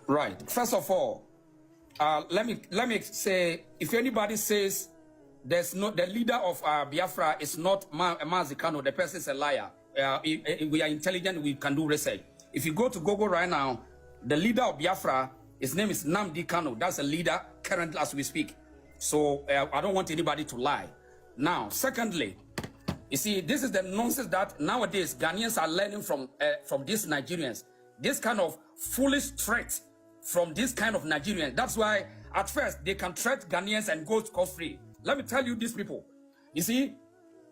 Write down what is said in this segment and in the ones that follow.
Right. First of all, let me say, if anybody says there's no the leader of Biafra is not Mazi Kano, the person is a liar. We are intelligent. We can do research. If you go to Google right now, the leader of Biafra, his name is Nnamdi Kanu. That's a leader currently as we speak. So I don't want anybody to lie. Now, secondly, you see, this is the nonsense that nowadays Ghanaians are learning from these Nigerians. This kind of foolish threat from this kind of Nigerians. That's why at first they can threat Ghanaians and go scot-free. Let me tell you these people. You see,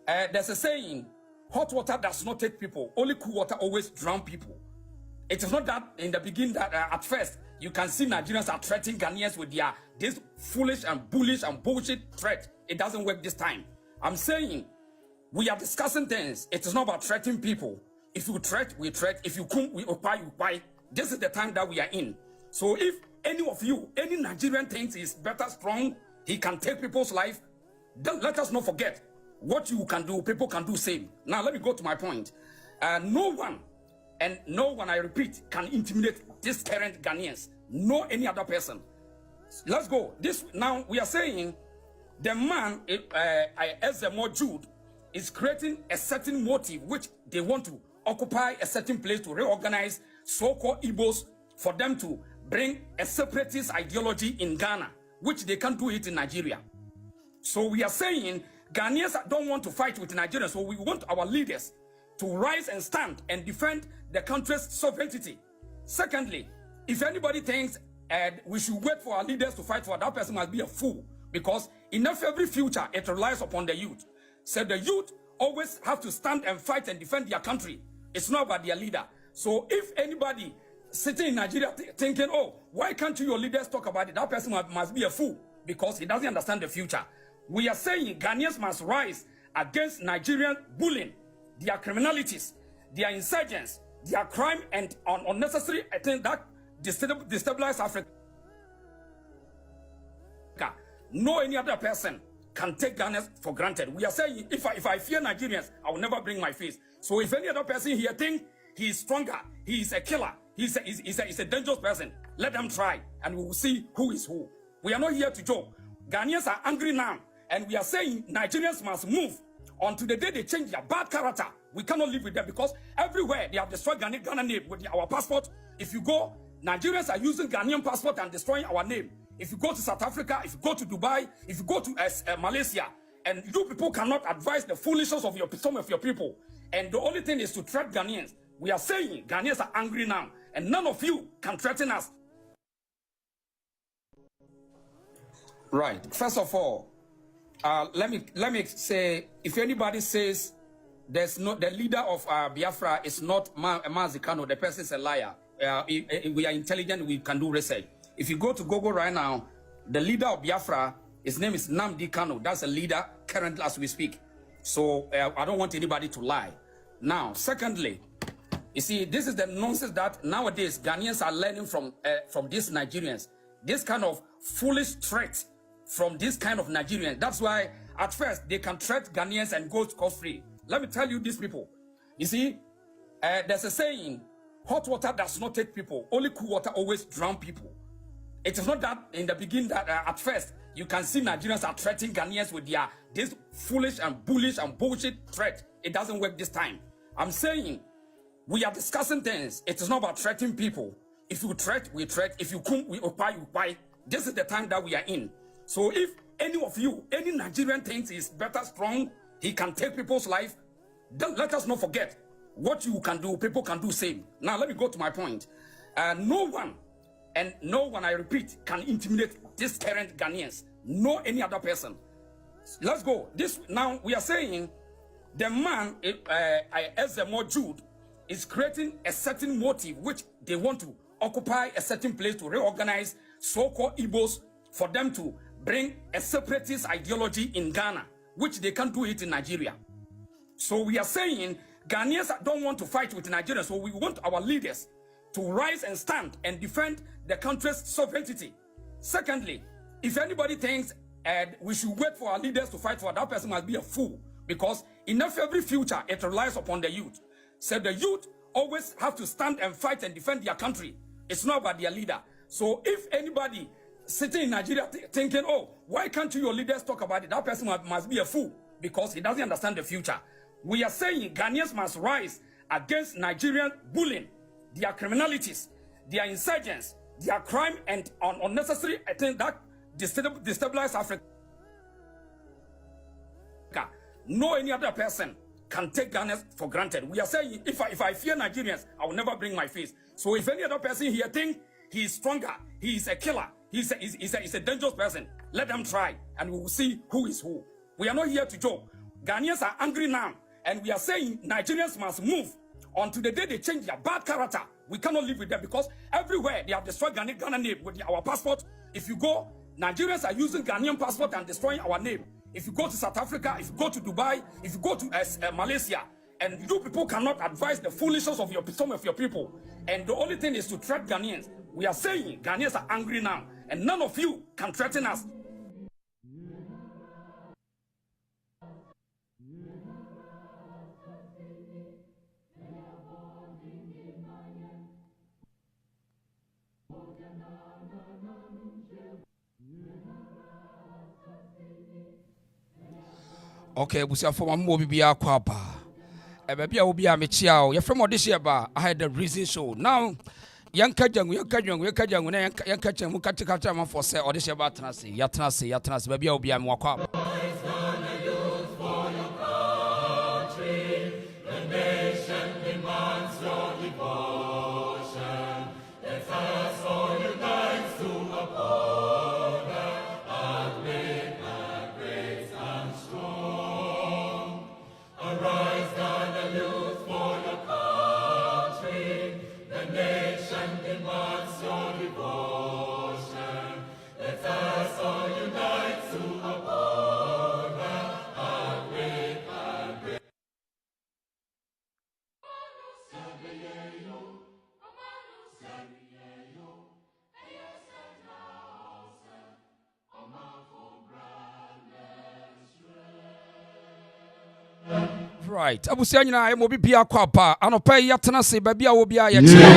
there's a saying, hot water does not take people. Only cool water always drown people. It is not that in the beginning that at first you can see Nigerians are threatening Ghanaians with their this foolish and bullish and bullshit threat. It doesn't work this time. I'm saying we are discussing things. It is not about threatening people. If you threat, we threat. If you come, we occupy, you occupy. This is the time that we are in. So if any of you, any Nigerian thinks is better, strong, he can take people's life, then let us not forget what you can do, people can do same. Now let me go to my point. No one, I repeat, can intimidate this current Ghanaians. No any other person. Let's go. This now we are saying the man, Ezemo Jude, is creating a certain motive which they want to occupy a certain place to reorganize so-called Igbos for them to bring a separatist ideology in Ghana, which they can't do it in Nigeria. So we are saying Ghanaians don't want to fight with Nigeria, so we want our leaders to rise and stand and defend the country's sovereignty. Secondly, if anybody thinks we should wait for our leaders to fight for, that person must be a fool, because in every future it relies upon the youth. So the youth always have to stand and fight and defend their country. It's not about their leader. So if anybody sitting in Nigeria thinking, oh, why can't your leaders talk about it? That person must be a fool because he doesn't understand the future. We are saying Ghanaians must rise against Nigerian bullying, their criminalities, their insurgents, their crime and unnecessary things that destabilize Africa. No any other person can take Ghana for granted. We are saying if I fear Nigerians, I will never bring my face. So if any other person here think he is stronger, he is a killer, he's a dangerous person, let them try and we will see who is who. We are not here to joke. Ghanaians are angry now and we are saying Nigerians must move until the day they change their bad character. We cannot live with them because everywhere they have destroyed Ghana name with our passport. If you go, Nigerians are using Ghanaian passport and destroying our name. If you go to South Africa, if you go to Dubai, if you go to Malaysia, and you people cannot advise the foolishness of some of your people, and the only thing is to threat Ghanaians. We are saying Ghanaians are angry now, and none of you can threaten us. Right. First of all, let me say, if anybody says there's no the leader of Biafra is not Mazi Kano, the person is a liar. We are intelligent. We can do research. If you go to Google right now, the leader of Biafra, his name is Nnamdi Kanu. That's a leader currently as we speak. So I don't want anybody to lie. Now, secondly, you see, this is the nonsense that nowadays Ghanaians are learning from these Nigerians. This kind of foolish threat from this kind of Nigerians. That's why at first they can threat Ghanaians and go scot-free. Let me tell you these people. You see, there's a saying, hot water does not take people. Only cool water always drown people. It is not that in the beginning that at first you can see Nigerians are threatening Ghanaians with their this foolish and bullish and bullshit threat. It doesn't work this time. I'm saying we are discussing things. It is not about threatening people. If you threat, we threat. If you come, we occupy, you occupy. This is the time that we are in. So if any of you, any Nigerian thinks is better, strong, he can take people's life, then let us not forget what you can do, people can do same. Now let me go to my point. No one, I repeat, can intimidate this current Ghanaians. No any other person. Let's go. This now we are saying the man, Ezemo Jude, is creating a certain motive which they want to occupy a certain place to reorganize so-called Igbos for them to bring a separatist ideology in Ghana, which they can't do it in Nigeria. So we are saying Ghanaians don't want to fight with Nigeria, so we want our leaders to rise and stand and defend the country's sovereignty. Secondly, if anybody thinks we should wait for our leaders to fight for, that person must be a fool, because in every future it relies upon the youth. So the youth always have to stand and fight and defend their country. It's not about their leader. So if anybody sitting in Nigeria thinking, oh, why can't your leaders talk about it? That person must be a fool because he doesn't understand the future. We are saying Ghanaians must rise against Nigerian bullying, their criminalities, their insurgents, their crime, and unnecessary things that destabilize Africa. No any other person can take Ghana for granted. We are saying, if I fear Nigerians, I will never bring my face. So if any other person here think he is stronger, he is a killer, he's a dangerous person, let them try, and we will see who is who. We are not here to joke. Ghanaians are angry now, and we are saying Nigerians must move. Until the day they change their bad character, we cannot live with them because everywhere they have destroyed Ghana name with our passport. If you go, Nigerians are using Ghanaian passport and destroying our name. If you go to South Africa, if you go to Dubai, if you go to Malaysia, and you people cannot advise the foolishness of some of your people, and the only thing is to threaten Ghanaians. We are saying Ghanaians are angry now, and none of you can threaten us. Okay, we say for my movie be a kwapa. Baby, I will be a mechiao. You're from this year, I had the reason show. Now, young Kajang, for say, or this year about Yatanasi, baby, I will be a more kwapa. Right. Abusia nyina I mo bibia kwapa anopa yatena se babia wo bia ye chia.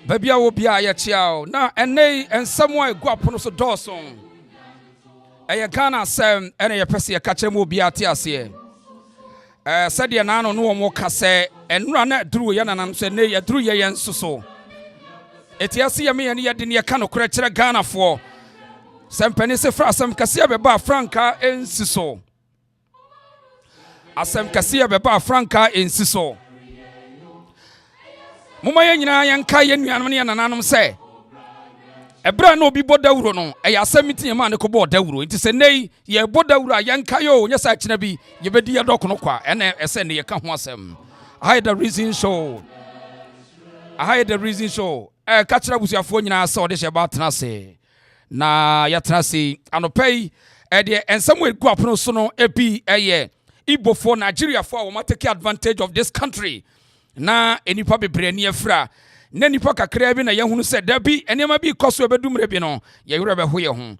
Babia wo bia ye chia na ene ensamo egu apono so dawson. Eye Ghana sem ene ye pese ye ka kire mo bia te ase. Sade na no no mo ka se enura na duru ye nanan so ne ye duru ye nsoso. Etiase ye me ye ne ye de ne ye ka no kure kire Ghana fo. Sempeni se fra asem kase beba franka ensiso. Asem kase beba franka ensiso. Muma ye nyina yanka ye nuanom ne nananom se. Ebra na obi bodawuro no, e asem mitinye ma ne ko bodawuro. Nti se nei ye bodawuro yanka yo nya sa kina bi ye bedi ye dok no kwa. Ene ese ne ye ka ho asem. I had the reason show. Ka kira busuafo nyina se ode she ba tena se. Na yatrasi anopei de ensamo egu apono so no ebi eye Igbo for Nigeria for we take advantage of this country na enipa bebre ni afra na nipa kakra bi na yehunu se da bi enema bi koso ebedumre bi no ye wura be ho ye ho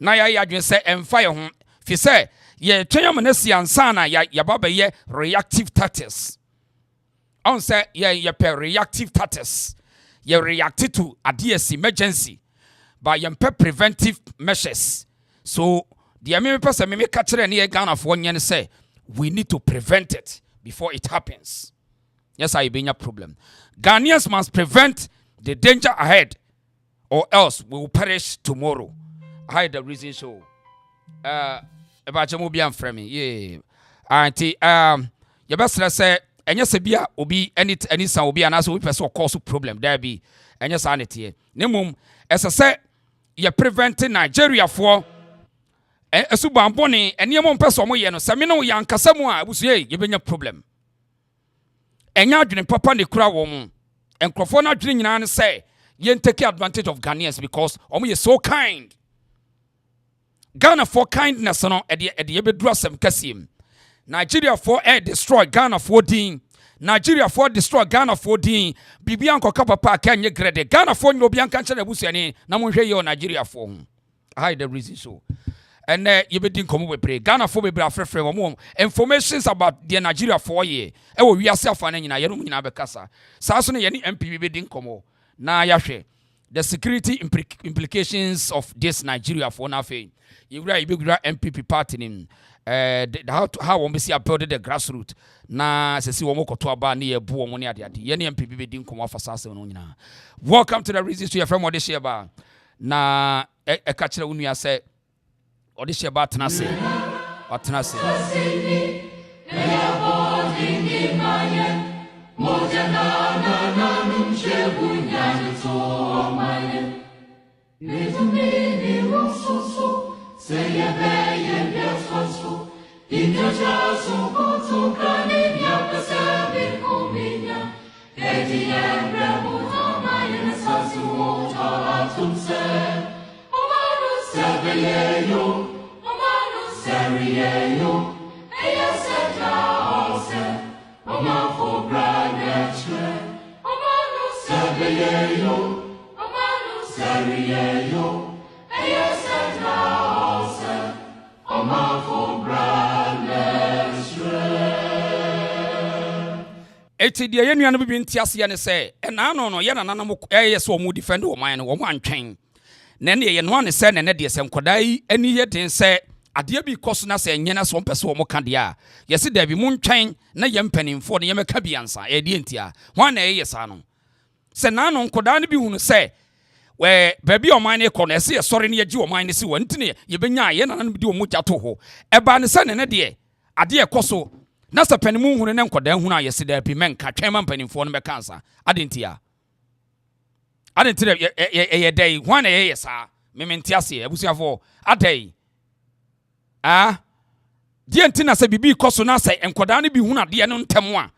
na ya adwen se emfa ye ho fi se ye twanyam na si ansa na ya baba ye reactive tactics on say ye per reactive tactics ye react to adias emergency by preventive measures. So the American person me catch any Ghana for 1 year say we need to prevent it before it happens. Yes, I be a problem. Ghanaians must prevent the danger ahead, or else we will perish tomorrow. I had the reason so. About Mobilizing framing, yeah. Auntie, your best say, and yes, bia obi any son will be an answer we person cause problem. There be and yes, sanity. Nemum as I say. Ye preventing Nigeria for Subamboni and Yamon person mo ye no Samino yan kasamo a busuye ye benya problem. Enya adwene papa ne kura wo mu. Enkrofo na adwene nyina ne say ye take advantage of Ghanaians because omo ye so kind. Ghana for kindness no e de bedru asem kasiem. Nigeria for destroy Ghana for din. Nigeria for destroy Ghana for din. Bibian koka papa kanye grade. Ghana for nyo bian kanche na busuani na monhwe ye Nigeria for. I the reason so. and you be din komo bebre Ghana for bebre afrefre wo informations about the Nigeria for ye e wo wiase afane nyina ye no nyina be kasa saa so no ye ni MP be din komo na ya hwe the security implications of this Nigeria for na fe you be MPP party nim how we see build the grassroots na se si wo mokoto aba na ye bu wo ne ade ye ne MPP be din komo afa saa se no nyina. Welcome to the reasons to your friend what share ba na e ka kire wo nua se odi she ba tena se watena se eti de ye nuanu bi ntiase ye ne se na no ye na nanam ye se o mu defend o man no o mu antwen na ne ye no ne se ne de se nkodai ani ye den se ade bi koso na se nyena so mpese o mu ka de a ye se da bi mu ntwen na ye mpanimfo ne ye meka bi ansa e de ntia hwan na ye sa no se na no nkodai ne bi hunu se we baby o man ne ko na se ye sori ne ye gi o man ne se wo ntine ye benya ye na nanam bi de o mu jato ho e ba ne se ne de ade e koso na sa panimu hunu ne nkodan hunu ayese da bi menka twema mpanimfo no be kansa adentia ye dai hwan ye sa mementi ase abusuafo adai die ntina sa bibi koso na sa nkodan ne bi hunu ade no ntem a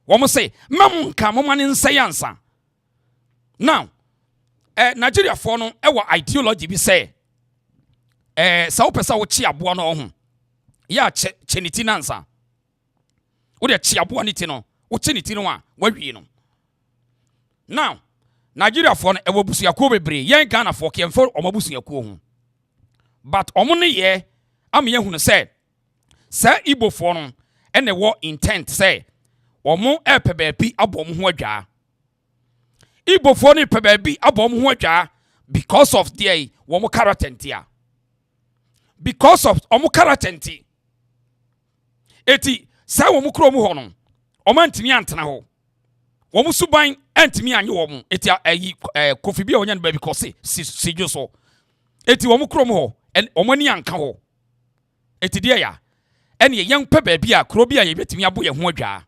wo mo se mam nka mo mane nsayansa now Nigeria for no e wo ideology bi say sa wo pesa wo chi abo no ho ya cheniti nansa wo de chi abo ne ti no wo chi ne ti no a wawie no now Nigeria for no e wo busuakuo bebre yen Ghana for kemfo omabusuakuo ho but omo ne ye am ye hunu say Igbo for no ene wo intent say omo epebe bi abom ho adwa Igbo for no epebe bi abom ho adwa because of their womo character ntia because of omo character ntia eti sa wo mu kro mu ho no o ma ntimi antena ho wo mu suban antimi anye wo mu eti ayi kofi bi a wonya no ba bi ko se sijo so eti wo mu kro mu ho o mani anka ho eti de ya ene ye yan pe ba bi a kro bi a ye betimi abo ye ho adwa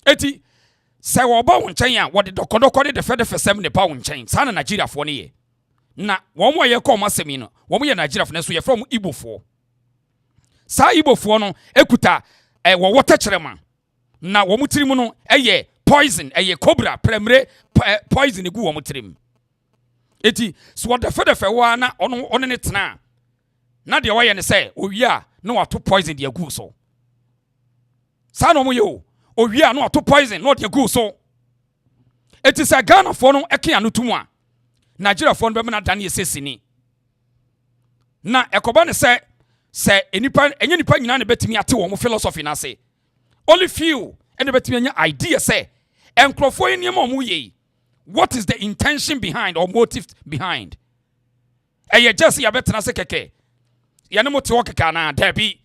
eti sa wo ba wo nchen a wo de dokodoko de fe sem ne pa wo nchen sa na Nigeria fo ne ye na wo mo ye ko masemi no wo mo ye Nigeria fo ne so ye from Igbo fo sa Igbo fo no ekuta wo wotacherema na wo mutirimu no eye poison eye cobra premre poison egu wo mutirim eti so wo defe wa na ono ne tena na de wo ye ne se owia na wato poison de egu so sa no mo ye owia na wato poison na de egu so eti sa Ghana fo no eke anotumu a Nigeria fo no be na dan ye sesini na ekoba ne se enipa enye nipa nyina ne betimi ate wo mo philosophy na se only few ene betimi anya idea say enkrofo eni ma mo ye what is the intention behind or motive behind eye just ya betena se keke ya ne mo te okeka na dabi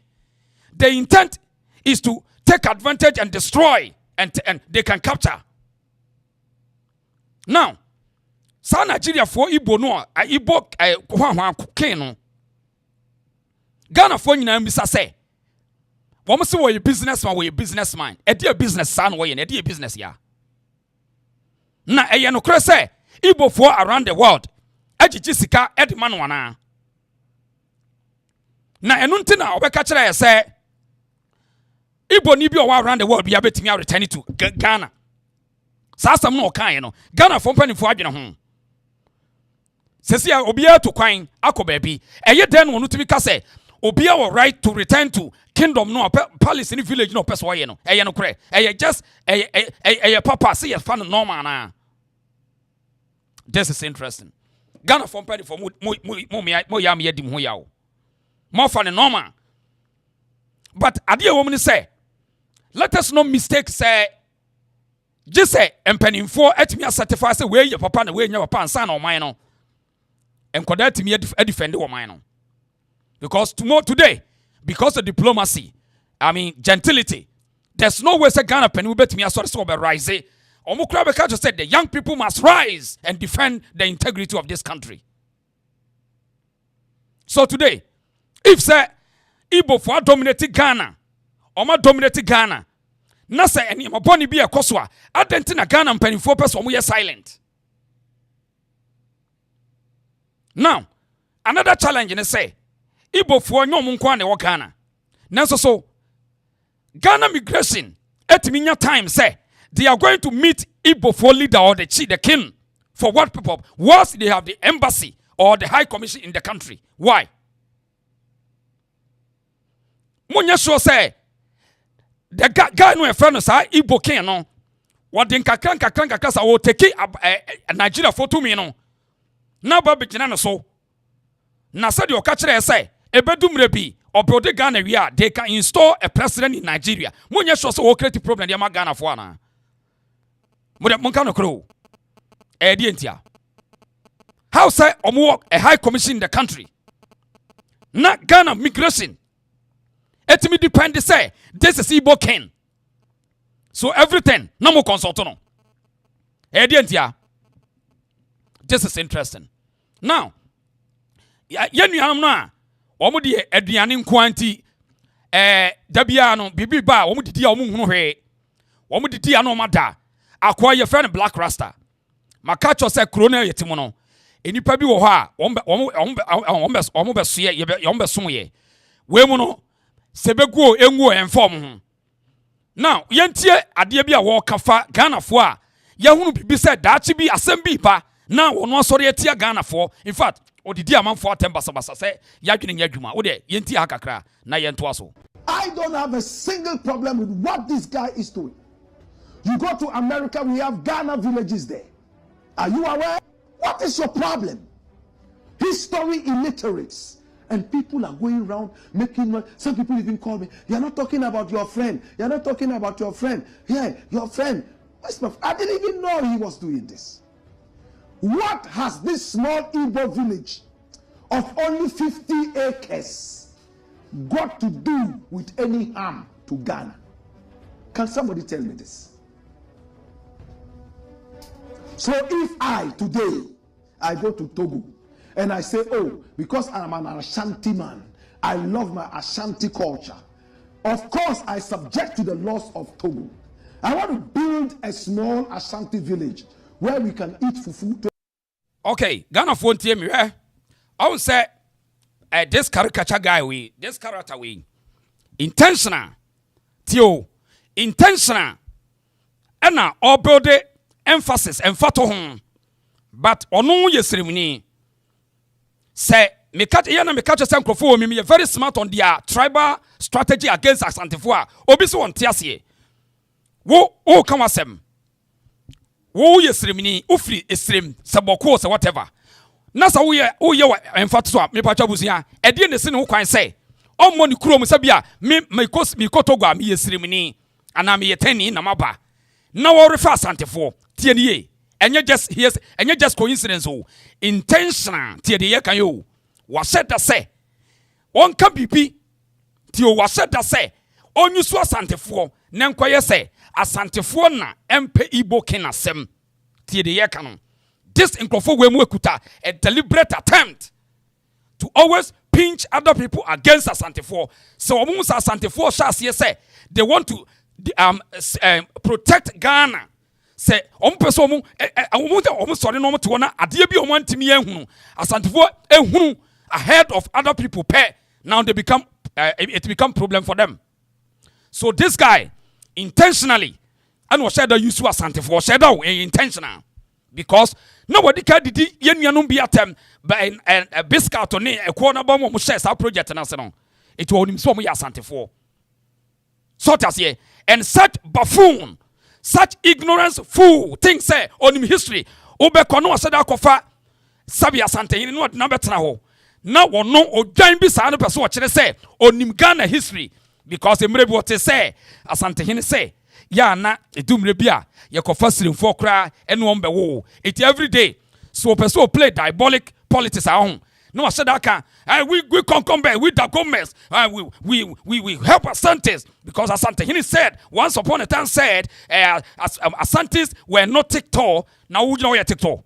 the intent is to take advantage and destroy and they can capture now sa Nigeria for Igbo no Igbo hwan ken no Ghana for nyina mbisa say wo se wo ye businessman wo ye businessman e dey business san wo ye e dey business ya na eye no kre say Igbo for around the world agigi sika e de man wana na enu ntina obeka kire ye say Igbo ni bi o around the world bi abetimi a return to Ghana sasam no kan ye no Ghana for mpanifo adwene ho sesia obiya to kwan akoba bi eye den no tumi ka say obiya will right to return to kingdom no palace in village no person ye no eye no kre eye just eye papa say ye fan normal na this is interesting Ghana for penny for mo yam yedim ho yawo. More for the normal. But idea woman say, let us not mistake say, just say, and penny for at me certify say where your papa and where your papa and son or mine. And could that me a defender or mine. Because today, because of diplomacy, gentility, there's no way say Ghana penny will bet me a source of a rise. Omokrabeka said the young people must rise and defend the integrity of this country. So today, if say Igbo for dominated Ghana, or dominated Ghana, na say any maboni be a koswa, adentina Ghana penny 4% we are silent. Now, another challenge in say Igbo for no munkwane wa Ghana. Nanso so Ghana migration etiminya time say they are going to meet Igbo for leader or the chief, the king, for what people? Whilst they have the embassy or the high commission in the country. Why? Munya sure say the guy no friend of say Igbo king no. What den kakran sa will take Nigeria for 2 million. Na ba begina no so. Na said your catcher say ebedum rebi or build Ghana we are they can install a president in Nigeria. Munya sure so create problem they ma Ghana for na. Munkano crow. How say a high commission in the country? Not Ghana migration. It me depend say this is Igbo king. So everything no more consultant. This is interesting. Now, yenu amna omo de aduane nkwanti dabia no bibi ba omo didi omo hunu hwe. Omo didi ano mada. Akwa your friend Black Rasta. Makacho say corona yetimono. Enipa bi wo ho a ombe besoye ye ombe soye. We mu no sebegu enwu enfom ho. Now yentie ade bi a wo kafa Ghana fo a ye hunu bibi say daachi bi asem bi ba na wono asori etia Ghana fo. In fact, odidi amanfo atem basa say yadwene nyadwuma. Wo de yentie hakakra na yento aso. I don't have a single problem with what this guy is doing. You go to America, we have Ghana villages there. Are you aware? What is your problem? History illiterates. And people are going around making noise. Some people even call me. You're not talking about your friend. You're not talking about your friend. Yeah, your friend. I didn't even know he was doing this. What has this small Igbo village of only 50 acres got to do with any harm to Ghana? Can somebody tell me this? So if today, I go to Togo and I say, oh, because I'm an Asanteman, I love my Ashanti culture. Of course, I subject to the laws of Togo. I want to build a small Ashanti village where we can eat fufu. Okay, Ghana phone team, I would say, this caricature guy, this character, intentional, Theo, intentional, and now all build it. Emphasis and fato home, but ono yesrimini say me catch some crofo me very smart on their tribal strategy against Asantefo obi so on tiase wo come asem wo yesrimini ufri esrim saboko se whatever nasa wo ye emfato so me pacha busia e de ne se ne ho kwan say ommo ni kuro mu sabia me kotogwa me yesrimini ana me yetani na maba na wo refa Asantefo tienie enye just coincidence o intentional tie kan yo wa said that say on can bibi tie wa said that say onyusu Asantefo na nkoye say Asantefo na empe Igbo ken asem tie kan this inkrofo we mu ekuta a deliberate attempt to always pinch other people against Asantefo. So omo Asantefo sha say they want to protect Ghana. Say person sorry no to na ade bi omo antimi ehunu Asantefo ehunu ahead of other people pay. Now they become it become problem for them. So this guy intentionally and was said that use Asantefo said intentional because nobody can did yenyanum bi atem by a biscuit on a corner bomb mo share our project na se no it will him so mo Asantefo sort as here. And such buffoon, such ignorance fool, things say on him history. Obekono said akofa sabi Asantehene no na betena ho na wono odwan bi saa no person o kire say onim Ghana history because emre bi wote say Asantehene say ya na edumre bi a ye kofa sirimfo kra ene won bewo it every day so person play diabolic politics at home. No, I said that can. We come back with the governments. We help Asantes because Asantehene said once upon a time said Asantes were not TikTok. Now we know you're TikTok.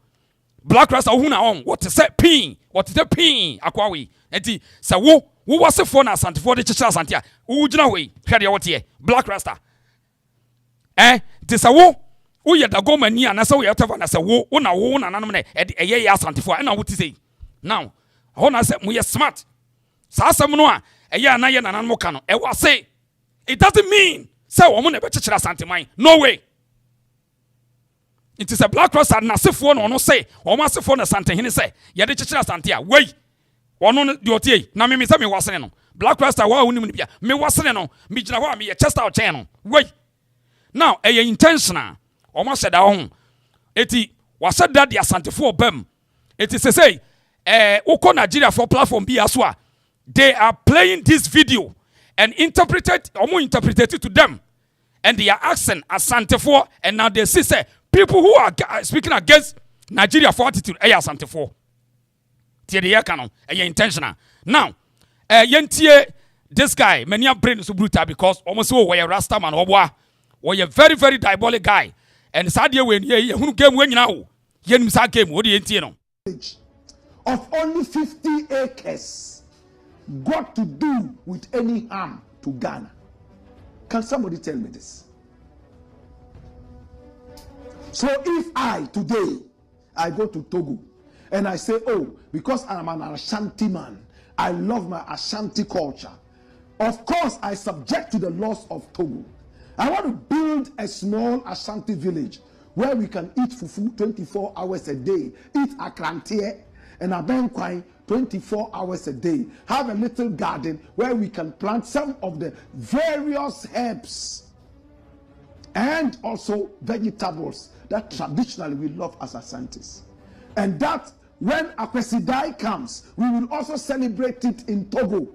Black Rasta who on what is that pin? What is that pin? Aquawi. And so who was the phone Asante for the church Asantia? Who you know we? Black Rasta. This a wo. Who you the government here? And so we have to say wo. Una nanamne. Ye Asante for. And I would say now. Hona say we are smart. Sa asem no a eya na ye nanan mo ka no e wa say it doesn't mean say wo mo na be chechira Asanteman. No way. It is a Black Cross and nasefo no no say wo mo asefo na Asantehene say ye de chechira Asante a wey wono no de otie na me say me wasene no Black Cross wa wonim no bia me wasene no me gina ho a me ye chest out chain no wey now e intentional wo mo say da ho eti wa said that the Asantefo obam eti say Uko Nigeria for platform B as well. They are playing this video and interpreted it to them. And they are asking Asantefo and now they say people who are speaking against Nigeria for attitude Asantefo. Intentional. Now, this guy, many are brain so brutal because almost we a Rasta man or a very, very diabolic guy. And Sadia when who game when now yen game, what do you know? Of only 50 acres got to do with any harm to Ghana. Can somebody tell me this? So if today I go to Togo and I say, oh, because I'm an Ashanti man, I love my Ashanti culture. Of course, I subject to the laws of Togo. I want to build a small Ashanti village where we can eat fufu 24 hours a day, eat akrantie, and a banquine 24 hours a day. Have a little garden where we can plant some of the various herbs and also vegetables that traditionally we love as Asantes. And that when Akwesidai comes, we will also celebrate it in Togo.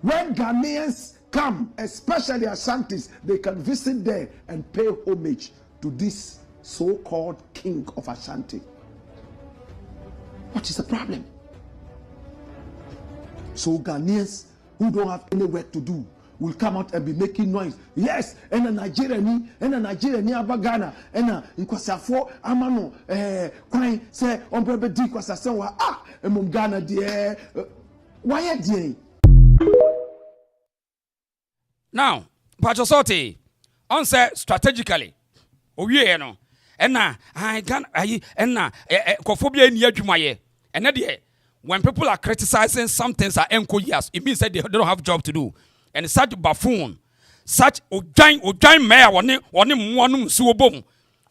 When Ghanaians come, especially Asantes, they can visit there and pay homage to this so-called king of Ashanti. What is the problem? So Ghanaians who don't have any work to do will come out and be making noise. Yes, and a Nigerian Abagana, and a Nkwasafo Amano, Quine say, on Brebe D. Kwasasewa, and Ghana, dear. Why are they? Now, Pachosote, on say strategically, no. And now, I can, and now, Kophobia in Yajumaye. And then, when people are criticizing some things are yes, it means that they don't have job to do. And such buffoon, such Ojain mayor, one suobom,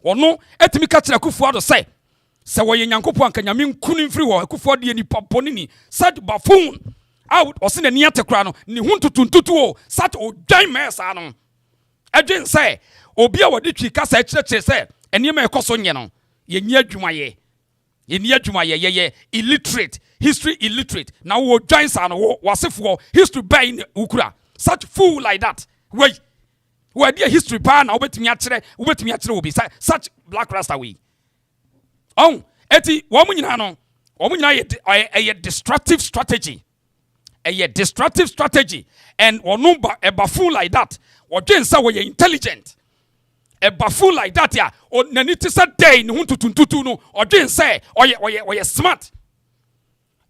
or no, etimikacha kufuado say, Sawayan Yankopuan can yamin kunin free or kufodi any paponini, such buffoon, out or send a niatacrano, Nihuntu tuntutuo, such Ojain mayor sanon. I didn't say, Obia what did she cast a church say. And you may cause on ye near Jumaye. Ye near Jumaye, illiterate, history illiterate. Now, what giants are was if for history by in Ukra. Such fool like that. Wait, where dear history pan, over to me will be such Black Rasta we. Oh, Eti, woman, a destructive strategy. A destructive strategy. And or no a buffoon like that. Or James are intelligent. A buffoon like that, yeah, or Nanitisa day, no to tuntuno, or didn't say, or you're smart.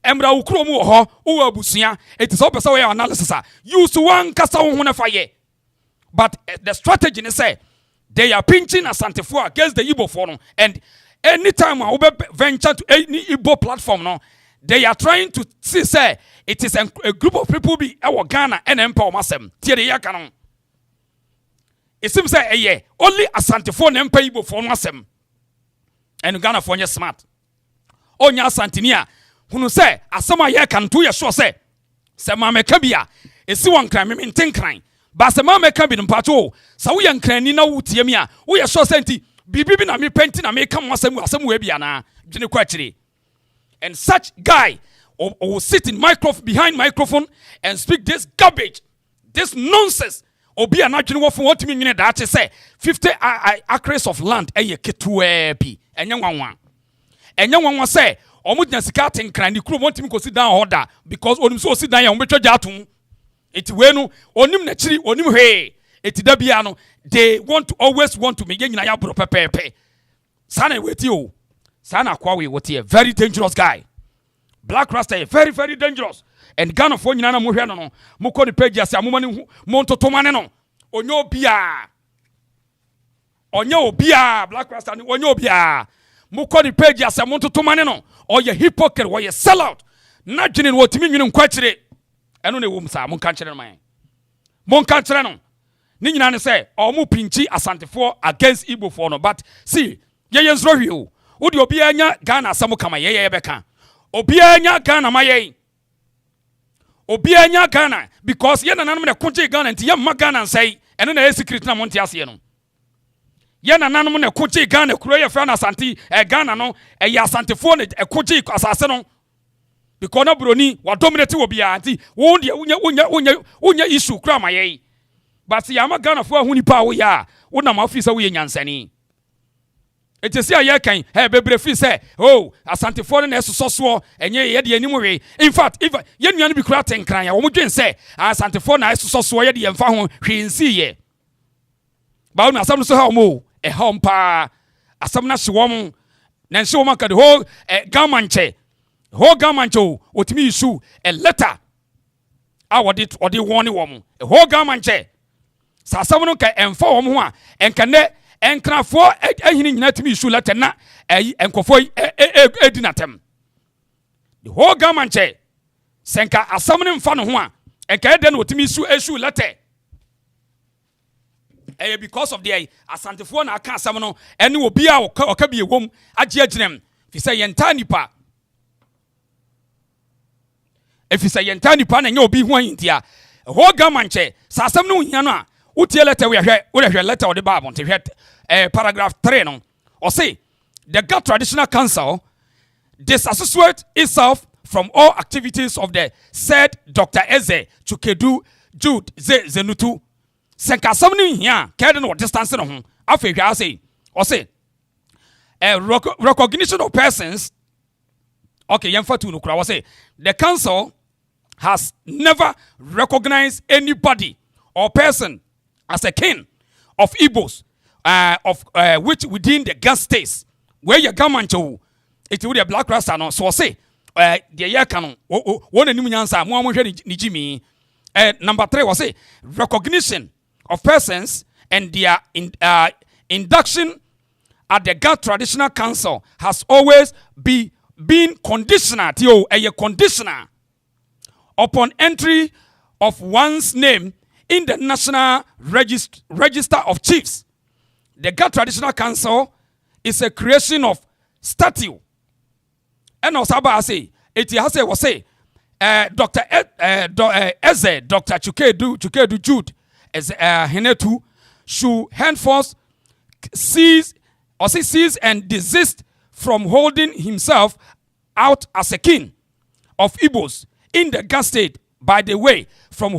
Emra Ukromo ho, Uabusia, it is also way analysis. Use one Casa fire. But the strategy is say they are pinching Asantefo against the Igbo forum, and anytime I venture to any Igbo platform, no, they are trying to see say it is a group of people be our Ghana and Empire Masem. Tiere it seems that only Asantefo and Igbo for Masem. And Ghana for smart. Onya Santinia, who say, Asama ye can do your show say, Samame Kabia, a Siwan crime in Tinkline. Basamame Kabin Pato, Sawian Cranina Utiamia, we are so senti, Bibi na me painting and make come some Webiana, Jiniquatri. And such guy will sit in behind microphone and speak this garbage, this nonsense. Obi anadwene wo fo what me nwene da say 50 acres of land eye ketua bi enye nwanwa say omo gina sika tenkran ni kuro montimi ko sit down order because onim so sit down ya ombetwa jatum eti we no onim na chiri onim hwe eti da bia no they always want to me nyina ya bro pepepe sana weti o sana kwa we what a very dangerous guy. Black Rasta very very dangerous. And Ghana for nyina na mo hwe no mo ko ni page ase amoma ni mo ntotomane no onyo obia Black Rasta ni onyo obia mo ko ni page ase mo ntotomane no oye hypocrite oye sell out na dwene no otimi nwene nkwa kire eno na ewom sa mo nka kire no man mo nka kire no ni nyina ne say o mo pinchi asantefo against Igbo for no but see ye nzro hwe o wo de obi anya Ghana asamo kama ye beka obi anya Ghana maye obi anya Ghana because ye nananum ne koje Ghana nti ye ma Ghana nsai eno na ye secret na monte ase no ye nananum ne koje Ghana kuro ye fa na Asante Ghana no ye asantefo ne koje asase no because na broni wa dominate obi anti wo de unya issue kura maye but ya ma Ghana fo ahuni pa wo ya wo na ma ofisa wo ye nyansani etesi aye kan bebre fi say oh Asante for na esoso enye ye de anim we in fact if ye nuanu bi kura tenkran ya wo modwen say Asante for na esoso ye de yemfa ho hwensi ye ba wo na asam so ha mo ha mpa asam na hye wom na hye wom ka de ho gamanche otimi issue a letter a wodi woni wom ho gamanche sa asam no ka emfa wom ho a enkane enkrafo ehini nyina timi issue letter na enkofo edinatem the whole government senka asam ne mfa no ho a enka ede na otimi issue letter because of the asantefo na aka asam no ene obi a oka bi ewom age aginem fi say yenta nipa na nya obi ho ahintia whole government sa asam no hia no a utie letter we hwe letter o de Bible te hwe paragraph 3 no or say the God Traditional Council disassociate itself from all activities of the said Dr. Eze Chukedu Jude Zenutu senka samni hia kede no distance no ho afa hwa say or say recognition of persons okay yemfa tu no kura or say the council has never recognized anybody or person as a king of Igbos which within the gas states where your government it with the Black Rasta no so say the year canon one anim nyansa mo hwe ni jimi number 3 was say recognition of persons and their induction at the God Traditional Council has always been conditional conditional upon entry of one's name in the National Register of Chiefs. The God Traditional Council is a creation of statute. And also I say, it has a was say, Dr. Eze, Dr. Chukedu Jude, as Henetu, should henceforth cease and desist from holding himself out as a king of Igbos in the Gas State, by the way, from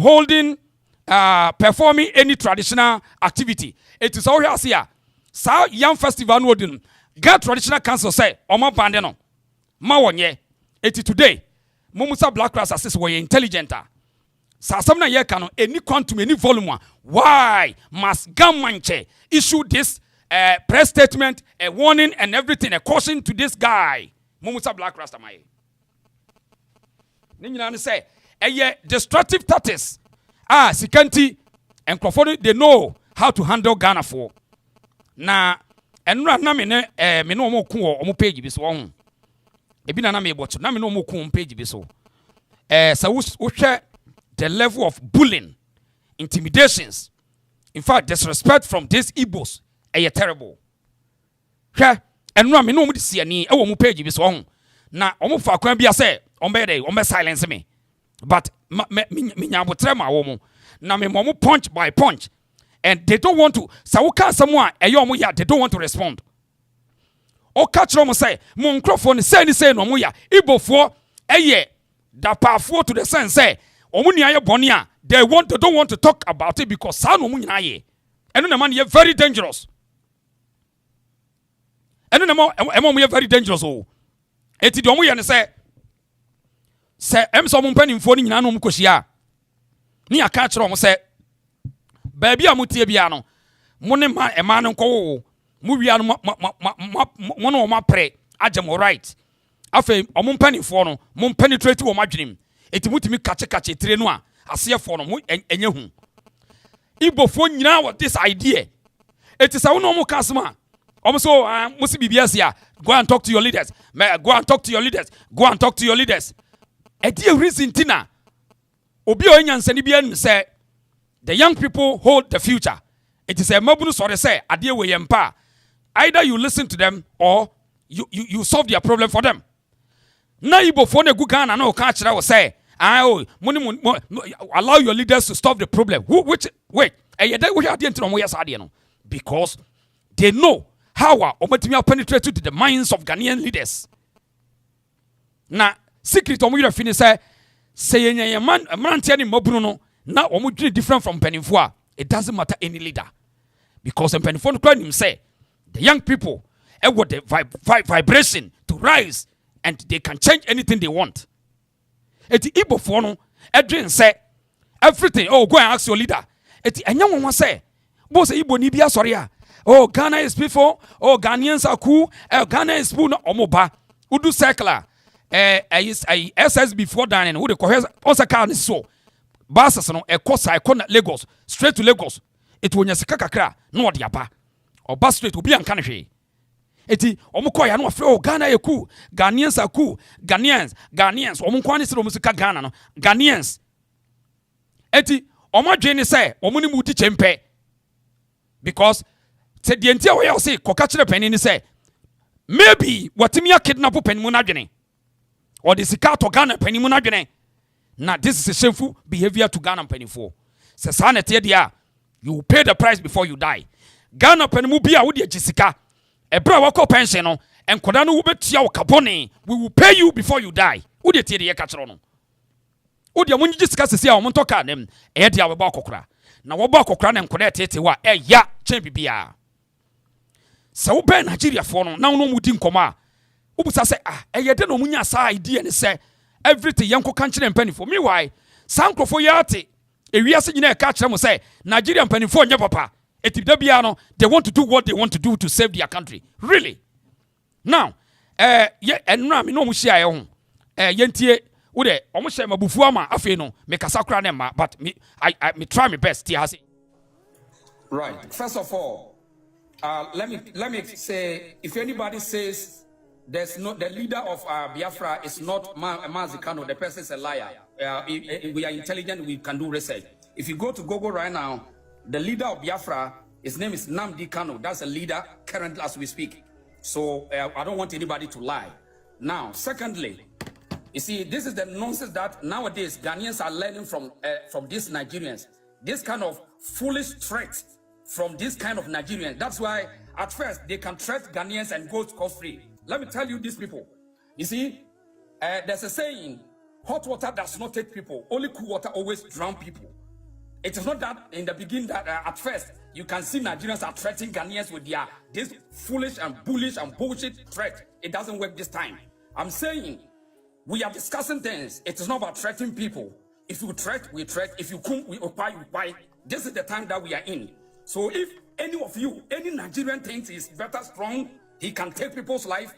performing any traditional activity. It is all here. Sa young festival no din. God Traditional Council say omo bande no. Ma wonye. It today. Mumusa Black Rasta says we intelligent. Sa asam na ye can any quantum any volume. Why must government issue this press statement, a warning and everything, a caution to this guy? Mumusa Black Rasta mai. Ni nyina say destructive tactics. Sikanti and Crawford, they know how to handle Ghana for. Na enra na me no mo ku o page bi so ho. Ebi na me bocho na me no mo ku page bi so. So wo hwe the level of bullying, intimidations, in fact disrespect from these Igbos terrible. Hwe enra me no mo disi ani e wo mo page bi so ho. Na omo fa kwan bi ase ombe silence me. But me na me punch by punch, and they don't want to. Sauka someone they don't want to respond. o catch rom say mo microphone say no mo ya Igbofo dapafo to the sense say omu nia ye bone a they don't want to talk about it because sa no mu nyina ye eno na man ye very dangerous eno na mo ye very dangerous o eti de omu ye ne say emso mo mpanimfo ni nyina no mu kohia ni aka kire omu say baabi a mutie bia no mo ne ma ema no nko mu wia no mo no ma pre agem right afa omu mpanimfo no mo penetrate wo madwenem eti mutimi kache tire no a asefo no mo enye hu Igbofo nyina what this idea eti sa wo no mo kasma omo so musi bibia go and talk to your leaders go and talk to your leaders eti a reason tina obi o nyansani bia nim say the young people hold the future. It is a mabunu so they say adie we yempa either you listen to them or you solve their problem for them. Na Igbofo na gu Ghana na o ka kire wo say allow your leaders to solve the problem. Wait we are there no yes ade no because they know how omatimi penetrate to the minds of Ghanaian leaders. Na secret omo finish say yenye man ni mabunu no na omo different from penifo. It doesn't matter any leader because penifo no him say the young people got the vibration to rise and they can change anything they want. Eti Igbofo no edwin say everything go and ask your leader. Eti enya won say bo say Igbo ni bia sori a Ghana is before Ghanaians are cool Ghana is cool no omoba udu circular SS before dining who the cohes on car ni so buses no ekosa ekona Lagos straight to Lagos it wonya sika kakra no ode aba oba straight obi anka ne hwe eti omuko ya no afre Ghana eku Ghanaians are cool Ghanaians omunko ani se omusika Ghana no Ghanaians eti omadwe ni say omuni mu di chempe because te die ntia we say koka kire pani ni say maybe watimi kidnap pani mu na dwene or the sika to Ghana pani mu na dwene. Now this is a shameful behavior to Ghana penifo. Se sanete dia you will pay the price before you die. Ghana penimu bia wo de gisika ebra wako pension no enkoda no wo betia wo kabone we will pay you before you die. Wo de tie de ka kire no. Wo de munyi gisika sese a wo montoka nem e dia wo ba kokora. Na wo ba kokora na enkoda tete wa ya chen bibia. Se wo be Nigeria fo no na wo no mudi nkoma. Wo busa se ye de no munya sa idea ne se everything yanko kanchire mpanifo meanwhile sankrofo yate ewiase nyina ka kire mo say Nigerian mpanifo nya papa etibda bia no they want to do what they want to do to save their country really now enra me no mo hia ye ho yentie wo de omo hia mabufu ama afi no me kasa kra na ma but me try my best here has right. First of all, let me say if anybody says the leader of Biafra is not Mazikano, the person is a liar. We are intelligent, we can do research. If you go to Google right now, the leader of Biafra, his name is Nnamdi Kanu. That's a leader currently as we speak. So I don't want anybody to lie. Now, secondly, you see, this is the nonsense that nowadays Ghanaians are learning from these Nigerians. This kind of foolish threat from this kind of Nigerians. That's why at first they can threat Ghanaians and go scot-free. Let me tell you these people. You see, there's a saying, hot water does not take people. Only cool water always drown people. It is not that in the beginning that at first you can see Nigerians are threatening Ghanaians with this foolish and bullish and bullshit threat. It doesn't work this time. I'm saying we are discussing things. It is not about threatening people. If you threat, we threat. If you come, we occupy. This is the time that we are in. So if any of you, any Nigerian thinks is better strong, he can take people's life,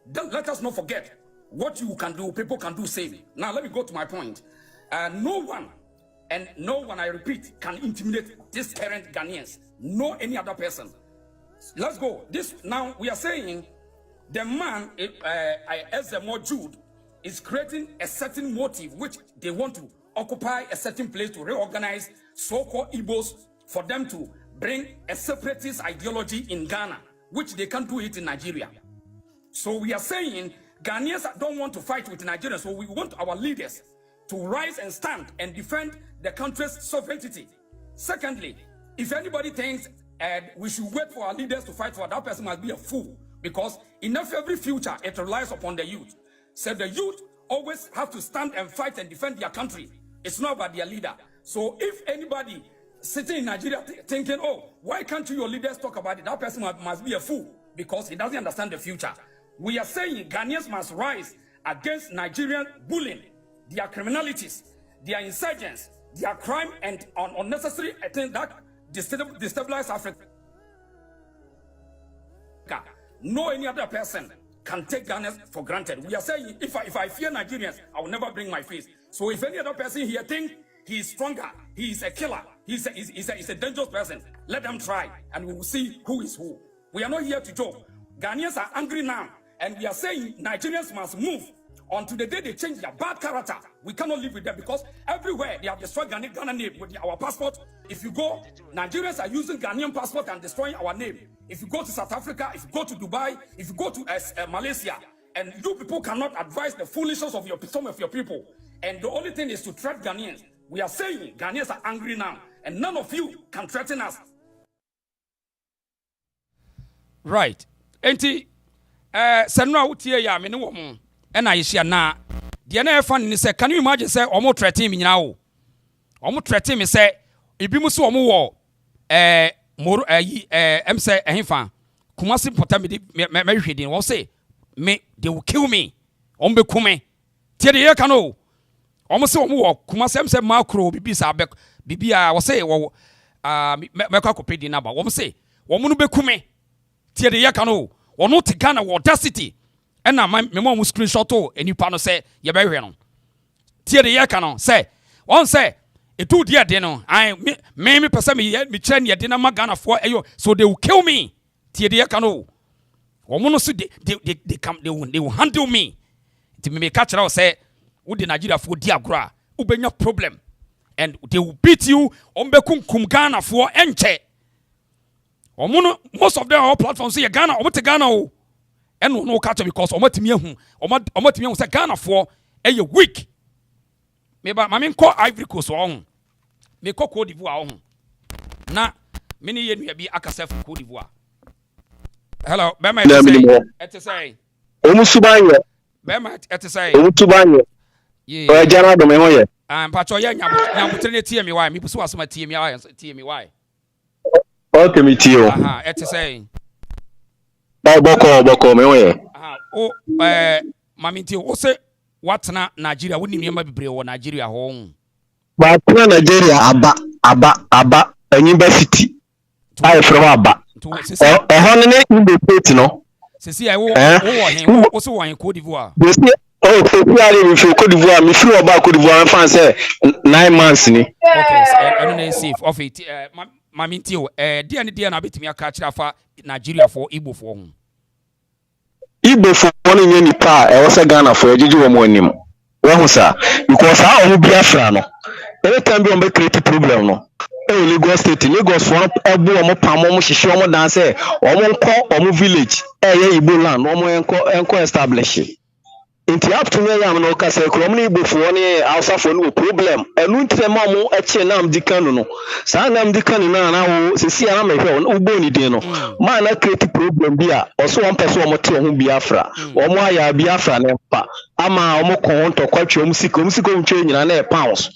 then let us not forget what you can do, people can do same. Now let me go to my point. No one, I repeat, can intimidate this current Ghanaians. No any other person. Let's go. This now we are saying the man, as the more Jude, is creating a certain motive which they want to occupy a certain place to reorganize so-called Igbos for them to bring a separatist ideology in Ghana, which they can't do it in Nigeria. So we are saying Ghanaians don't want to fight with Nigerians, so we want our leaders to rise and stand and defend the country's sovereignty. Secondly, if anybody thinks we should wait for our leaders to fight for, that person must be a fool. Because in every future, it relies upon the youth. So the youth always have to stand and fight and defend their country. It's not about their leader. So if anybody sitting in Nigeria thinking, oh, why can't your leaders talk about it? That person must be a fool because he doesn't understand the future. We are saying Ghanaians must rise against Nigerian bullying, their criminalities, their insurgents, their crime, and unnecessary things that destabilize Africa. No any other person can take Ghanaians for granted. We are saying if I fear Nigerians, I will never bring my face. So if any other person here think he is stronger, he is a killer, he's a dangerous person, let them try and we will see who is who. We are not here to joke. Ghanaians are angry now and we are saying Nigerians must move. Until the day they change their bad character, we cannot live with them because everywhere they have destroyed Ghana name with our passport. If you go, Nigerians are using Ghanaian passport and destroying our name. If you go to South Africa, if you go to Dubai, if you go to Malaysia, and you people cannot advise the foolishness of some of your people, and the only thing is to threaten Ghanaians. We are saying Ghanaians are angry now, and none of you can threaten us. Right. Enti, senwa utie ya mene wo mo. And I share na. The na fan ni say, can you imagine say omo threaten me nyina wo? Omo threaten me say ebi mu so omo wo moro em say ehfa. Kumasi pota me hwedin. Wo say me they will kill me. Omo be kume. Tie de ye kan o. Omo say omo wo kumasi em say macro bibi sa be bibia wo say wo me kwa kopedi na ba. Wo say wo mu no be kume. Tie de ye kan o. Ono te Ghana wo audacity. And now my mom screenshot to a new panel say, you're very real. Tear the yakano say, one say, a 2 dear dinner. I may person me yet me train your dinner magana for ayo, so they will kill me. Tear the yakano. Woman, they will handle me. To me catch it out say, would the Nigeria for diagra, open your problem. And they will beat you on Bekum Ghana for enche. Most of them are platforms say Ghana, or Ghana. And no catch because omatimi say Ghana for a week. Me ba mami ko Ivory Coast on. Me ko Cote d'Ivoire on. Na many ye no bi akasa for Cote d'Ivoire. Hello, Bema say. Omusubanyo. Bema say. Omutubanyo. Ye. O jara do me ho ye. Pacho ye nyabutre tie me why me busu asoma tie me why. Okay me tie o. Aha, say. Boko me ho ye. O mami tie o say what na Nigeria woni niam bebre wo Nigeria ho. Ba na Nigeria aba university. Ai from aba. Ne in the state no. Sisi ai wo so wan Cote d'Ivoire. Oh, we feel Cote d'Ivoire. Me feel about Cote d'Ivoire fan say 9 months ni. Okay, and no safe of it. Mami tie dia na betimi aka kira fa Nigeria for Igbo for ho. Igbo for one nye nipa e wose Ghana for ejiji wo mo anim. Wo hu sa because how omo Biafra no. Every time be on be create problem no. Lagos state Lagos for ebu omo pam omo hihye omo dance omo nko omo village ye Igbo land omo enko establish. Inti up to me am no ka say krom na Igbo for ne Hausa for no problem. Enu ntrema omo eche na am dikanu no. Sa na am dikanu na wo sesi na me hwe ugbo ni din no. Man na create problem bia oso one person omo te ho Biafra. Omo aya Biafra ne pa. Ama omo kon to kwatwe omo sika ntwe nyina na pounds.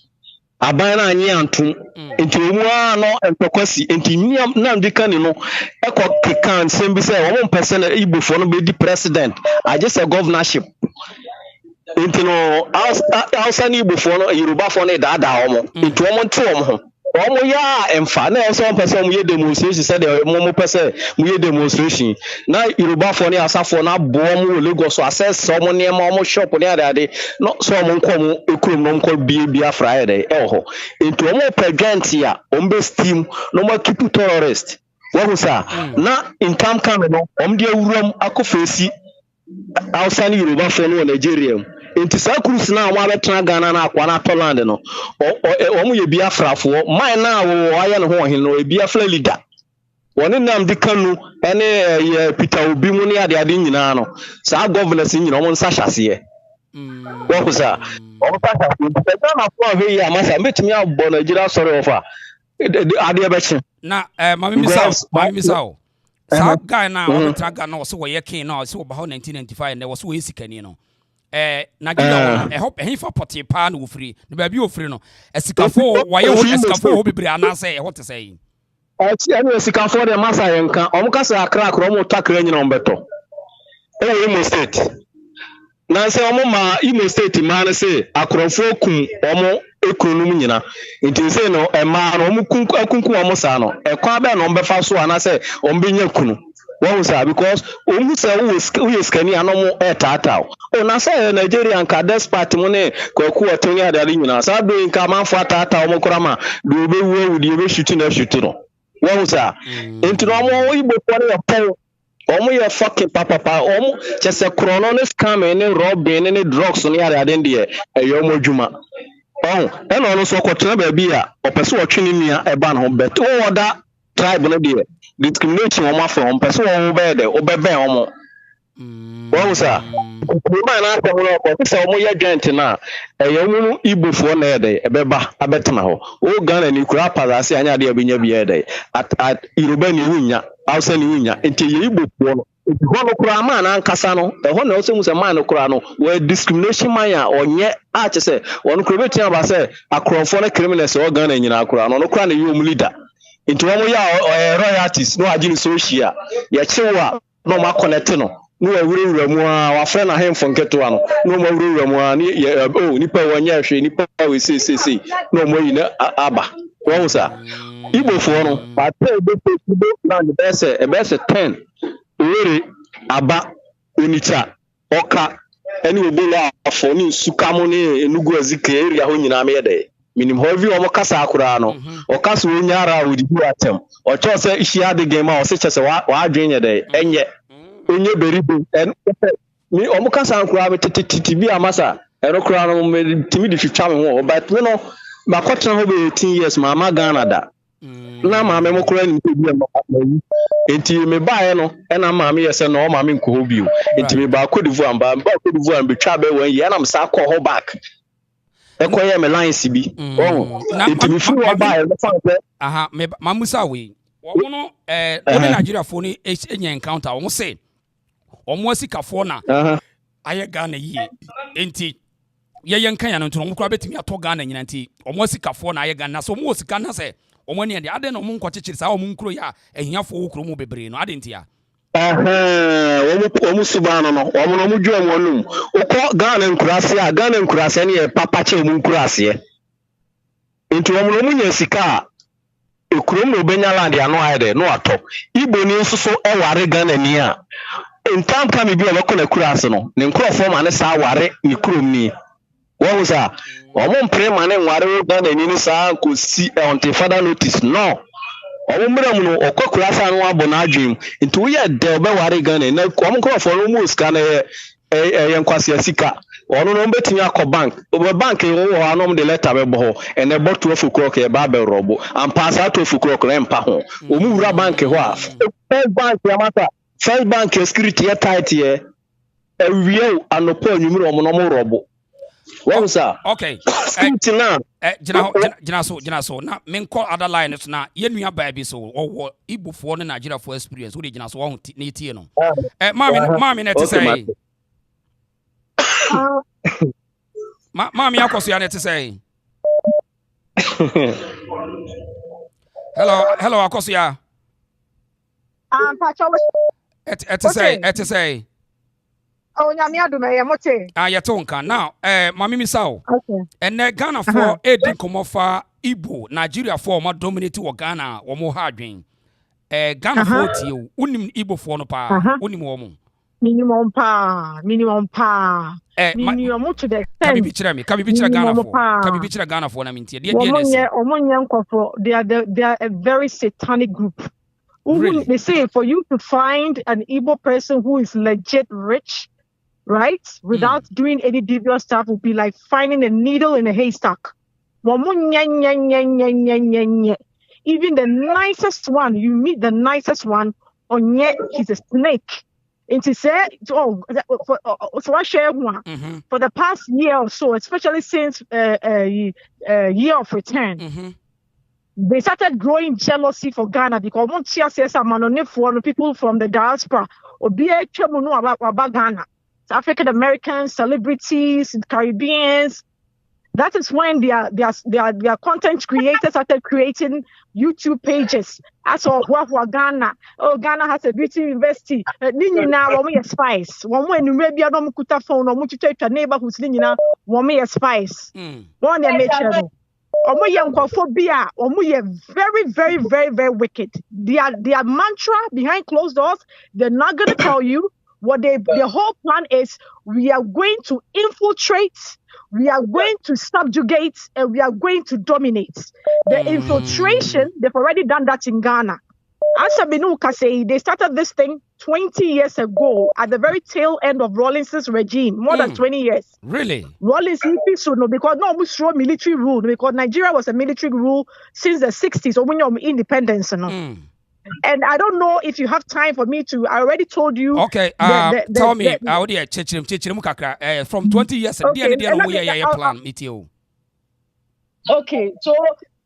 Abana anyi antum enti omu no entokwasi enti na ndikani no ekọ kekan sembi say one person Igbo for no be the president I just a governorship enti no Hausa ni Igbo for no Yoruba for no da omo enti omo nto omo ho omo ya emfa na so one person mu ye demonstration say the omo person mu ye demonstration na Yoruba for no Hausa for na bo omo Lagos so access omo ne ma omo shop ne ade no so omo nko ekrum no nko Biafra ade ho into omo pregnant ya ombe steam no ma keep terrorist wo sa na in time come no de awuram akofesi Hausa ni Yoruba for no Nigeria into sakurus na wa betra Ghana na akwa na Poland no omo ye Biafra for mine na wo aya no ho hin no Biafra leader woni nam di kanu ene Peter Obi mu ne ade nyina no sa governors nyina omo nsa hyase wo sa omo pata na for he ya masa metimi abọ Nigeria sorry ofa ade be chi na mami misao Sa guy now o traga na so we king na so ba 1995 and there was we sikani no. Nigeria he for potty pa na ofri. No ba bi ofri no. Esikafo waye ho esikafo ho bebre anase what to say. Anyway, esikafo de masa yenka. Omukasa akra akra omo takra nyina ombeto. Imo state. Na se omo ma Imo state ma na se akrofo kum omo ekonum nyina. Nti se no ma no omo kunku omo sa no. Ekwa be no ombefa so ana se ombenya kunu. Wọ́n sá because òun sẹ́ wúyẹ̀ sikẹ́ni àná mu tààtà o na sẹ́ Nigerian ka despite mu ní kọ̀ọ̀kú ọ̀tún ní àdàlí nyina sáà bẹ́ẹ̀ nǹkan máa ń fọ́ tààtà ọmọ kọ́ra mà bí o bẹ́ wú ewu di o bẹ́ ṣùtì náà ṣùtì nọ wọ́n sá nti na ọmọ Igbo kọ́ ní ọ̀pọ̀ ọmọ yẹ fucking papapa ọmọ kyẹsẹ̀ kúrọ̀ náà ní scam ní rọ́ọ̀bì ní drugs ní àdàdé ndíyẹ ẹ̀yẹ ọmọ juma ẹ̀nà ọ̀nà sọ ọkọ̀ tẹ̀lé bẹ̀ẹ̀bi à ọ̀pẹ̀ sọ ọ̀tún ní nìyà ẹ̀bá nà ọ̀bẹ̀ tó wọ́n dá tribe ní díẹ̀ discrimination on my phone, person on bed, or bebe on. Well, sir, we might not have a more agent now. A young Igbo for a day, a beba, a better now. Oh, gun and you crap as I say, I know be a day at Irubeni Winya, outside Winya, until you Igbo. Hono Kraman and Casano, the Hono also was a man of Crano, where discrimination maya or yet, I just say, one creating about say, a chronophonic criminals or gun in your crown, no crown you leader. Into one ya royalties no agin social ya chewa no ma connect no awuru mu a friend na hem from keto no ma awuru mu a ni nipa wanya hwe nipa we say no mo yi na aba won sa Igbo fo no pa te be land the best 10 owere aba onita oka eni obola afo ni sukamo ni enugu azike area ho nyina me de minim hovi omo kasa akura no o kasa onyara wudi bu atem o cho se ihia de game o se che se wa adwen ye de enye onye beribu en mi omo kasa akura be titi bi amasa ero kura no me timi di fitwa me ho but me no ba kwatra ho be 18 years ma ma Ghana da na ma me mo kura ni bi e mo enti me bae no ena ma me yese no ma me nko ho biu enti me ba Cote d'Ivoire be twa be wan ye na me sa ko ho back ekoye me lines bi enti me fu wa bae no fa aha me mamusa we wo no oni Nigeria fo ni enya encounter wo say omo asikafo na aye Ghana yi enti ye yenkan ya no nto mo kura betimi ato Ghana nyina enti omo asikafo na aye Ghana so mo osika na se omo ne ade no mo nkwochichiri sa omo nkuro ya ehiafo wo kuro mo bebre no ade ntia omu subano no omu no muju omu onum ukọ Ghana nkurase ne papa che omu nkurase nti omu no munya sika ekurom no benya land ya no ayede no ato Igbo ni nsuso eware Ghana ni a ntam ka me bi obekọ na kurase no ne nkurofo ma ne sa aware ni kurom ni wo sa omu mpre ma ne nware Ghana ni sa ko si on father notice no omumra mu no okokura sa no abo na adwem nti wo ye de obeware Ghana na omkrofo no mu sika na yenkwase asika ono no betimi akọ bank wo anom de letter be bo ene botu ofukro ke ba be robo ampasa to ofukro ko empa ho omura bank ho a first bank yamata first bank security ya tight ye ewie anopo anwumre omo no mo robo wo sa okay Jina so na men call other line na yenua ba bi so wo Igbo fo no Nigeria for experience wo de jina so wo ne tie no mami na te say mami akoso ya na te say hello akoso ya pacho et say oh nyame adume ye mote yeto nka now mami misao okay and Ghana for edi komofa Igbo Nigeria for ma dominate wo Ghana wo mo ha adwen Ghana for tie unim Igbo for no pa unim wo mo minimum pa minimum to the extent kabi bi chira Ghana for kabi bi chira Ghana for na mintie de omonye nkofo they are a very satanic group. Really? They say for you to find an Igbo person who is legit rich, right, without doing any devious stuff, would be like finding a needle in a haystack. Even the nicest one, you meet the nicest one, on yet he's a snake. And to say, so I share one for the past year or so, especially since year of return. they started growing jealousy for Ghana because people from the diaspora or about Ghana, African Americans, celebrities, Caribbeans. That is when their content creators started creating YouTube pages. As for Ghana, oh, Ghana has a beauty university. Now, one spice. One way in Arabia, no mukuta phone, no mukuta neighborhoods. One way spice. One day, make sure. Very, very, very, very wicked. Their mantra behind closed doors, they're not going to tell you what their whole plan is. We are going to infiltrate, we are going to subjugate, and we are going to dominate. The infiltration, they've already done that in Ghana. As Abinuka say, they started this thing 20 years ago at the very tail end of Rawlings' regime, more than 20 years. Really? Rawlings, because no military rule, because Nigeria was a military rule since the 60s, or when you're independence. And I don't know if you have time for me to, I already told you. Okay, tell me, from 20 years, okay, so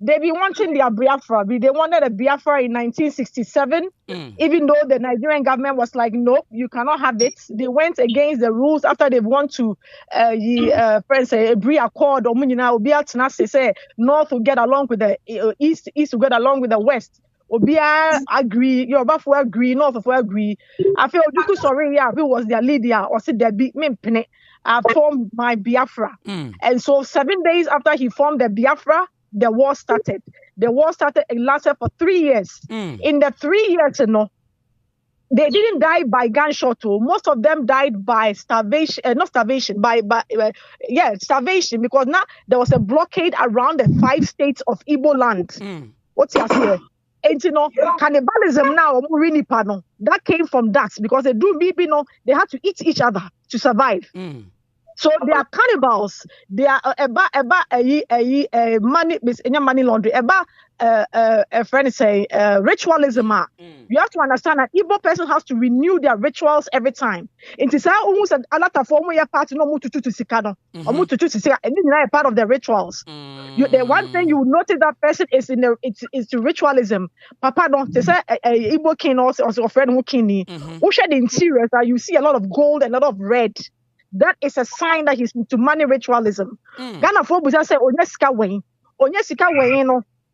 they've been wanting their Biafra. They wanted a Biafra in 1967, even though the Nigerian government was like, no, you cannot have it. They went against the rules after they want to, friends say, agree accord, or say, North will get along with the East will get along with the West. Obia agree, Yoruba for agree, North for agree. I feel Duku sorry, who was their leader, or said their big men formed my Biafra. And so 7 days after he formed the Biafra, the war started. The war started and lasted for 3 years. In the 3 years, they didn't die by gunshot. Most of them died by starvation, not starvation, starvation, because now there was a blockade around the 5 states of Igbo land. What's here? And cannibalism now, that came from that because they they had to eat each other to survive. So they are cannibals. They are money laundry. A friend say ritualism. You have to understand that Igbo person has to renew their rituals every time. It is almost a lot of form where part no mutu to sikano or mutu to sika, and this is part of their rituals. The one thing you will notice that person is it's to ritualism. Papa don't they say Igbo king also a friend who king. Who shed the interiors that you see a lot of gold and a lot of red. That is a sign that he's into money ritualism. Ghana for Buza say Onyesika Wayne.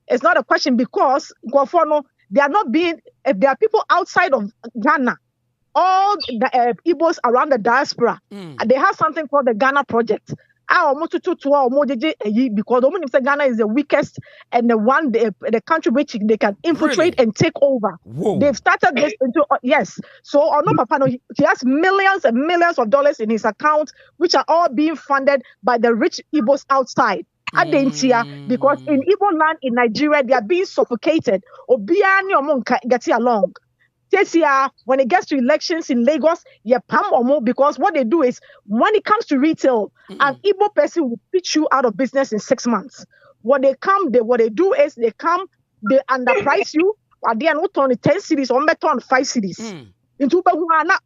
It's not a question because they are not being. If there are people outside of Ghana, all the Igbos around the diaspora, they have something called the Ghana Project. Because Ghana is the weakest and the country which they can infiltrate and take over. Whoa. They've started this into yes. So he has millions and millions of dollars in his account, which are all being funded by the rich Igbos outside. Because in Igbo land in Nigeria, they are being suffocated. Get along. When it gets to elections in Lagos, because what they do is when it comes to retail, an Igbo person will pitch you out of business in 6 months. What they do is they underprice you, at the end, on 10 cities or 5 cities. Into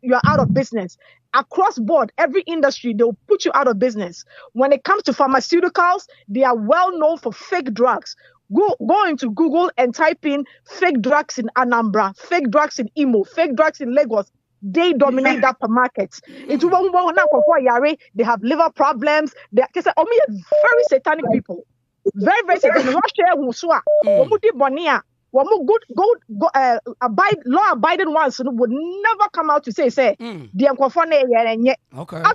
you're out of business. Across board, every industry, they'll put you out of business. When it comes to pharmaceuticals, they are well known for fake drugs. Go into Google and type in fake drugs in Anambra, fake drugs in Imo, fake drugs in Lagos. They dominate that market. They have liver problems. They are very satanic people. Very, very satanic. Law-abiding ones would never come out to say, okay. Up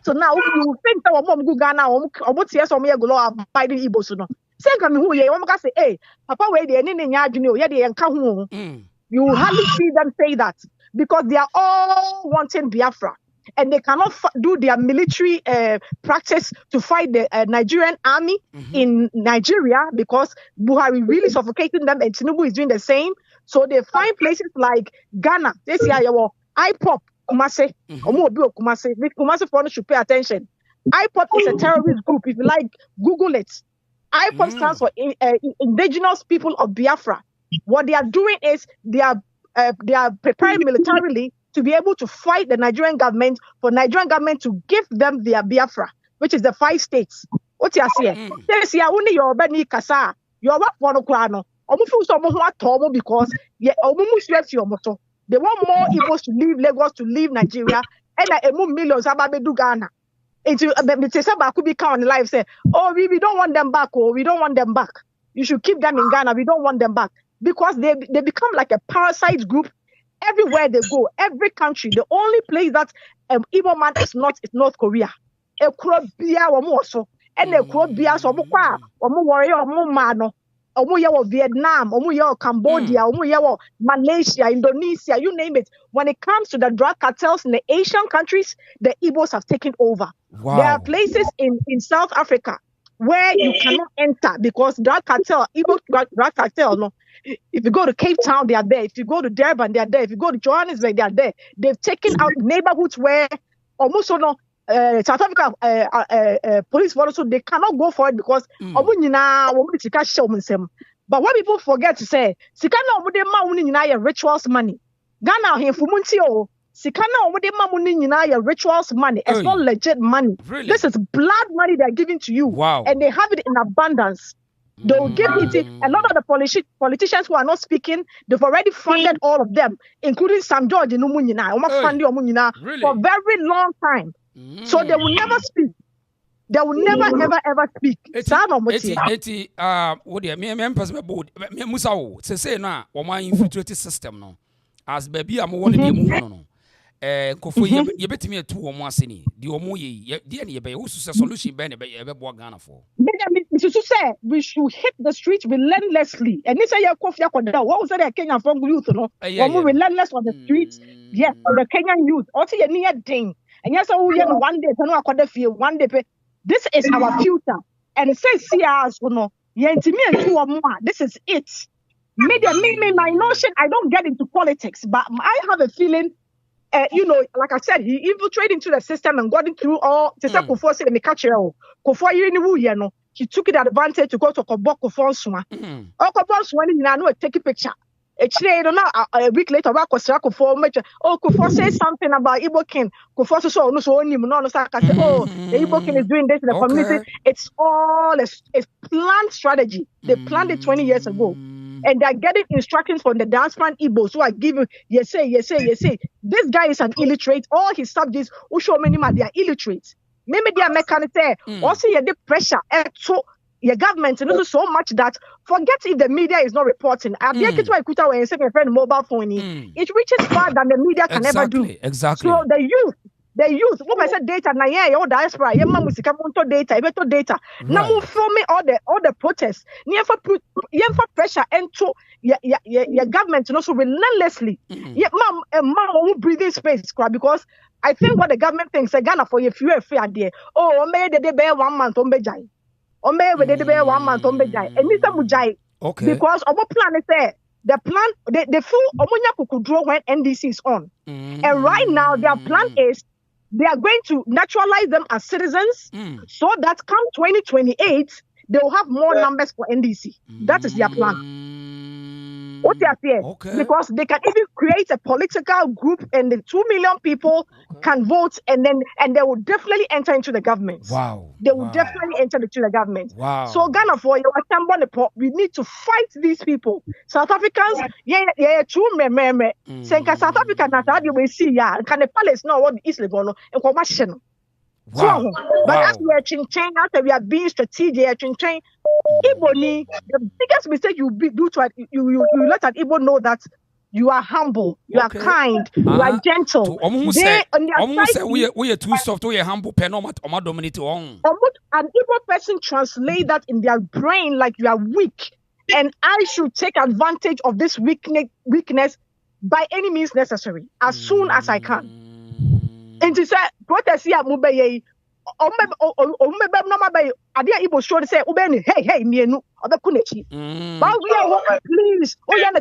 to now, you think that Ghana or law-abiding Igbos. Say, hey, Papa, you hardly see them say that because they are all wanting Biafra. And they cannot do their military practice to fight the Nigerian army in Nigeria because Buhari really suffocating them and Tinubu is doing the same. So they find places like Ghana. They say, IPOP, Kumase, Kumase for should pay attention. IPOP is a terrorist group. If you like, Google it. IPOP stands for Indigenous People of Biafra. What they are doing is they are preparing militarily to be able to fight the Nigerian government, for Nigerian government to give them their Biafra, which is the 5 states. What you are saying? Say, only your Beni Kasa, your work for no. feel so because they want more Igbos to leave Lagos, to leave Nigeria, and millions do Ghana. Could be count live say, oh, we don't want them back, or we don't want them back. You should keep them in Ghana. We don't want them back because they become like a parasite group everywhere they go. Every country, the only place that Igbo man is not is North Korea. And warrior Vietnam, Cambodia, Malaysia, Indonesia, you name it. When it comes to the drug cartels in the Asian countries, the Igbos have taken over. Wow. There are places in South Africa where you cannot enter because drug cartel, Igbo drug cartel, no. If you go to Cape Town, they are there. If you go to Durban, they are there. If you go to Johannesburg, they are there. They've taken out neighborhoods where almost South Africa police force, so they cannot go for it because but what people forget to say, rituals money. Ghana rituals money. It's not legit money. Really? This is blood money they're giving to you. Wow. And they have it in abundance. They will give it. A lot of the politicians who are not speaking, they've already funded all of them, including Sam George in Really? for a very long time. So they will never speak. They will never, ever speak. What do me person board. Me Musa say na my infiltrated system no. As baby am one dey move no. Kofo ye betimi etu omo aseni. Di omo ye dey na ye be so solution be na be boa Ghana for. Mr. Say we should hit the streets relentlessly. And this year Kofi Akoda, what was that Kenyan from youth no? Relentless on the streets. Yes, on the Kenyan youth. Also ye near thing. And yes, one day, one day. This is our future. And it says, this is it. Media, my notion, I don't get into politics, but I have a feeling, like I said, he infiltrated into the system and got through all. He took it advantage to go to Koboko Fonsuma. Take a picture. A week later, Kufo says something about Igbo King. Kufo the Igbo King is doing this in the community. It's all a planned strategy. They planned it 20 years ago. And they're getting instructions from the diaspora Igbos who are giving, you say. This guy is an illiterate. All his subjects, who show many they are illiterate. Maybe they are mechanic. Also, you the pressure. So, your government knows so much that forget if the media is not reporting. It mobile phone. It reaches far than the media can ever do. Exactly. So the youth, what I said data na all diaspora, data. Now move from me all the protests. For pressure into your government also relentlessly. Breathing space because I think what the government thinks Ghana for you few free idea. Oh, may they bear 1 month on Bejai. Or maybe they bear 1 month on Bejai. And Mr. Mujai. Okay. Because our plan is there. The plan, the full Omonia could draw when NDC is on. And right now, their plan is they are going to naturalize them as citizens so that come 2028, they will have more numbers for NDC. That is their plan. What they are saying? Okay. Because they can even create a political group and the 2 million people can vote and they will definitely enter into the government. Wow. They will definitely enter into the government. Wow. So Ghana for you, we need to fight these people. South Africans, true Senka South Africa na we see can the palace know what is Legono and commercial. Wow. But as we are changing, after we are being strategic, changing, Igbo, the biggest mistake you do to you let an Igbo know that you are humble, you are kind, you are gentle. Almost say we are too soft, we are humble, dominate on. An Igbo person translate that in their brain like you are weak, and I should take advantage of this weakness by any means necessary as soon as I can. And to say, protest here, Mubeye, Adia Igbo show say, Ubeni, hey, Mienu, other Kunechi. But we are, please,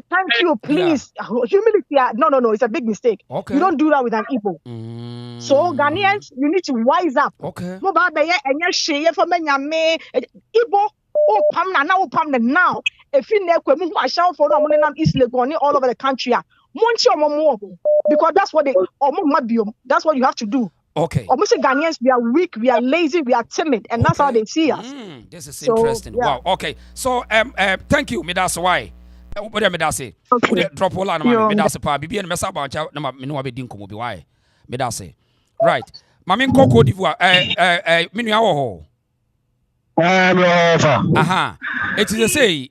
thank you, please. Humility, no, it's a big mistake. Okay. You don't do that with an Igbo. So, Ghanaians, you need to wise up. Okay. Mubabeye, and your share for Menyame, Igbo, Pamna, now. If you never move, I shall for East Legoni all over the country. Because that's what that's what you have to do. Okay. Almost Ghanaians, we are weak, we are lazy, we are timid, and that's how they see us. This is interesting. Yeah. Wow. Okay. So thank you, me. That's why What do I say? Drop all on my medase pa bibi and mesa ba cha na me no abedi nkomo bi why medase. Right. Mame nkoko divoire me nua wo ho. Aha. It is say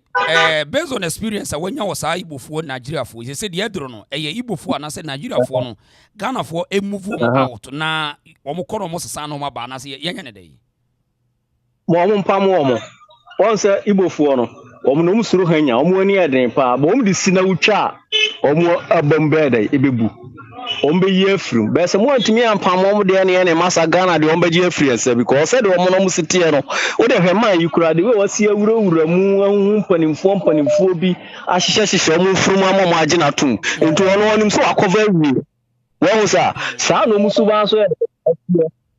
based on experience when you was Igbofo Nigeria for you say the edro no Igbofo and say Nigeria for no Ghana for a move out na omo kono mo sesa no ma ba na say yenya ne dey mo mpam mo won say Igbofo no omo no musuru hanya omo ani eden pa bo omo di sina wutwa omo abambe dey ebebu omo be ye afrum be say mo antimi ampam omo de ne masa Ghana de omo be ye afri ese because said omo no musitie no wo de hwema yikura de we wasi awurawura mu ahu mpanimfo bi ahyehye omo frum amamo agina tum enti ono onim so akova awie wo sa sa no musuba so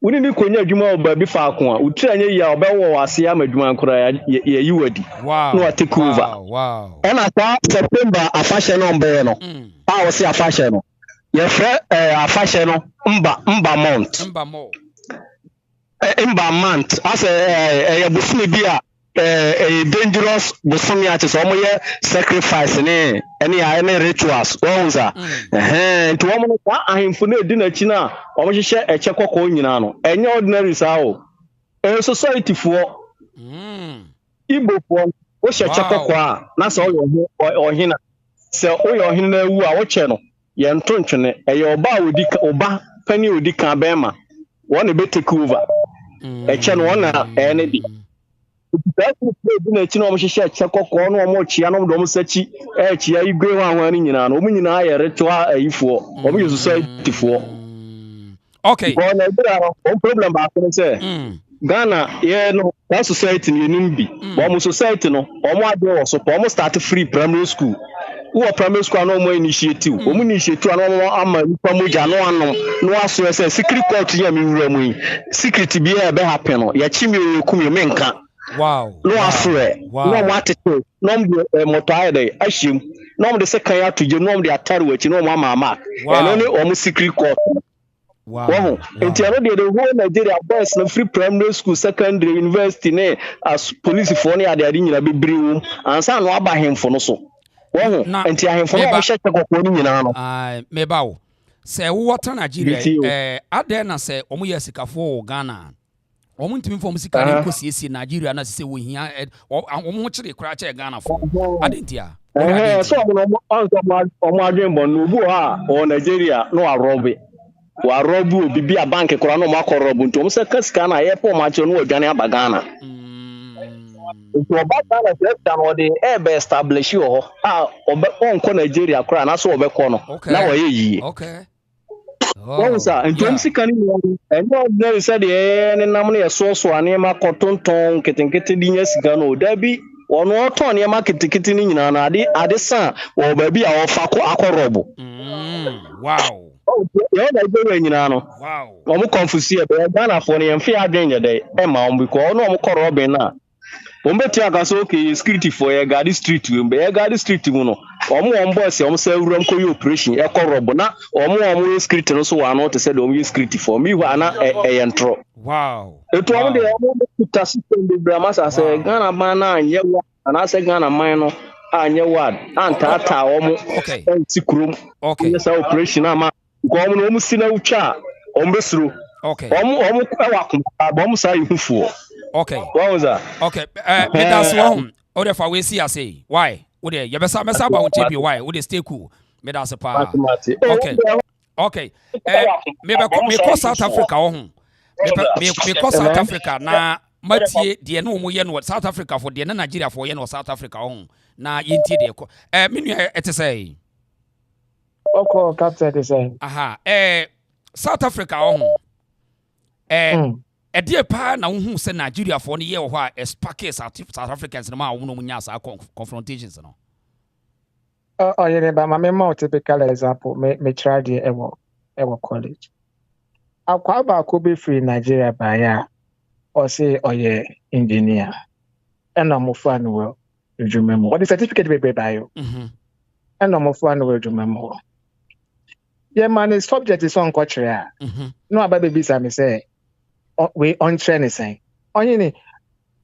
woni ni konya adwuma oba bi fa ko a utira nya ya obewo wase amadwuma nkora ya yiwadi no take over wow and at September afashe no mbe no a wo se afashe no ye fre afashe no mba month as e busumi bi a dangerous busumi a so mo ye sacrifice ne any rituals onza nti wo mo kwa ahemfo na edi na chi na wo mo hyehyɛ eche kokko nyina no enye ordinary sao society fo Igbo fo wo hye eche kokko a na so wo ohina se wo yo ohina na wu a wo che no ye ntontwene eye oba oba pani odi kan bema wo na be take over eche no na ene bi that's the chino mo hyehyɛ eche kokko no mo chia no do mo sachi chia igwe wa ni nyina no mo nyina ya ritual ayifo mo use society fo okay ko na bra no problem ba ko say Ghana ye no that society ni nimbi mo society no mo ade wo so mo start free primary school wo primary school no mo initiative o mo initiative no ama nipa mo ja no anom no aso say secret court ya mi wura mu secret bi e be happen no ya chimi o kumi me nka wow no afre no mo atete no mo moto ayde ashim no mo de second ya to je no mo de atare wachi no mo ama eno ni o mo secret court wow enti eno de whole Nigeria boys no free primary school secondary university ne as police for ne ade nyina be briwu ansa no aba hemfo no so wow enti ahemfo no mo hyeke kokko ni nyina no meba wo se wo wata Nigeria ade na se omo ye sikafo Ghana omo ntimi fo mo sika ne nkosiesie Nigeria na se wo hia omo kire kura che Ghana fo ade ntia so omo adwen bon no bu ha o Nigeria no arobe wa robu bibi a bank kora no makorobu ntom se kasika na ye po ma che no odwane abagana nto obagana se no de ebe establish yo a obe onko Nigeria kora na so obekọ no na wo ye yi okay sa ntom sika ni no enyo ordinary se de ne nam ne so ane ma kotonton ketenkete di nya sika no dabi ono oton ne ma ketekete ni nyina na ade san wo ba bi a ofa ko akorobu wow yeah, Nigeria nyina no wow omo confuse e be Ghana for ne mfi adwen ye dey e ma omo because no omo koro be na omo beti aka so okay security for ye guard street we be guard street mu no omo boss omo say wuram ko operation e koro bo na omo security no so wa no to say omo security for me wa na e yentro wow eto omo de omo to system be brama say Ghana man na anye wa na say Ghana man no anye wa anta omo okay sikrum okay yes operation ama ko no mu sina utwa ombesuru okay omo ewa kuma bom sa ihufuo okay what was that okay me that's one o de fa we see say why o de ye besa ba won chebi why o de stay cool me that's pa okay me ko South Africa o hu me ko South Africa na matie de no mo ye no South Africa for de na Nigeria for ye no South Africa o hu na yenti de ko me nu etesai Oko captain dey say. Aha, South Africa on. Edie pa na wo hu se Nigeria for ne ye wo ha spark South Africans no ma wo no munya sa confrontations no. Yeah, but my more typical example me try the ewo college. Akwa ba ko be free Nigeria ba ya or say oye engineer. And I'm fan well. You remember what the certificate be by you. And I'm fan well you remember. Yeah, man, the subject is on culture. No, about baby, me say, we on training saying, on you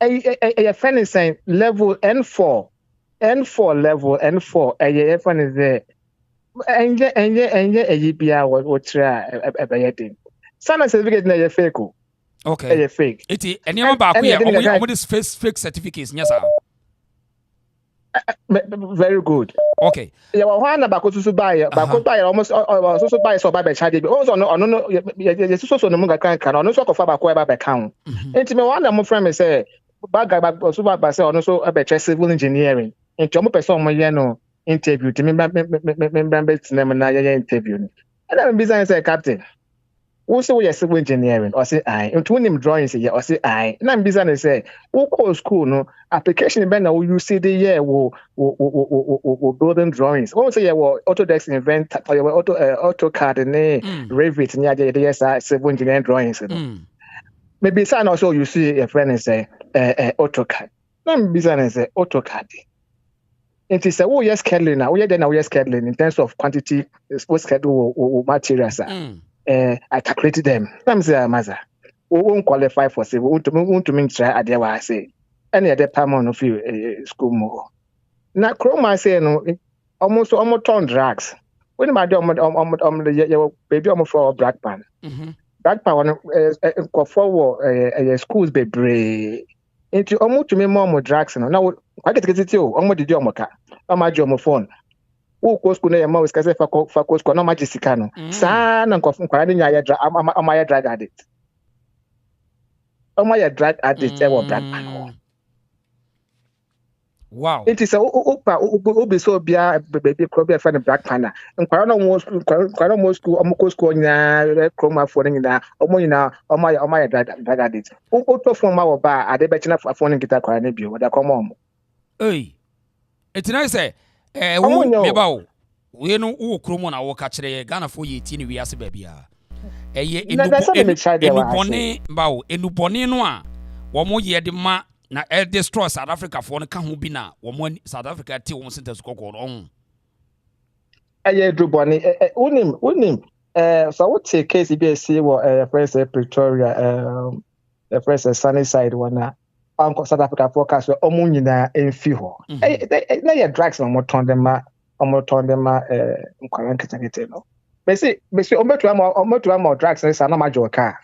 a friend is saying level N4 N4 level, N4, a fun is there. And a UPR what try a bayadin. Some certificate na fake. Okay. A fake. Iti eniama ba ko ya omo this fake certificates nya sa. Very good. Okay. Yeah, one about to buy, almost so buy so by charge. Also, no, yes, so no munga can no so of about account. And me one of my friends say, bag so by say, also about civil engineering. And to person my no interview to me, remember na interview. And then business say, Captain. Also, we are civil engineering, or say I. And to him drawings here, or say I. And I'm business say, who call school no application ben now you see the year wo building drawings. Also, yeah, Autodesk invent or AutoCAD ne Revit near the civil engineering drawings. Maybe some also you see a friend and say AutoCAD. I'm business say AutoCAD. It is a oh yes scheduling now. We are then now yes scheduling in terms of quantity, what schedule materials. I calculated them. Some say, Maza, we won't qualify for civil. We want to make try at the I say. Any other time of you school more. Now, Chroma say no, almost ton drugs. When my dog the baby almost for black pan. Black pan one forward schools be brave. Into almost to me more drugs. Now, I get it you. Almost the jomoka. I'm my phone. Who school na ma skase fa school na magisika no saa na nkofo kwara nya ya amaya drug addict drug addict e wo black man. Wow, it is obi so bia baby club e fa ne black pan nkwara no mo school nya chroma for nyina omo nyina amaya drug addict o to fo ma wo ba ade be china fo ne kita kwara ne bio da komo omo etina say wo meba wo we no wo kromo na wo ka kire Ghana fo ye ti ni wi ase ba bia eye enubone bawo enubone no a wo mo ye de ma na destroy South Africa fo no ka ho bi na wo mo South Africa ti wo sentence kokko no eye drubone unim so what take case BSC wo first Pretoria first Sunny Side one Uncle South Africa forecast omo nyina enfi ho na ye drugs no mo ton dem nkwaran ketekete no besi ometu am drugs na na majo ka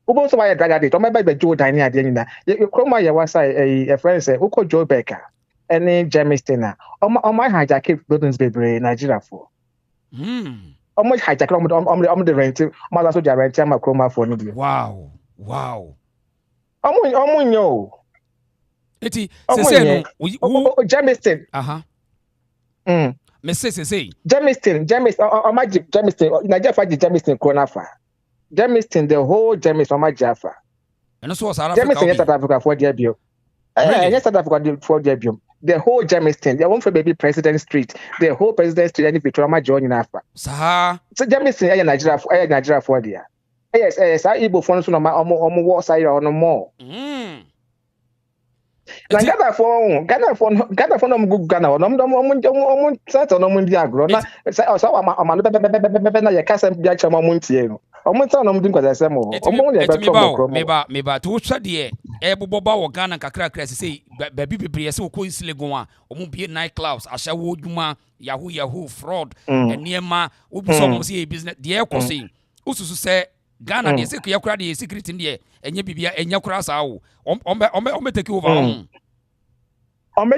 ubo so why drug addict o meba be Joe Dan ade nyina ye kroma ye wasa a friend say uko Joe Becker any Jamestown na o my hijack buildings bebre Nigeria for o my hijack o the rent o so the rent am kroma for no. Wow. Omo nyo. Eti say no Jamestown. Me say. Jamestown. Nigeria for Jamestown corner fa. Jamestown the whole Jamestown ma Jaffa. And so South Africa. Jamestown South Africa for there bio. Yes, South Africa for there bio. The whole Jamestown, the one for baby President Street, the whole President Street and Victoria ma join in Africa. So Jamestown Nigeria for there. Yes, I Igbo phone so no war side or no more. Na Ghana phone no go Ghana no set no mo di agro na so ama na ye kasa bia chama mo ntie no omo tsa no mo di nkwasa mo omo le be to meba to hwa de boboba wo Ghana kakra say baby bebre se ko Islegon a omo bie night clubs ahya wo dwuma yahoo fraud eniema obi so mo say business de ekosi ususu say Ghana de secret yakura de secret de enye bibia enya kura sa wo ombe take over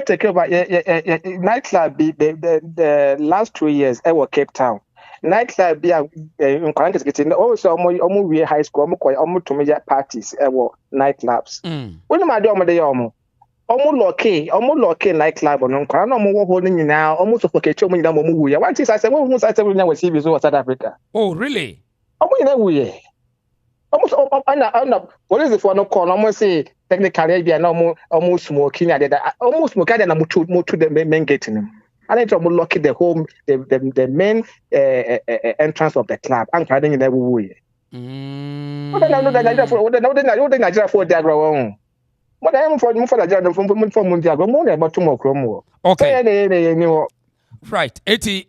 take over nightclub the last 2 years I was Cape Town nightclub be in Kwankes getting also omo we high school omo to media parties nightclubs when ma do omo de omo loke nightclub no nkwa na omo wo ho ni nyina omo suffocate omo nyina omo wuye one thing I say we say we na see South Africa. Oh really? Omo nyina wuye almost what is it for no call almost say technically be na almost smoking at that almost smoke at na mutu the main gate him and it almost lock the home the main entrance of the club and crowding in every way what Nigeria for the agro what I am for Nigeria from Mundiago more about tomorrow chromo okay right 80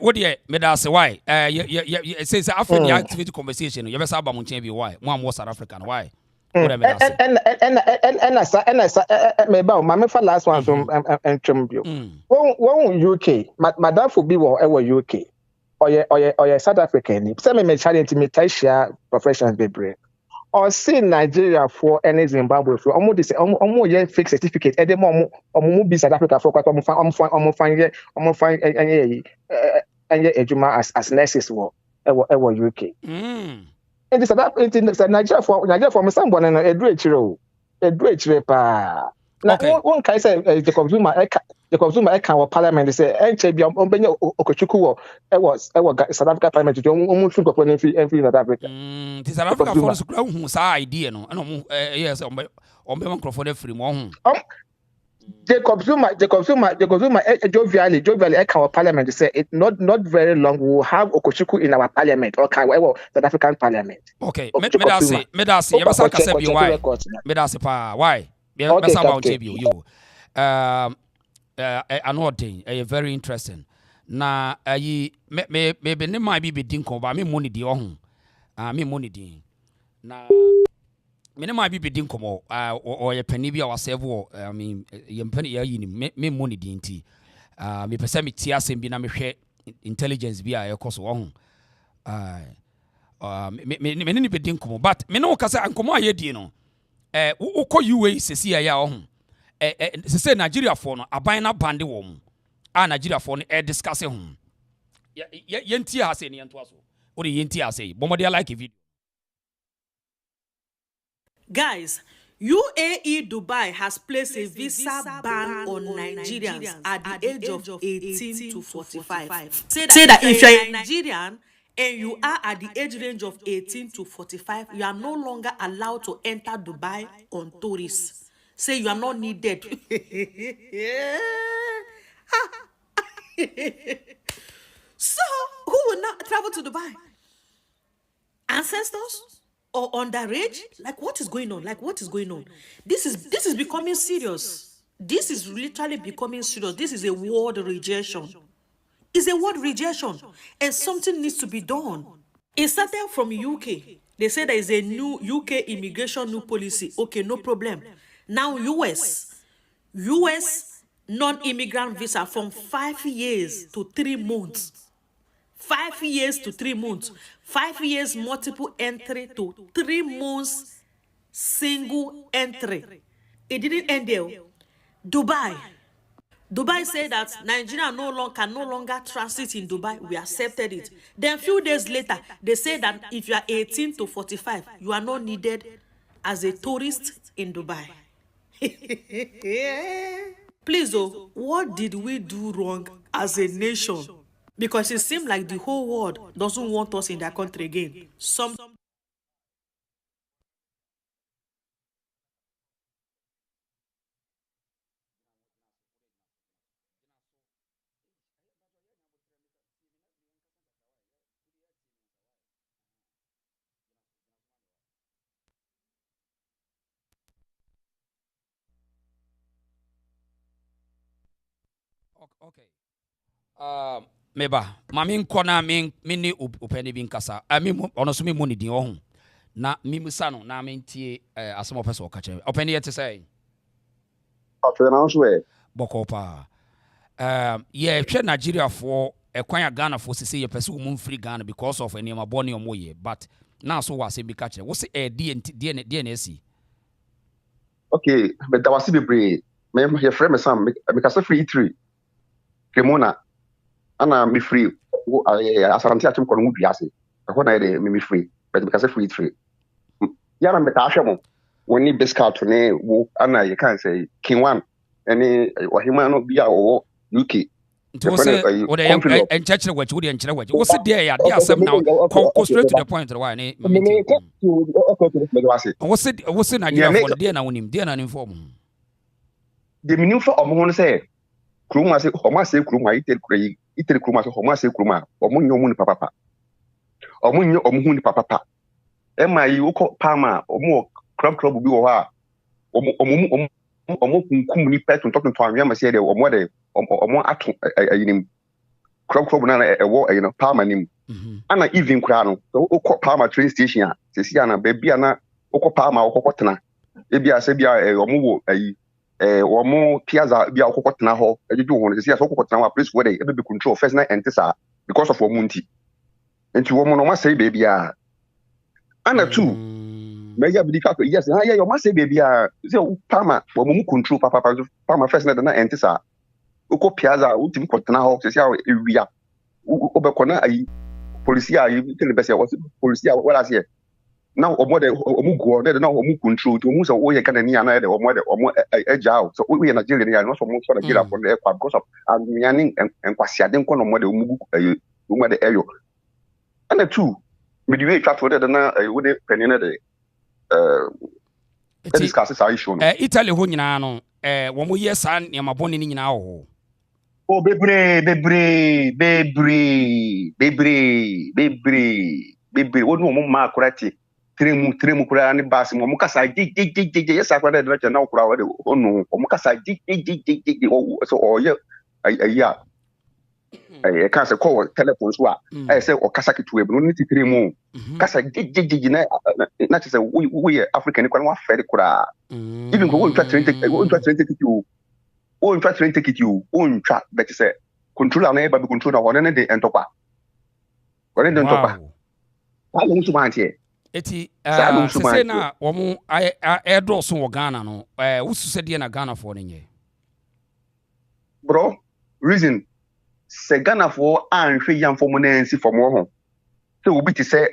what the me da say why it says African activity conversation you be say about munchen be why one more South African why And maybe my last one from Trumbull. One UK, Madame Fubi or UK, or South African. Some may challenge to me professions be brave. Or see Nigeria for any Zimbabwe for almost fake certificate. And the mom or be South Africa for quite almost find any Juma as nurses or UK. And this is Nigeria for someone and a great pa. One can say the consumer account parliament is a HB Okochuku was South Africa parliament to almost think of every South Africa. The South Africa for whose idea, no, and yes, on microphone free one. The consumer, jovially account parliament say it not very long we will have Okochuku in our parliament or South African parliament. Okay, medasi, yabasaka sebi why? Medasi pa why? Best about you. Another thing, very interesting. Na maybe ne might be dinko, but me money di ohun. Me money di. Na me ne might be dinko or ye penny be ourselves. I mean, ye penny ye me money di inti. Me pese me tia sembi na me hwe intelligence bi a ye koso ohun. Me ne be dinko, but me no kasa ankomo aye di no. Uko UA sesi ya ohun se Nigeria for no aban bande wo mu Nigeria for no discuss hum yenti ha se ne yento aso o de yenti ha se bomode like video. Guys, UAE Dubai has placed a visa ban on Nigerians at the age of 18 to 45. Say that if you're a Nigerian and you are at the age range of 18 to 45, you are no longer allowed to enter Dubai on tourists. Say you are not needed. So, who will not travel to Dubai? Ancestors? Or underage? Like, what is going on? This is becoming serious. This is literally becoming serious. This is a world rejection. It's a word rejection, and something needs to be done. It started from UK. They say there is a new UK immigration new policy. Okay, no problem. Now US non-immigrant visa from 5 years to 3 months. 5 years to 3 months. 5 years multiple entry to 3 months single entry. It didn't end there. Dubai said that Nigeria can no longer transit in Dubai. We accepted it. Then a few days later, they said that if you are 18 to 45, you are not needed as a tourist in Dubai. Please, though, what did we do wrong as a nation? Because it seems like the whole world doesn't want us in their country again. Okay. Meba, mami nkona mini upeni binkasa. Ono so me money din ohun. Na mimusa no na mentie asemo pese okache. Openi yete say. Afena so e. Bokopa. Yeah, hwe Nigeria for ekwan Ghana for sese ye pese wo free Ghana because of any ma boni omoye, but na so wase bi kache. Wo se DNS. Okay, but that was be brave. Me your friend me sam me kasa free 3. Kemona ana me free asante atum kono mubiase ko na ide me free but because free 3 yana me ta hwemo woni biscuit ne wo ana ye kan say king one any ohima no bia wo UK to say o de enchechere wachi wo de enchire wachi wo se there ya there asem now go straight to the point why ne wo se Nigeria for there na wonim there na inform the meaning for omo no say Kruma say Homa say Kruma itel Kruma say Homa say Kruma omo nyo mu ni papa omo nyo omo hu ni papa yi wo Palma omo club bi wo ha omo kunkum ni pet to anwia ma say de omo ato ayinim club na ewo Palma nim ana even kura no wo Palma train station a sesi ana ba bia na okopa ma okokotena ebia se bia omo wo ayi omo piazza bia okokotena ho ejeju ho se so okokotena wa place where dey be control first na entisa because of omunti enti wo mo no ma say baby a ana two meya bi ka yes yeah you must say baby a say pama wo mo control papa first na entisa oko piazza utim kotena ho se sia ewia obekona ayi police a you tell the best police a what I say now omo go there now omo control to omo so we can any na there omo eja so we Nigerian ya no so mo so Nigeria for the because of amianing enkwasiade nko no mo de omo de eyo and two me the way try for there na we dey penny de discuss this issue no Italy ho nyina no wo mo yes an ne mabone ni nyina ho oh bebre wonu mo ma akurati tremu kura ne bas mo kasa je yes akwada de na kura wa de onu mo kasa je so oye aya I can't say call telephone so I say o kasa kitu e no ni tremu kasa je na say we African kwa wa fere kura even go try to take you o try to take you on track but say control na e ba be control na one na de entokwa one de entokwa I don't want here eti se na wo mo airdrop so wo Ghana no wusu se de na Ghana for nye bro reason se Ghana for anhwe yam for mo na nsi for mo ho se obi ti se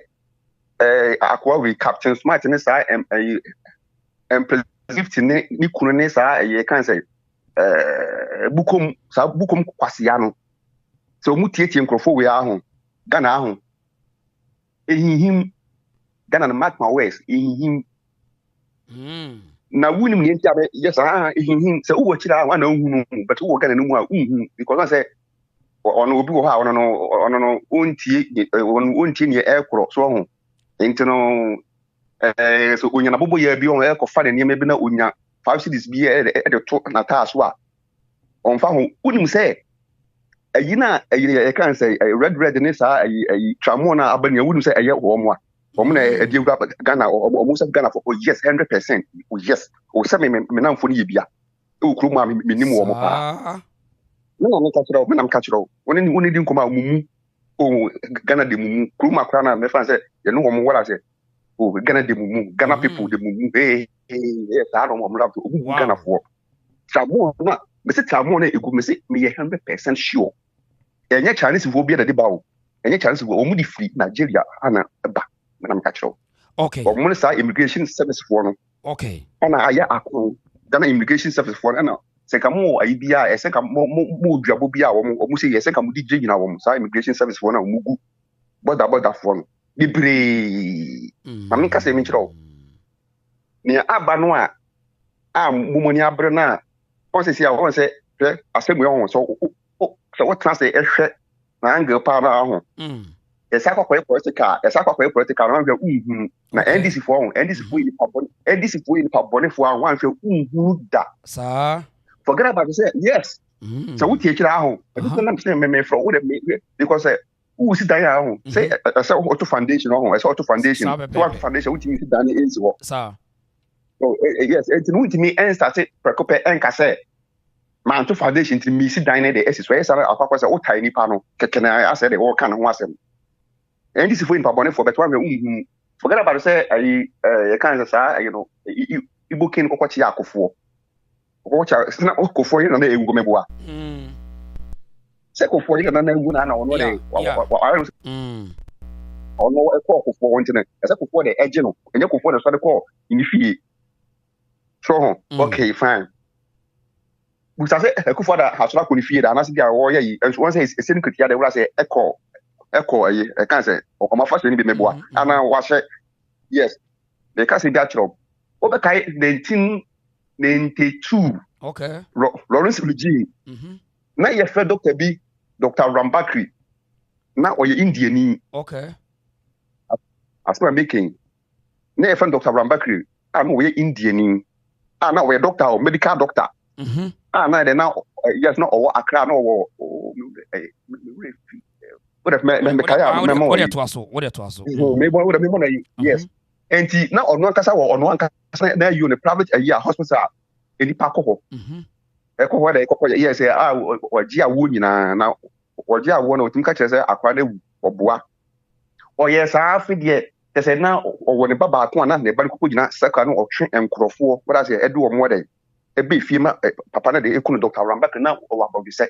akwa we captain smart ne sa president ni kunu ne sa ye kan say bukom kwasia no so mu tietie nkrofo we ahụ Ghana ahụ ehihim Ghana na mark my words ehihim na wunim ne ntia yes ehihim se uwo chira wa na ohunu but uwo Ghana no mu a uhunu because I say ono obi wo ha ono no ontie ne ekro so ho enti no so onya na bobo ya bi on ekọ ne me bi na onya 5 cities bi e de to na ta so a on fa ho unim say ayi na ayi kan say red ne sa ayi tramo na abania unim say aye ho mo a mo na e di Ghana o say Ghana for yes 100% yes o say me na mfo ni bia e ukuru ma me nim wo mo pa na me ka chiro woni di nkoma mumu o Ghana de mumu kuru ma kra na me fa say ye no wo mo wala say oh Ghana de mumu Ghana people de mumu yes I don't want to Ghana for tramo na me say tramo na egu me say me 100% sure enye Chinese vo bia de bawo enye Chinese vo omu di free Nigeria ana ba na me ka chiro okay o mo say immigration service for no okay ana aya akon Ghana immigration service for ana se ka mo ayi bia e se ka mo duabo bia wo mo say e se ka mo di gyina wo mo say immigration service for na mo gu border for no bibre mami ka se mi chiro ni aba no a mumoni abre na on se sia on se asemu yo so what trans e hwe na angle pa na ho esa kwakwa political na hwe na NDC for ni pabone for an hwe da sa forget about it say yes so we tie kira ho na say me from we because who sit down ahụ say auto foundation ahụ auto foundation foundation which means down is what sir so yes it no me and started precope and kase man auto foundation to me sit down there is where say akwa say o tiny pa no keke na I said the all kind ho asem and this for in pabone for but one forget about it say you can say you know Igbo kin kokwachi akofo kokwachi na akofo na ewu gomeboa second for you na ewu na ono de ono e ko for one thing e second for the edge no enye ko for the so de ko in fie so okay fine we say e ko for da hasura ko ni fie da na se bia wo ye enso one say e se ni kritia de wura say e ko ayi e kan say o ko ma fa se ni be meboa ana wa she yes they can say that job o be kai 1992 okay Rawlings na ye fe doctor bi Dr. Rambakri na oye Indiani okay as I'm making na ye fe Dr. Rambakri na oye Indiani na oye doctor or medical doctor na de na yes na owo Accra na owo what if me kaya me mo what to aso me what me mo na yes enti na ono ankasa wo ono ankasa na you ne private hospital eni pa kokko ekoko da ekoko ye say oji awo nyina na oji awo na otim ka kire say akwa na oboa oye sa afide te say na owo ne baba ko na ne ba kokko nyina saka no otwe enkrofo wada say edu omo de ebe fie ma papa na de ekunu Dr. Rambak na owa abogise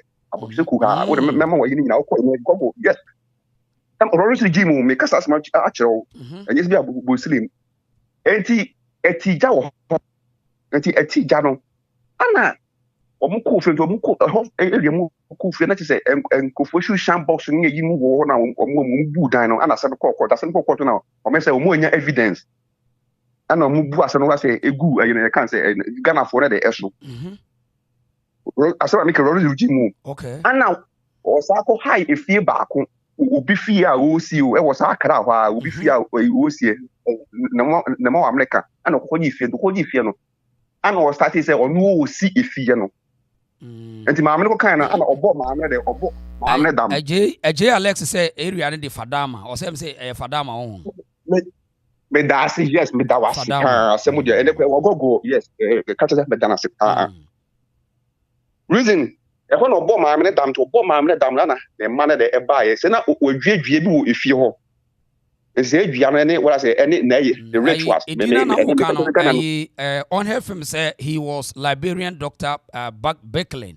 ku ha wo de mema wo nyina okọ ene gogo yes Rawlings regime me kasa asma achero enye bi abu slim enti etija wo enti etija no ana omuko fe omuko area mu ku fe na say enkofo shu sham box ni yi mu wo na omu bu dan no ana se kokko da se kokko na o me say omu anya evidence ana omu bu ase no wa say egu ayi na kan say Ghana for na de eso asema me Rawlings regime okay ana o sa ko high efie baako obi fie a osi o e wo sa akra ho a obi fie a osi na mo America ana ko nyi fie no ana o start say onu osi efie no enti maame no kan na ana obo maame de obo maame dam AJ Alex say area ne de Fadama o say Fadama on me da say yes me da wasi say mo de ene ko gogo yes ka say me da na say reason e ho no obo maame ne dam to obo maame ne dam na e ma ne de e ba ye say na odwiadwie bi wo efie ho say adwia no ne what say any na the rituals on her film say he was Liberian Dr. Becklin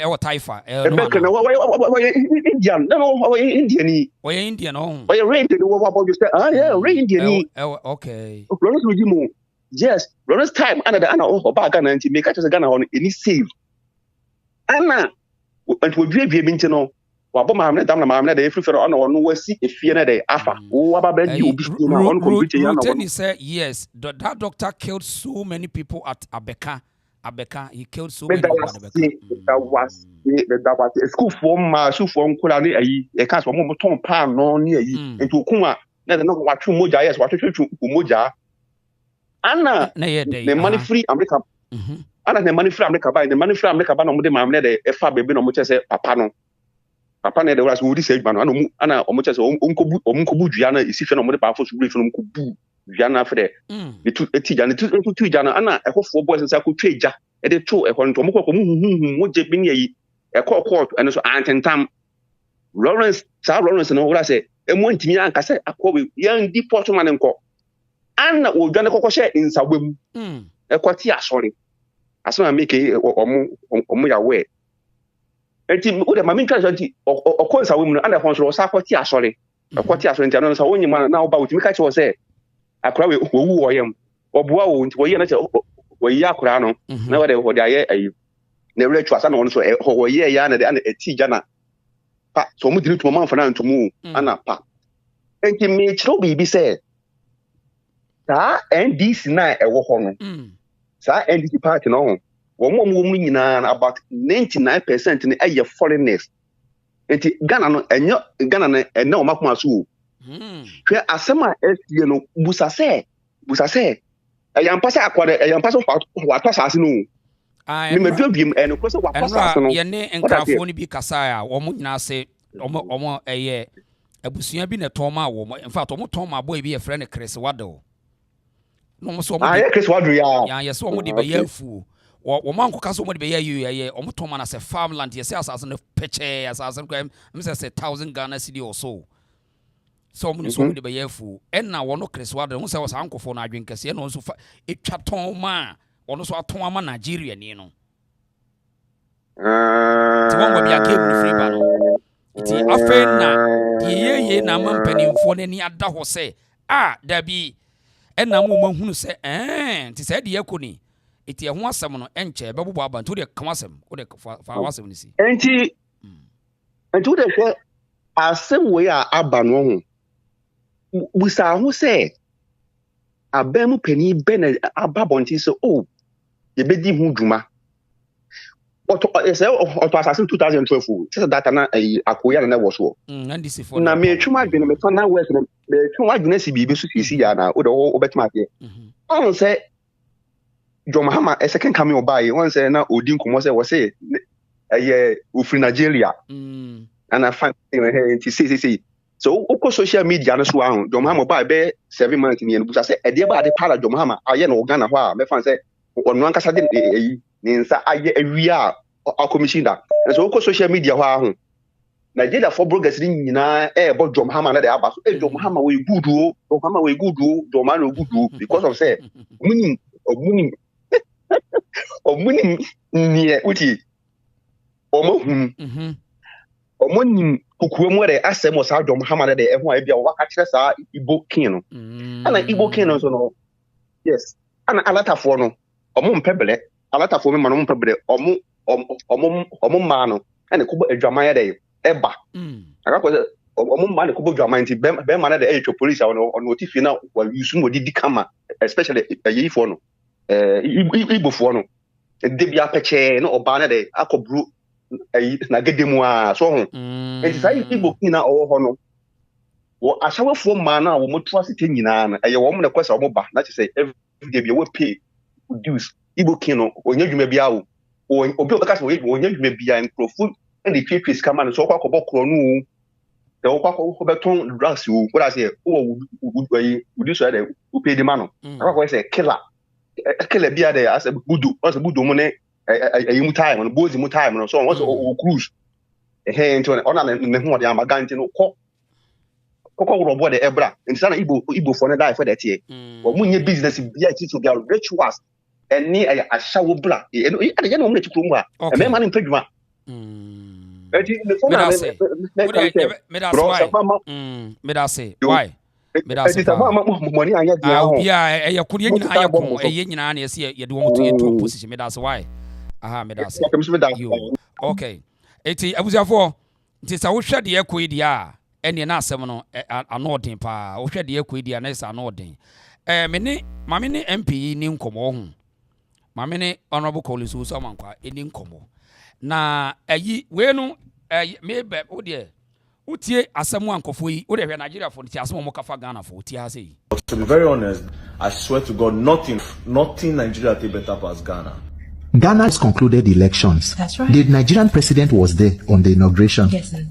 or Taifa Indian no Indian oh Indian what you say Indian okay Rawlings regime yes Rawlings time ana oba Ghana nti make just Ghana on any save ana and we dwie bi nti no wabo maamne dam na maamne de efri fero ono wasi efie na de afa wo aba ba di obi na on complete ya na one say yes that doctor killed so many people at Abeka he killed so many people at Abeka that was school form ma school form kula ni ayi e kan so mo ton pan no ni ayi enti okun a na de no wa twu moja yes wa twu moja ana the money free America ana the money free America ba na mo de maamne de e fa bebe no mo che say papa ne de was wo di say gba no ana o mo che say onkobu dua na isi fe no mo de pa fo so brief no ko bu dua na fe de tu etija ne tu ja na ana e hofo boys say ko tweja e de to e ho nto mo ko mo je bi ne yi e ko court ene so antentam Rawlings no wala say e mo ntimi anka say akowe yan di portman nko ana o dwa ne kokko she insabam e ko ti asori asoma make omo ya we enti o de mami ntwa nti okọ nsawem no ana ho so sa kwati asori nti no so wonyi ma na oba otimi ka che wo say akra we owu oyem oboa wo nti wo ye na che wo yi akra no na wo de aye ayi na ritual asa na wono so wo ye ya na de ana etija na pa so mu diri to manfa na ntomu ana pa enti me chiro bibi say ta NDC na ewo ho no sa NDC party no wo nyina about 99% ni aye foreigners enti Ghana no ene o makoma so hwe asema SDA no busa se ayampasa akwade ayampasa wato sase no ni meduabiem ene ko se wato sase no ye ne enkrafo ni bi kasa a wo nyina se omo eye abusua bi na toma wo in fact omo toma boy bi e frɛ ne Chris Wado no mo so omo Chris Wado ya yes omo de be yafu wo man ko kaso mo de be ya omo toma na se farmland ye se asase no peche asase ko em se 1000 Ghana cedi or so omo ni so mo de be yafu enna wo no Chris Wado mo se wo sa ankofo na adwenkase no so etwa ton ma ono so aton ama Nigeria ni no ti won go bia game ni free ba no ti afena ye na mampanimfo ne ni ada ho se da bi enna mo mahunu se ti se de yakoni iti ho asem no enche bebobo abantu de kamasem o de fa wasem ni si enti de hwe asem we a aba no ho busa ho se abemu pani be aba bonti so ye bedi hu dwuma oto assassin 2012 say data na akoya na wo so na me twuma adwene me fa na west me twuma adwene si bibi so sisi ya na o de o betima ate on say Dormaahene a second coming obai one say na odin komo say wo say ofri Nigeria and I find him say So oko social media no so ahụ Dormaahene ba be 7 months ni enubusa say e de ba de para Dormaahene aye no Ghana ho a me fan say onu ankasa de ni nsa aye awia a commission da so oko social media ho ahụ Nigeria for bloggers ni nyina bo Dormaahene na de aba so Dormaahene we good o Dormaahene we good o Dormaahene good o because of say omuni ni uti omo omoni kukuwe mu de asem o sa Dormaahene de ehun a bia wo ka kire sa Igbo king no ana Igbo king no so no yes ana alatafo no omo mpebele alatafo me ma no mpebele omo ma no ana kubo adwaman ya de eba akakọ omo ma ne kubo adwaman ti be ma na de ehwe police on otifi na wa use mo didi kama especially yeyifo no Igbo fo no de bia peche no oba na de akobru na gedemu a so ho enti sai Igbo king na owo ho no wo ashawafo ma na wo moto asete nyina na eye wo mo na kwesa wo ba na say every day be we pay dues Igbo king no onye dwuma bia wo obi obeka say onye dwuma bia improve and the three kama no so kwa kobokro no de wo kwa ko beton drugs wo what say wo would so dey wo pay the man no akwa say killer bia dey as budu mo ne ayimu time no bozi mu time no so won so cruise nti ona ne ho de amaganti no kokko robo de ebra nti sana Igbo for na die for that year wo munye business bia ti so bia rituals eni ashawo bra ade je no mo ne tikuru mu a me ma ne mpadwuma Medase why Medase money anya dia ho ya kuriye nyina ayeko eye nyina na yesi ye de wo to ye to position Medase why aha Medase okay eti abuziafo nti sa wo hwede ye koyi dia ene na asem no anodin pa wo hwede ye koyi dia na isa anodin me ne MP ni nkomo ho mame ne honorable Collins so mankwa eni nkomo na we no mebe wo de utie asemu ankofo yi wo de hwe Nigeria for the asemu mo kafa Ghana for utie ha sei. To be very honest, I swear to God, nothing Nigeria take better past Ghana. Ghana has concluded elections. That's right. The Nigerian president was there on the inauguration. Yes, sir.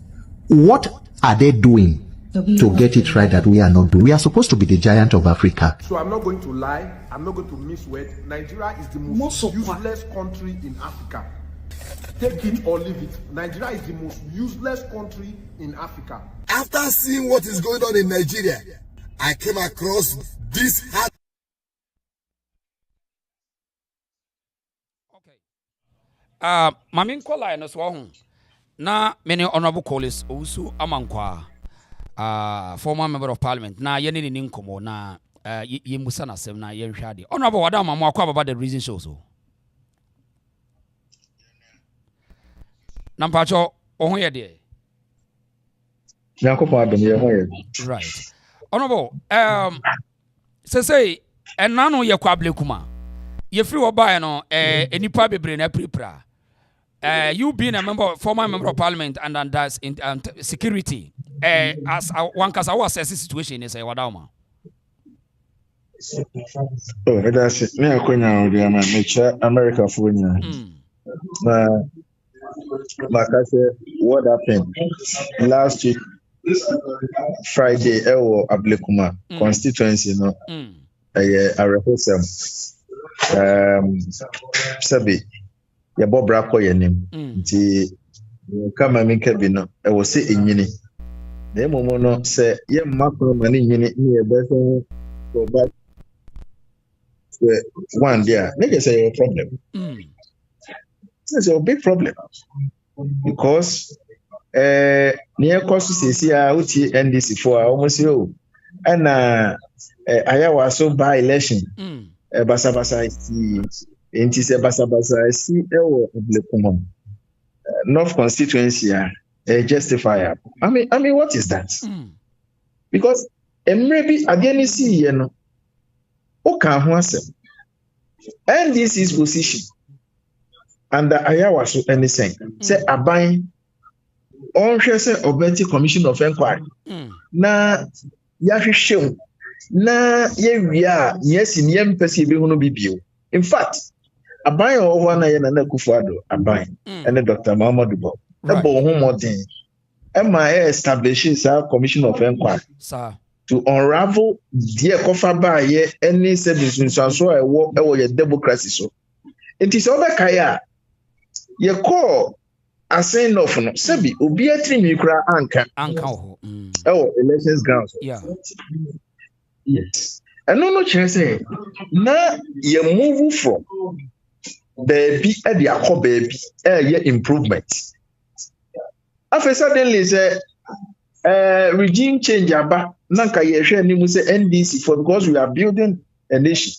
What are they doing to get it right that we are not doing? We are supposed to be the giant of Africa. So I'm not going to lie. I'm not going to misword. Nigeria is the most useless country in Africa. Take it or leave it. Nigeria is the most useless country in Africa. After seeing what is going on in Nigeria, I came across this hard. Okay. Mamin kola no so ho. Na many honorable Collins also amankwa. Former member of parliament. Na ye ni nkomo na ye musa na sem na ye hwade. Honorable wada mamo akwa about the reason show so. Nampacho ohun ye de. Nyankopon adom ye ho ye. Right. Honorable, say enano ye kwable kuma. Ye free oba no enipa bebre na prepra. You being a former member of parliament and that's in security. As one case our assess situation is wadauma. Oh, that's it. Me akonya odi ama mecha America for nya. Like I said, what happened last week, Friday, Ablekuma constituency, no, I rehearsal. Sabi, ya Bob Rako your name. The come and make no. I was say in yini. The momono say, ye macro money yini near better go back. One there, nigga say a problem. It's a big problem because near cost is NDC for almost you and I was so by election. Basabasa is the North constituency justifier. I mean, what is that? Because maybe again, see, you know, okay, NDC's position. And the Ayawa so anything. Say Abain on say Obeti Commission of Inquiry. Na Yashishu na yes in Yem Percibi Bibio. In fact, Abain or one Ayana Kufado, Abain, and the Dr. Mamadou. The Bohom thing. MIA establishes a commission of inquiry to unravel the cover by any service so I work your democracy. So it is over Kaya. You call a saying of no Sebi, Ubiatri Mikra Anka. Oh, elections grounds. Yeah. Yes. And no chance say now you move from baby at the baby improvement. After suddenly say regime change aba nanka ye hwe ni mu say NDC for because we are building a nation.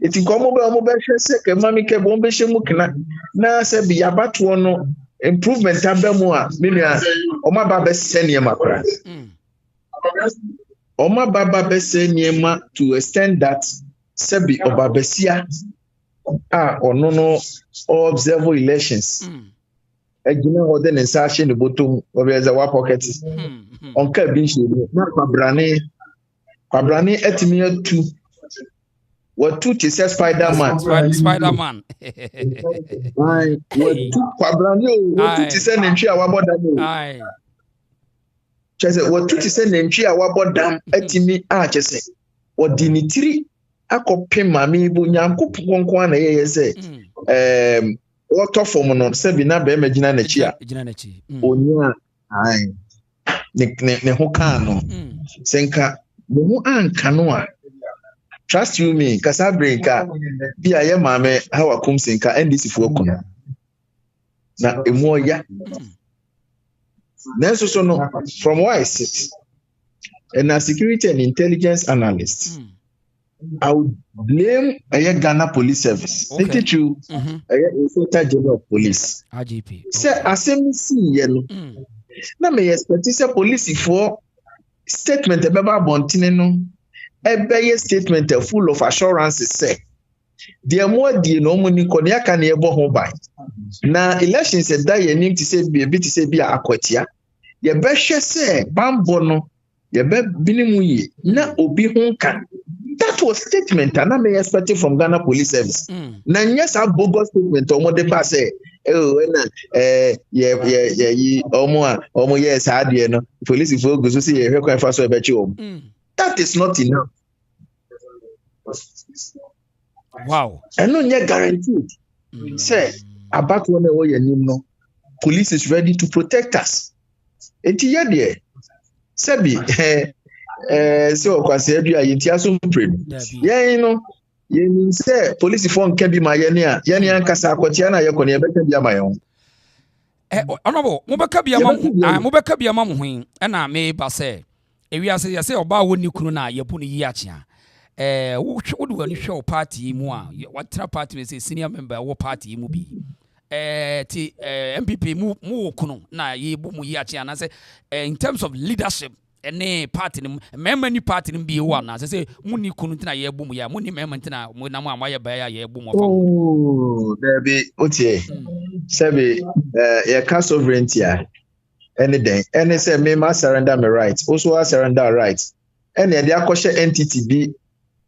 It inkomo be omo be hwe say ke mami ke bo be hwe mu kna na say bi abato no improvement abamu a menua omo ba be senior makra. Omo baba be senior to extend that sebi obabesia ono no observe elections. Egina ode ne sache ne botom obeza wa pocket onka bi nshiri na kwabrane etimi atu watu ti say Spider-Man ai watu kwabrane watu ti say nentwi a wabodam ai chese watu ti say nentwi a wabodam etimi chese odinitiri akopem mami bu nyankopon konko na yeye say what of from no se bi na be magina na chi a onya ai ne ho kan no senka ne ho anka no a trust you me kasa breaka bi aye mame hawa kum senka NDC fu okuno na emu oya na so no from where I sit and as security and intelligence analyst I would blame a Ghana Police Service. They teach you a Inspector General of Police. IGP. Say, assembly yellow. Now, may expect a police for statement about Bontineno. A statement full of assurances. Say, there more the no money Konya can able home by. Now, elections said that you need to say be a bit to say be a aquatia. Your best say, Bambono, your best binimuye, na obi honka. That was statement and I may expect it from Ghana Police Service. Now, yes, I bogus statement or more the pass. Yes, I did. Police if you go to see a request for about you. That is not enough. Wow. And no, you're guaranteed. Say, about 1 hour, you know, police is ready to protect us. And here, Sebi, so kwase adua yentia so mpre yen no yen say police phone can be my yenia ankasa akotia na yekọ na yebeka bia mayon honorable mobeka bia mam hwin na me ba say ewiase ye say oba woni kunu na yebu ni yi achia wo do ani hwe party mu a watra party say senior member wo party mu bi ti MPP mu kunu na yebu mu yi achia na say in terms of leadership any party member party be one as I say muni kunutina ye boom ya muni member mo na mo amaye ba ya ye boom oh there be otie say your cast sovereignty any day any say me must surrender my rights also I surrender rights any the akoshe entity be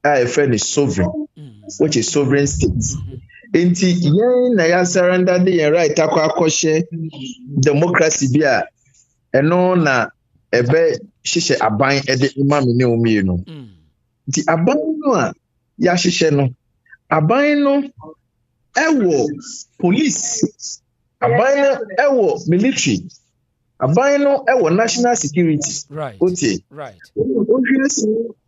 a friend is sovereign which is sovereign state enti yen na ya surrender the right akoshe democracy be a eno na ebe shishe aban ede imami ne omi no nti aban no a ya shishe no aban no ewo police aban no ewo military aban no ewo national security right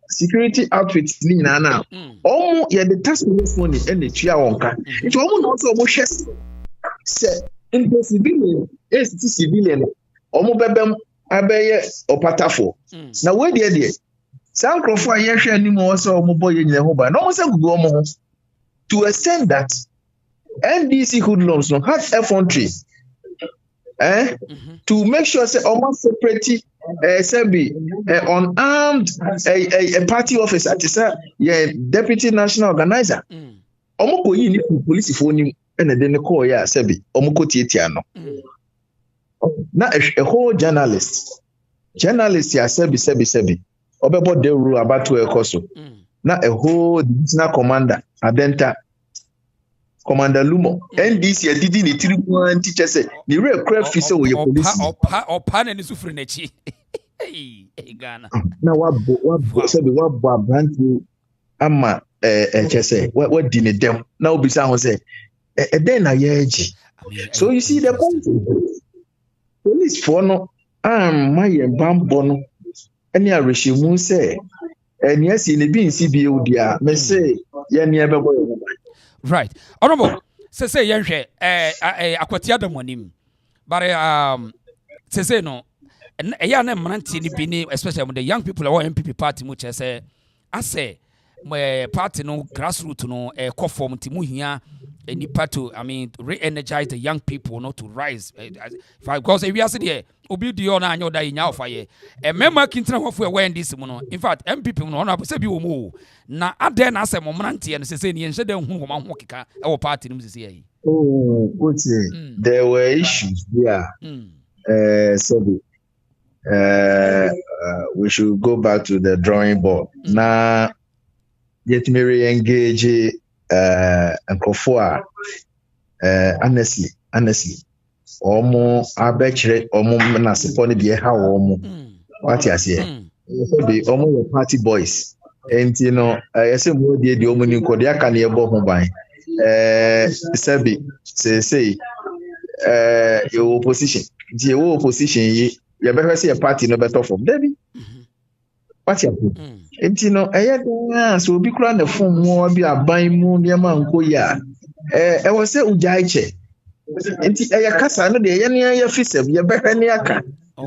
security outfit ni na omo ye the task force money and the tua wonka nti omo no so omo hwe se in civilian omo bebem abeye opatafo na we de sankrofo ayehwe animo also omobo yenyine ho ba no mo se gugu omo ho to extend that NDC hoodlums no have effrontery to make sure say almost separate unarmed a party officer at deputy national organizer omo ko yi ni police fo ni na de ne call ya sebi omo ko tietia no na a whole journalist ya sebi obebo de rule about to ekoso na a whole divisional commander adenta Commander Lumo NDC didi ni tiri one teacher say the real crap fi say we police opa na ni sufuri na chi Ghana na wabo say wabo abranti ama say what di ne dem na obi say ho say then na yeji. So you see the point, police for no my bambo no any areshimu say and yes in the being CBO dia me say ye ne be boy. Right. Honorable, say yenhwe akwatia da monim. But say no ya na mranti ni bi ni especially the young people who MPP party mu say ase party no grassroots no form ti mu hia nipa to re-energize the young people not to rise because if we are there obi di ona anyo da nya ofaye member kintina hofo when this mu no in fact MPP no na say bi wo mu na ade na asem mrantie no say ne nhye da hu wo ma ho keka e wo party no say yi there were issues so we should go back to the drawing board na yet me re-engage Nkofo honestly omo abechre omo na support the ha omo what you say be omo your party boys and you know say mo dey omo ni ko dey aka na ebo ho ban say your opposition the opposition ye better say a party no better from Debbie what you and you know so be kura na phone mo bi aban mu niam anko ya e was say ujaiche enti kasa no de ye ne ya fisem ye behwe ne aka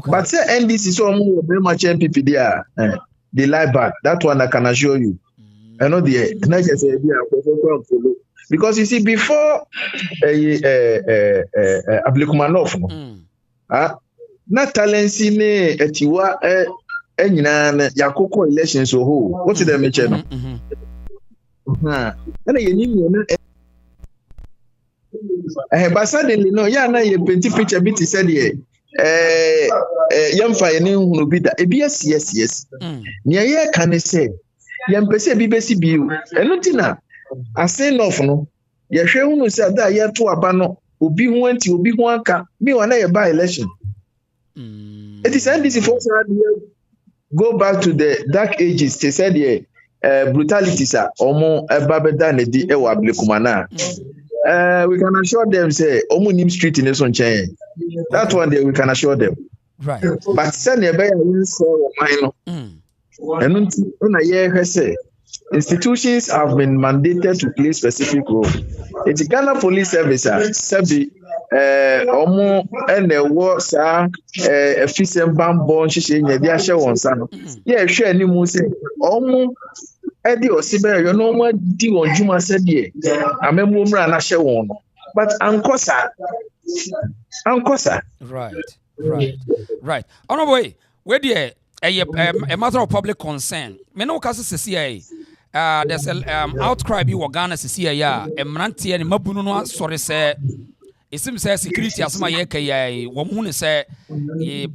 but say NDC so mo very much MPP there they lie back that one I can assure you I know the na just say be follow because you see before Ablikumanov no na talensi ne etiwa enyina yakoko elections so ho what did they mention no na yenim no but suddenly no ya na ye penti picture bit said yamfa ye ne hunu bi da yes nia ye kan say yampese bi besi bi eno tina asen of no ye hwe hunu say da ye to aba no obi hu anti obi hu aka bi wa na ye ba election it is NDC for go back to the dark ages. They said brutalities are omo ebabeda ne di ewa Ablikumana. We can assure them say omo nim street in this one chain. That one day we can assure them. Right. But send a bear so minor. And una ye say institutions have been mandated to play specific role. It's Ghana Police Service sabi omo ene wo sa efisem bambon hihye nya di ahye won sa no ye hwe ani mu se omo edi osibe yo no ma di won juma se die amemu mra na hye won no but ankosa right honorable we dey a matter of public concern me no ka se there's an outcry bi wo Ghana se ya emrantie ne mabunu no asore se it seems say security asoma ye kay wo mu ne say ye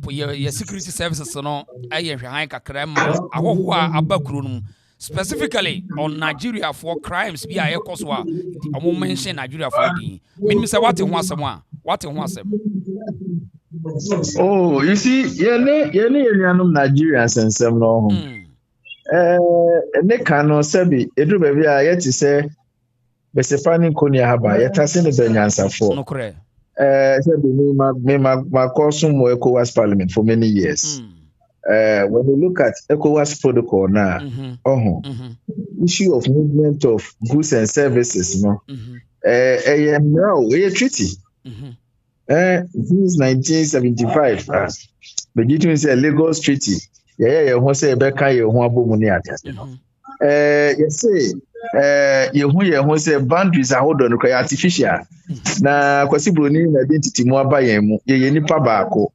security services no aye hwan kakra ma ahoho a abakuru no specifically on Nigeria for crimes bi aye koso a omo mention Nigeria for di menim say what ho asem oh you see ye nuanum Nigerians ensem no ho ne kano sabi edu ba bia ye ti say besefani koni haba yetase ne benyansafo no kore sabi me course mo ECOWAS parliament for many years when you look at ECOWAS protocol now issue of movement of goods and services no treaty since 1975 but it means a Lagos treaty who say beka ye ho abomu ni atase no you say who say boundaries are hold on artificial na kwasi broni na identity mu abayen mu ye nipa baako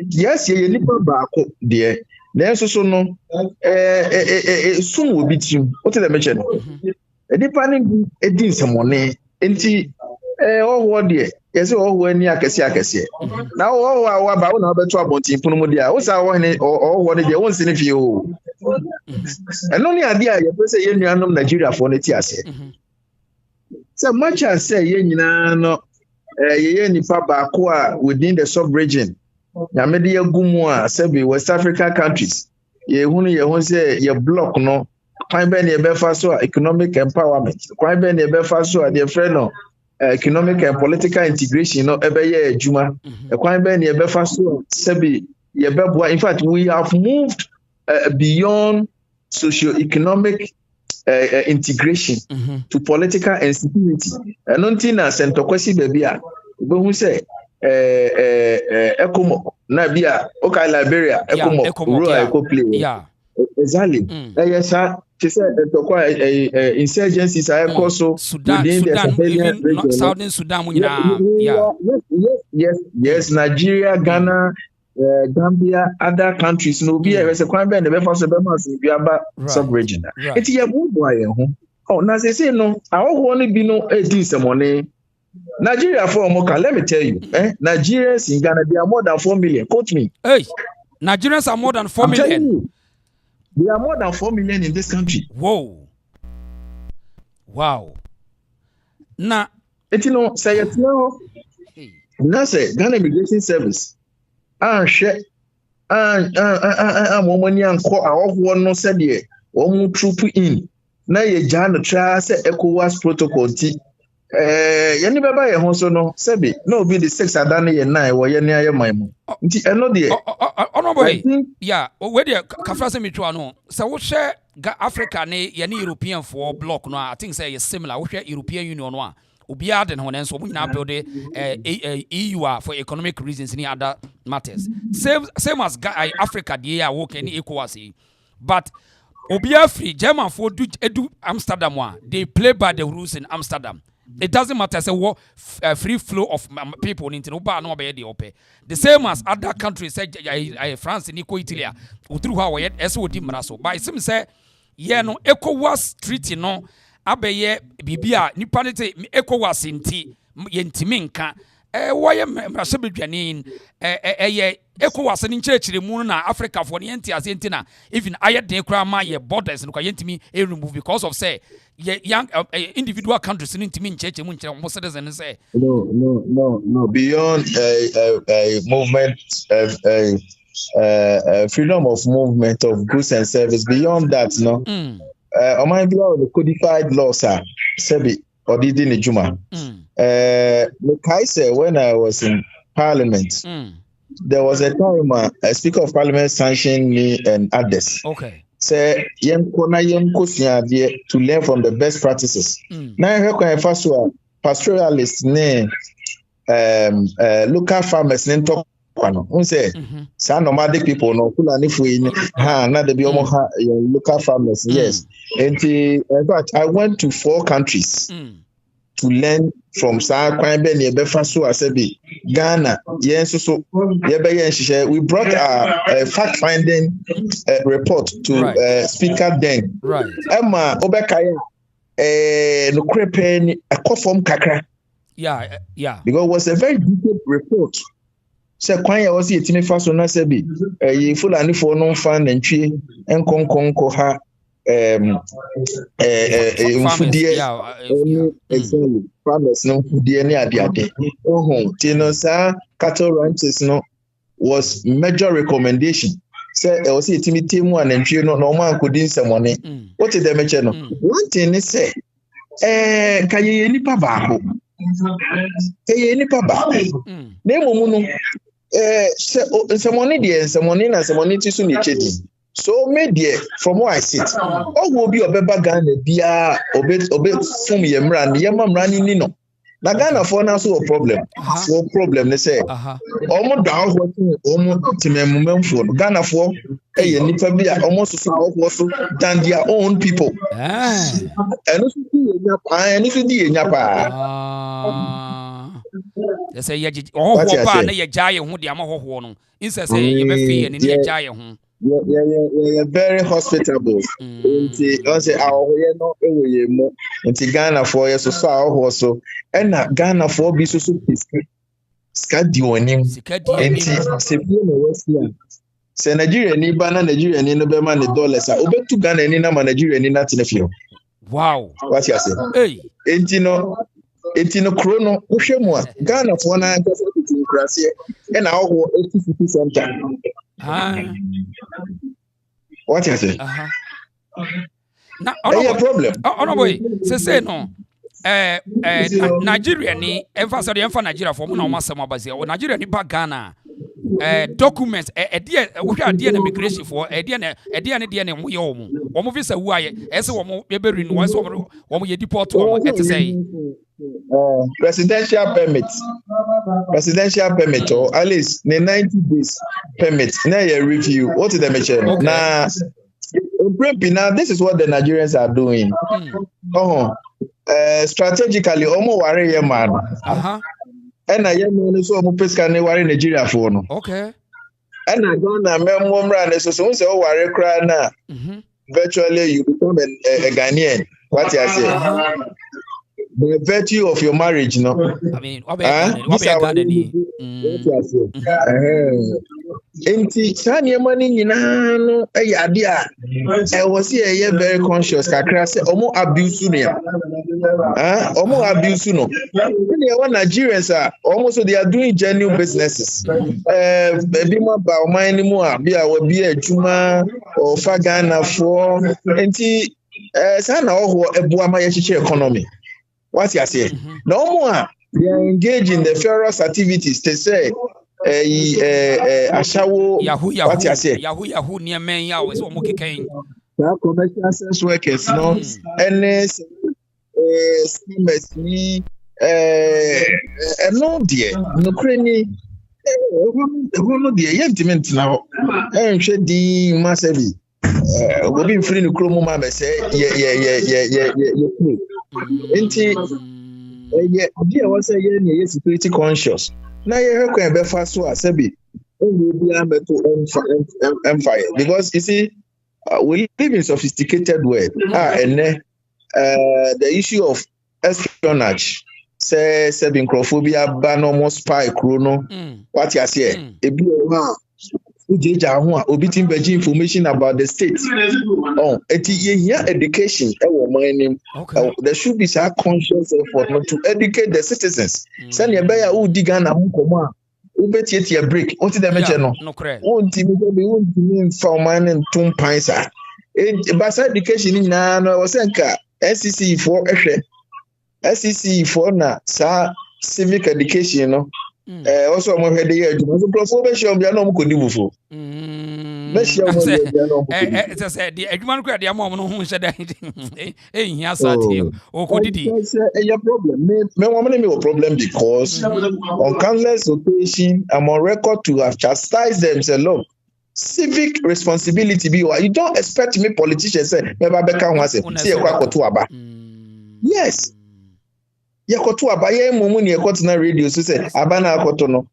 yes ye nipa baako de na so no sum obi tim o te da me che no nipa ni edin samone enti owo de yes owo ani akese na owo ba wo na obeto abontin punu mu de a wo sa wo ne owo de won se ne fie o eno ni ade a ye pese ye nuanom Nigeria for ne ti ase So much as say ye nyina no ye nipa baako a within the sub-region. Nyamede agumu a sebi West Africa countries. Ye hunu say ye block no. Kwan be na ye befa so economic empowerment. Kwan be na ye befa so the friend no economic and political integration no ebe ye adwuma. Kwan be na ye befa so sebi ye beboa. In fact, we have moved beyond socio-economic integration to political and security. And until now, Sentokwesi Bebia, who say, Ecomo, Nabia, Okay, Liberia, Ecomo, Rural Eco Play. Yeah. Exactly. Yes, sir. She said, insurgencies are also within the Sahelian region. Southern Sudan, yes, Nigeria, Ghana, Gambia, other countries, no be a crime and the first sub-region. It's a boy. Oh, now they say no, I want to be no decent money. Nigeria for Moka, let me tell you, Nigerians in Ghana, they are more than 4 million. Quote me. Hey, Nigerians are more than 4 million. They are more than 4 million in this country. Whoa. Wow. Now, say it now. Now say Ghana Immigration Service. Shit. Money and call one no said ye. One troop in. Now ye Jan try say ECOWAS protocol tea. Yani baba ye honso no sebi no be the 6 adane ye 9 wo ye near my mom. Nti eno de. Ono boy. Yeah, we dey kafra se mitwa no. Se wo hwe Africa ne ye ne European for block no I think say ye similar. Wo hwe European Union no a obiara de no nenso mo nyina build EU for economic reasons and other matters. Same as Africa dey a work any ECOWAS. But obiara free German for do Amsterdam one. They play by the rules in Amsterdam. It doesn't matter say what free flow of people into no bar no be the open. The same as other countries say France and Italy through how we SOD mraso. But it say yeah no ECOWAS treaty no abeye bibia nipa ne te ECOWAS nti yentimi nka why mrase bedwane ye ECOWAS ni nkyerechire mu na Africa for ne yenti asentina even ayeden kra ma ye borders no kwa yentimi remove because of say young individual countries ntimi nkyerechire mu nkyere mo citizen say no beyond movement freedom of movement of goods and service beyond that no the codified laws are sebi or did in Juma. When I was in Parliament, there was a time a Speaker of Parliament sanctioned me and others. Okay. Say to learn from the best practices. Now I first pastoralists local farmers say some nomadic people no not the local farmers. Yes. And in fact I went to 4 countries to learn from Ghana. We brought a fact-finding report to Speaker then. Right. Emma Obekaya no crepen a conform kakra. Yeah. Because it was a very detailed report. So kwanya was it me faso na sebi ye fulani for no fan and tree and konko ha exactly farmers no fudie ni ade tino sa cattle ranches no was major recommendation say e was it me temu and tree no man could in some money what did they mention no one thing is say kaye nipa baako nemo no someone to soon so media from where I sit all will be obeba Ghana bia obe fum yemran running nino na Ghana for now so a problem they say omo down omo timemum for Ghana for nipa bia almost so than their own people and also di they say pa na ye jaye ho de amahoho no inse say ye be fe ne ye jaye ho yeah, very hospitable. Say our no mo Ghana for yes so our so and Ghana for be so skadi onim se say Nigeria ni bana Nigeria ni no be man dollars obetu Ghana ni na Nigeria ni na tinefio Wow. What you say? Hey. Etino chrono, Ushemwa, Ghana for an democracy, and our 80 city center. What you say? Now, problem. Oh, boy, say no. Nigeria ni emphasize the emphasize Nigeria for na o masem abazi o Nigeria ni ba Ghana documents dia wo hwa dia na immigration for dia na mo ye omo visa wu aye ese omo be renew ese omo ye deport omo et say presidential permit or at least 90 days permit na ye review what is the measure na now this is what the Nigerians are doing. Strategically, almost worry a man. And I am so pesca worry Nigeria for no. Okay. And I go na memo run so so worry cry na. Virtually you become a Ghanaian. What you say? The virtue of your marriage, no. I mean, what be Enti sanye money nyina no adia was here very conscious kakra say omo abuse no omo abuse no we are Nigerians are almost they are doing genuine businesses baby ma ba o man ni mu a bia we bia adwuma o fa Ghana for enti say na oho ebua ma ye chiche economy what you say no more they are engaged in the various activities they say Ashawo, what you say? Yahoo, near men, Yahoo, is almost kicking. Commercial sex workers, no, and schemers, no, dear, no, cranny, no, dear, gentlemen now, and should the massively. We've been free to Chromo Mama say, yeah. Dear, was a year security conscious. Now you can be fast so as be because you see we live in sophisticated world and the issue of espionage say xenophobia ban almost spy chrono what you say information about the state. Education. There should be some conscious effort to educate the citizens. Send your buyer who dig on a break. What did I mention? No, correct. Won't for man and 2 pints. But education in was SEC for na civic education, no. Also, I'm going to hear the profession. We are not going to do before. It's a said the Edmund Crad, the amount who said that. Hey, yes, I tell or could it be a problem? No problem because on countless occasions, I'm on record to have chastised them. Say, look, civic responsibility. You don't expect me politicians say, yes. Yakoto abaye mumu ni yakoto na radio so say abana akoto no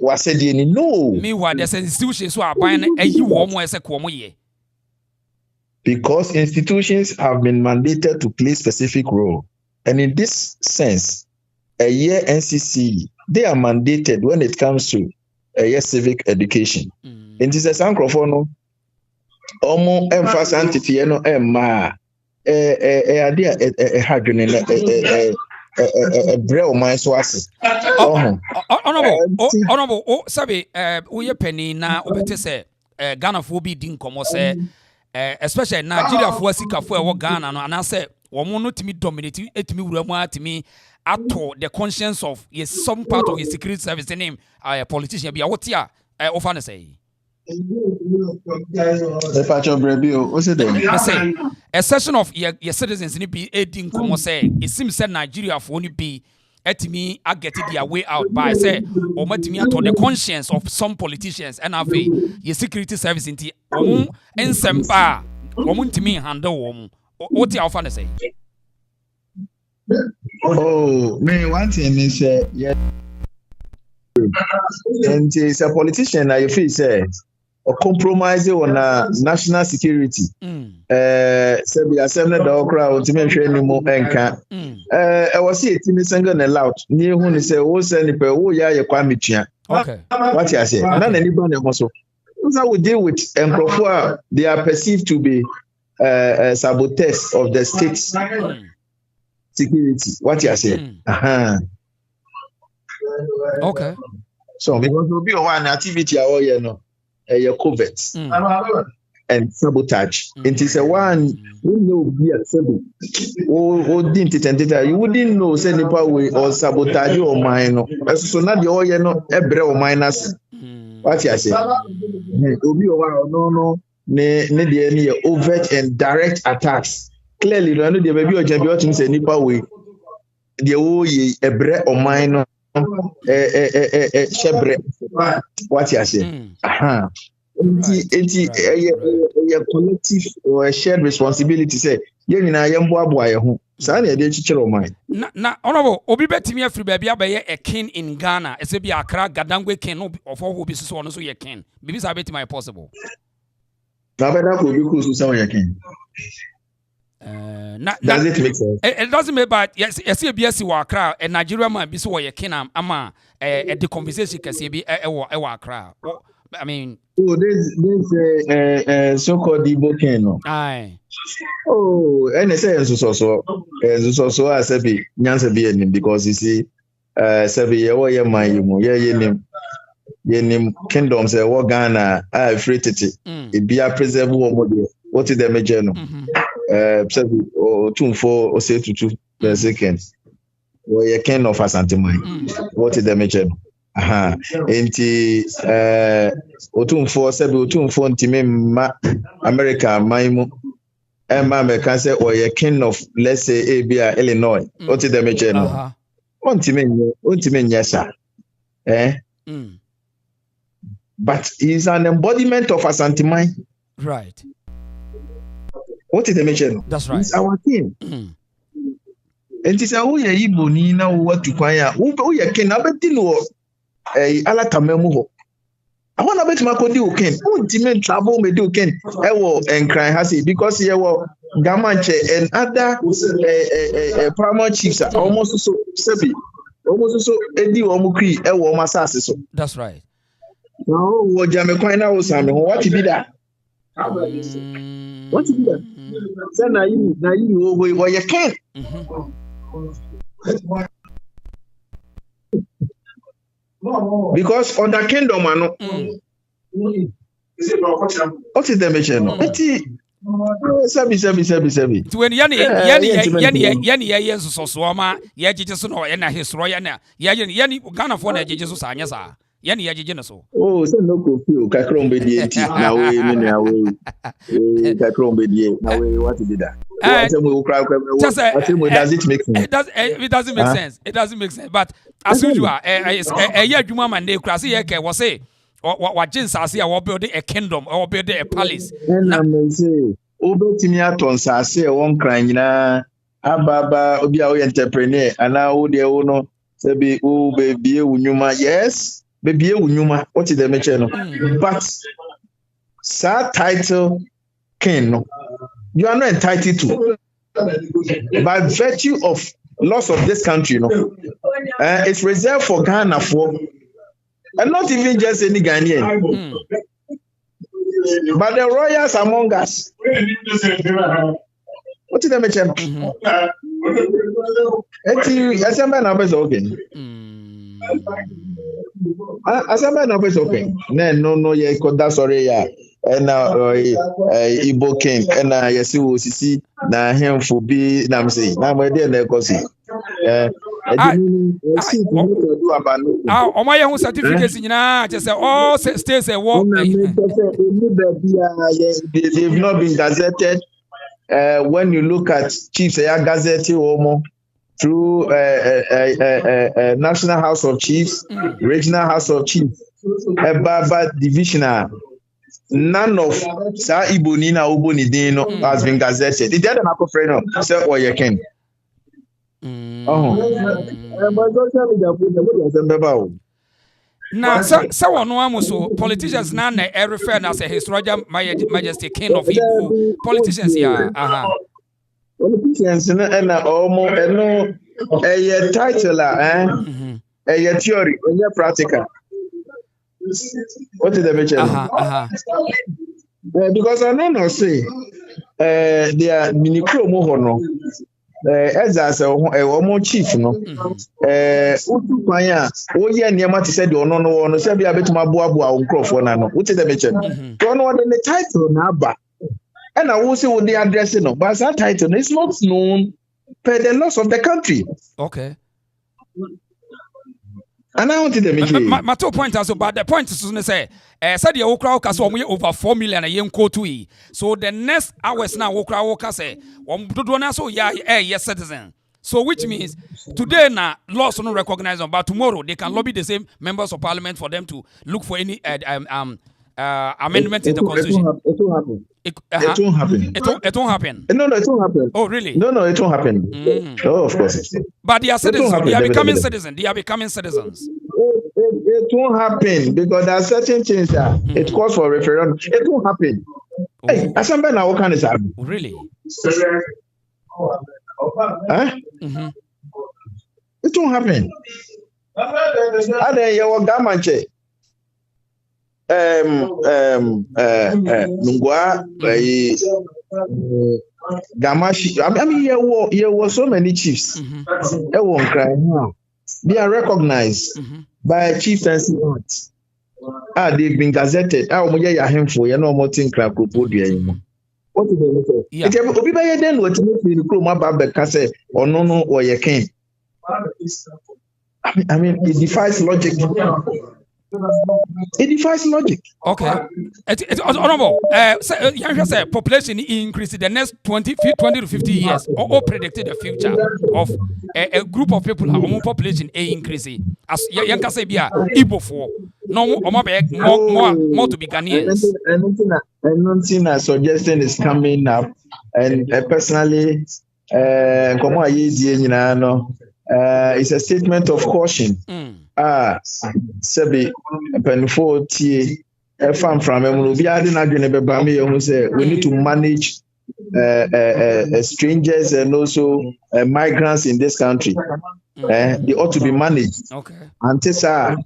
wasedi ni no meanwhile there's institutions so aban ayi wo mo ese ko mo ye because institutions have been mandated to play specific role and in this sense a year NCC they are mandated when it comes to a year civic education in this sankrofo no omo emphasis antifie no emma ade hadwene Brell my sources. Honorable, Sabi, we penny na obete say Ghana for be din komo say especially Nigeria for sika for Ghana no and say woman not me dominate it me to ato the conscience of yes some part of his security service name politician be what here often say a session of your citizens in be aiding como say it seems that Nigeria for only be at me I get their way out by say or met me to the conscience of some politicians and have your security service in the and sempa woman to me handle what you often say. Oh, me one thing is yeah, and it's a politician I feel say or compromising on national security. Sebi assembly the okra ultimate training mo enka. I was see a team single and loud. Near who say oh send pe oh ya ye kwa mitua. Okay. What you say? None anybody also. That's how we deal with Nkrofo they are perceived to be saboteurs of the state security. What you are saying? Okay. So because will be one activity your covert and sabotage. It is a one we know be a you wouldn't know say nipa way or sabotage or mine. So not the oil no ebre or minus. What you say? Obi no ne overt and direct attacks. Clearly, no the baby or jambi or say nipa way. The oye ebre or mine. Shebre. What you say? A collective or a shared responsibility say yen na yemboaboa ye ho saa na dey chichiro mind na honorable obi betimi afri ba bia be a king in Ghana ese bi Accra Gadangwe king no of who bi so no so ye king bibi sa betimi possible na beta ko bi ku so say ye king does it make sense? It doesn't make, but yes, BSC wa Accra and Nigeria man be so ye king ama the conversation can say be Accra. I mean, this so-called Igbo king, no? Aye. Oh, and it says so I said be nyanse be him because you see, sabi ye my ye kingdom say wo Ghana I free tete. It be a preserve what is the major no? Sabi o 2 or say 2 per second. Wo ye king of Asanteman. What is the major no? Enti otumfo sebe otumfo ntime ma America maimu America say oye king of, let's say Abia Illinois what is the major no ontime nyasa but he's an embodiment of Asanteman, right? What is the major no? That's right. He's our king. Enti say who ye Igbo ni na wo tukwanya who ye king abeti no ala tamemu ho. I want to bet my cody okay. Ultimate travel me do ken. Ewo enkran hasi because ye wo Gamanche and other paramount chiefs are almost so sebi. Almost so edi omukri ewo masase so. That's right. Now wo jame kwan na wo same ho what be that? What be that? Say na you wo ye ken. Because on the kingdom, what is the mission? Sabi. When yani so ma ya jeje so no na hisro ya na yani Ghana for na jeje so sa anya sa yani ya jeje na so. Oh, say no go feel kakrombe die enti na we me na we kakrombe die na we what did that? Does it make sense? It doesn't make sense. It doesn't make sense. But as usual, adwuma man dey kra say yeke wo say what jinsase a building a kingdom or building a palace. Na me say obetimi aton sase won kran nyina ababa obi a wo entrepreneur ana wo de wo no say be o be unwuma. Yes, be unwuma. What is the measure no? But sa title king no, you are not entitled to by virtue of laws of this country, it's reserved for Ghana for, and not even just any Ghanaian, but the royals among us. What did they mention? Asanteman numbers okay. Asanteman numbers okay. No, yeah, that's sorry, yeah. And Igbo king and yes we see na him for be na me say na we dey na ko see o ma ye hu certificate nyina che say all states e wo they've not been gazetted. When you look at chiefs they are gazetted omo through National House of Chiefs, Regional House of Chiefs, Baba Divisional. None of Sa Iboni na Oboni Dino has been gazetted. The other Nako friend say or you can. Now, so one amuso politicians na refer as a historical majesty king of Igbo. Politicians yeah. Politicians na omo eno a title a theory, a practical. What is the measure? Because I don't know say they are mini promo hono as a chief no utu kwanya oye niema te said ono no no se bia betuma boaboa nkrofo na no uti the mention so no the title na aba and I will say what they address no but that title is not known per the laws of the country. Okay. And I wanted them my 2 point also, but the point is to say, said the Okra Castle over 4 million a young to so the next hours now, Okra Oka say, so yes, citizen. So which means today now laws not recognized, but tomorrow they can lobby the same members of parliament for them to look for any amendment in the constitution. It won't happen. It won't happen. It won't happen. No, it won't happen. Oh, really? No, it won't happen. Oh, of course. But they are citizens. They are becoming citizens. They are becoming citizens. It won't happen because there are certain things that it calls for referendum. It won't happen. Hey, Asanteman now what can it happen? Really? Huh? It won't happen. And then you will gamanche. Nungwa Gamashi. I mean, there were so many chiefs. They won't cry now. They are recognized by chieftaincy arts. They've been gazetted. Moya Yahemfo, you know, Martin Krakopodia. What did they say? It's a then what to make the crew my baby case or no or you can. I mean, it defies logic. It defies logic. Okay. It's honorable. Say population increase in the next 20 to 50 years or predicted the future of a group of people who population increasing. As young can say, Igbo for no more to be Ghanaians. Anything suggestion is coming up, and personally, it's a statement of caution. Sebi penfo tie from we need to manage strangers and also migrants in this country. They ought to be managed. Okay. Until Sebi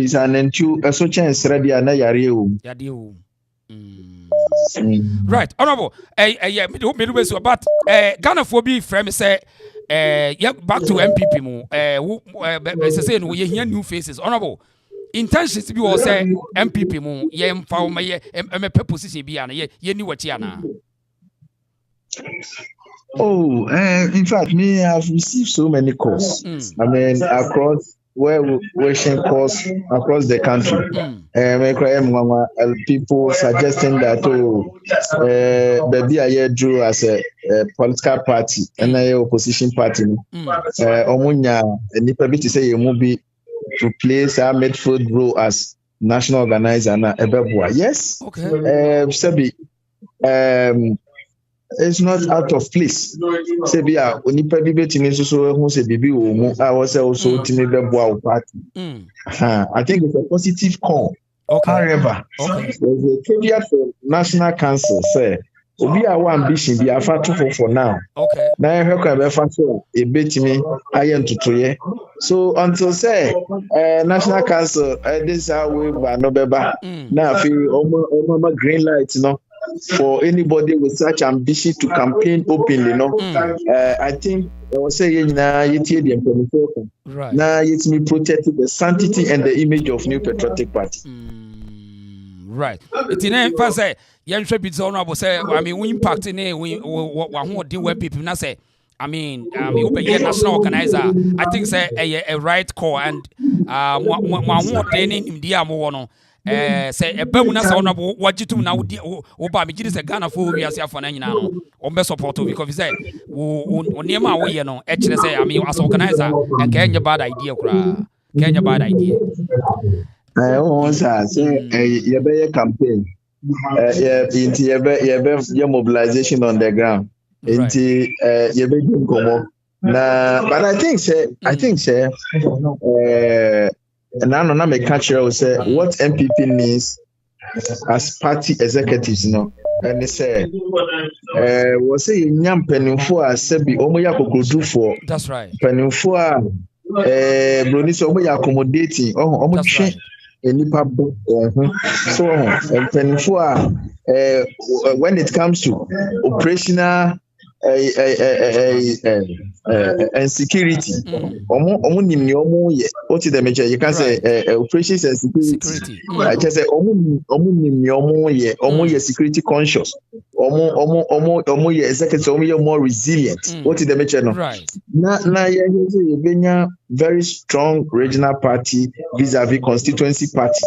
is an entu so chance ready na yare o. Right, honorable. But Ghana for be frame say back to MPP mo say no ye hear new faces. Honorable intentions be was say MPP mo ye mfa ma ye position bi ana ye ni wachi ana. Oh, in fact, me have received so many calls. I mean, across wishing calls across the country. People suggesting that baby I drew as a political party and a opposition party. Omunya nipa bi to say you movie to place our midfield role as national organizer na ebeboa. Yes. Okay. Sabi it's not out of place. Say bia onipa bi betimi so hu say bibi wo mu I was also timi beboa party. I think it's a positive call. Okay. However, there's a caveat for National Council say obi our ambition be afa to for now. Okay. Na ehwe kwa be fa so e betimi aye ntotoye. So until say National Council this is how we ba no beba. Na fi omo green light no for anybody with such ambition to campaign openly, I think I was saying now right. Now it's me protecting the sanctity and the image of New Patriotic Party. Right. It's in first say you should be honorable say I mean we impact in we deal with people now say I mean you be a national organizer. I think say a right call and one training in the no say ebe na say honorable wajitum na wo ba me gidi say Ghana for we ase afọ na nyina no o be support because say wo niema wo ye no e kire say I mean as organizer e ka enye bad idea kura ka enye bad idea you be campaign you mobilization on the ground into you be komo na but I think say and now na me catch you say what MPP needs as party executives and they say we say nyam penifo a sebi omo ya kokodu for that's right penifo a broni so omo ya accommodating omo twe enipa bo so mpanimfo a when it comes to operational and security omo nim ni omo ye what the major you can say operations and security I just say omo nim ni omo ye security conscious omo ye executive omo ye more resilient what the major no na ye benya very strong regional party vis-a-vis constituency party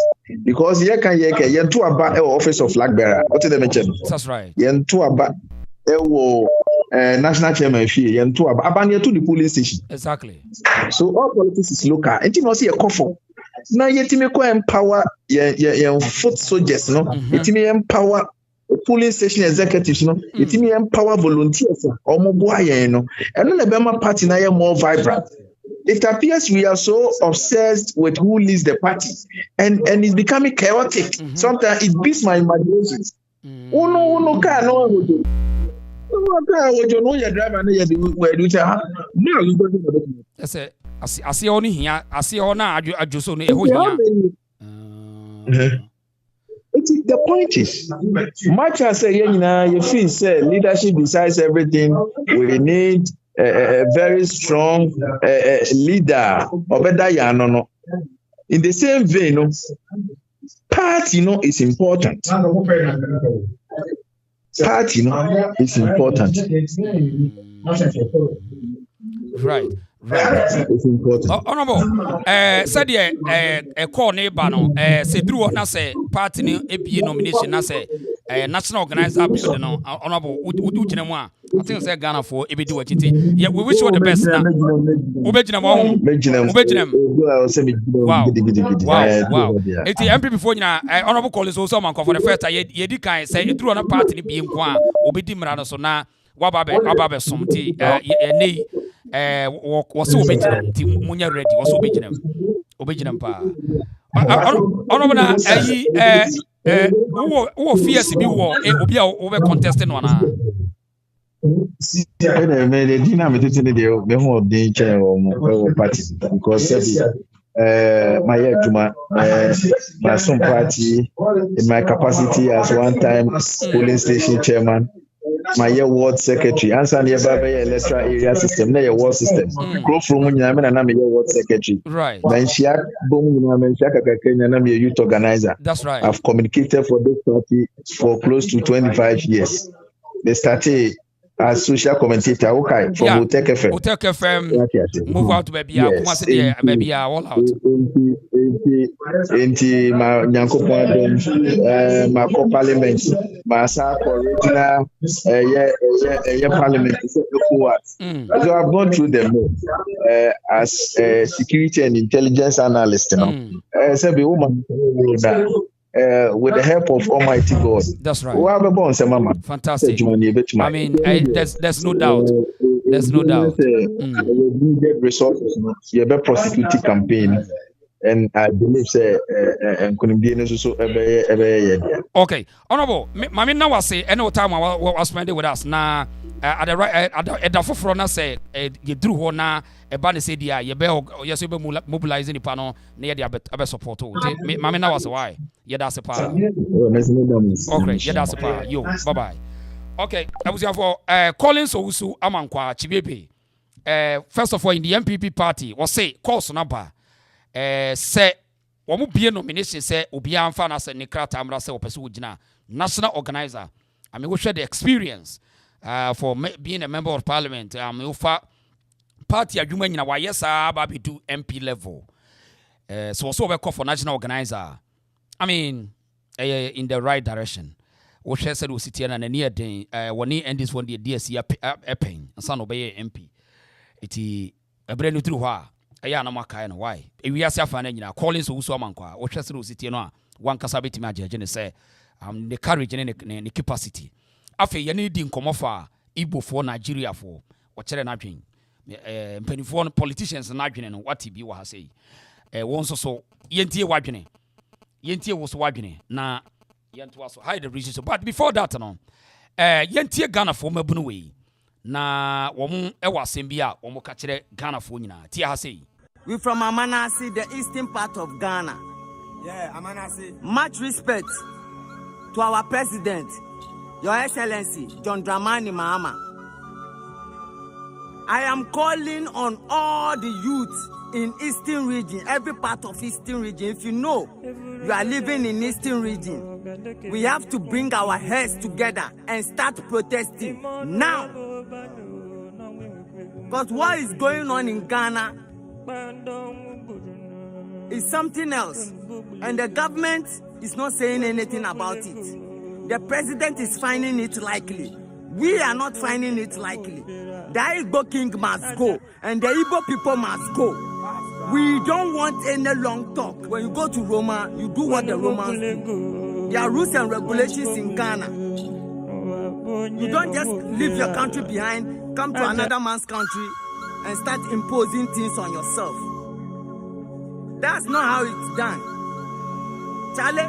because ye can ye to aba office of flag bearer what the major that's right ye to aba national chairman fee and to abandon to the polling station. Exactly. So all politics is local. And you know see a coffin. Now yet me ko empower foot soldiers, no. Yet me empower polling station executives, no. Yet me empower volunteers. Omo boy, no. And then the Bema party now more vibrant. It appears we are so obsessed with who leads the party, and it's becoming chaotic. Sometimes it beats my imagination. Uno can no. I see only here. I see on I just only here. The point is, much as you feel say leadership decides everything. We need a very strong leader. In the same vein, party, is important. Party, is important. Right. It's important. Honorable, said a call neighbor, say Drew, na say party ni ABA nomination, na say national organizer building. Honorable, Ujinamwa. I think say Ghana for ABD watching. Yeah, we wish you all the best now. Wow. It's the MP before you know, Honorable Collins also man for the first time. Ye can say it drew on a party ni being kwa obedi mrano so na wababe somti ne was obedi ti munya ready was obedi pa. Honorable na who fears be war obi a over contesting one. The dynamic is the whole danger of party because my son party in my capacity as one time polling station chairman, my ward secretary, answer nearby electoral area system, near ward system. Grow from Yaman and I'm a ward secretary. Right. Then Shak Boom and I'm a youth organizer. That's right. I've communicated for this party for close to 25 years. They started as social commentator, okay, from Hotel FM. Move out, baby. Yes. Baby, all out. Into my Yanko my co-parliament, my original parliament. So I've gone through them as a security and intelligence analyst. As a woman with the help of Almighty God. That's right. Fantastic. I mean, there's no doubt. There's no doubt. Needed resources. You have a prosecuting campaign, and I believe okay, Honorable. Mami now was say any time I was spending with us now. At the right at the forefront, say you drew one now. A band said, "Yeah, you be mobilizing the panel near the support." Mami now was why? Yeah, that's a part. Okay, yeah, that's a part. Yo, bye bye. Okay, I was here for Collins Owusu Amankwa Chibepe. First of all, in the MPP party, was say course number. Say one be a nomination. Say Obian Fana say Nikrata Amra say Opesu Jina national organizer. I mean, we share the experience for being a member of parliament. Party adwuma nyina waye saa ba do MP level. So also we call for national organizer. I mean, in the right direction. We share said we sit here and near den woni end this one the DSC pen san obey MP. Iti ebrenu through ha. Eya na maka no why? E wi ase afa na nyina calling so uso amankwa. We share said we sit here no a one kasa beti ma jeje ne say the courage and the capacity. Afi ye need nkomo fa Igbo for Nigeria for o kire na dwen. Penifon politicians na adwene no what bi wa ha sei won so yentie wadwene yentie wo so wadwene na yento aso hide the reason so but before that no yentie Ghana for mabunu we na wo e wa asem bi a wo ka kire Ghana for nyina tie ha sei we from Amanasi, the eastern part of Ghana. Much respect to our president, Your Excellency, John Dramani Mahama. I am calling on all the youth in Eastern region, every part of Eastern region. If you know you are living in Eastern region, we have to bring our heads together and start protesting now. Because what is going on in Ghana is something else. And the government is not saying anything about it. The president is finding it likely. We are not finding it likely. The Igbo king must go, and the Igbo people must go. We don't want any long talk. When you go to Roma, you do what the Romans do. There are rules and regulations in Ghana. You don't just leave your country behind, come to another man's country, and start imposing things on yourself. That's not how it's done. Charlie,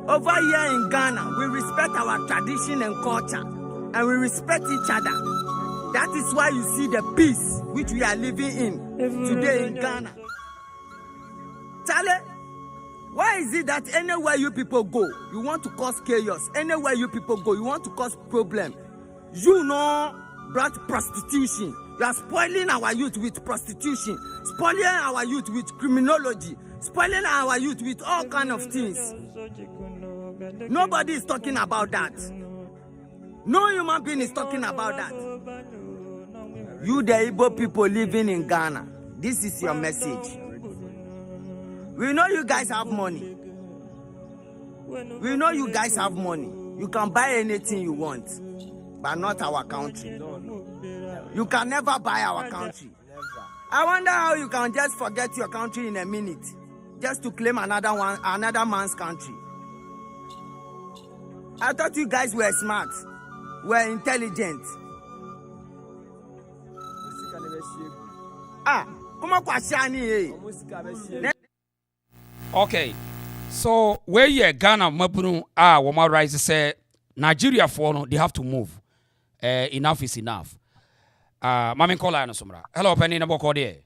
over here in Ghana, we respect our tradition and culture, and we respect each other. That is why you see the peace which we are living in today in Ghana. Charlie, why is it that anywhere you people go, you want to cause chaos? Anywhere you people go, you want to cause problem? You know, brought prostitution. You are spoiling our youth with prostitution, spoiling our youth with criminology, spoiling our youth with all kind of things. Nobody is talking about that. No human being is talking about that. You, the Igbo people living in Ghana, this is your message. We know you guys have money. We know you guys have money. You can buy anything you want, but not our country. You can never buy our country. I wonder how you can just forget your country in a minute, just to claim another man's country. I thought you guys were smart, were intelligent. Okay, so where you Ghana mabunu woma rise say Nigeria for no, they have to move. Enough is enough. Mami kola no somra. Hello penny na boko de.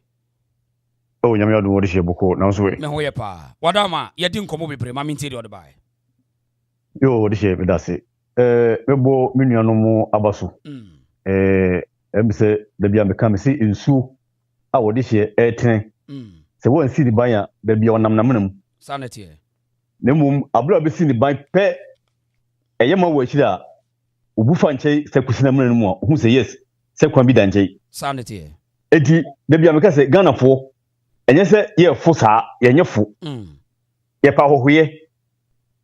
Oh nyame adu wodi sheboko na so we. Me ho ye pa. Wadama ye di nkomo bebre mami nti de odbai. Yo wodi she me dase. Mebo menuano mu abaso. Ebise da bia me kam si nsu a wodi she eten. Se won si di ban da bia onam namnam. Sanity. Nemum abura be si di ban pe eyema wo akira obufa nche se kusina namnam mu hu se yes se kwan bi da nche. Sanity. Edi da bia me ka se Ghana fo enye se ye fo sa ye nye fo. Ye pa hohoye.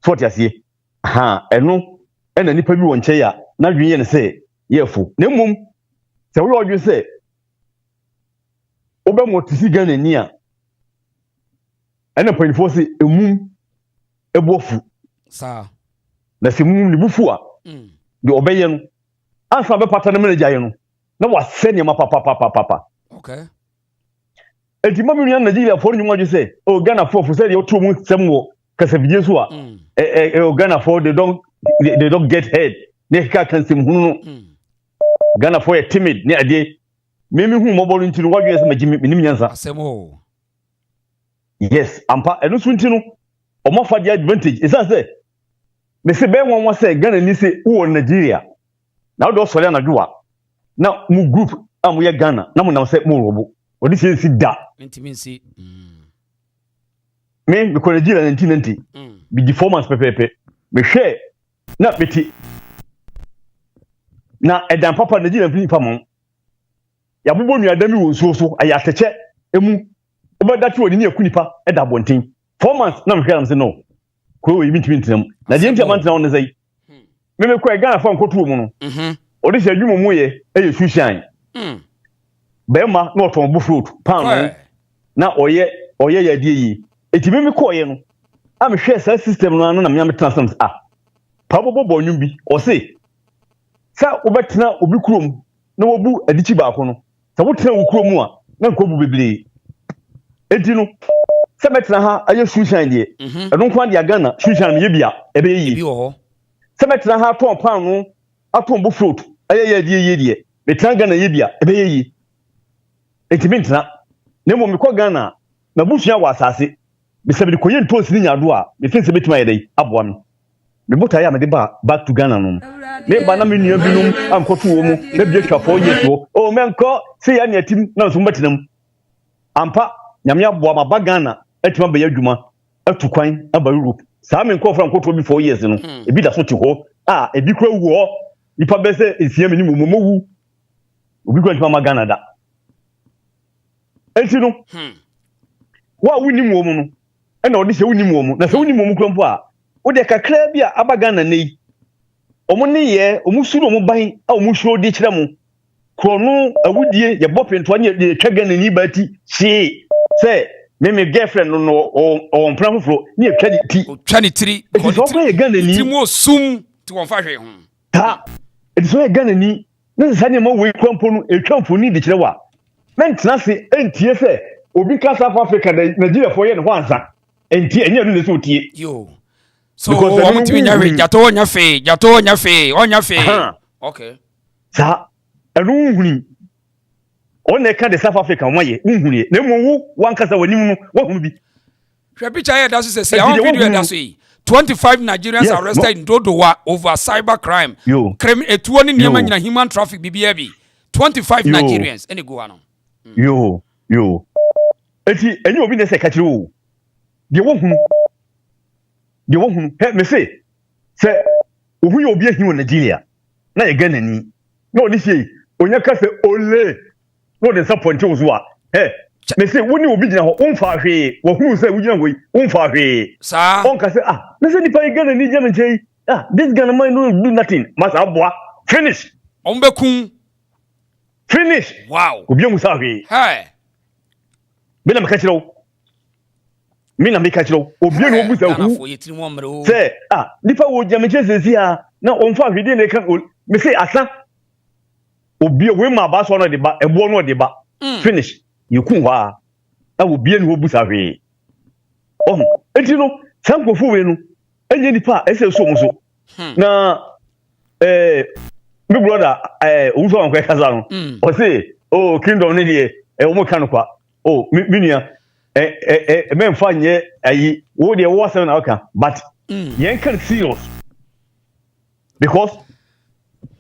Fort yasie. Ha eno ena nipa bi won che ya na dwen ye ne se ye fo. Nemum se wo odwen se obe motisi Ghana ni a ena panifo se emum ebofu sa na se mum ni bufu a de obeye no ansa be pata na manager ye no na wa se ne ma papa. Okay. Enti ma mi Nigeria for nyuma ju se o Ghana for se de otu mu semwo kasa bidie so a Ghana for they don't get head ne ka kan sim hunu Ghana for timid ne ade memi hu mobile ntinu wadwe se magimi minim nyansa asemo. Yes ampa enu so ntinu o ma fa the advantage is that say me se be won say Ghana ni se wo Nigeria na do sori na dwa na mu group am ye Ghana na mu na se mu robo odi se si da ntimi nsi me ko Nigeria 1990 bi performance pepepe me hwe na beti na edan papa Nigeria fi pamon ya bobo nua dami wo nso so aya teche emu obadati woni ne akunipa eda bonten 4 months na mhwe am se no ko we mitimi ntinam na je ntia mantina won sei me ko Ghana fa nkoto mu no odi se adwumo mu ye eye sushan bema na oton bu fruit pan na oye ya die yi eti me ko ye no am hwe sa system no anu na me am transform pa bobo nwum bi o se sa obetina obi kurom na wobu adichi baako no sa wotina wo kurom a na nkobu bebre eti no se metina ha aye sushan die eno nkwan dia Ghana sushan me bia ebe yi bi wo ho se metina ha ton pan no aton bu fruit aye ya die metina Ghana ye bia ebe yi eti metina nemo me ko Ghana na busua wa asase me se me koye ntos ni nyado a me fin se betima yedai aboa me me bota ya me de ba back to Ghana no me ba na me nua binum ankoto wo mu na bie twa 4 years wo o me nko se ya ne tim na so mbetenam ampa nyame aboa ma ba Ghana atima be yadwuma atu kwan aba Europe saa me nko fra nkoto bi 4 years no ebi da so ti ho ebi kura wu ho nipa be se esia me ni momowu obi kura ma Ghana da enti no wa wuni mu omu no na odi se wuni mu omu na se wuni mu omu krampo a wo de kakra bi a aba Ghana nei omu ne ye omu suru omu ban a omu show di kire mu krono awudie ye bopento anye de twa Ghana ni ba ti se me girlfriend no on plan fro ni e twa ni tiri ko ni Ghana ni ti mo sum ti won fa hwe ho ta e so Ghana ni na sa ne mo we krampo no e twa mfoni di kire wa mentena se entie se obi ka South Africa na Nigeria for ye ne ho ansa enti enye no le so tie yo so o mti nya we jato nya fe okay sa enu huni one ka de South Africa mo ye nhuni na mu wan kasa wani mu wo hu bi hwe picture here that say our video that say 25 Nigerians arrested in Dodowa over cyber crime crime etuo ni niam nyina human traffic bibia bi 25 Nigerians any go ano yo eti enyi obi ne se ka kire wo de wo hunu he me se ohu ye obi ahi wo Nigeria na ye Ghana ni na oni sei onya ka se ole no de support wo zo a me se woni obi gina ho onfa hwe wo hunu se wo gina wo onfa hwe sa on ka se me se ni pa Ghana ni je me chei this Ghana man no do nothing mas aboa finish on be kun finish wow obi amu sa hwe mina meka kire wo obi no obu sa ku se nipa wo jame chesesi a na onfa hwede ne ka me se asa obi we ma ba so no de ba ebo no de ba finish yiku ha na obi no obu sa hwe enti no sankofo we no enye nipa ese so mu so na me brother owu so anko kaza no o se kingdom ne de o mo kan kwa minia men fanye ayi wo de wo asem na oka but yen kan serious because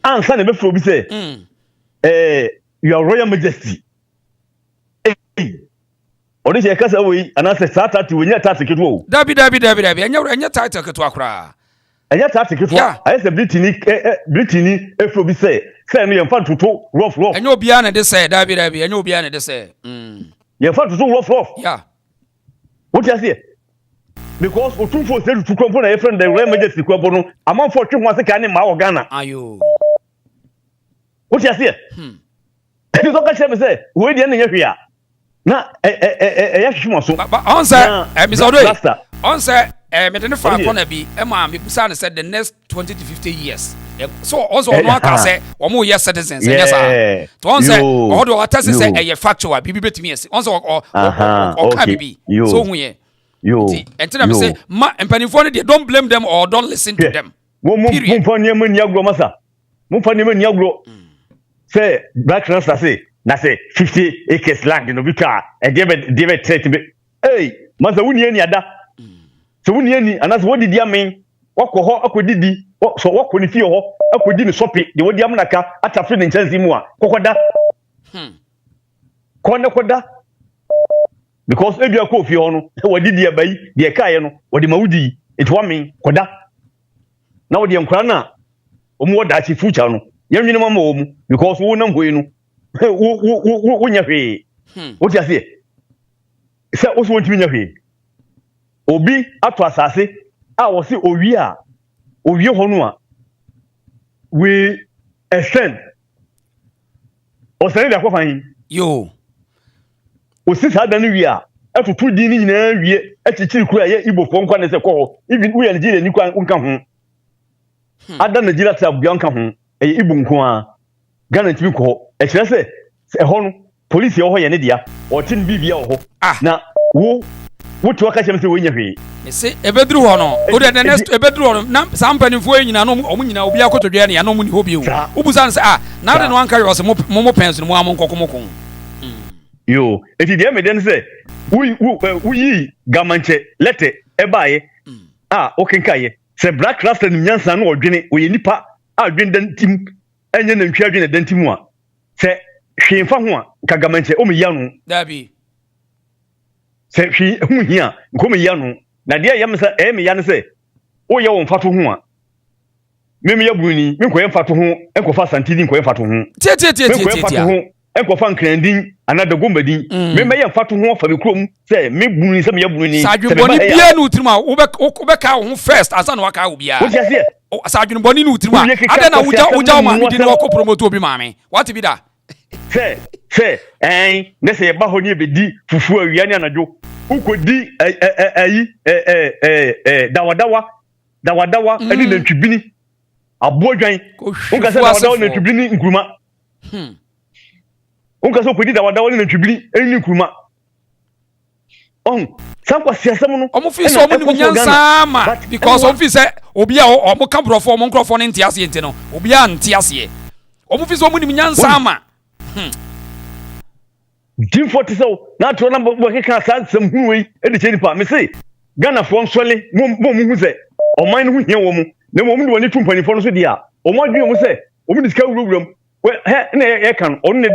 answer na be fro bi say your royal majesty odi je kasa we anase satati we nya tati keto dabi enya title keto akura enya tati keto ayese britini efro bi say no yen fa toto rough enya obia na de say dabi enya obia na de say ye fa to rough yeah what you say because otumfo say to kwampo na your friend the royal majesty kwampo no amanfo twe ho ase ka ne ma wo Ghana ayo what you say you don't catch me say we dey na hwia na ya hwimo so on say on say me de fa corner bi e ma me busa na say the next 20 to 50 years so also no aka say omo yes citizens yes to on say all the water say e factual bibi betimi yes on say o ka bibi so hu ye entina me say ma empanifo no they don't blame them or don't listen to them mum fani ma ni agro masa mum fani ma ni agro say black transfer say na say 50 acres land no bi ka e dey threat be masa wuni ni ada so wuni ani anas what did you mean wako ho akodidi so wako ni fie ho akodi ni sopi de wodi amnaka atafe ne nchanzi mu a kokoda koda because ebi akọ fie ho no wodi di abai de kae no wodi mawudi etwa men koda na wodi enkura na omu woda chi future no yanwini mama omu because wo na ngoi no wo nya hwe wo ti ase se wo so wonti nya hwe obi ato asase a wo se owie ho no a we extend o se da kwafan yo o si sa da no wie a atutu di ni nyina wie achichiri kura ye Igbo fo nkwa ne se kɔ ho even we Nigeria ni kwa nka ho ada Nigeria ta bua nka ho Igbo nko a Ghana tibi kɔ e kire se ho no police ye ho ye ne dia o tin bibia ho na wotu aka chem se wo nya hwe se ebedru ho no o de next ebedru ho na sampanifo nyina no omu nyina obi akotodua ne ya no mu ni ho bi o ubusan se na de no anka yo se mo pens no mo am nkoko yo eti de me den say we gamanche lete ebaye okenkaye say black rasta ni nyansa no odwene oye nipa adwen dantim enye na ntwa adwene dantim a say hwemfa ho a ka gamanche o me ya no dabi say hwi hu hia nko me ya no na de yam say me ya no say o ye won fato ho a me ya bruni me ko ye fato ho enkofa santidi nko ye fato ho tie enkofa nkrandin another gombadin me ye fato ho fa be krom say me bruni say me ya bruni sadweboni bia no utrima wo be ka ho first asa na waka wo bia wo tie sadweboni no utrima ada na wuja ma di no ko promote obi maame what be that say ne say ba ho ni be di fufu awia ni anajo ukodi dawadawa ani na twibini abodwan unka say dawadawa na twibini nkuruma unka so ukodi dawadawa na twibini ani nkuruma sankwa siasam no omo fi so omo ni nyansa ma because omo fi say obi a omo kamprofo omo nkrofo ne ntiase enti no obi a ntiase omo fi so omo ni nyansa ma Jim 40 so na to na bo keka sansam huwe e de chenipa me say Ghana fo nsole mo hu say o man hu hia wo mu na mo de woni tumpanifo no so dia o mo adwen mo say o mu diska wurawuram we he na ye kan o no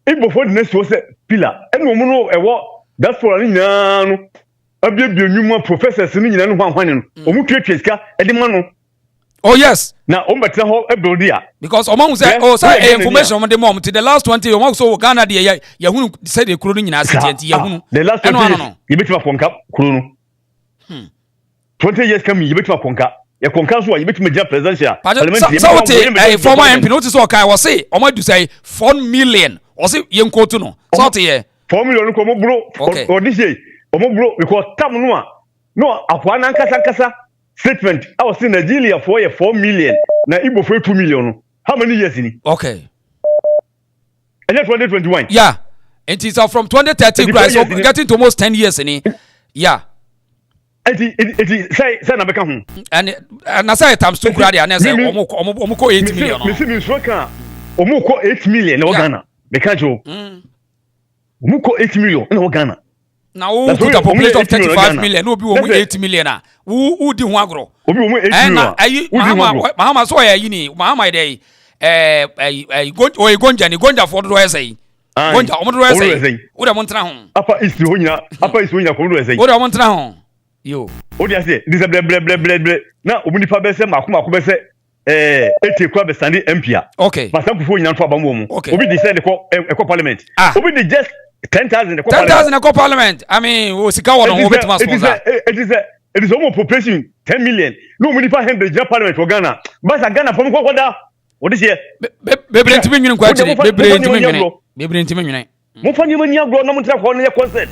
Igbo fo de neso say pillar e no mu no e wo diaspora ni nyana no abiebie nwuma professors ni nyina no hwanhwane no o mu twetwe sika e de ma no. Oh yes. Now, better how a build here. Because among say, oh, sorry, information on the mom to the last 20 or so Ghana the Yahoo said they couldn't in Yahoo. The last 20 you bet my conca, Kuno. 20 years coming, you bet my conca. You conca, so you bet me just presidential. So, former MP notice what I was say, or might to say 4 million or say young Cotuno. So, 4 million or this year, or because Tamunua. No, Aquana Casa. Statement I was in Nigeria for 4 million na Igbo for 2 million. How many years in it? Okay. And then 2021. Yeah. It is from 2013 so getting to almost 10 years in it. Yeah. It say na beka hu. And I say times 2 grade and say omo 8 million. Me see me so kan omo ko 8 million na Ghana. Beka jo. Omo ko 8 million na Ghana. Now who put a population of 35 million no be 8 million who di ho agro obi 8 million Mahama so ya yini Mahama dey gonja for do say gonja omo do say wo da montra ho apa is ho nyina ko do say wo da montra ho yo wo dey say this ble na obi nipa be say makoma be say eti kwa be sandi empia okay masanku fo nyina to abamwo mu obi dey say the parliament obi dey just 10,000 the 10,000 the parliament I mean we sika won ho bet sponsor it is almost population 10 million no many for 100 the parliament for Ghana but Ghana from ko da what is here bebre ntimi nwene kwa chiri bebre ntimi nwene mo fanye mani agro na mo tra ko no concert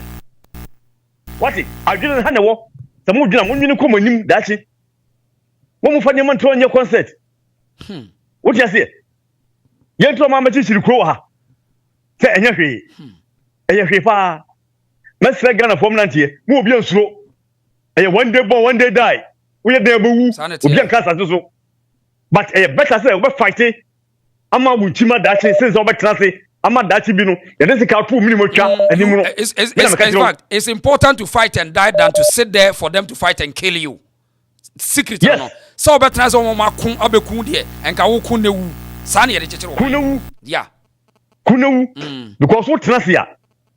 what adwene ha ne wo se mo dwena mo nwene ko manim dachi mo fanye man tro nye concert what you say ye tro ma ma chi chiri kro ha se enye hwe eye hwe fa mesre Ghana from nantie mo obi ansuro eye one day born one day die we dey bewu obi anka so but better say we fight ama wuntima dachi since we trance ama dachi bi no ye dey ka to minimum twa animu no it's important to fight and die than to sit there for them to fight and kill you secret no so we trance o ma kun abekun de enka wo kun newu sa na ye dey chechero kunewu yeah kunewu because we trance ya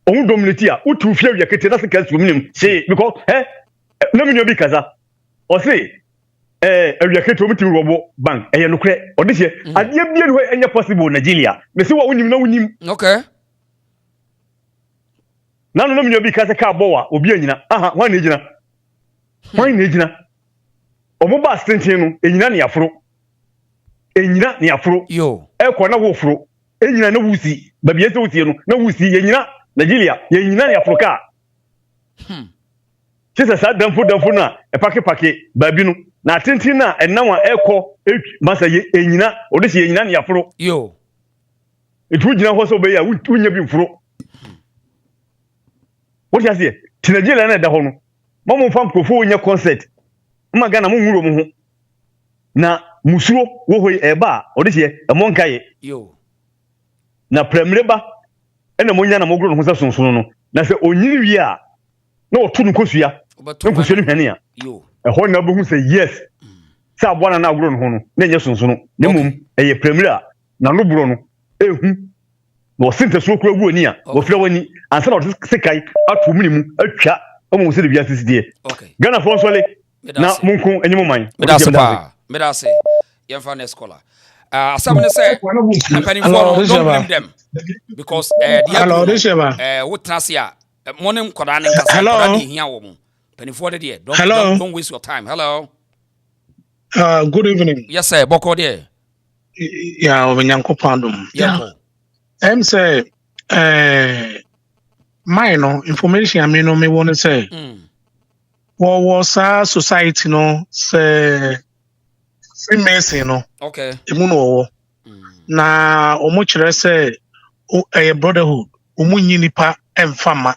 on dominate ya utu fie wi kete na se kan minimum say because na me bi kaza o say awiakete omutim robo bank eye no kre odihye ade bia no enye possible Nigeria me se wa unim na unim okay na no me bi kaza ka bowa obi anyina wan na ejina omo ba stintin no enyina ne afro yo ko na wo fro enyina na wusi ba bia se wusie no na wusi yenyina Nigeria yenyina ne afro ka Chisa sa damfu na pake babi no na tintin na enanwa eko masa ye enyina odisi enyina ne yaforo yo etu gina ho so be ya unya bi mfuro what you say Nigeria na da ho no mo fam kofo onya concert ma Ghana mo nwuro mo ho na musuro wo hoi eba odisi e mo nkaye yo na premreba ɛna mo nya na mo gro no ho sɛ sonson no na sɛ onyiri wi a na otu no kosua na kosua no hwane a ɛhɔ na bohu sɛ yes sɛ aboa na agro no ho no na nyɛ sonson no na mum ɛyɛ premier na no bro no ehu na ɔsente so kura gu ani a wɔfrɛ wani ansa na ɔde sekai ato mu ni mu atwa ɔmo sɛ de bia sisidie Ghana fo nso le na munko enyim man medase yɛmfa next caller asam ne sɛ company for don't blame them because what trasia morning koda ne kasa koda ne hia wo mu company for there don't waste your time. Hello. Good evening. Yes sir, boko there. Yeah, obenyanko pandum. Yeah. Say minor information I mean no me want to say. What was our society no say Freemason no. Okay. Emu no na omo kire say a brotherhood omo nyi nipa emfama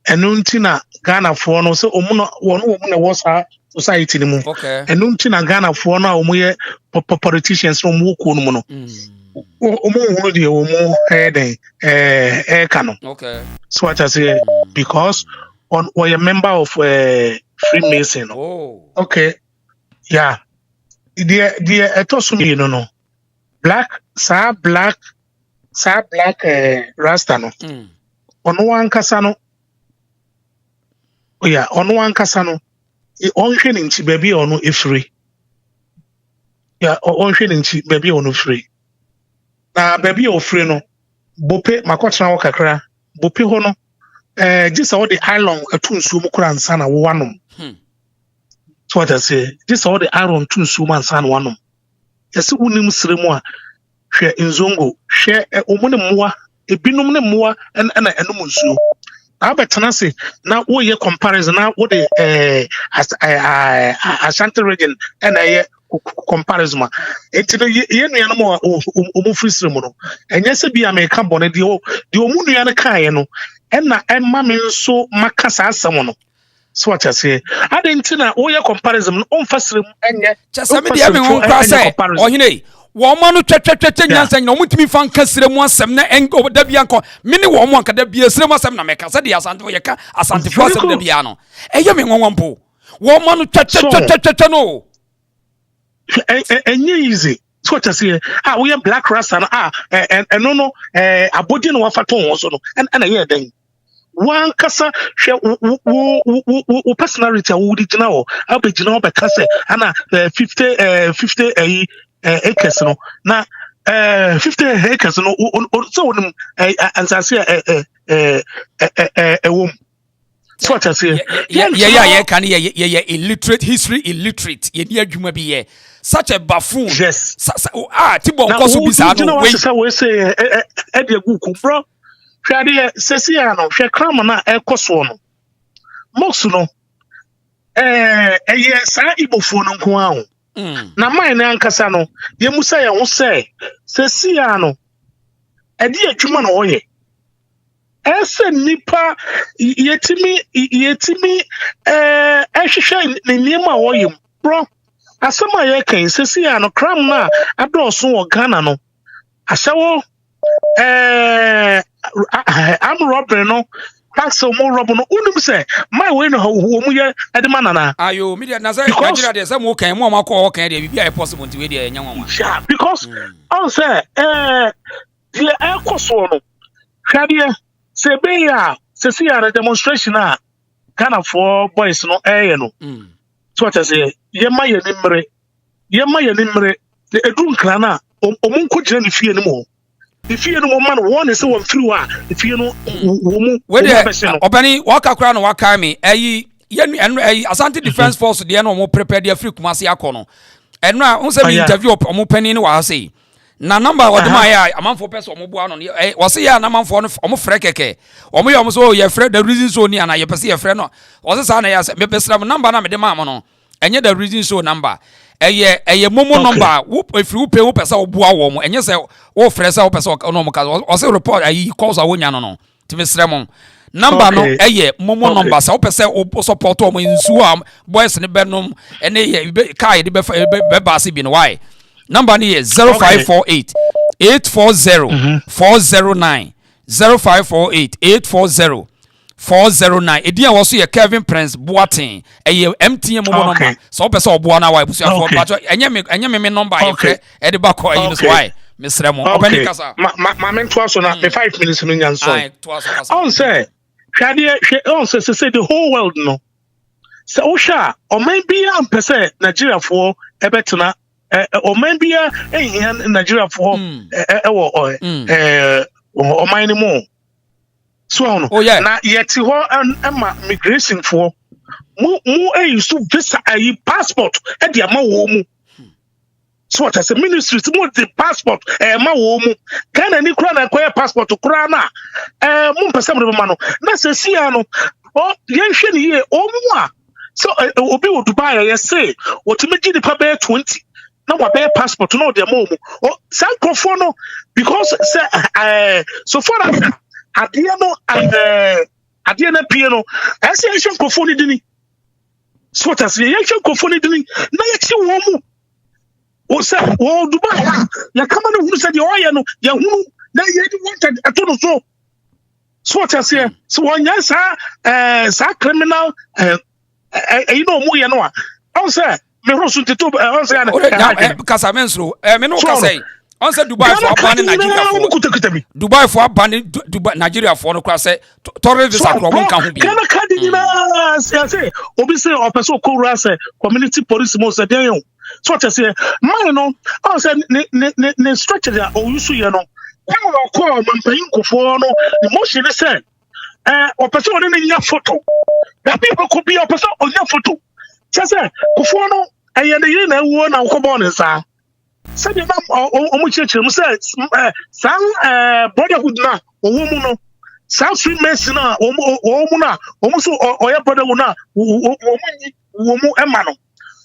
enu nti na Ghana fo no say omo no omo na was our society ni mu. Okay. Enu nti na Ghana fo no omo ye politicians no omo ko no no. Omo hunu de omo kano. Okay. So what I say because on or a member of Freemason. Oh. Okay. Yeah. The etosumi no. Black Rasta no. Ono wan kasa no. Oh yeah, ono wan kasa no. E onhwe ne nchi baby ono efiri. Yeah, onhwe ne nchi baby ono free. Na baby ofiri no. Bope makotra wo kakra. Bope ho no. Just all the iron atunsu mu kura nsa na wo wanom. So what I say, just all the iron tunsu man san wanom. Yesi unim sremu a hwe nzongo, hwe omune mmoa, ebinom ne mmoa na enum nsuo. Na betena se na wo ye comparison na wo de Ashanti region na ye comparison. Enti ye nua no mo omo free sremu no. Enye se bi America bone de omu nua no kae no. Na emma me nso makasa asem no. So what I say, I didn't know all your comparison on first room and just some media me won cross say oh hine wo ma no twetwetwe nyansan no mutimi fan kasire mu asem na engo da bia nko me ne wo mo anka da bia sire mu asem na meka se de asante wo ye ka asante fo asem da bia no eye me won mpo wo ma no twetwetwe no enye easy. So what I say, we are black rasta no abodi no wafa ton wo so no and aye den one kasa personality would gina o abegina be kasa ana 50 acres no na 50 acres no so won ansase wom. So what I say, yeah can yeah illiterate history illiterate ye ni adwuma bi ye such a buffoon. Yes tibo nkoso bi sa no we say e de guku bro hwade sesia no hwe kram na ekoso no mox no eye sa ibofo no nko aho na man na ankasa no ye musa ye ho se sesia no ede adwuma no oye ese nipa yetimi ehwehwe ne niema oye bro asema ye kan sesia no kram na adoso wo Ghana no asawo I'm robbery no that's so more robber no unum say my way no wo mu ye edema na ayo media na say Nigeria dey say mo kan mo makọ kan dey bibia possible nti we dey enya nwanwa yeah because on say the ekoso no hwade se be ya se see a demonstration a Ghana for boys no no so what I say ye ma ye nimre the edun kra na omunko gina ni fie ni mo. If you know man one is so through if you know obani waka kra no waka me Asante Defense Force de no mo prepare their free Kumasi akono eno a on say interview omo pani ni wa say na number oduma ya amanfo person omo bua no wo say ya na amanfo no omo frɛ keke omo ye omo so ye frɛ the reason so ni ana ye pese ye frɛ no wo say sa na ya me pese number na me de ma mo no enye the reason so number eye momo number if you pay wo pesa wo bua wo mo enye se wo frɛ se wo pesa no mo ka wo say report ayi calls awonya no timi srɛ mo number no eye momo number sa wo pesa wo support wo mo nsu am boys ne benom ene ye kai de be ba se bi no why number ni 0548 840 409 0548 840 409 edian was so Kevin Prince Boateng MTN mobile number so person obo na wa ebusuafo bajo enye me number e e de ba call you so why Mr. Mo obani kasa ma mentor so na 5 minutes no nyan so on say say the whole world no so osha o man bia ampese Nigeria for ebetena o man bia Nigeria for o man mo so no na yeti ho ama migration for mu use visa passport e dia ma wo mu so what as a ministry to the passport ma wo mu Ghana ni kura na koye passport kura na mu mpese mo ma no na se sia no o yen hwe ni ye o mu a so obi wo Dubai ye say what me gi nipa be 20 na wa be passport no de ma mu o san krofo no because say so far as Adiano Adiana Piano, as a Asian Cofoni dini. So what as a Asian Cofoni dini, Nayachi Womu. O say, oh, Dubai, ya come on, who said the oil, ya who, now you wanted a total so. So what as here, so one yes, sir, criminal, you know, Muyanoa. I'll say, Merosu to two, I'll say, because I meant so, me no say. On said Dubai for banning Nigeria for Dubai for banning Dubai Nigeria for no class tourism across can be. Can I say obviously or person ko community police mo say dey so what say man no on say ne structure there o use you no when we call man payin ko for no the motion say or person on nya photo that people could be or person on nya photo just say ko for no aye na yi na wo na ko born sa said the omu church say some brotherhood na owo no some Freemason na omu na omu so oya brotherhood na omu ema no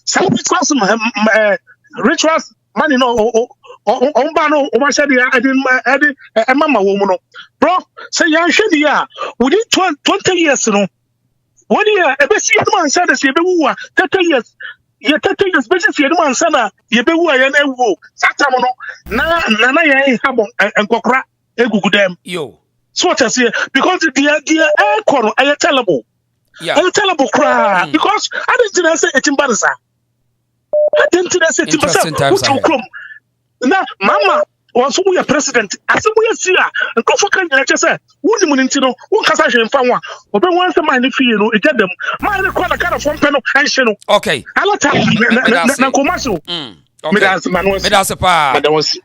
some because rituals money no omba no o ma say the ema ma omu no bro say yan hwe dia within 20 years no one year e be see man say the say be wu 30 years ye 30 years business ye man sana ye be wu ya na ewu satam no na ye habon enkokra egugu dem yo so what I say because the air corner are terrible cry because I didn't say it in Barisa I didn't say it in Barisa na mama was who your president as we see and go for can you say who mun ntino who kasa hwemfa wa obe wan say man fi no e dem man ko na kind of phone no anhye no okay ala ta na commercial me that's pa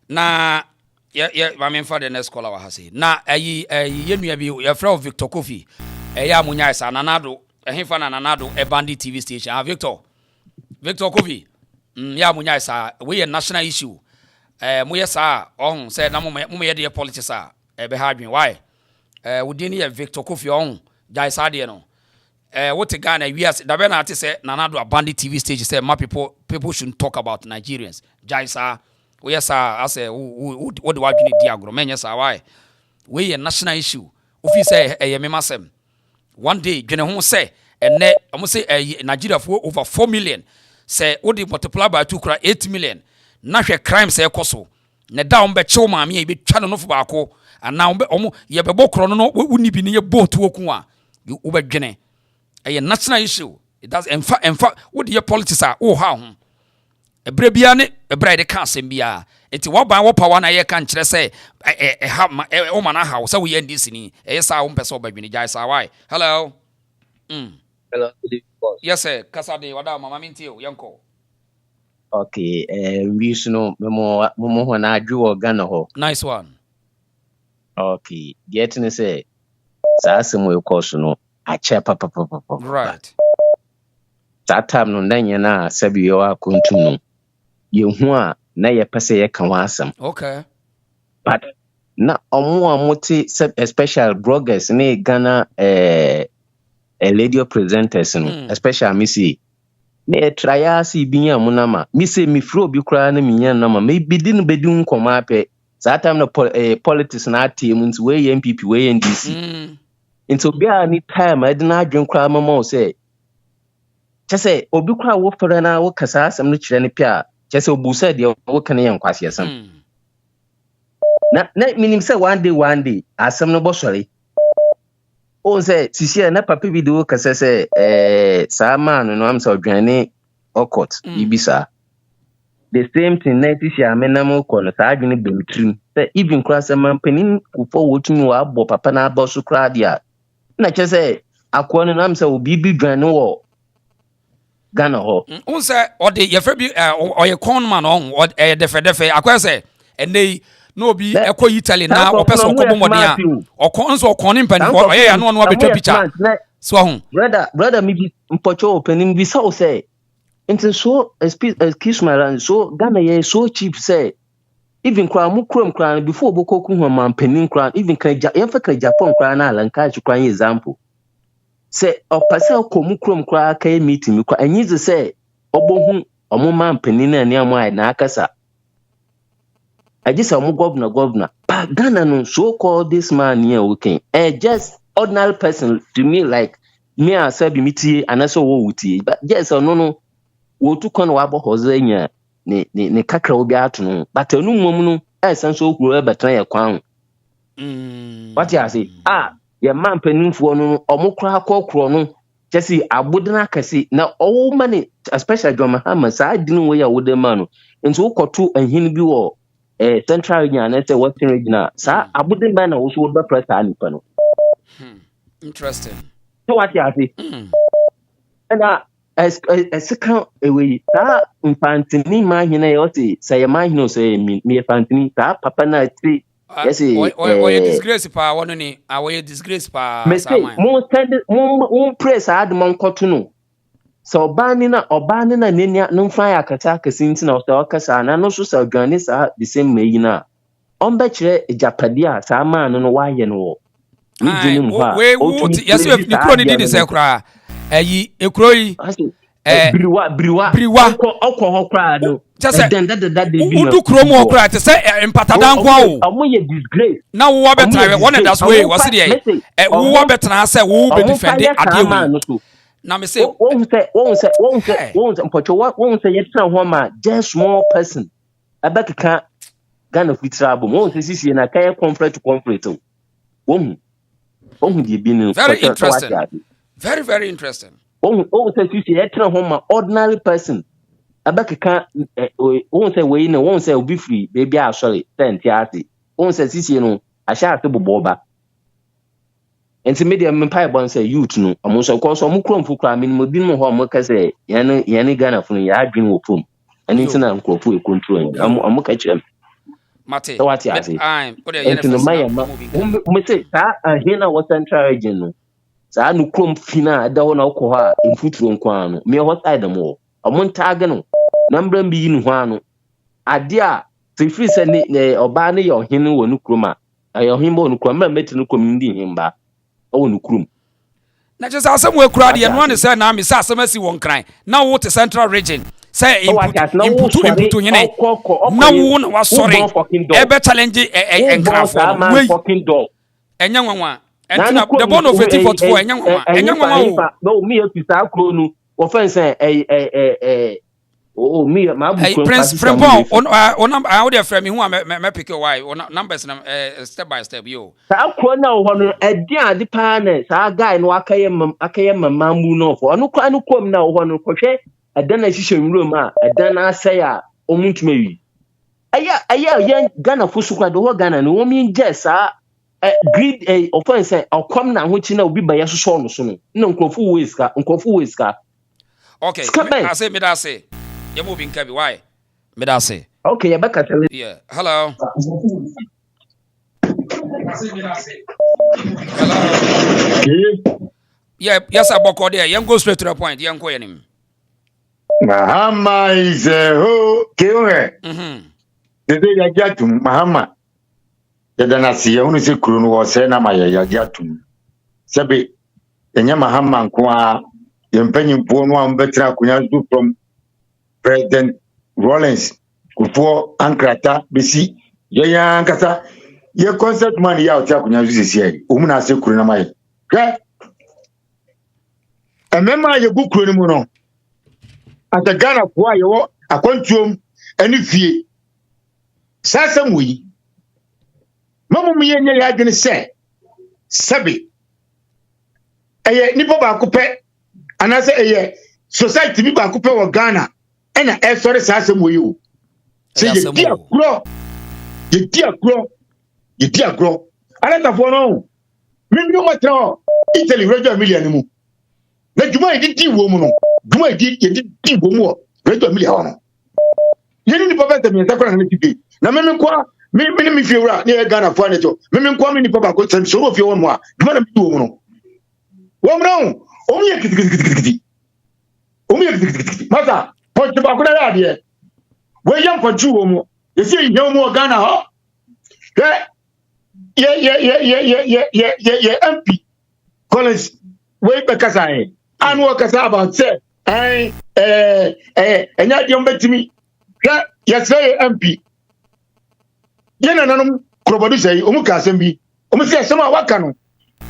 na yeah my men for the next caller wa say na yenua bi your friend Victor Kofi ya munya isa nanado ehfa na nanado e bandit TV station Victor Kofi ya munya isa we national issue moye sa on say na mo ye de politics be ha adwen why wodi ne Victor Kofi on jai sa de no what Ghana wias da be na ate say nanado bandit TV stage say my people shouldn't talk about Nigerians jai sa we sa I say what do I adwen di agro menye sa why we a national issue ofi say me masem one day dwene ho say ene am say Nigeria for over 4 million say what multiply by 2 kra 8 million na hwe crime say ekoso ne da on be chew maame e be twa no fo baako ana on ye be bokro no woni bi ne ye boat woku a wo be dwene a national issue it does in fact what your politics are oh how ebre bia ne ebre de ka asem bia enti wo ban wo power na ye kan kire say o mana how say we ndc ni e sa wo mpese obadwene jai sa why hello hello yes sir kasa de wada mama minti o yanko okay we no mo ho na adwo Ghana ho nice one okay get me say sa asem we course no a che papa right that time no nanya na sabi yo akontum no ye hu a na ye pese ye kan wasam okay but na omo special bloggers ne Ghana radio presenters no especially missy ne traya si binya munama mi se mi fro bi kra na minya nama me bidin bedun koma pe that time no politics na team nti we MPP we NDC into bia ni time I didn't adwen kra mama say chese obi kra wo fere na wo kasa asem no kire ne pia chese obusa de wo kan yen kwase asem Na minim say one day asem no bo sori. O say sisi na papa video kase say sa man no am say odwane okot ibisa. The same thing na sisi amenam ko no sa adwene bemtrim. Say even cross man panin kufo wotumi wa abo papa na abo so kra dia. Na che say akwo no am say obi bi dwane wo Ghana ho. Un say ode ye fa bi oye con man on defe akwa say enei no bi ekọ Italy na opeso ko bomodin a okon so okon mpani ho oye ya no abetwa picture so ho brother mi bi mpocho opening bi say into so excuse my land so Ghana ye so cheap say even kwa mu krom kran before boko ku ho man panin kran even kan ye fa ka Japan kran na alanka chi kran example say opasa ko mu krom kran ka meeting kwa anyi say obohu omo man panin na ne amai na akasa I just am governor. But Ghana no so called this man here okay. Just ordinary person to me like me I say be meeting and also wo wuti. But yes or no wo to kon wa bo hoze nya ne kakra obi ato no. But enu mom no san so kuro e betan ye kwan. What you say? Ye man penimfo no omokra akokro no just abudana kase na all money especially Dormaahene sa dinu we ya wode man no. Nso wo koto ahin bi wo central region and western region sa abudin ba na also would be press anipa no interesting so what you say and as second away sa infantini man hina yo say man hina say me infantini sa papa na ti yes we disgrace pa wono ni we disgrace pa sa man mo press admon koto no so obani na nenia no mfa ya kata kasinti na o kasa na no so sa gane sa the same meyi na on be kire japadia sa man no wa ye no ni jeni mfa we yes we ni kro ni di se kra ayi ekro yi briwa okwo ho kra no udu kro mo kra te se empatadan kwa o omo ye disgrace na wo betra one that's way was there wo betra say wo be defend ade na me say won't say yetra ho ma just small person abaka Ghana fitrabo won't say sisi na kai conflict won't dey be no very interesting very interesting won't say sisi yetra ho ma ordinary person abaka won't say we no won't say obi free baby sorry tent ati won't say sisi no asha ate boboba enti media empire bon say youth no amonso ko so mu kromfu kra min mo bi mo ho mo ka say yene Ghana funu ya adwin wo pom ani ntina nkrofu e control am ka kire mate so what you say enti no maya ma mo say ta ahina wo central region no sa no krom fina da ho na ko ha mfuturo nkwa no me ho side mo amonta aga no nambra bi yin ho ano ade a se free say ne oba ne yo hene wo no kroma ayo himbo no kroma meti no community himba o no krum na just asem we kura de no ne say na me say asem asi won kran na wo te central region say input nyene na wo na wa sorry e be challenge enkrafo we enya nwanwa entina the born of 1844 enya nwanwa no me e pisa akro nu offense me ma bu Prince Frempong on how dey frame who me pick your why numbers step by step yo sa akro na ho no edian ade pa na sa guy no akaye mamamu no for anu kom na ho no kohwe edan na hihye nwurom a edan na asay a omuntuma wi aya yan Ghana fusukwa do ho Ghana no omi je sa greed offense akom na ho chi na obi ba yesoso no so no na nkrofu ways ka okay I say me that say you moving Kabi why me that say okay ya baka tell yeah hello yeah yes aboko there you go straight to the point you go yenim Mahama is who kiwe dede ya jatum Mahama dede na siya unu se kuru no wose na ma ya jatum sebe enya Mahama nko a yempanyi mpo no a mbetra kunya do from President Rawlings kupo ankrata besi ya nkata ye concert man ya oti akunya sisi ai omu na se kuru na ma ye hwe emema ye bu kuru ni mu no ata Ghana kwa yo akwantuom ani fie sasam wi Mama me yenye ya adwene se sabi eye nipa ba ko pe anase eye society bi ba ko pe wo Ghana ena e sori sa asem wo yi o se ye di agro ala ta fo no mi mo tra Italy radio million mu na juma yi di wo mu no juma yi di wo mu radio million no yeni ni papa te mi ta kwa na ti na me kwa me fiewra ne Ghana fo aneto me kwa me ni papa ko se so fie wo mu a juma na bi wo mu no wo mu no o mi kitikiti mata po te ba ko na ya de we yam for ju wo mu e se yi mu Ghana ho ye MP Collins we be kasa e anu kasa about say enya de mbetimi ya say MP ye nananum krobodu say omu ka asem bi omu say asem a waka no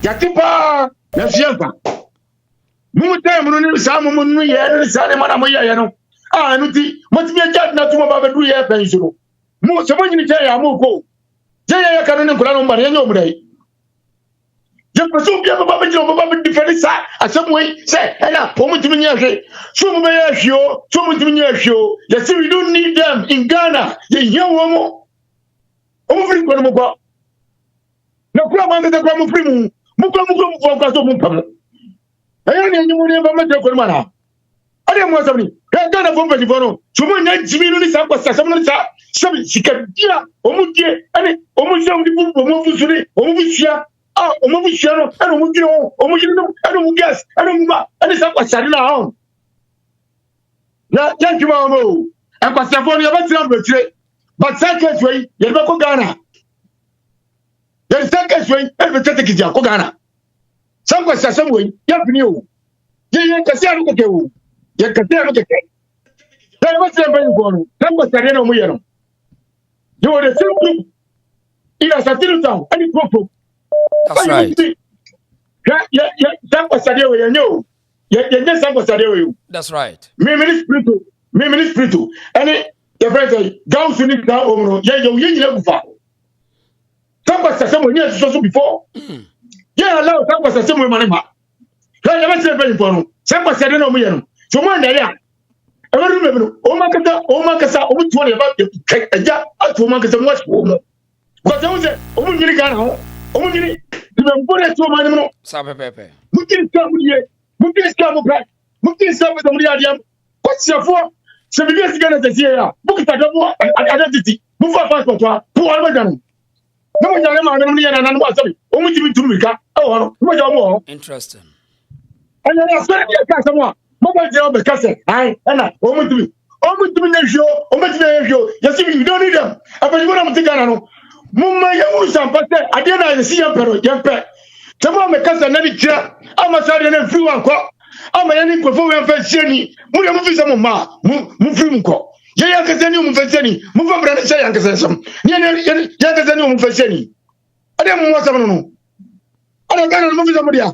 ya tipa na fiampa mu time no ni sa mu nu ye ni sa ne mana mo ye no anu ti motimi ajad na tuma ba bedu ye pension mu so mo nyini je ya mu ko ya kanone kula no mbare nyo mudai je peso bia baba be jiro baba be defend sa asemwe say na omutimi nya hwe so mu be ya hwio so mutimi nya hwio you see we don't need them in Ghana ye hia wo mo omu free ko mo kwa na kula ma ngata kwa mo free mu kwa so mu pam ayo ni nyimu ni ba ma je ko mana ade mo sabni Ghana fo be difono so mo nya jimi no ni sa kwa sa sam no sa sabi sikadia omudie ane omudie ndi bu omufusuri omufisia omufisia no ane omudie no ane omugas ane omba ane sa kwasari na hon ya ntuma mo en kwasafo no yabetira mbetire but second way ye be ko Ghana ye second way e be tete kidia ko Ghana sam kwasasam we ya bini o ye kasi anu keke o ye kasi anu keke ya betira be ko no sam kwasari na omuye no you are the same group. In a certain town, any group. That's right. That's right. Me spiritu. And the president, down to Nick down over. You never fall. Some was the same way so before. Yeah, allow some was the same way, Manama. I never said very for some was said no million. So one day. I remember, Omakasa, which one about the job at Omakasa much more. But I was a Omugana, Omugini, the bullet to my no. Sabe Pepe. Mukin come here, Mukin come back, Mukin some with the Muriadium. What's your for? 7 years ago, the year, book it at identity, move up for poor Madame. No one and what's up. Only to Mika. Oh, what more? Interesting. And then I said, someone. Mobile job because I almost to the show, yes, you don't need them. I bet you want to take on Mumma Yamusan, but I didn't see a pero, young pet. Tomorrow, my cousin, never chair. I'm a sudden and free one call. I'm an perform and fetch Jenny. Move some ma, move call. Yankazani, move for Jenny, move up and say Yankazam. Yankazani, move for Jenny. I don't want some. I don't get a movie somebody. Huh?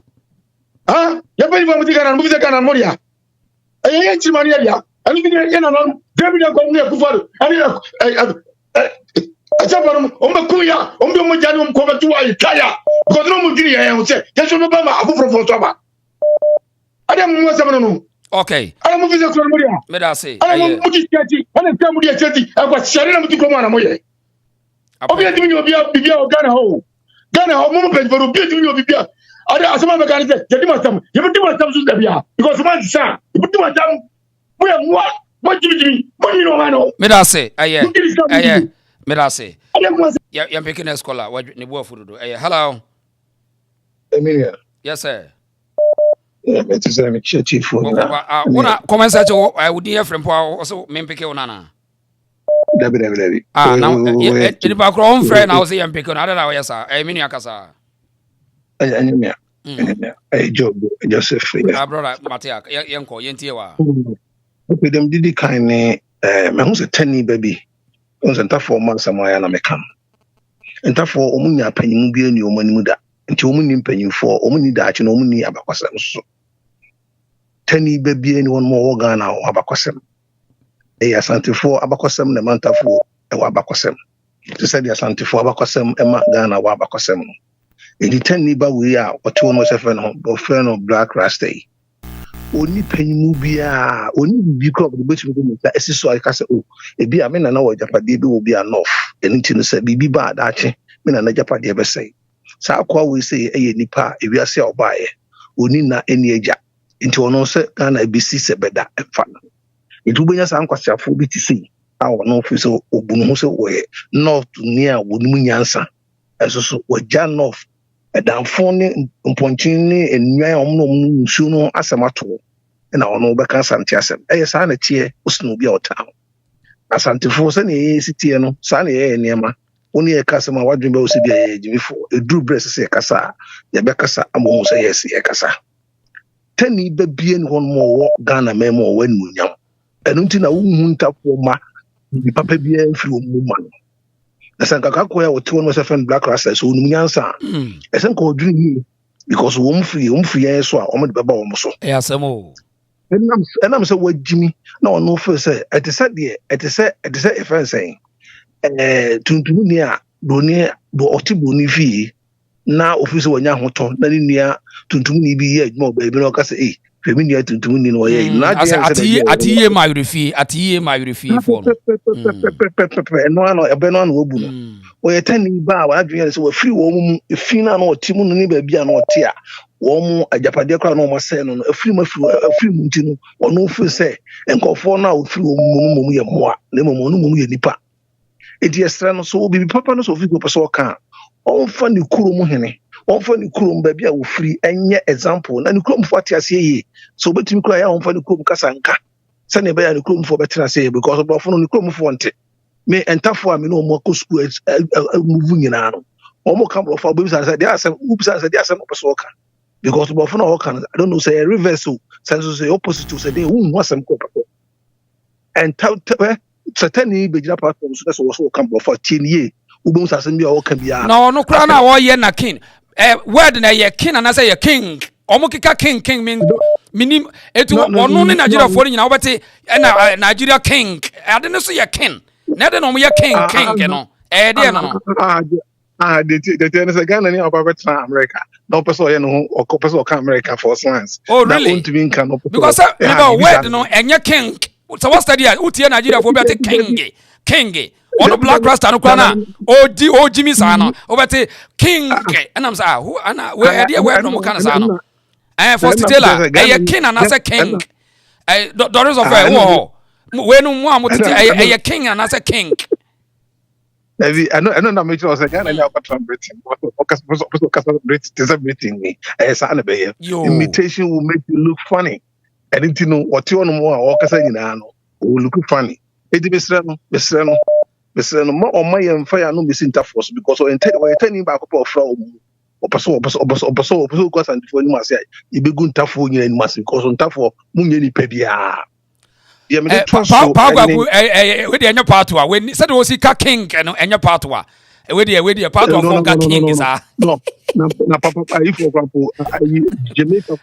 You're paying for the movie the gun and Moria. I ain't Maria. I live in a David Kufa. I said, Omakuya, Omajanum cover to Kaya. Because no Mugiri, I would say, yes, Obama, Abu Professor. I don't want someone. Okay. I don't move the Columbia. Medasi. I don't move the Chetty. I don't come with the Chetty. I was sharing to come on a way. Obviously, you'll be up Ghana home. Ghana home, movement for a bit of Bibia. I some other guys said, you must to the Bia. Because one son, you put my down. We have what do you mean? What do you know, I know? Medasi. Medasi. You're picking a scholar. What you work for to do? Hello. Emilia. Yes, sir. Yeah, but it's a chief for what comments I would hear from also Mempeke Onana. Debbie. Now, in the background, friend, I was here and picking another way, sir. Emilia Casa. Job, Joseph. Brother Matiak, Yanko, Yentiwa. Okay, them did the kind of, who's a 10 baby. On the 4 months, I'm going to come. And therefore, Omunia penny mubi and your money muda. And to Omunim penny for Omuni that you know Omuni Abacosem. So 10 baby and one more organ or Abacosem. A Asante for Abacosem, the Manta for Abacosem. to say the Asantefo abakosem ema Ghana wa abakosem no edi ten ni ba we a oto no se fe no bo fe no black rasta yi oni panyimu bia oni bi crop the betimi go meta esiso aka se o ebi a me na wo japade bi wo bi a north eni ti no se bibi ba da che me na japade be sei sa akwa we say eye nipa ewi ase obaye oni na eni eja nti ono se Ghana ebisi se beda efa edu benya sa nkwasiafo bi ti sei a ono fi so obunu ho se wo north ni a wonu nyansa eso wagya north edanfo ne mponchin ne enwan omno nsu no asemato na ono beka asante asem sa na tie osno bi a otan Asantefo se ne sitie no sa na ye niema oni e kasa ma wadwen ba osi bia ye jimifo eduru bress se kasa ye be kasa amohu se yes ye kasa tani ba bie ne hon mo wo Ghana memo wo anunyam enu nti na wuhu ntafo ma bi papa bia mfiri wo mu ma na sanka kakwa wo te won se fen black rasta so onumnyansa esen ko odwini ni because wo mfiri yen so a o mo de beba wo mo so asemo enam se wajimi na ono fe se etese efen sen tuntum ni a do otiboni fi na ofisi wonya hoto na ni nia tuntum ni bi ye adwuma ba bi na ka se femi nia tuntum ni no ye na atiye ma yurifi for no ano ebe no ano obu no o ye tani ba wa adwuma se wa free wo mu efi na na otimu no ni ba bia na ote a wo mu ajapade kra na o ma se no afiri mu nti no ono fi se enkofo na ofiri wo mu ye moa na mu ye nipa edi estra no so bibi papa no so fi go person kan on fa ni kurom hene on fa ni kurom ba bia wo free enye example na ni kurom fo atiase yi so betimi kura ya on fa ni kurom kasanka se ne ba ya ni kurom fo betena se because of no ni kurom fo nte me entafo a me no mo ko school move nyina no o mo kam fo be bisa se dia asem ubisa se dia asem person kan because of no kan I don't know say reverse so say opposite say dey hu asem ko papa and certainly be jira platform so come for 10 years ubon sasem bia o kan bia no no kra na wo ye na king word na ye king na say ye king omo kika king minim etu onu ni Nigeria for nyina wo beti na Nigeria king ade no so ye king na de no mo ye king no de no the say Ghana ni about America no person ye no o person o kan America for science oh really because word no enye king so what's the idea utie Nigeria for beti king ono black rasta no kwana oji mi sa no obeti king and I'm say who ana we idea we no mo kana sa no for Stella king and say king dollars of we no mo amoti king and say king I know na make sure say Ghana na about Britain because Britain is everything me sa na be imitation will make you look funny and you know what you no more o kasa nyina no will look funny edi besra no mo o ma yem fa ya no be center force because o entani ba ko fra o person ko Asantefo ni ma say e be gu ntafo nyina ni ma say because ntafo mu nyeni pa bia ye me to so we dey enya part wa we said o si ka king no enya part wa we dey part of ka king is no na papa if for example Jamaica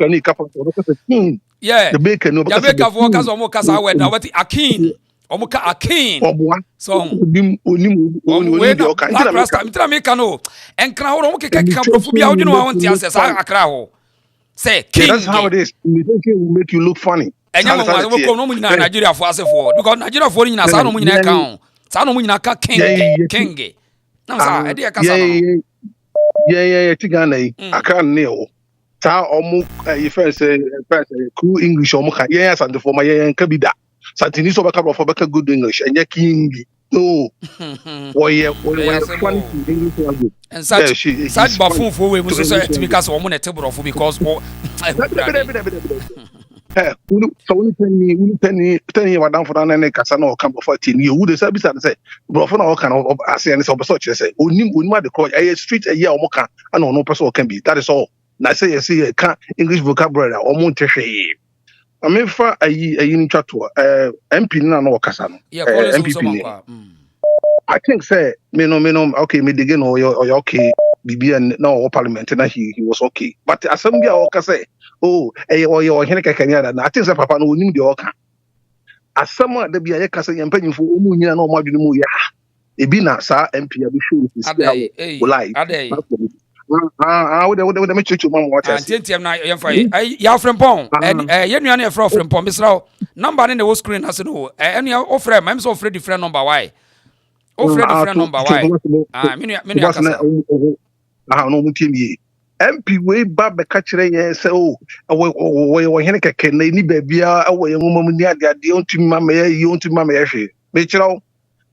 ni ka part o ka king yeah Jamaica no Jamaica for ka so mo ka sa we na what akin omuka akin so onim de oka intira me ka no enkra ho no keka profu bia odwene ho ntia se sa akra ho say king that's how it is imitation will make you look funny enya mo ko no mu nyina Nigeria for asefo because Nigeria for nyina sa no mu nyina ka ho sa no mu nyina ka king na sa e de ka sa no yeah tigana yi aka ne o ta omu you first cool English omu ka yeah Asantefo ma yeah nka bida Santini so baka for baka good English and king no oye funny English language and such bafun for we muso say to because omo na table for because so when tell me what down for that na kasa na come for 10 years who dey say bisa say bro for na kan ase and so so say onim the call street a year omo kan and no person can be that is all na say you see can English vocabulary omo ntehwe amefa ayi ni twato MP na no kasa no MPP I think say me no okay me dig no you okay bibi na parliament na he was okay but assembly o kasa oh you hene kakanya na I think say papa no onim de oka asɛm a da bi a yɛka sɛ yɛmpanyimfo ɔmu nyina na ɔmo adwene mu yɛ ebi na saa MP a bi show is live wode me kyerɛkyerɛ ma mo wata antientiam na yɛmfa ya frempɔn yɛnua no yɛfrɛ frempɔn mesrɛ wo number ne wɔ screen ase no ɛnua wofrɛ ma sɛ wofrɛ different number why wofrɛ different number why menua kasa no mu tie mi MP we ba bɛka kyerɛ yɛn sɛ wɔ hene kɛkɛ na ni baabia ɛwɔ yɛn nwoma mu ni ade ɔntumi ma mɛyɛ ɔntumi ma mɛyɛ hwee mekyerɛ wo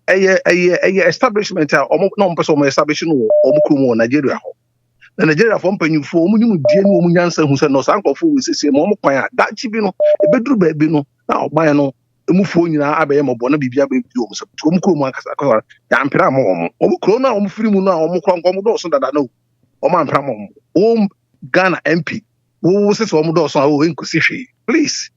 ɛyɛ establishment a ɔmo na ɔmo pɛ sɛ ɔmo establish no wɔ ɔmo kurom wɔ Nigeria hɔ na Nigeria fo mpanyinfo ɔmo nim die no ɔmo nyansa hu sɛ no saa nkɔfo wɔ sisi ma ɔmo kwan a daakye bi no ebeduru baabi no na ɔban no emufuo nyinaa abɛyɛ mɔbɔ na biribi abɛbi ɔmo sɛ ɔmo kurom ankasa akɔyɛ yampere ama ɔmo kurom na ɔmo firi mu na ɔmo kwan ɔmo dɔɔso dada no ɔmo ampere ama ɔmo Ghana MP wo sɛ ɔmo dɔɔso a ɔmo nkosi hwee please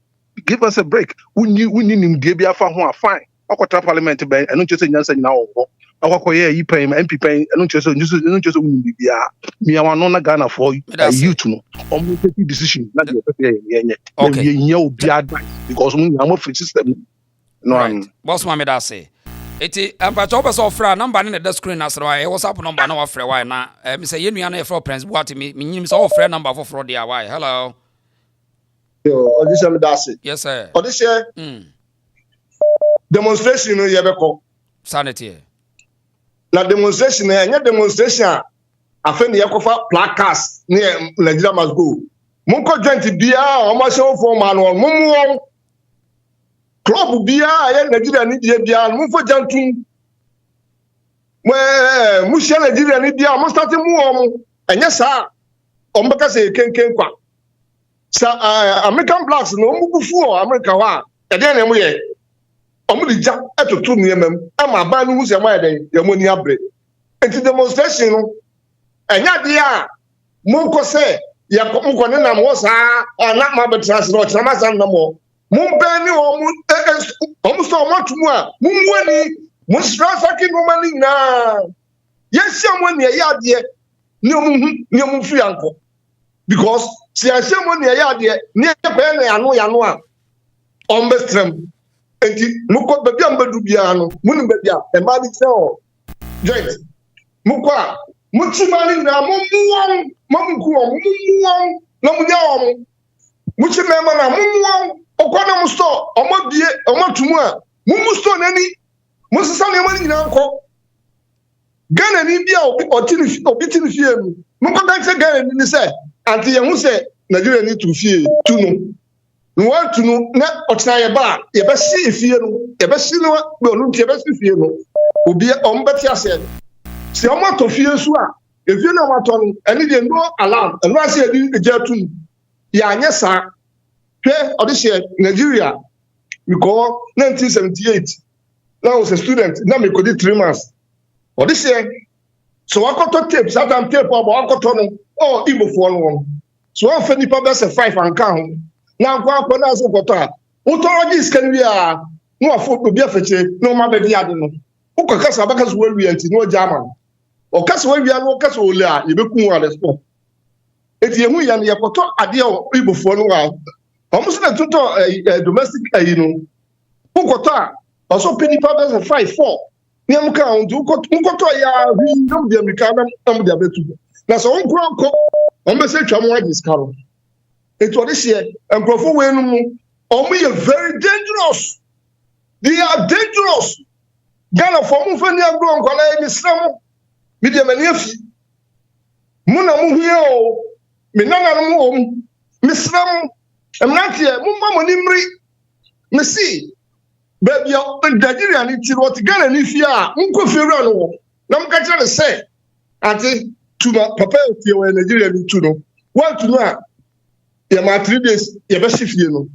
give us a break wunni nim die bi afa ho a fine akɔtra parliament bɛn ɛno nkyɛ sɛ nyansa nyinaa wɔ hɔ akɔkɔyɛ yi pɛn MP pɛn ɛno nkyɛ sɛ wunim bibia miawa no na Ghana for youth no ɔmo take decision na deɛ pɛpɛ yɛnyɛ yɛnyɛ obi advice because mo nyama free system no am boss ma me da say eti ampacho obeso ofra number ne the screen asro why WhatsApp number na wafrɛ why na me say yenua na efrɛ prince buati me nyim say ofrɛ number for fraud dia why hello yo odisha me da say yes sir odisha demonstration no yebeko sanity na demonstration enye demonstration afa ne yakofa placards ne Nigeria must go munko joint bia o ma show for man won mumu club bia ya Nigeria ni die bia munfo jantum mu sia Nigeria ni bia mo start mu o enye sa o mbaka se kenken kwa sa American blacks no mu bufu America wa e dey na mu ye omudi ja etoto niemam ama ban no hu se ma eden ye moni abre enti demonstration no enya dia a monko se ya monko ne nam wo saa na ma betrans no trama san na mo mon ben ni omu so mo tumu a munwani mun strasa ki no mani na yes amoni ya de ni omu fi anko because si amoni ya de ni e pe na yano a ombestram enti muko baby ambadu bia no munu baby a e ma di tell joint muko a muchimani na mumuwon mamuko mumuwon na munya won muchimema na mumuwon okona musto omabie omatumu a mumusto nani musisa ne mani nyina nko Ghana ni bia obitini fie mu muko dan se Ghana ni se anti ye hu se Nigeria ni tu fie tu no no want to know na otena ye ba ye be si fie no ye be si no be onu ye be si fie no obi ombeti ase se o mato fie su a efie na mato no eni de no alarm eno ase edi ejatu ya anye sa hwe odise Nigeria we go 1978 now I was a student na me ko di 3 months odise so akoto tape satam tape abo akoto no oh Igbo fo no so afani nipa be se 5 anka ho na kwa na so koto a utorogi scan wi a no afo obi afeche no ma be di ade no ukakasa abakaso wi anti no German o kasa wi a no kasa ole a ye be kun wa the sport eti ehu ya ne yakoto ade o Igbo fo no wa omo se na tuto domestic no ukoto a oso penipa be 5 4 ni amka on ukoto ya wi no de amika na mo de abetu na so onko omo se twa mo agiskaro eto this year enkrofo we no mu omo ye very dangerous. They are dangerous. Ghana for mu fani agro nkola e misram mi de mani afi mu na mu hie o mi nana no mu misram emnatie mu mamo ni mri me see baby Nigeria ni ti what Ghana ni fi a nko fewura no na mu ka kire say ati tuma papa tie we Nigeria ni tu no want to know ya ma 3 days ya be shifie no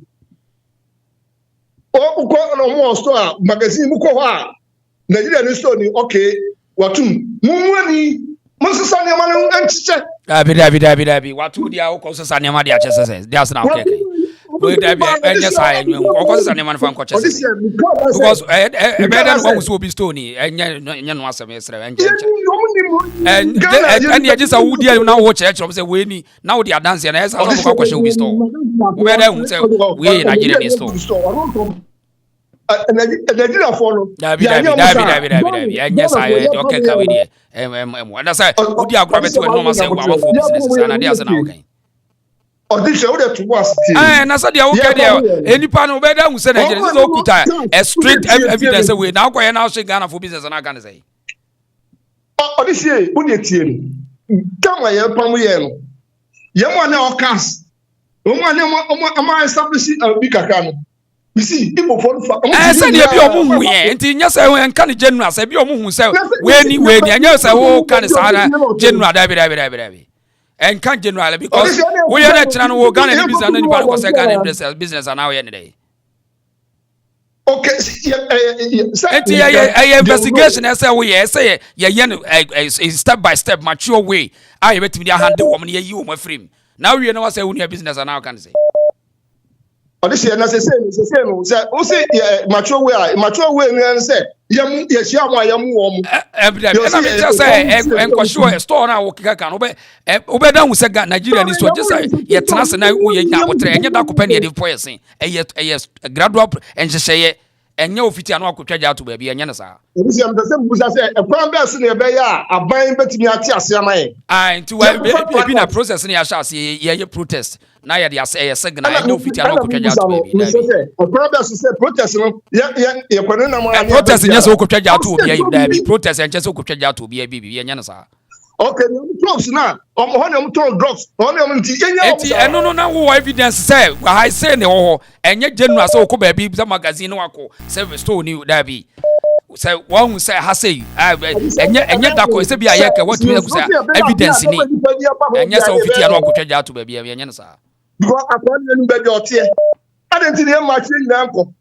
o ko no mo store magazine mu ko ha Nigeria ni store ni okay watum mumwani musisa ne ma no anchiche Dabi watu dia o ko sisa ne ma dia chese dia na okay we dabi enye sai enyu o ko sisa ne ma fa nko chese because better one was obi store ni enye no asem esre enye and ya just wudi na wo church say we ni na wo dia dance na esa so ko kwhye obi store we better hu say we Nigeria ni store Nigeria for no. Dabi. Yes, I okay ka we dey. That's why we dey agro beto no ma say we am for business and dey as na okay. Odisha wo dey to was still. Na say dey okay dey. Enipa no be da hu say Nigeria so kuta a strict evidence we na akoye na so Ghana for business na Ghana say. Odisha wo dey tie no. Kama ye pam ye no. Ye mo na okas. O mo na mo establish bi kakra no. You see, people for say dey bi omu hu ye nti nya say we nka ne general say bi omu hu say we ni nya say wo kan say general dabi. And can't generally because we are not trying to Ghana business and anybody was a Ghana business and now end day. Okay, investigation as we say step by step mature way. I bet me their hand the woman you my frame. Now you know what say when your business and now can say. This year na say no say o say mature way no say yam ye hia mo ayam wo mo na me just say enkwasho store na wo kika no be da hu say Nigeria ni so just say ye tena na wo ye nya botre enye da kopɛ ne de poison gradual enhyehyɛ enye ofiti anu akotwa ja to ba bi enye ne saa this year the same busa say ekwan be se na be ya aban betimi ati ase amaye nti we be na process ne ya sha ase ye protest na ye de ase signal enye ofiti anu akotwa ja to ba bi na ekwan be se protest no ye kwanu na mo protest nye se okotwa ja to obi ya bi protest enche se okotwa ja to obi ya bi enye ne saa okay drugs na ho na mton drugs ho na mti enya no wo evidence say I say ne ho enye genuine say okọ ba bi za magazine no wako service store ni da bi say one say ha say enye da ko say bi ayeka what me say evidence ni enye say ofiti ya no akotwa ja to ba bi enye ne saa because akwan ni be de ote adenti ne ma chi nyina nko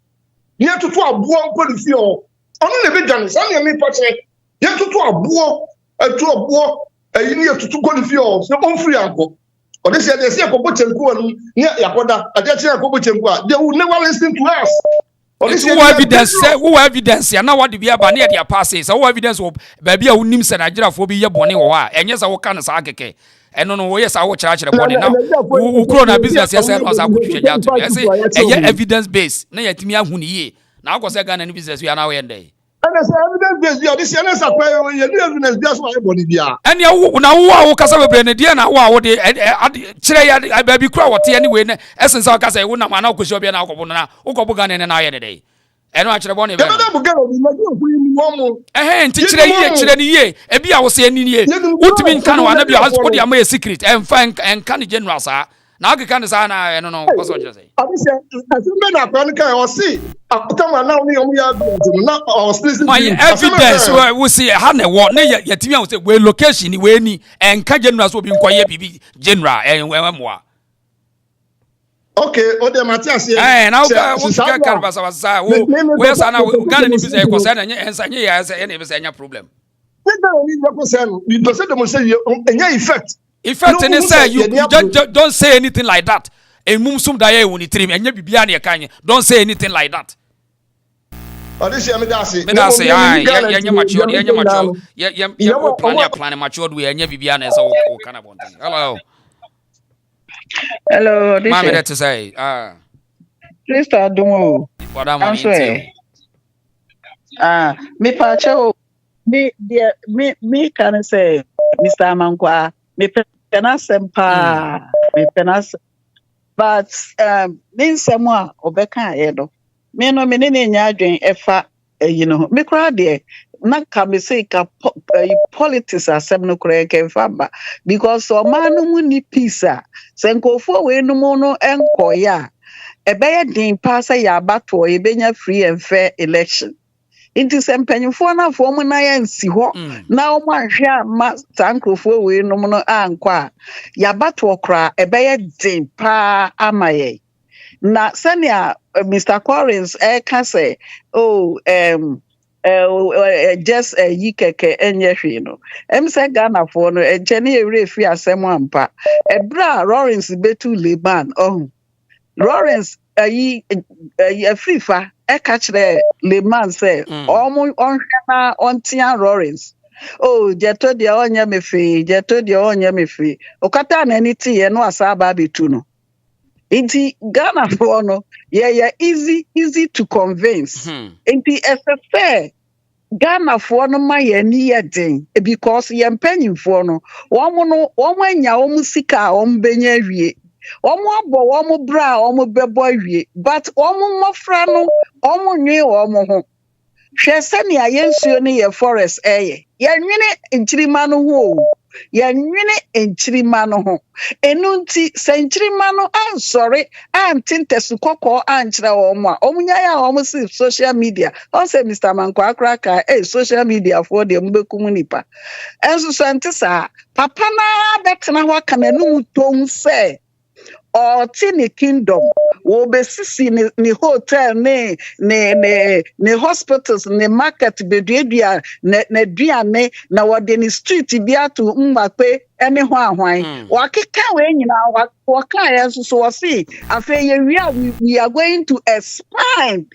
ye tutu abo nko ni fi o onu ne be dwane sa ne mi pache ye tutu abo atu abo ayi ni tutu ko ni fi o se on free anko o de se akobo chenku anu ni yakoda ade che akobo chenku a they will never listen to us who evidence ya na what be aba na dia pass say who evidence wo ba bia unim se Nigeria fo bi ye bone wo ha enye sa wo kan sa akeke eno no wo yes a wo kira bone na wo kro na business yes no sa akotwa ja to say eye evidence base na yatimi ahu ni ye na akọ say Ghana ni business we na wo yende and as evidence base you this year say kwa you do evidence just for everybody bia and ya na wo kasa bebre ne dia na wo de kire ya ba bi kura wote anyway na essence ka say wo na ma na akọ bia na akọ na ukọ buga ne na ye dey eno a kire bone be na buga ni ma ju ku ni wo mo nti kire ni ye e bia wo se ani ni ye utimi nka na na bia wo de am secret enka ni general sa na akeka ne sa na eno no koso kire say abise asembe na kwa nka o si akutama na oni omu ya na o split my evidence we see ha na wo na yatimi am say we location ni we ni enka general so bi nkoye bibi general enwemoa okay o de Matias na wo ka karba sa we sa na Ghana ni bisa e ko sa na enye ya say na bisa enya problem we don't need to say we do say dem say enya effect and say you don't say anything like that. And mumsum da ye woni trim enye bibia na ye kan. Don't say anything like that. This year me da say ye mature ye plan mature we enye bibia na say o kana bonten. Hello, this Mama that to say Mr. Adumo. What am I me pacho me can say Mr. Amankwa me penas sempa me penas but mean someone obeka edo me no me ne nya adwen efa me kra de na ka me say ka politics asem no kra ke fa ba because o ma no mu ni peace a senkofo we no mu no enkoya ebeye din pa say ya bato e benya free and fair election into sempanyfo na fo mu na ya nsi ho na o ma hwe ma tankrofo we no mu no ankwa ya bato okra ebeye din pa amaye na senia Mr. Collins can say just yikeke enye no say Ghana for no enchene ewre fi asem ampa ebra Rawlings betu Leban Rawlings afrifa catch the Leman say omo onhwana ontia Rawlings jeto dia onya mefi okata na niti ye no asaba betu no Inti Ghana for no, yeah, easy to convince. Inti FFA Ghana for no my near thing because yam penny for no, one ya omusika benye. Omo bra omo beboy but omo mofra no omo nwe omo ho hwe se ne ayensuo ne ye forest eye yenwene enchirima no ho yenwene enchirima no ho enunti senchirima no ansori antintesu kokko anchira omo a omunya ya omo si social media on say Mr. Mankwa akraka social media for the mbekum nipa enso so ntisa papa na betena ho kana no tom say or tini kingdom wo besisi ni hotel ne hospitals ne market beduadua na duane na wode ni street bia to mbape ene ho ahwan wakeka we nyina waka yeso so wasi afeye we are going to expand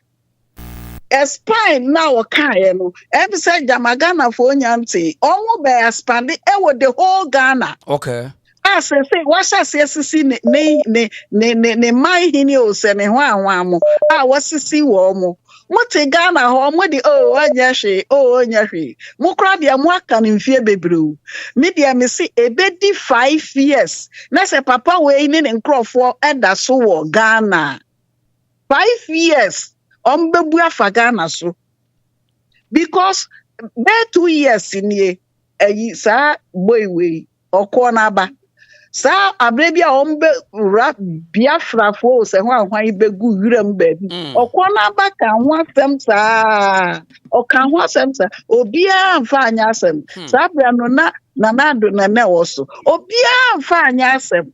now waka no every say Ghana for nyante omo be expand the whole Ghana. Okay. Say what's see ne my hini o se ne ho anwa mo wasisi wo mo mote Ghana ho mo di anya hwe mo kra dia mo aka ne mfie bebreu me dia me se ebedi 5 years na se papa we ni ne nkrofo eda so wo Ghana 5 years bebu afa Ghana so because be 2 years ni sa boy we okona ba sa abrebia ombe rap Biafra fo se ho ahwan ibegu yuram baby okona ba ka ho afem sa oka ho asem sa obia amfa anya asem sa abra no na do na na woso obia amfa anya asem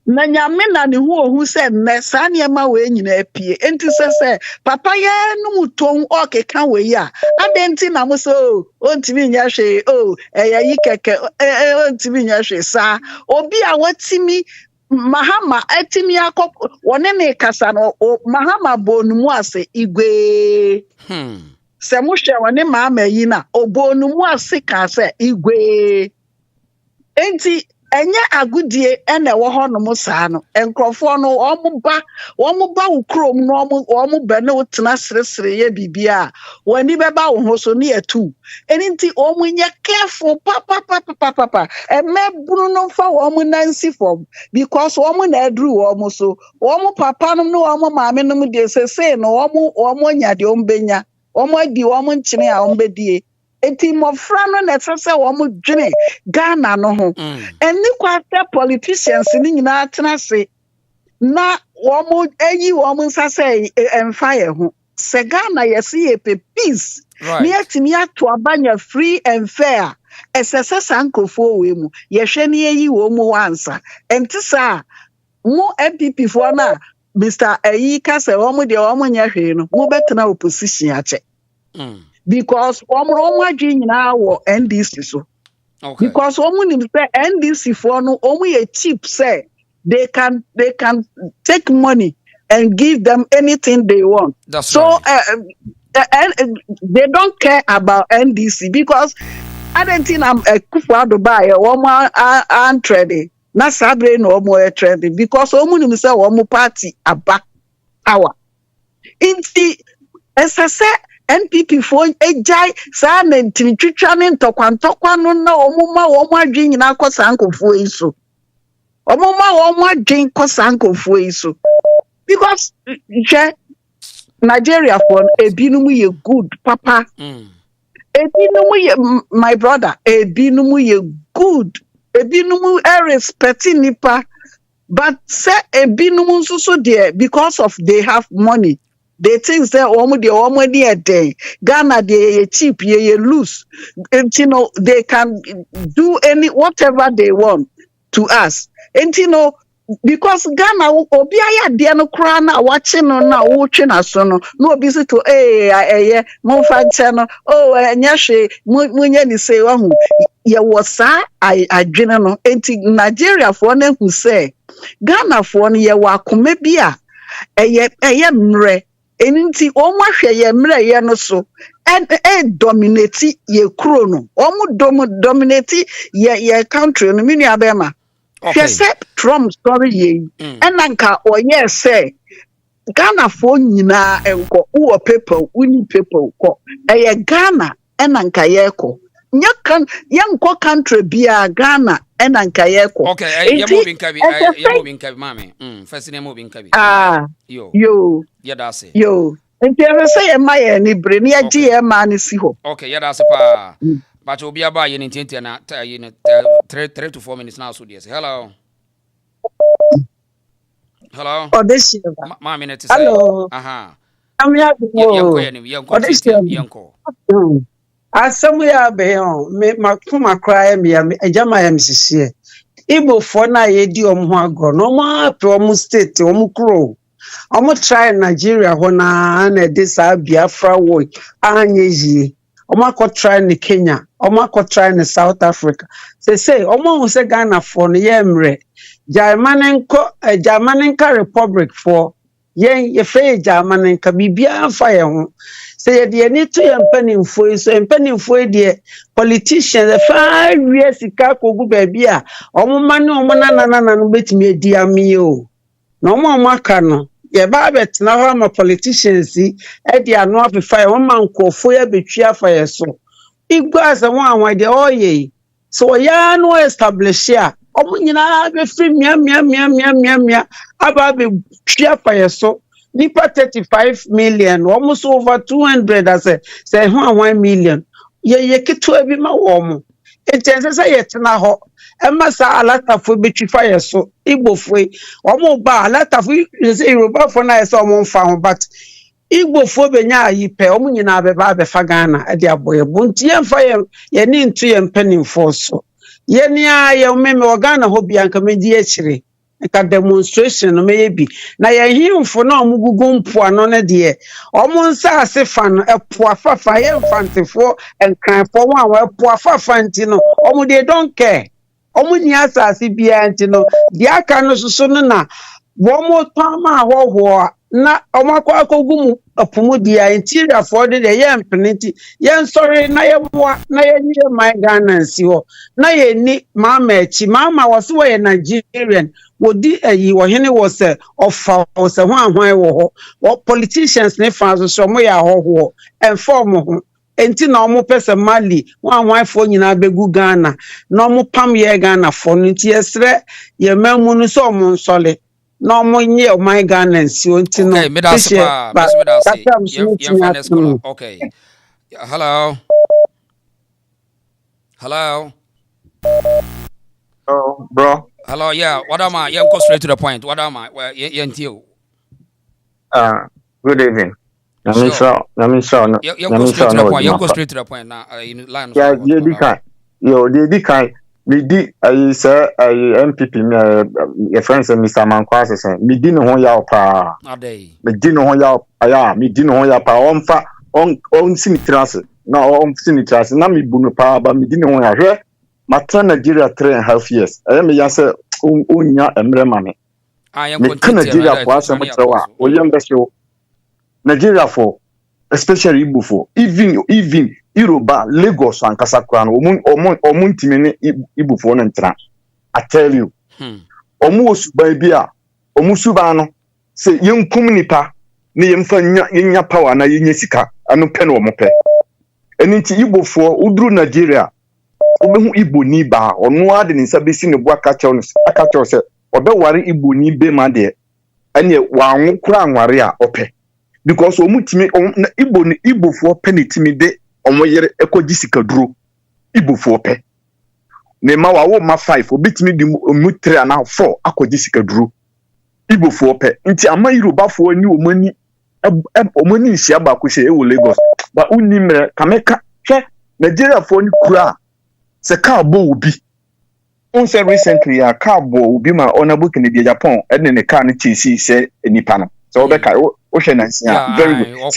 na nyame na ne ho ohu se nne sa niema we nyina apie enti se papa ye no muton okeka we ya adenti na mo so ontimi nya hwe eya yi keke ontimi nya hwe sa obi a watimi mahama atimi akọ wone ne kasa no mahama bonumu ase igwe se mo hwe wone mama yi na obonumu ase ka se igwe enti enye agudie ene wo hono mo saa no enkrofo no omo ba ukrom no omo be ne utena sresre ye bibia wani beba wo ho so ne atu eninti omo nye careful papa emeburu no fa wo mo nansi form because omo na adru omo so omo papa no omo maame no de sese no omo nya de ombenya omo di omo nchine a ombedie eti mofra no na sese wo mo dwene Ghana no ho eni kwata politicians ni nyina tena se na wo mo nsase emfire ho se Ghana yesi epe peace ni atimi ato abanya free and fair esese sankofo we mu yehwe ni eyi wo mo wansa entisa mo MPP fo na Mr. Ayi kase wo mo de wo mo nya hwe no mo betena opposition ache because omo adwi nyina wo NDC so because omo nim say NDC for no omo ye cheap say they can take money and give them anything they want. That's so they don't care about NDC because I don't think I'm a kufuado buy omo an trading na sabre no omo trading because omo nim say omo party aba power inti esase NPP for ejai sa na ntwitwa ne ntokwa no na omuma wo mo adwen nyina akosa nkofo iso omuma wo mo adwen kosa nkofo iso because Nigeria for ebinum ye good papa ebinum ye my brother ebinum ye good ebinum respect nipa but say ebinum so there because of they have money. They think that omo day Ghana they cheap ye loose and they can do whatever they want to us and because Ghana obi aya de no kra na watching no na wotwe na so no obi se to mo fa nche no enya hwe munya ni say wahu ye wosa adwene no enti Nigeria for na hu say Ghana for no ye wakoma bi a eye mre enti omo hwe ye mre ye no so dominate ye kro no omo dominate ye country no mini abema. Okay. Trump story ye. And anka or yes say Ghana for nyina enko uwa people uni people ko Ghana enanka yeko yanko country bia Ghana enanka yeko. Okay, you're moving kabi mami. First name moving kabi. Yo. Yeah, that's it. Yo. And you say my ni brain ya GM ni si ho. Okay, yeah, that's pa. But you'll be about you in 3 to 4 minutes now, so yes. Hello. Hello. Oh, this year. Hello. I'm Yanko. Somewhere beyond me, my cry, me, a jama MCC. Igbo for na yedi omwago no ma pro state omukro. Omo try Nigeria ho na this Biafra war anyeji. Omo ko try ni Kenya, omo ko try ni South Africa. Say omo hu say Ghana for no yemre. Germanenka Republic for ye fe Germanenka bibia fa ye ho. Say ye need to empanimfo so empanimfo de politicians the 5 years sika kogu baby a omo mane omo na no betimi edi ami o. No mo maka no ye ba betna ho ma politicians e de ano afifa ye ma nkofo ya betwa fa ye so. Igbos anwa de oye. So ya no establish ya omo nyina be free mia aba be twa fa ye so. Nipa 35 million, almost over 200 as say 1 million. Ye kitu ebi ma womo. Intense say yet na ho. Emma sa alata fo betwi fire so Igbo fo. Omo ba alata fo say Yoruba fo na say omo fa ho but Igbo fo benya ayi pe omo nyina beba be fa Ghana e de aboye bunti ye fa ye ni ntu ye mpenim fo so. Ye ni aye o meme o Ghana ho bia nka me di akire. Ka demonstration no maybe na ye himfo na omugugu mpo ano ne de omo nsa ase fa no epo afafa ye mfantefo enkranfo wa epo afafa nti no omo they don't care omo ni asase bia nti no de aka no soso no na wo mo tama hoho na omo akogu mu apumu dia interior for de ye mpniti ye sorry na ye boa na ye nye my Ghana nsi ho na ye ni mama echi mama wo so ye Nigerian wodi ayi wo hene wo se ofa wo se ho ahwan wo ho politicians ne fans so mo ya ho inform ho enti na omo pese Mali wo ahwan fo nyina begu Ghana na omo pam ye Ghana fo no nti yesre ye mamu no so omo nsole no mo nye o my Ghana nsi enti no okay okay hello oh bro hello yeah what am I go straight to the point what am I well you good evening let me go straight to the point now in line yeah the kind me di I say MPP your friends Mr. Mankwase say me di no ho ya pa me di no ho ya aya me di no ho ya pa on sinitrase na on sinitrase na me bu no pa ba me di no ho ya hwe matra Nigeria 3.5 years me ya say onya emre ma me me Nigeria for asem trewa o yam be show Nigeria for especially Igbo for even Yoruba Lagos and Kasakran omun timene Igbo for ntra I tell you omu osuba bia omu suba no say yenkum nipa ne yemfa nya power na yenye sika anu pe no omope eni nti Igbo for udru Nigeria obehu Igbo ni ba onu ade ni sabesi ne bo akacho se obeware Igbo ni be ma de ene wa anwo kura anware a ope because omutimi Igbo for penitimi de omoyere ekojisika duro Igbo for pe ne ma wa wo ma 5 obitimi di mu 3 na 4 akojisika duro Igbo for pe nti ama Yoruba for ni omani nsia ba ko she e wo Lagos ba unimre kameka hwe Nigeria for ni kura se ka bo obi on say recently a ka bo obi ma honorable Kennedy Japan ene ne ka ne chisi se nipa no so be ka o hwe nansia very good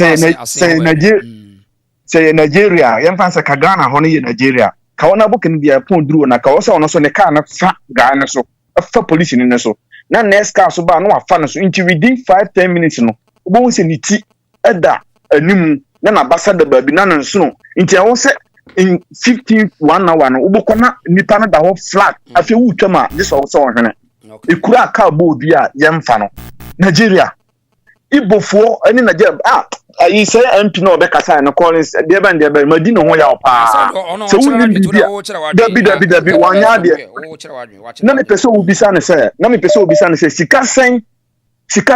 say Nigeria yemfansa ka Ghana ho ne Nigeria ka wona boken dia pon duro na ka wosa ono so ne ka na fa Ghana so fa police ne so na next car so ba no afa no so into within 5-10 minutes no obo se ni ti eda anim na ambassador ba bi na nso no into I won say in 15 1 hour no obo kona nipa na da ho flat afi wutwa ma this also hwene Ikura ka bo bi a yemfa no. Nigeria. Igbofo ani Nigeria I say MP no be kasa no Collins de ban de be madino ho ya opa. So we need bibia. Dabi wanya de. Na me pese obisa ne say, sika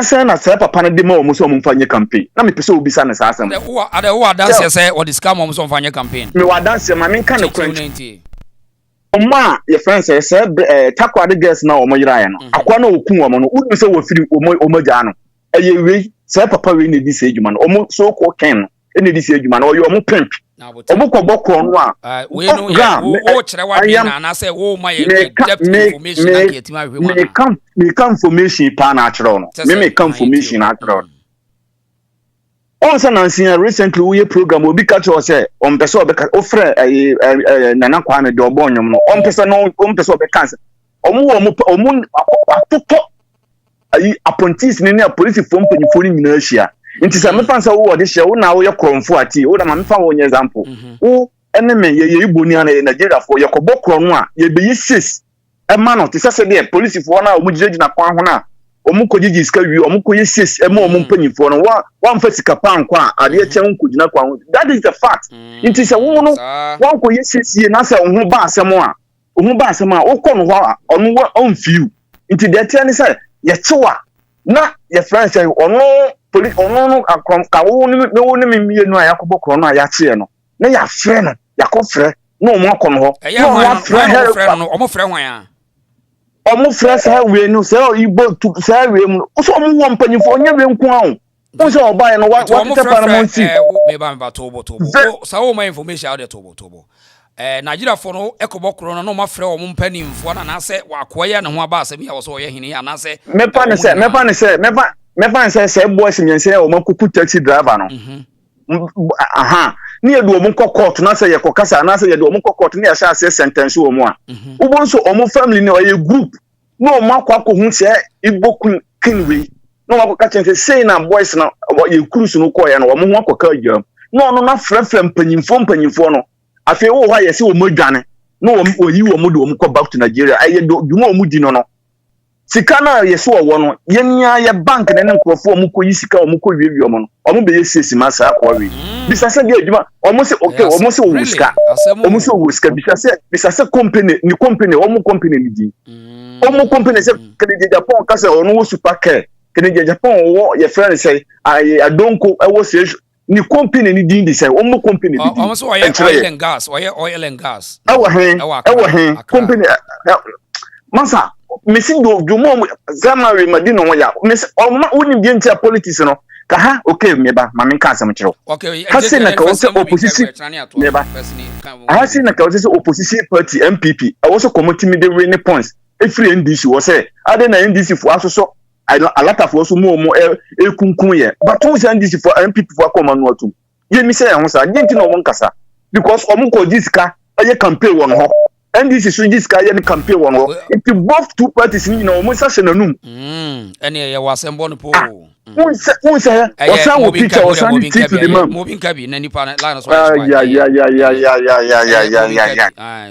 sen na say papa na de ma omo so omo mfanye campaign. Na me pese obisa ne say asem. Wo dance say o discount omo so mfanye campaign. Me wa dance ma me kan ne kwanti. Oma your friends say takwade girls na omo yira ya no. Akwa na okun omo no. Unu say wo firi omo ja no. Eye we say papa we need this ejuma no omo so ko ken any this ejuma no oyo omo pimp omo ko bokro no a we no wo kire wa na say wo ma ye depth information na ke tima hwe wa me kan information pa na akiro no me kan information na akiro on say nansia recently we program obi catch us say on person obeka ofre nana kwa me de obonyom no on person obeka say omo atoto ayi apprentice ne police form penifo ni nyina ahia nti se me fansa wo de hia wo na wo ye kromfo ati wo da ma me fa wo nye example wo eneme ye iboni ana Nigeria fo ye kobokro no a ye be yeses e ma no te se de police fo na o mu gina kwan ho na o mu kogigi ska wi o mu ko yeses e ma o mu penifo no wa mfa sika pan kwa ade e chen ko gina kwan ho that is the fact nti se wo no wa ko yeses ye na se o ho ba asem a wo ko no ho onu on fiu nti de tie ni se ye chewa na ye friend say ono police ono akrom ka wo ni me mienu a yakobokro no a ya che no na ya frɛ no yakofrɛ no mo akɔ no ho no frɛ no omo frɛ hwan a omo frɛ sa we no say Igbo tu sa we mu so omo wo mpanyifo onye we nku ahu wo say obaye no wa tete parliament me ba tobo sa wo ma information out there tobo Nigeria for no ekobokro no ma frɛ omo mpanimfo na se wakoye ne ho aba asem ya wo so ye hene ya na se me pa ne se boys nyense o makuku taxi driver no aha ni edu omo court na se ye kokasa na se ye do omo court na ya sha se sentence o mo a ubo nso omo family ni o ye group no makwa ko hu se Igbo kinwe no makwa chen say na boys na ye cruise no ko ye no omo hu akoka agam no na frefrem panyimfo no afi wo ha ye se o modwane no o yi wo mo do omo ko back to Nigeria aye do dwuma o mu di no sika na yeso wo no yenia ye bank na ne nkrofo omo ko yi sika omo ko wiwi omo no omo be yesi masa akwa wi bisase de adwuma omo se okay omo se wo sika omo se wo sika bisase company ni company omo company ni di omo company se kede Japan ka se ono wo super care kede Japan wo ye friend say adonko e wo se ni company ni di say omo company di omo so oil and gas ewo hen company masa mesi do mo zamari madino mo ya mesi woni bi ntia politics no ka ha okay meba ma men ka asem kiro okay hase na ka wose opposition meba hase na ka wose opposition party MPP I also committee me the winning points every NDC was say ade na NDC for asoso a lot of us mo ekunkun ye but who say NDC for MPP for akoma no atum ye mi say ho sa denti no won kasa because omo ko disika aye campaign won ho NDC so this guy any campaign one it both two parties ni na omo sase nanum ene ye wasembo no po won say osan wo picture osan take to the man moving kabi na nipa na line so yeah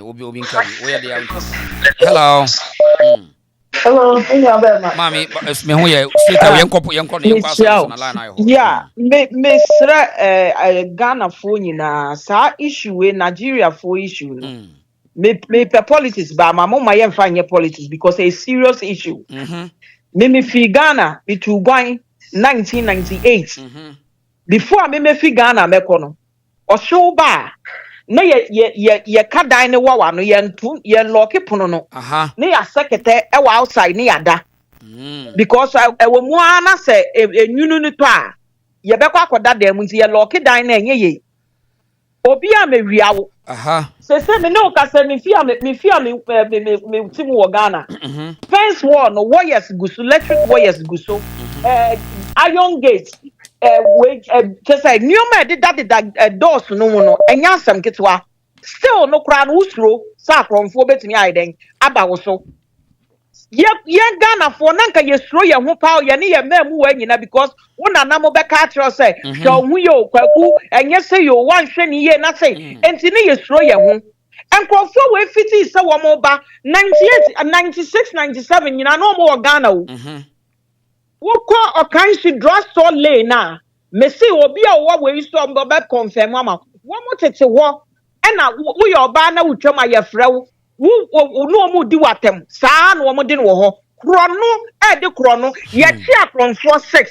obi kabi we dey hello mami me ho ye straight away yenko na line ayo yeah me sra Ghana fo nyina sa issue we Nigeria fo issue no me politics ba ma mama ye mfa nye politics because a serious issue me fi Ghana to gwan 1998 before me fi Ghana meko no o show ba na ye kadan ne wawa no ye ntu ye lock pono no na ya sekete e wa outside ne yada because e wo mu ana se enwunu ni to a ye bekwa akoda da mu nti ye lock dan na enye ye obi a me wiawo se me no ka se me fia me team wo Ghana fence wall no wires gusu electric wires gusu iron gate we just say new me did that doors no enya asem ketwa still no kra no usro sa kromfo betimi aiden aba wo so ye Ghana for nanka ye sro ye ho pa ye ne ye mamu wa nyina because wona na mo be ka tro say so hu yo kwaku enye say yo wan hwe ni ye na say enti ne ye sro ye ho And Crawford we fiti so womoba 98, 96, 97, you know no more Ghana. Woko okanshi drugstore lane na. Me see obi a wo we so mba confirm mama. Wo mo tete wo e na wo ye oba na wutwam ayefra wo. Wo no mu di watem. Saa na wo mo di no ho. Kro no e de kro no ye chi akronfo 6.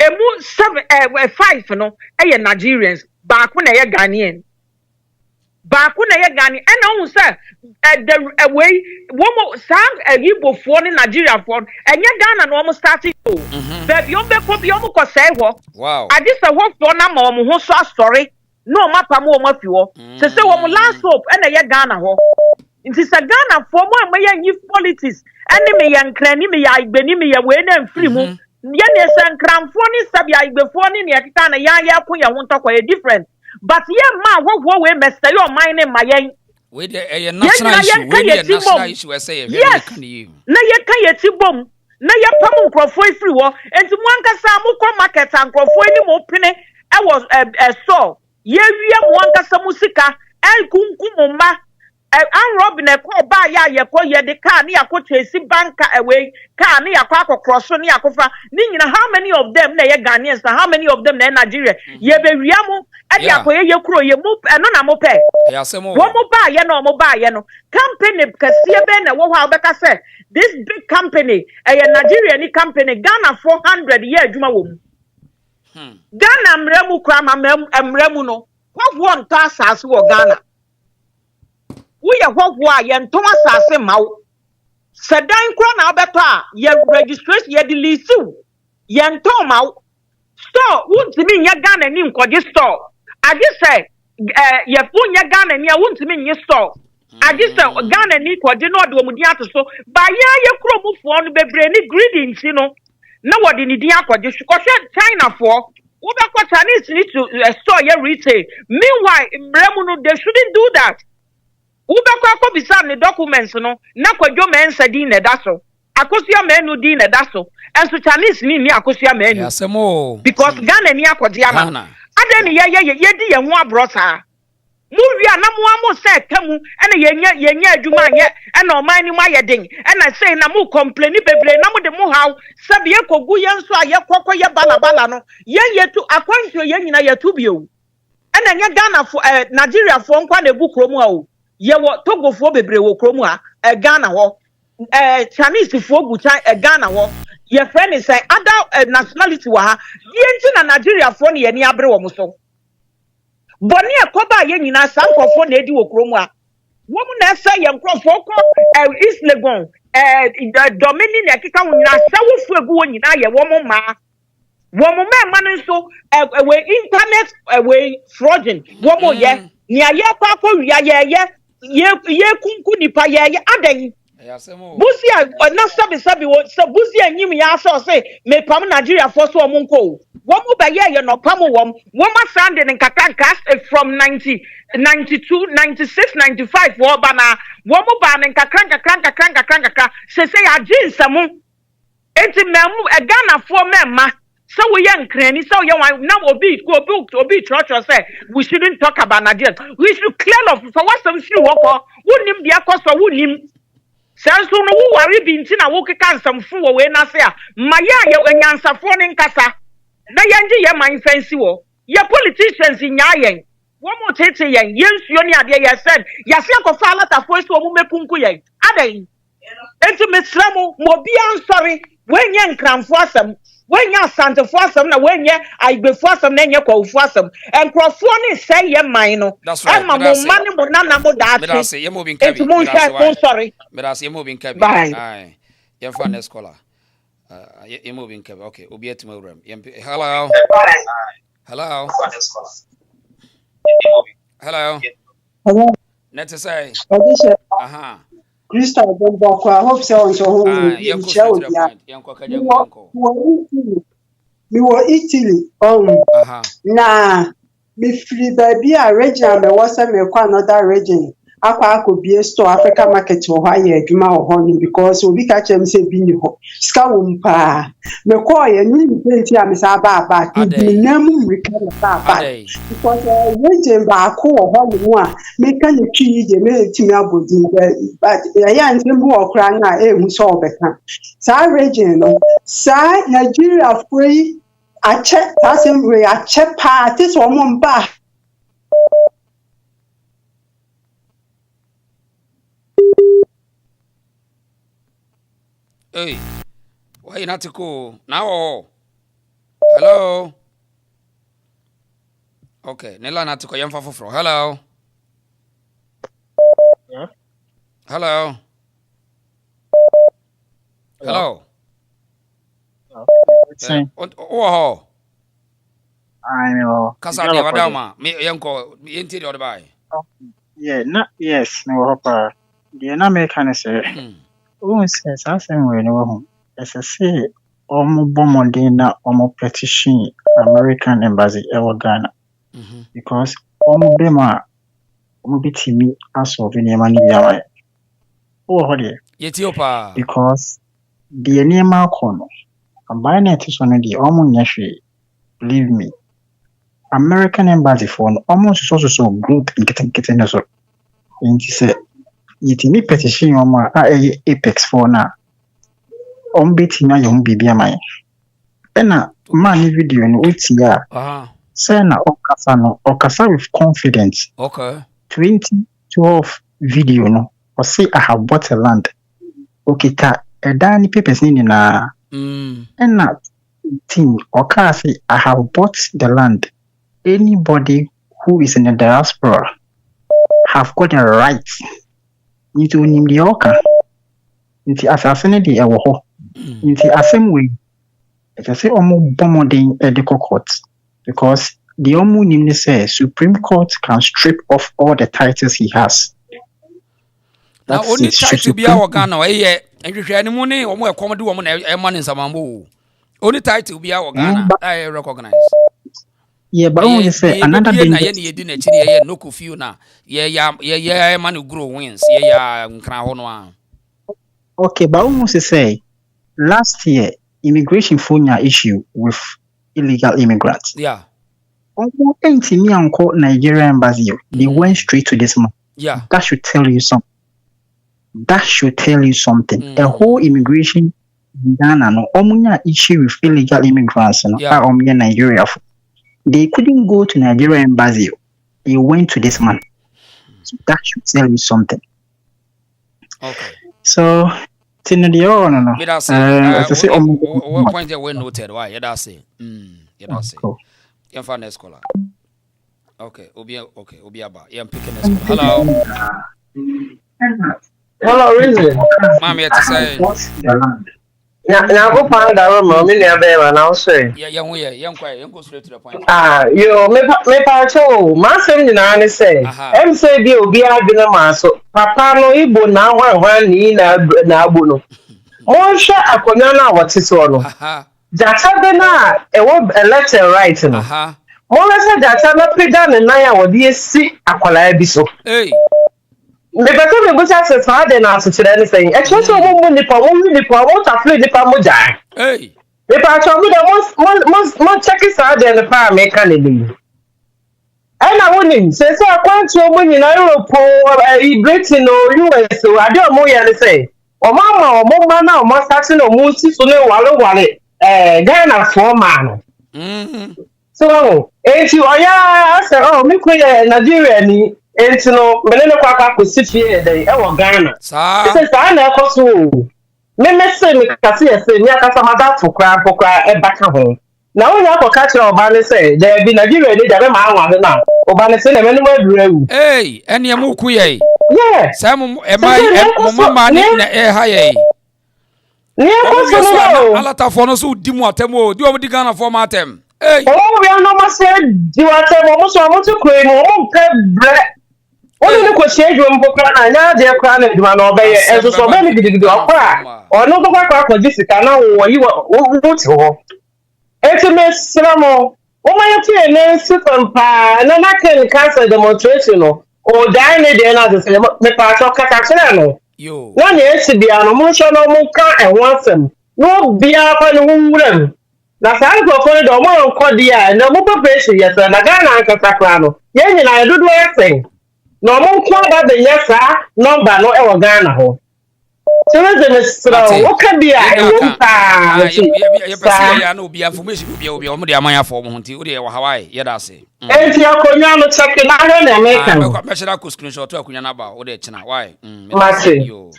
Emu 7 5 no e ye Nigerians. Ba ko na ye Ghanaian. Baako na ye Ghana and na hu say the way womo sam Igbo fo ni Nigeria fo enye Ghana no mo starting o baby on be ko say ho wow ade say ho fo na ma mo ho so story no mapa mo mo fi ho say wo last hope na ye Ghana ho nti say Ghana fo mo ma ye nyi politics ene me ye nkran ni me ya igbeni me ye we na mfiri mu ye ne say nkranfo ni sabia igbefo ni ne ekita na ya ko ye ho ntokwa ye different. But yeah, ma, what we mess your mind in my yen. With a national issue, national issue, I say, yes, na ye can ye tibom, na ye pamu crofoi free war, and to one casamu market and crofoi ni mo pine. I was a store. Ye one casamusika, and kumkumuma. I'm robbing a call by ya call ye the car near Cochesi banker away, car near Quaco cross near Kofa. Nina, how many of them they are Ghanaians, how many of them they Nigeria? Ye be Riamu, and Yakoye, ye crow, ye move, and no mope. One more buy, ye no mobile, ye no. Company, because see Ben, what Becca said. This big company, a Nigerian company, Ghana 400 year Jumawum. Ghana Mremu Krama Mremuno. What one task as for Ghana? We are what yen Thomas Assay Mau. Sedan Crona Beta, ye registration, ye delete you. Yen Tomau. Store, wouldn't mean your gun and him called your store. I just say, ye phone your gun and ye wouldn't mean your store. I just say, gun and equal, did not do Mudiato so. By ya, your crow for on the brainy greetings, you know. Nobody need the aqua, just China for. What Chinese need to store your retail. Meanwhile, in Bremuno, they shouldn't do that. Ubekwa bisa ne documents no na kwadwo men sadi ne daso akosia menu di ne daso enso Chinese ni akosia menu yasemo because Ghana ni akodi ama ade ne ye di ye ho abrosa mu wi na mu amo se kamu ene ye adwuma anye ene oman ni mu ayeden ene say na mu complain bebre na mu de mu haw sabe ye kogu ye nso aye kokko ye balabala no ye yetu akwanhyo ye nyina yetu bio ene nye Ghana fo Nigeria fo nkwa na ebu kromu a o ye wo Togo fo bebre wo kromu a Ghana ho Chinese fo buchan Ghana ho ye friend is say other nationality wa ha ye nti na Nigeria fo ne ye ni abre wo so boni ekoba ye nyina sankofo na edi wo kromu a wo mu na say ye nkrofo ko East Legon Dormaahene ne kika wo nyina sawo fu egu wo nyina ye wo mu ma wo mu ma nso we internet we frauding wo mu ye ni aye kwa ko wi aye ye kunku nipa ye adan busia na sabi wo so busia nyim ya so say me pam Nigeria for so omo nko wo mu ba ye no pam wo ma sand in kakranka from 90 92 96 95 wo ba na wo mu ba ne kakranka say agin samu enti memu Ghana for memma. So we young cranny, so young now obi church say we shouldn't talk about Nigeria. We should clear off for what some few walk wouldn't him the cost or wouldn't him. Sans who worry being tina walk can some fool away na say Maya yo and answer phone in casa. Na yanji ya my fancy wo. Your politicians in yayen. One more tete yang yes yonia dia said Yasiako fala ta first wo me punku yang. Adai. Enti Mislamo mobi sorry when yan cram for some. When you Santa Fossum, now when you I be Fossum, then you call Fossum, and Crawford say your minor. That's right. I'm a money, but none of that. But I say you're moving cabin. Sorry. But I say you're moving cabin. Bye. You're from the scholar. You're moving cabin. Okay, we'll be at my room. Hello. Hello. Hello. Hello. Let's say. Crystal Bomboko, I hope so. You were Italy. Nah, me free baby, a region, me was a me another region. akwa akobie store Africa market wo ha ye adwuma wo ho no because obi ka chem say bi ni ho sika wo mpa me call ye ni penti am sa ba me namu mrika na ba because region ba ko wo ho no a me ka ne twi je me timi abodi but ya ntem bu okra na ehu so obeka sa region no sa Nigeria free a check tasem we a check parties wo mba. Hey, why not to go now? Hello. Okay, Nela not to go. Yam for hello. Yeah. Hello. Hello. Oh. I know. Kasa de wadama. Me yanko yenti de odebai. Yeah, not yes, no hopper. The na me can say. Oh, says I say we know. As I say, bomodin na petition American embassy ever Ghana. Because bema bitimi aso bi nema ni biya. Oh, what there? Ethiopia. Because the nema kono. Combine it is one of the nyahwe. Believe me. American embassy for almost so group in getting so. And he said, "Yitimi petition oma apex for na. Beti na yom bibia mai. Ena man video no utia. Say na okasa with confidence. Okay. 2012 video no. Or say I have bought a land. Okay ka edani papers ni na. Ena team oka say I have bought the land. Anybody who is in the diaspora have got a right into Nimdioka. Into assassinate the Ewoho. Into the same way. As I say, almost bombarding the court because the Omu Nimni says Supreme Court can strip off all the titles he has. Now, only title be our Ghana, and you share any money or more comedy woman and money in Samambu. Only title be our Ghana, I recognize. Yeah, but only say another thing. You didn't actually no curfew now. Yeah, man who grow wins. Yeah, okay, but almost say last year immigration phone issue with illegal immigrants. Yeah. Almost 80 million called Nigerian embassy. They went straight to this man. Yeah. That should tell you something. The whole immigration in Ghana no omunya issue with illegal immigrants no Nigeria. They couldn't go to Nigerian embassy. They went to this man. So that should tell you something. Okay. So, no. What point they were noted? Why? You don't say. You don't say. You're from the scholar. Okay. Obiaba. You're picking the scholar. Hello. Hello, reason. Mommy, to say. Now go find that room, me never now say. Yeah, young quiet, young go straight to the point. You me pacho, master ni na say. Em say bi obi adwene ma so. Papa no Igbo na hwan ni na abu no. Mo hwa akonya na wote so no. Jata be na e wo left and right no. Mo say jata na peda ne nan ya wode esi akwala bi so. Hey. Me beto me busa se fa de na so kire ni say. E cho so mo nipa mo ta fle nipa mo ja. Hey. Me pacho me de mo check sa de ne pa me ka ne bi. Na wonim se se akwantu omo nyina Europe Britain no US o ade omo ye ne say o ma na o mo start no mo si so ne wale Ghana for man so enti oya ase me ko ye Nigeria ni enti no me ne kwa ko si fie dey e wo Ghana se sa na ko so me se me kase ye se me akasa mada fokra e baka ho na onye akoka kire oba ne say there be Nigeria ni jabe ma anwa na oba ne say na me no maduru hey ene mu ku ye yeah sam mo mama ni na ha ye ni ko so no alata fo no so di mu atem o di o di Ghana fo ma atem hey o we no ma say di atem mo so mo to kure mo pe bre oni ko se ju mo kra na nya de kra na di ma no be ye eso so be ni gidigidi okra onu to kwa ko di sika na wo yi wo ti ho eti me sramo o ma yati ene sitampa na na ken cancer demonstration no o dan ne de na se me pa so kaka kire no yo na ne esi bia no mo hye no mo ka ehwansem no bia fa ne wuram na sa go for do mo nko dia na mo preparation yesa na ga na nkata kra no ye nyina dodo esen no mo nko ba be yesa number no e wo ga na ho Children is slow. What can be a ya no be information be omo de amanya for mo nti o de wa Hawaii ye da se enti akonya no check na ho na America me share ko screenshot akonya na ba o de china why yo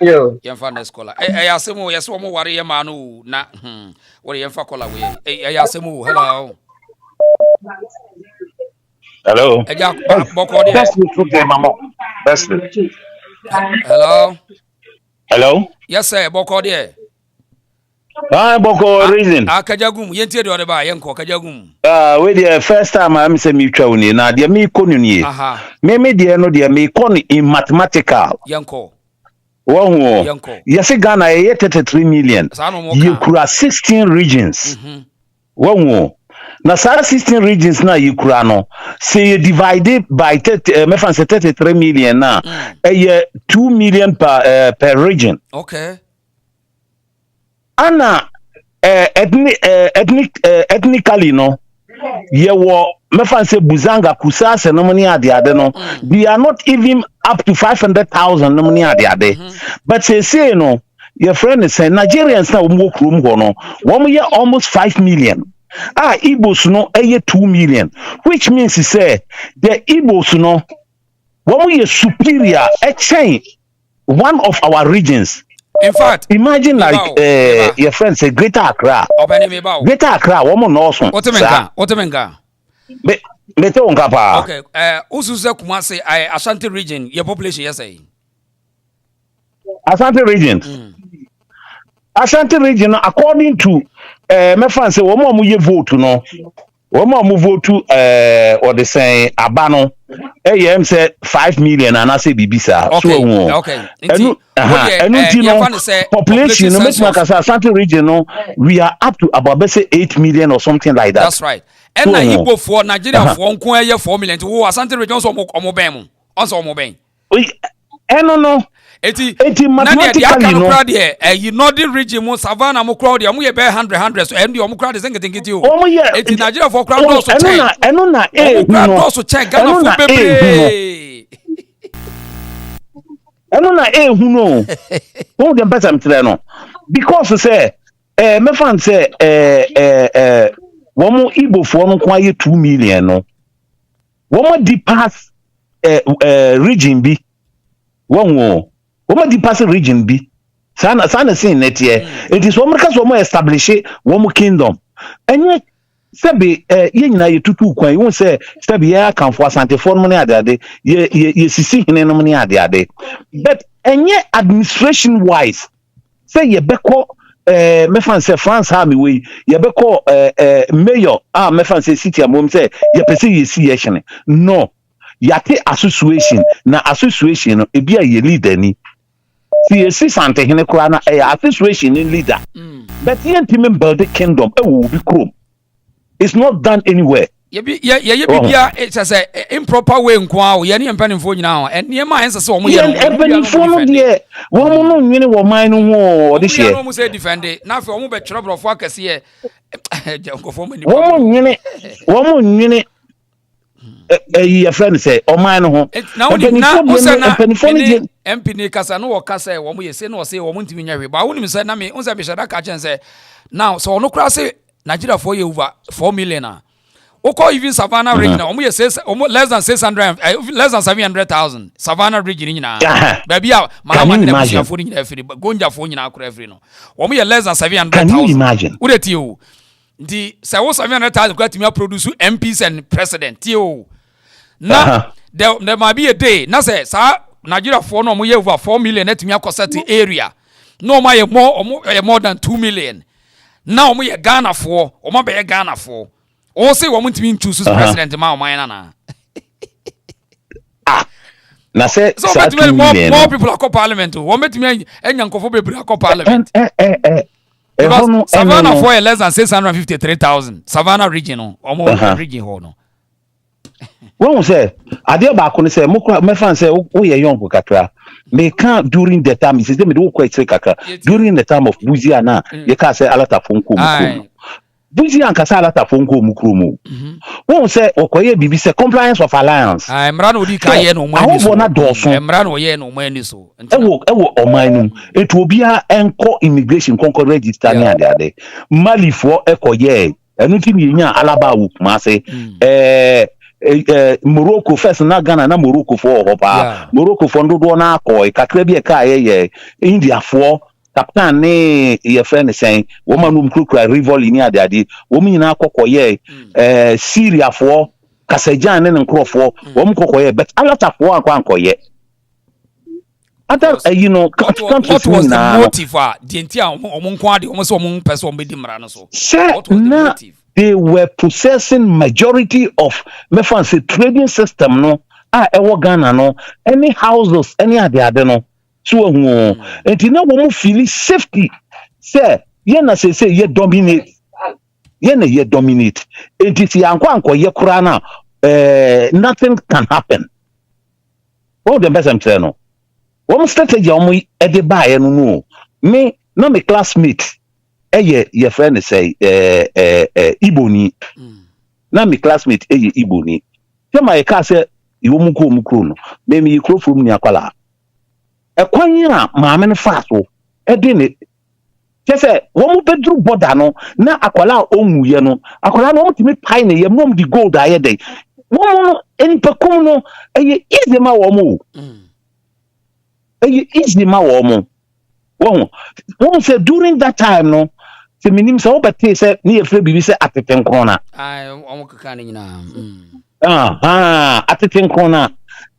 ye fa na scholar ya se mo ye se mo ware ye ma no na o de ye fa kola we ya se mo hello eja boko de best to get mama best hello yes sir boko de boko reason akajagum yentie de ba yenko akajagum we the first time I am say me twa uni na de me konu nie me de no de me konu in mathematical yenko wo yes Ghana 33 million you kura 16 regions wo na saa 16 regions na you kura no say divided by 33 million na 2 million per region. Okay. Ana ethnically no ye wo mefan say Buzanga Kusase no money ade no they are not even up to 500,000 no money ade but say no your friend is say Nigerians na wo krum ho no wo ye almost 5 million. Igbos no 2 million, which means he say the Igbos no when we are superior chain one of our regions. In fact, imagine like your friend say Greater Accra. Greater Accra, woman also. What menga? Better on kapa. Okay. Usuze Kumasi, Ashanti region, your population, yes, Ashanti region. Ashanti region, according to my friend say, woman mu ye vote no. Woman mu vote or the say abano. Say 5 million and I say bibisa. Okay. Population no make Ashanti region no, we are up to about say 8 million or something like that. That's right. And na Igbo for Nigeria for nko 4 million to Ashanti region so omo ben mu. Onso omo ben. No. Eti mathematically no you know the region mo savannah mo crowd ya mo ye be 100 so and your crowd is ngeti o eti Nigeria for crowd also check eno na crowd also check Ghana for bebe eno na hu no who dem better mtre no because say me fan say wo mo Igbo for no kwa ye 2 million no wo mo di pass region bi wo di pass region bi sana sin net here it is one because we establish one kingdom enye sebe ye nyina ye tutu kwan you say sebe ya kan for asante for no ade ye sisi hene no ne ade but enye administration wise say ye beko me fan say France ha me we ye beko mayor me fan say city amom say ye pese ye si ye hene no yate association na association no e bia ye leader ni see Asante hene kura na association in leader but ye team build the kingdom e will be chrome it's not done anywhere ye bibia it's say improper way nko ye ne mpanimfo nyina and ne ma ense se wo mo ye mpanimfo no de wo mo no nwene wo man no ho de hye wo mo say defend na afi wo mo be twere brofo akase ye jankofo mani wo mo nwene your friend say o man no ho na MP ni kasa no wo kasa wo mo ye say no say wo mo ntimi nya hwe ba wo nim say na me unsa be shada ka chen say now so no kra say Nigeria for ye over 4 million Oko even Savannah region omo ye say less than 700,000 Savannah region nyina baby a mahama ne busia fo nyina afiri gonja fo nyina akora afiri no omo ye less than 700,000 wo de tie o ndi say wo 700,000 kwa timi produce MPs and president tie o na there might be a day na say sa Nigeria for no omo ye over 4 million na timi akosat area no ma ye more than 2 million na omo ye Ghana for omo be ye Ghana for o say wo ntimi choose president ma o man na na say so more people are parliament wo metimi enyankofo bebre akọ parliament because Savannah for less than 653,000 Savannah region omo region ho no When say ade ba ko ne say me fan say wo ye young kakra me can during the time is me do quite kakra during the time of Buzia na ye ka say alata fonko mu Buzia an kasa alata fonko mu kromo when say okoye bibi say compliance of alliance mra no di ka ye no mo ani so mra no ye no mo ani so ewo oman num etu obia enko immigration konko register ni ade malifo ekoye enu ti ni nya alaba wu ma say Morocco first na Ghana na Morocco for hopa Morocco for ndo na akọ kakra bi e ka ye India for captain ne ye friend saying woman num krukra rival ni ade wo mi na akọkọ ye Syria for Kasajan ne nkrofo wo m kokọ ye but alata for akọ ye other what was the motive the entia omo nko ade omo so omo pese omo di mra no so what was the motive? They were possessing majority of say trading system no ewo Ghana no any houses any ade no so and you know we feel safety say ye na say ye dominate and if yanko ye kura na nothing can happen. What the best I'm saying no one strategy omo e dey buy no me no me classmate your friend say Iboni na me classmate Iboni say my car say you mukro no me me kro from ni akwala e kwan a maame ne fa so e dey ne say wo mu bedru border no na akwala onwuye no akwala no mutimi pai ne yem no di gold aye dey wo no enipakum no easy ma wo mu easy ma wo mu won say during that time no se minim se obete se ni efre bibi se ateten kona omo kaka ni nyina ateten kona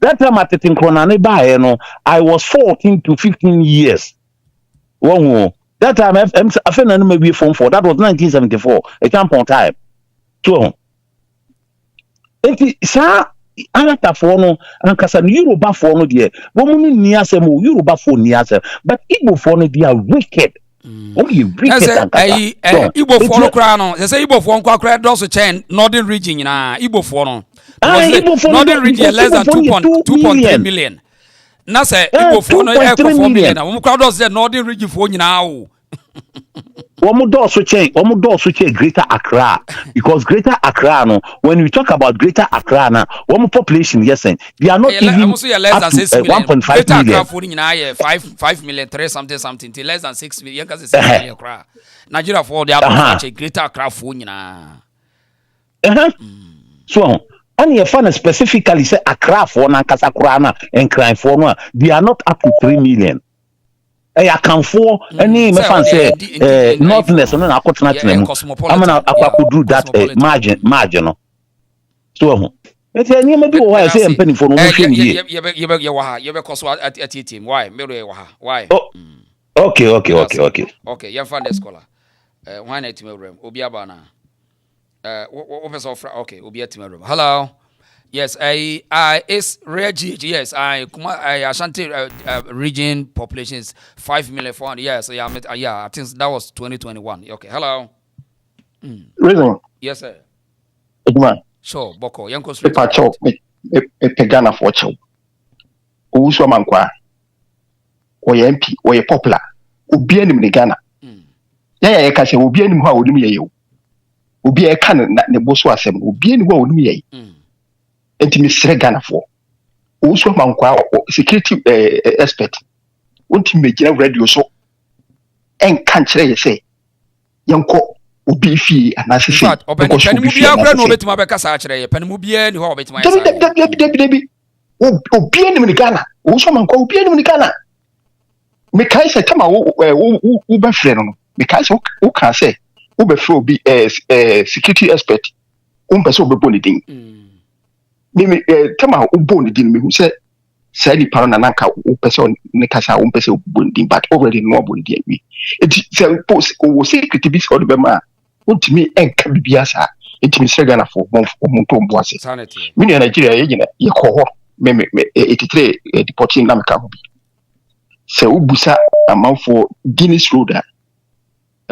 that time ateten kona ne ba no I was 14 to 15 years that time I feel na maybe form 4 that was 1974 a champion time so enti sa anata for no ankasa no Yoruba for no de wo mu ni asem o Yoruba for ni asem but Igbo for no they are wicked. Igbo for no kra no say Igbo for nkwa kra do so chain northern region na Igbo for no northern region less than 2.3 million na say Igbo for no 4 million na we kra do say northern region for nyina o Omo do so change Greater Accra because Greater Accra no when we talk about Greater Accra na one population yes they are not even less than 6 million 1.5 million. Accra for nyina 5 million 3 something till less than 6 million can say 6 million Accra Nigeria for they are Greater Accra for nyina so and your fan specifically say Accra for na Kasakura na and crime for no they are not up to 3 million. I can for any me fan say northness no na akotena tena mu amana akwakodu that margin so eti any me bi wo why say empany for no mo hwe ni ye wa ha ye be koso at team why me do wa ha why okay ye fan the scholar why na team room obi aba na wo person okay obi team room hello. Yes, it's Reggie. Yes, Ashanti region population is 5 million 400. Yes, I think that was 2021. Okay, hello. Reason? Yes, sir. Edman. Sure, Boko. Yanko street. Pacho, Ghana for chow. Uso mankwa. Oye MP, oye popular. Ubi enim ni Ghana. Ya kashe ubi enim ha odim ye yo. Ubi e kan na ne boso asem. Ubi enim ha odim ye. Intimate Ghana for also mankwa security expert won't make radio so and can't say yanko obi fi anase say because penimubia kra no betima beka sa akere penimubia ni ho betima ya debi obi enim ni Ghana also mankwa obi enim ni Ghana me kai say tama wo be frɛ no me kai say wo ka say wo be frɛ obi security expert person be din Mimi kama uboni din me say ni paro na nanka u person ne kasa u person uboni din but already no uboni din wi it say post o secret bi so be ma untimi enka bibia sa etimi Ghana for monto mboase mini Nigeria ye gina ye ko ho me 83 deporting na meka ho bi say ubusa amanfo Guinness road a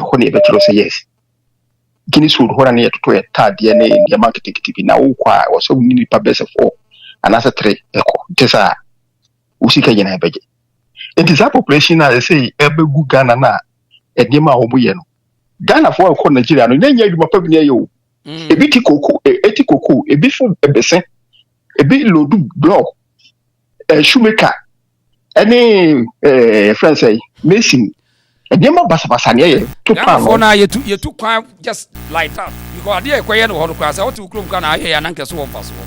ho ne betro say yes Guinness would hold an ear to a tad DNA in the marketing TV now, or so many pabes of 4 and as a 3 echo. Tessa Usika Yanabeg. It is a population, as I say, Ebu Ghana na, and Yama Obuyeno. Ghana for a Nigeria, and then you are probably you. A bit cocoa, a eticoco, a bit from a bessin, a bit low blow, a shoemaker, any friends say, Mason. And Yama Basabasania to Ghana you too quiet just like that. Because I did quite know how to cross out to Ghana here and Uncle so possible.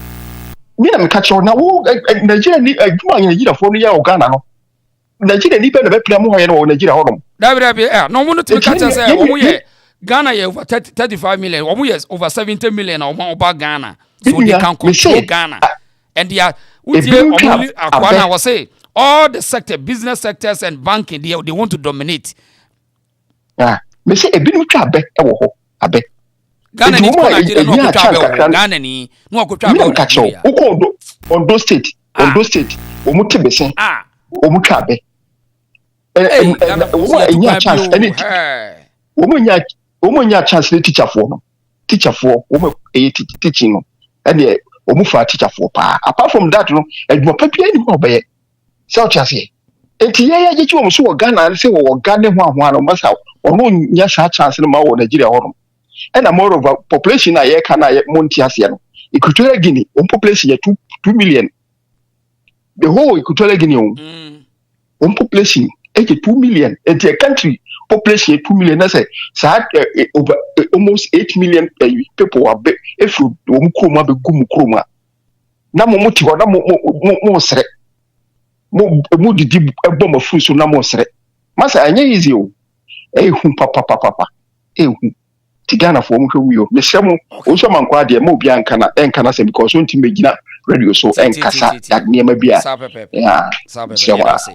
Me and catch on now. Nigeria need a Nigeria for Ghana. Nigeria need better play more in Nigeria. No one to catch us. Ghana over 35 million, or years over 70 million or more about Ghana. So they can control Ghana. And they are I was say all the sector, business sectors and banking, they want to dominate. Me say a bit of trouble. Ghana ni kwa Nigeria no kutrabe Ghana ni no kutrabe Ondo state omuti besen omutrabe enya chance any omunya chance le teacher for omu teaching no and omu fa teacher for pa apart from that no edmo papia ni ho be so chance enti ya je chi omu so Ghana se wo Ghana ho no masa ono nya sa chance no ma wo Nigeria ho. And a more of a population I can I Montiasiano. Equatorial Guinea, one population 2 million. The whole Equatorial Guinea, one population 82 million. And a country population 2 million. That's over almost 8 million people are if you Mukuma be Gumukruma. Namomuti or no sre. Moody did a bomb of fruit so no more sre. Massa, I know is you. Papa. Ghana for Muyo, the Samu, also Manquadia, Mobiancana, and Canasa, because one team begin radio so and Casa that near Mabia.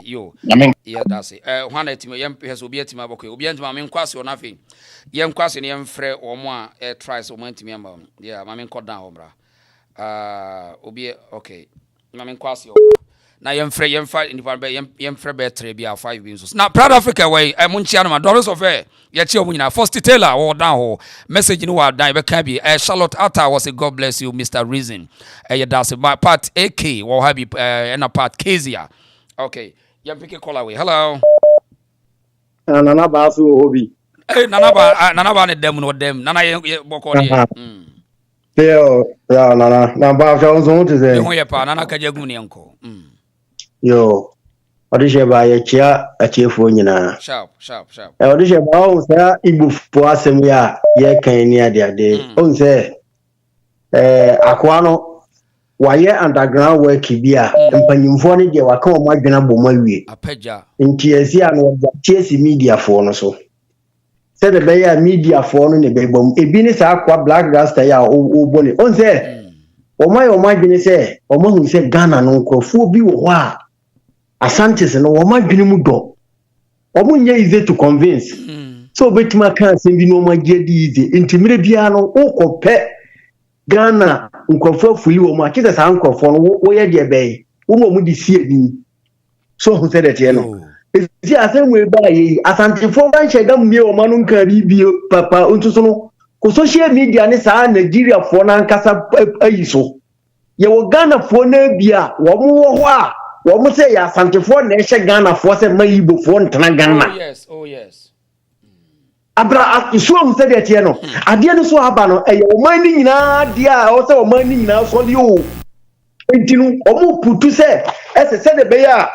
You, yeah, that's it. One at me, has will be at my book, will be at my main quasi or nothing. Young quasi, young Fred or more tries or went to me. Yeah, my main called down, will be okay. My main quasi. Now young Fred, young fight in the young Fred better be our 5 wins. Now, Proud Africa way, I'm Munchiana, $1 of air. Yet you win a first Taylor or down message in what Diver can be. Charlotte Atta was a God bless you, Mr. Reason. That's my part AK or have you and a part Kezia. Okay, young pick a call away. Hello. Nana Basu Hobby. Hey, Nana, them no them. Nana, yeah, Nana, Namba Jones on to say, Nana Kajaguni uncle. Yo. Odisha ba ya chia achiefo nyina sharp odisha ba o sa Igbo fo asem ya ye kan ni ade on say akwa no waye underground work bi a mpanyimfo ne de waka o madwena bom awie apaja ntiasi ano tiasi media fo no so say the be ya media fo no ne be bom ebi ni sa akwa black rasta ya o boni on say o madwene say o mahu say Ghana no nkrofo bi wo ho a Asanteman no woman dwene do omunye easy to convince so betima kan se bi no magye di easy intimire bia no okope Ghana nkofo fuli wo ma kisa sa nkofo no wo ye de be wo mo di sie ni so who said that no ezi asemwe ba yi Asantefo ban shega mmie wo ma no nka bibio papa ontuso no ko social media ne sa Nigeria fo na nkasa ayi so ye wo Ghana fo na bia wo mo wo ho a Womu say ya Asantefo na ehye Ghana fo say Igbo fo ntena Ghana. Oh yes. Abra isu am say that no. Ade no so aba no e o man ni nyina de a o say o man ni nyina so de o. Entinu omu putu say ese say de be ya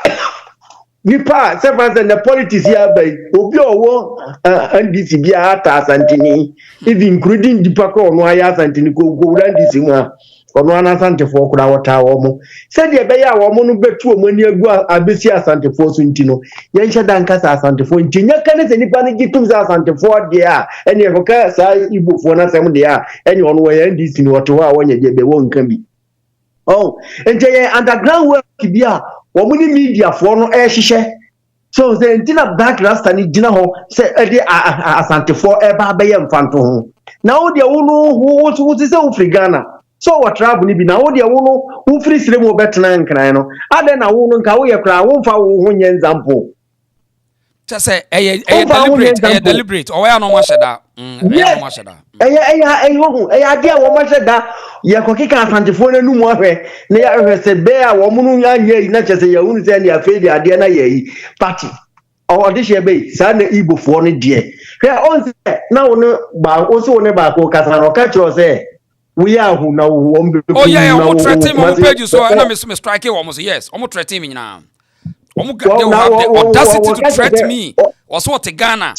nipa say for the politics here by obi owo NDC bia ata Asantini even including Dipako no aya Asantini go NDC mu a ono ana Asantefo kura wota wo mo se de be ya wo mo no betu o mani agu abesi Asantefo so ntino ye nhye dan kasa Asantefo ntinya kane se nipa ne gitum za Asantefo de a ene ko ka sa Igbo fo na sem de a ene ono wo ya NDC ni woto wa wonya de be wo nka bi oh ente ye underground work bi a wo mo ni media fo no e hihye so se ntina black rasta ni gina ho se e de Asantefo e ba be ye mfanto ho na wo de wo no wo se wo frigana so what trouble ni bi na wo de wo no wo free sire mo betena nkran no ade na wo no nka wo ye kra wo mfa wo ho nye example just say deliberate o ya no mo sheda idea wo ma da ye ko kika asantefo na numu ahwe na ya hwese be a wo mu no anya na chese ya hunu se na afi de ade na ye party o de she be sa na Igbo fo no de hwe on se na wo no ba o so ne ba ko kasa no ka chiro se we are who now won oh yeah omo threaten mo page so na me strike wo mo so yes omo threaten me nyina omo they will have the audacity to threaten me also what Ghana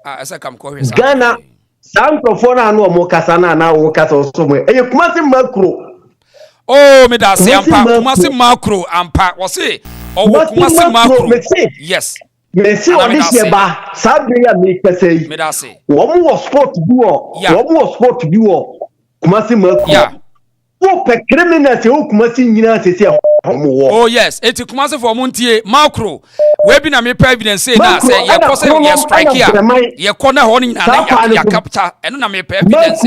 asa kam ko hwesa Ghana some for na no mo kasa na wo kasa so mo e kumasi makro oh me da se ampa kumasi makro ampa wo se o kumasi makro yes me see on this year ba sabe ya me pese yi me da se wo mo sport bi wo kumasi makro yeah wo pe criminals wo kumasi nyina sese oh yes eti kumasi for montie macro we bi na me evidence say na say ye ko say ye strike here ye ko na ho nyina na ya capture eno na me evidence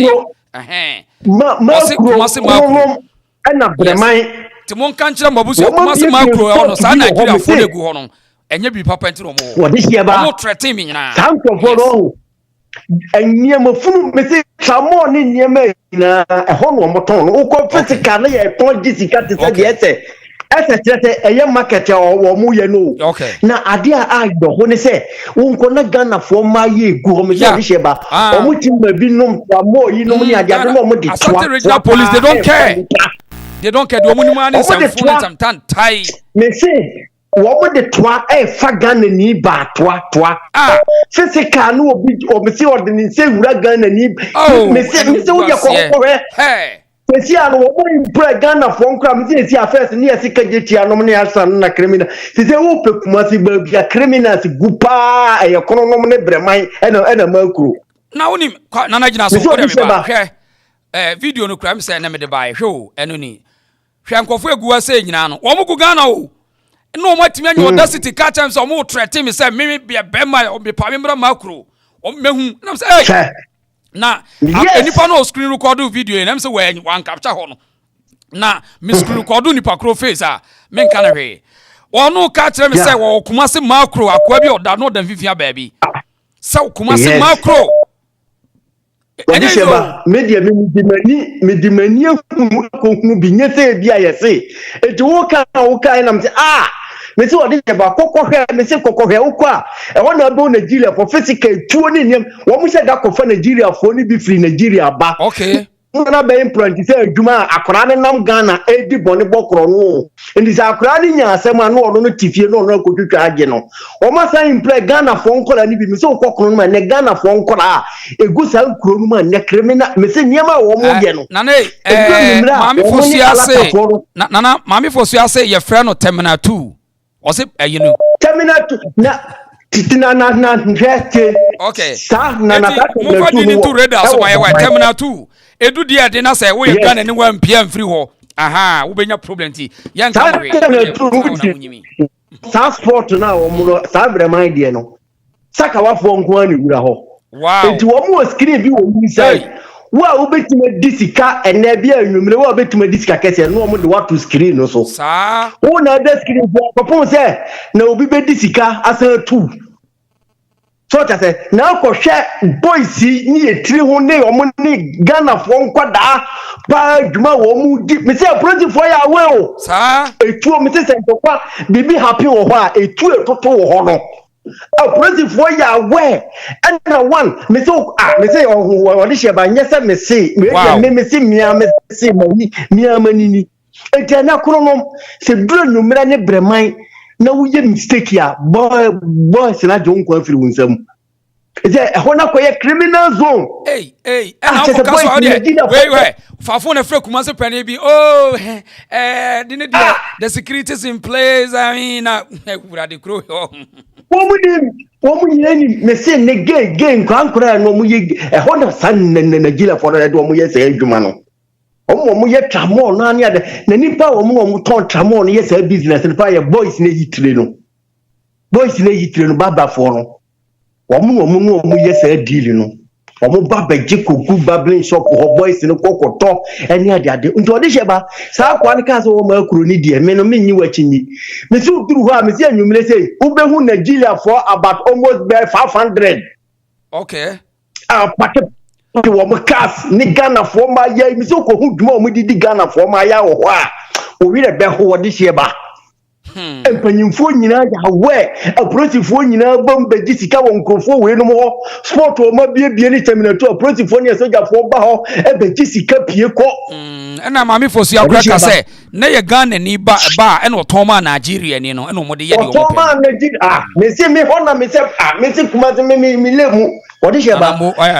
kumasi macro ana breman ti mon kan kire mabusu kumasi macro ono sa Nigeria fo de gu ho no enye bi papa ntino mo wo this year ba mo threaten me nyina sanko for no enye mo funu me say tramo ni nyema na ho no mo ton no ko physical na ye ton jisika te say de ese eye market wo mu ye no na ade a do ho ne se wonko na Ghana fo ma ye gu ho me say she ba o mu ti ma bi no tramo yi no ni ade no mo de twa regional police they don't care do mu ni ma ne some phone some tie me say wo de twa fa Ghana ni ba twa physical no obi si ordinary say wura Ghana ni me say wo ye ko hey pesi ano wo impre Ghana for nkra me say affairs ni asika jetia no ne asan na criminal say wo pe kumasi ba bia criminals gupa e kono no ne breman ena makuro na woni na na gina so ko de me ba hwe video no kra me say na me de ba hwe eno ni hwe nkofo eguwa say nyina no wo mu gu Ghana o no matimi anya audacity ka chance o mu threaten me say me bia bema o be pa me mra makuro o mehu na me say na enipa no screen record video na me say wan capture ho no na me screen record nipa kro face a me nka na hwe onu ka kire me say wo kumase macro akwa bi oda no da fifia baabi say kumase macro eni sheba media me di mani ko hunu bi nyese bi ayese eti wo ka na me say me say odi sheba kokkohwe me say kokkohwe ukwa e wona be Nigeria for physical tuo ni nyem wo mu say da ko fa Nigeria for ni bi free Nigeria ba okay na be implant say adwuma akora ne nam Ghana edi bone bokro no ndi say akora ni nya asem anu ono no tifie no ono akotwitwa age no o ma say implant Ghana for nkola ni bi me say kokoro no ma ne Ghana for nkola egu sa nkuro no ma ne criminal me say nyama wo mo ye no na ne mami fosu ase ye frɛ no terminal 2 o say you know terminal 2 na njete okay sa na mo fa di to radar so my terminal 2 edu dia de na say we Ghana ni wan pia mfiri ho aha wo benya problem ti yan ka we transport na wo mo sa bre mind de no saka wafo nko ani wura ho wow enti wo mo screen bi wo inside wa obetime disika ene bia anwumre wa obetime disika kese no mo de what to screen no so sa wo na de screen papa say na obi be disika asa tu so ta say na ko hwe boys ni etiri ho ne o mo ni Ghana fo nkwada pa djuma wo mu di me say project for ya we o sa etu o me say kwa bibi happy wo ho a etu etoto wo ho no project for ya we and one me say o di she ba nyese me say me say mia manini enti na kro no se duro nwumra ne breman na wo ye mistake ya boy se na jon kwa firi wunsam enti ho na ko ye criminal zone and how ka so wait fafo na frɛ kuma se pane bi the security is in place I mean wura de kro womu nyani me say ne game kwankora no mu ye ho na san na gila for na do mu ye say adwuma no omo ye tramo na ane ade na nipa omo ton tramo no ye say business no pa ye boys na yitire no baba for no omo ye say deal no omo baba jikogu babbling shop ho boys no kokoto ene ade nti ode sheba sa kwa ne ka so wo ma akuro ni die me no menyi wachinyi me si uduru ho a me si anwumre say ubehu Nigeria for about almost 500 okay pate wo mo cars ni Ghana for ma ya mi so ko hu duma o mo didi Ghana for ma ya wo ho a o wi re be ho de hye ba empanyimfo nyina ya we aprotifo nyina bam be sika wo nkrofo we no mo sport o ma bie ni terminator aprotifo ne sojafo ba ho e be sika pie ko na mami fosu akura ka say na ye Ghana ni ba e no toma Nigeria ni no e no mo de ye de o mo toma Nigeria me se me ho na me se me se kuma se me lemu o de hye ba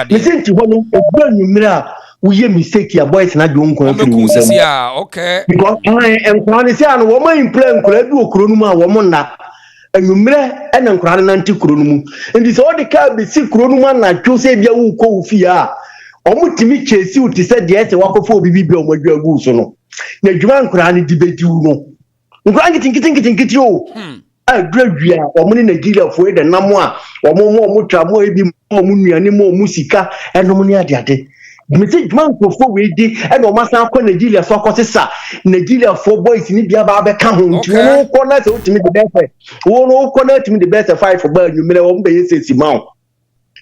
me se nti ho no ogba nyumira uye mistake ya boys na do nko afiri okay because enkwa ne se an wo ma implant nkura bi okuro nu mu a wo mo na anwumre ena nkura ne nanti kuro nu mu ndi se odi ka be si kuro nu mu na two se bia wo ko ufi a omutimi chesi uti se de ese wakofo obibi bi omodwa gu so no na dwuma nkura ne dibedi no nkura nkitinkitinkitinki o adradua omo ne Nigeria fo e de namo a omo twa mo ebi mo nuane mo sika enom ne ade Mr. Jman Kofo we di and o masan ko Nigeria so akosesa Nigeria for boys ni bia ba be ka ho nti wo ko na se utimi the best wo no ko na utimi the best 5 for ball you mere wo be yesesi ma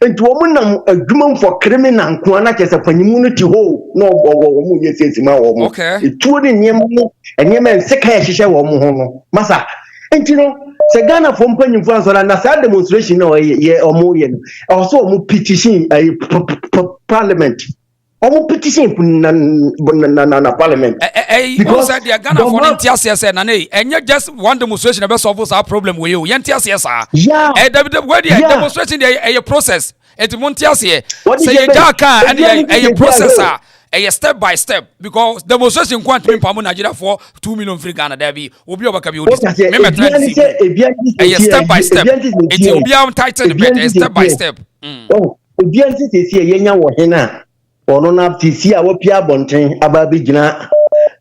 nti wo munam adwuma for criminal nko na kese panyimu no ti ho no wo mu yesesi ma wo mu etuo ni nyem nseka ya hihye wo mu ho no masa nti no se Ghana for mpanyimfo ansora na sa demonstration no ye omo ye no also omo petition parliament omo petition na parliament because the Ghana for NTSS na nay enye just one demonstration be solve our problem we you NTSS where the demonstration a process it montias here say you jaka and a processor a step by step because demonstration quant me pamu Nigeria for 2 million free Ghana there be obi obaka bi odi a step by step it will be am tighten a step by step obi anti se yenya wo hena ono na tisi a wo pia bonten ababi gina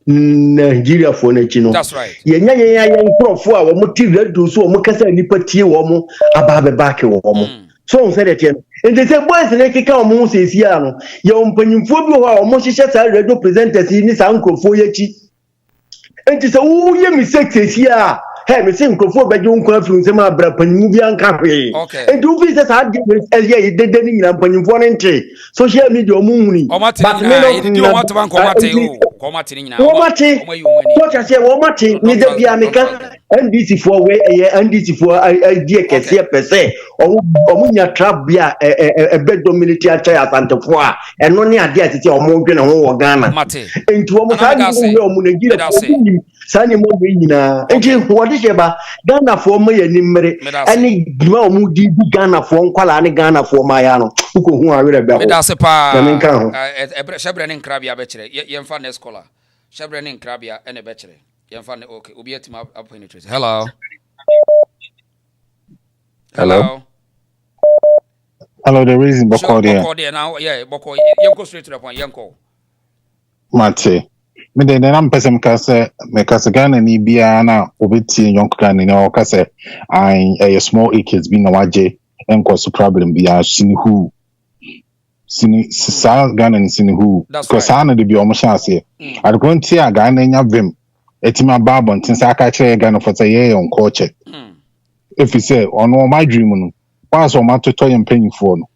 Nigeria for na chi no that's right yenya nkrofo a wo muti radio so wo kasa nipa tie wo mo ababe back wo mo so on said it and they say boys na kika wo se si a no ye mpanyimfo bi ho a wo hihye sa radio presenters ni sa nkrofo yachi enti se wo ye mistake si a hey me say nkrofo beje nko afiri nsem abra panyimu bi anka hwe enti wo fi se sa ye dede ni nyina mpanyimfo ne nte social media o mu huni but me no want to ban komate ni nyina so cha se wo mate ni de bia meka NDC for we NDC for idea kese pese o mu nya trap bia e bedo military attack Asantefo a eno ne ade atete o mu dwene ho wo Ghana enti wo mu sa ni o mu Nigeria sanye mo we nyina enti wo de sheba Ghana for mo ya nimre ani duma o mu di Ghana for nkwala ne Ghana for ma ya no uko hu awere be ho me da se pa shebre ne nkrabia be kire yemfa ne scholar shebre ne nkrabia ene be kire yemfa ne okay obi atima penetrate hello the reason boko there now yeah boko yenko straight to the point yenko mate me de na mpesem ka se me ka se Ghana ni bia na obeti yonko Ghana ni o ka se a small kids bi na waje enko so problem bia sini sa Ghana ni sini hu because ana de bi o mo chance adkonti a Ghana nya vem etima babon tin sa ka kire Ghana for say ye on culture if you say on my dream no once o ma to yem panyfo no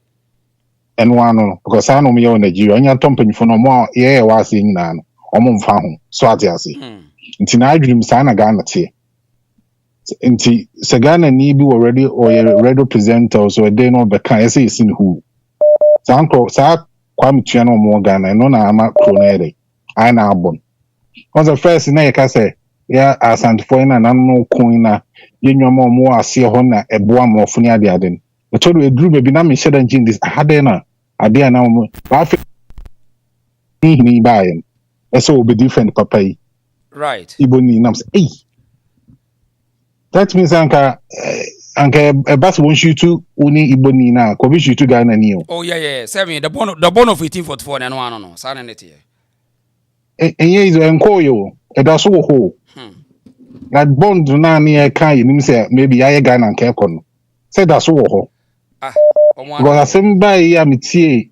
and one no because I know me on Nigeria anya to panyfo no mo ye wa se nyina no omo mfa ho so ate ase nti na dream sa na Ghana te nti se Ghana ni bi already or radio presenter so they no be kan say sin hu sa kwam tua no mo Ghana no na ama kronere ai na abon on the first na ye ka say ya Asantefo na no kun na yenwama mo ase ho na eboa mo funi ade no to do edru be bi na me sheda ngin this ade na mo ba fe ni ba yen eso will be different papa yi right iboni nam say hey that means anka bas won shoot uni iboni na ko bi shoot Ghana ni o oh yeah say me the born of 1844 na no no sa na net here is enko yo e da so ho that bond na na e kan nim say maybe aye Ghana nka ekono say da so ho because asem ba ya metie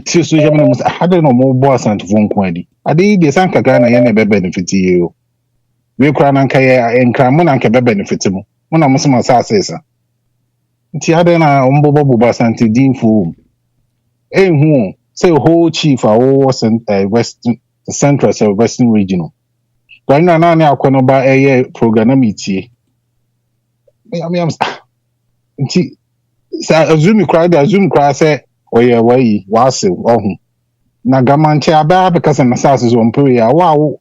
so jam na hade no mo bo Asantefo nko adi ade de sanka Ghana ye na be benefit ye o we kra na nka ye nkra mo na nka be benefit mo na mo sama sa asesa nti hade na ombo bo Asante dinfo who say whole chief was in western central western regional. But now I can buy a program meeting. I mean, Zoom cry say, oh yeah, way was it? Oh, Nagamanche about because an assassin on prayer. Wow,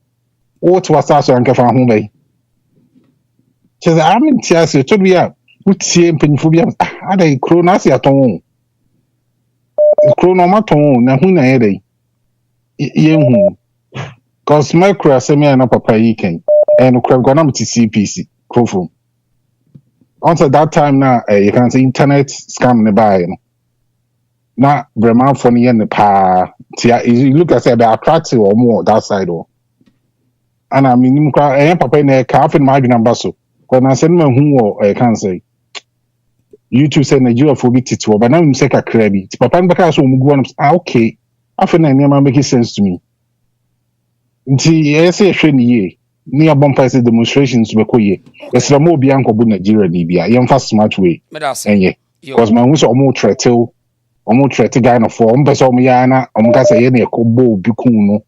what was that on Kafan home? Says I'm in tears to be up. Would see him pinfobia. Are they cronasi at home? Chronomaton, na who na ere. Yen cause micro semi and papa yiken. And Krabgonam to CPC. Crofo. Once that time now, you can see internet scam nearby. Na Breman funny and the pa. You look at say they attractive or more that side or. And I mean, papa in a calf in my number so. When I send my who I can say. You two say Nigeria for bit to, but now I'm sick at Krabby. Papa and Bacas will go on. Okay. I feel like making sense to me. Yes, a ye. Near bumpers demonstrations were queer. Yes, the more Bianco Nigeria, Libya, young fast smart way. And ye, because my who's almost tretil, almost tretil guy of form, but so Miana, Omgasa, any a cobo, Bicuno,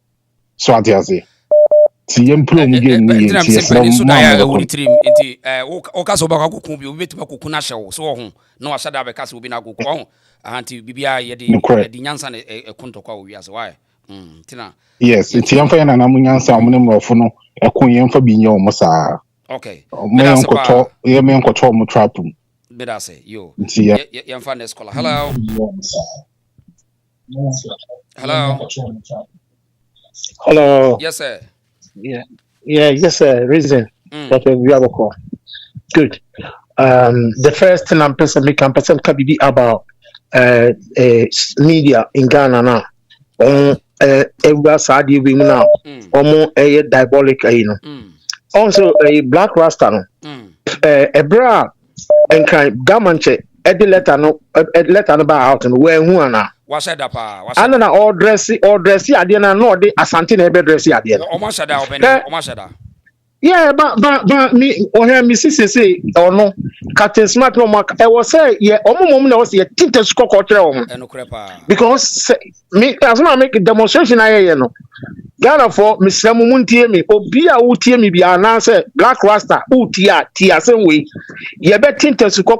so I tell you. See, employing again, yes, no, I said that because we've been a good one. Auntie Bibia, the Yansan a contour, we as why. Tina. Yes, it's young fan and Amunian Salmon of no, a queen for being your Massa. Okay. My uncle talk, your man could talk more trapum. But I say, you, young fan scholar. Hello. Hello. Hello. Yes, sir. Yeah, yes, sir. Reason that we have a call. Good. The first thing I'm person can be about media in Ghana now. Sadi women now. A diabolic, Also a black rasta a bra and kind gamanche letter no about out and where who now. What's that up? And then all dressy Adiana no the Asantine be dressy Adiana. Yeah, but me or me say or no Captain Smart no mark. I was say yeah, mom was a tinted score because me as I make a demonstration I know. Ghana for Miss Muntie me Obia Utie me be answer Black Rasta Tia same way. Ye bet tinted score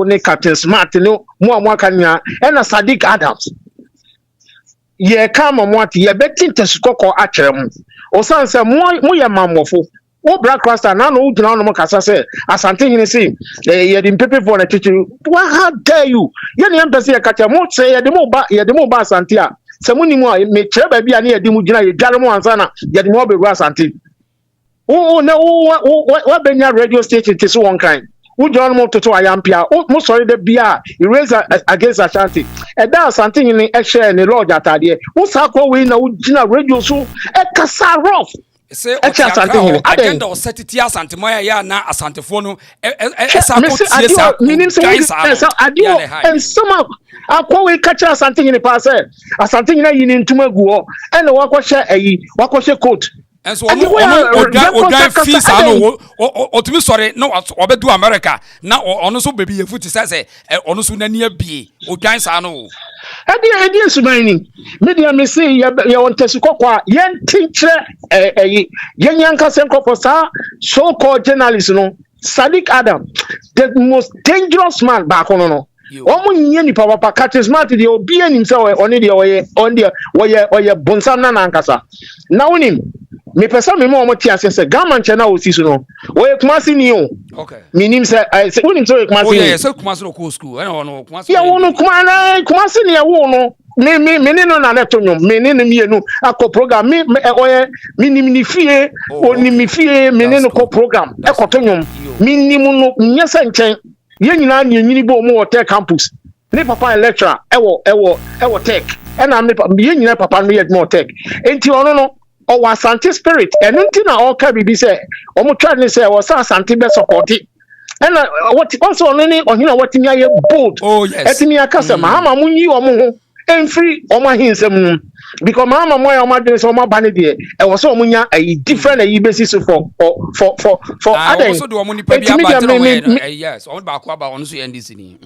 ne Captain Smart no more kanya and a Sadiq Adams. Ye come on what ye bet tinted score achem. O san say more mamofo. Oh, Black Rasta, now no Kasa say, Asanteman say, ye didn't pay for the teacher. How dare you? Ye embassy a catcher, more say, the more Santia. Samuni more, may Trevor be near Dimujina, Jaramo and Sana, yet more be Rasanti. Oh, no, what been your radio station is one kind? Who John Moto to Ayampia? Oh, most sorry, the beer, eraser against Ashanti. And that's something in the action and the Lord that idea. What's how we know radio so a Casaroff. Say agenda or set it here Santemoya ya na Asantefono meaning and some we catch something in the past something in Tumaguo and what share coat and so odan fees ano otumi sorry no obedu America na ono so baby efu ti say ono so nani abie odan sa no edi sumani media me say ye want to kokwa yen teacher yen yanka senkoko sa so called journalist no Sadiq Adam the most dangerous man back on no omo nye ni papa catch smart the obi himself on the bonsam na nankasa na wonim me person me mo tia say gaman chena o sisu no we kumasi ni o okay minim say wonim say kumasi oh yeah say kumasi no school and no kumasi ya wono kumasi ni ya wono me no na leto nyom me ne mienu akọ program me minim ni fie oni mi fie me ne no ko program ekoto nyom minim no nyesa nchen ye nyina ni nyini bo mo hotel campus ne papa lecturer ewo tech and am ye nyina papa no yet more tech enti ono no o wa Asante spirit enu nti na o ka bibi say o mo try ni say o sa Asante be support and what also no ni ohina watimi aye bold etimi akasa ma munyi o mo ho enfri o ma hinsem because mama moya o ma dey so ma bane dey e wo so munya a different a basis for other also do o mo ni pa bia ba yes o ba ko aba on so NDC ni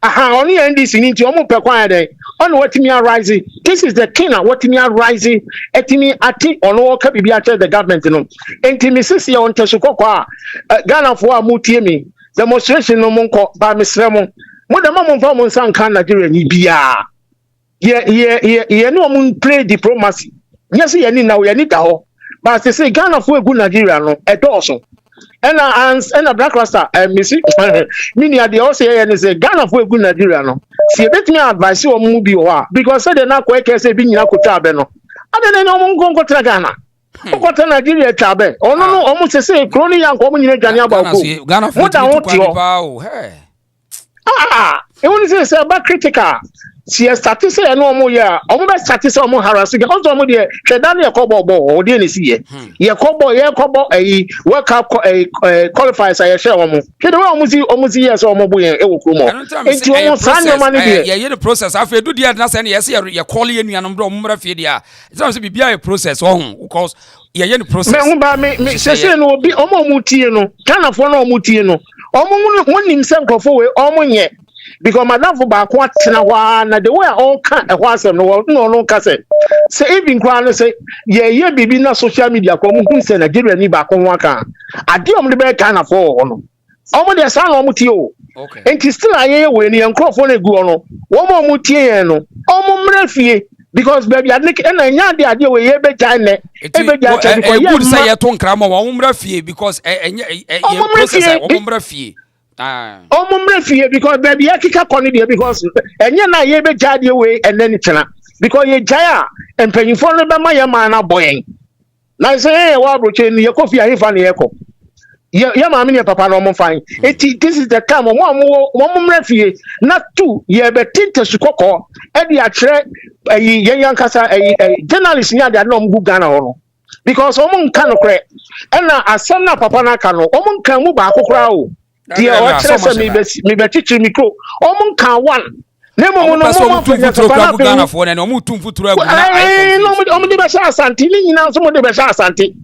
aha only NDC ni nti omo pe kwan dey on what me arise this is the king what me arise etimi ati ono ka bibia tell the government no enti me sisi on tesukoko a Ghana fo a mutie me demonstration no monko ba mesre mo da mamon fa mon san kan Nigeria ni bia ye no mon play diplomacy yes ye ni na ye ni da ho but say Ghana fo egu Nigeria no edoso and black rasta missy mini ade o say and say Ghana for egu Nigeria no see bet me advice o mu bi o a because say na ko eke say bi nyina ko ta be no ade na o mu nko tra Ghana ko ta Nigeria ta be o no o mu say kroni yan ko mu nyina dwane aba ko mu da ho ti o e woni say ba critical si start say no mo ya o mo be start say o mo harass ga o so mo de hweda na ekobo o de na si ye kobo work up qualifiers ay share o mo hweda o mo si yes o mo bo ye e wo kromo enti o mo san no man de ye the process afa edu dia na say na yes ye call ye nuanom do o mo mra fie dia so say bibia ye process o because ye the process me hu ba me say no obi o mo tie no Ghana fo na o mo tie no o mo nim se nkrofo we o mo nye because madam for back what na the way all can a wasem no can say even crown say ye bibi na social media ko mu say Nigeria ni back one can ade om de be Ghana for no omo de san omo tie o enti still aye we ni enkrofo na gu no wo mo tie no omo mrafie because baby adnik na nya de we ye be jane e be jane ko ye say ye to nkra mo wo mrafie because ye process wo mrafie Omumrefie because baby akika koni dey because enye na ye be jade we ene tena because ye jaya empanyifo no be ma ye ma na boyen na say wa broche ni ye kofi ahifa na ye ko ye ma me ne papa no mo fan this is the time omumrefie na tu ye be tinte sukoko e dey akere ye yankasa journalist ni ade na omgu Ghana ho no because omun kan no kre e na asem na papa na kan no omun kan mu ba akokora o dia o trese mi be chichi micro o mun kan one ne mo no mo futuro kwa Ghana fo ne no mu tum futuro agu na no mo de be sha Asante ni nyina so mo de be sha Asante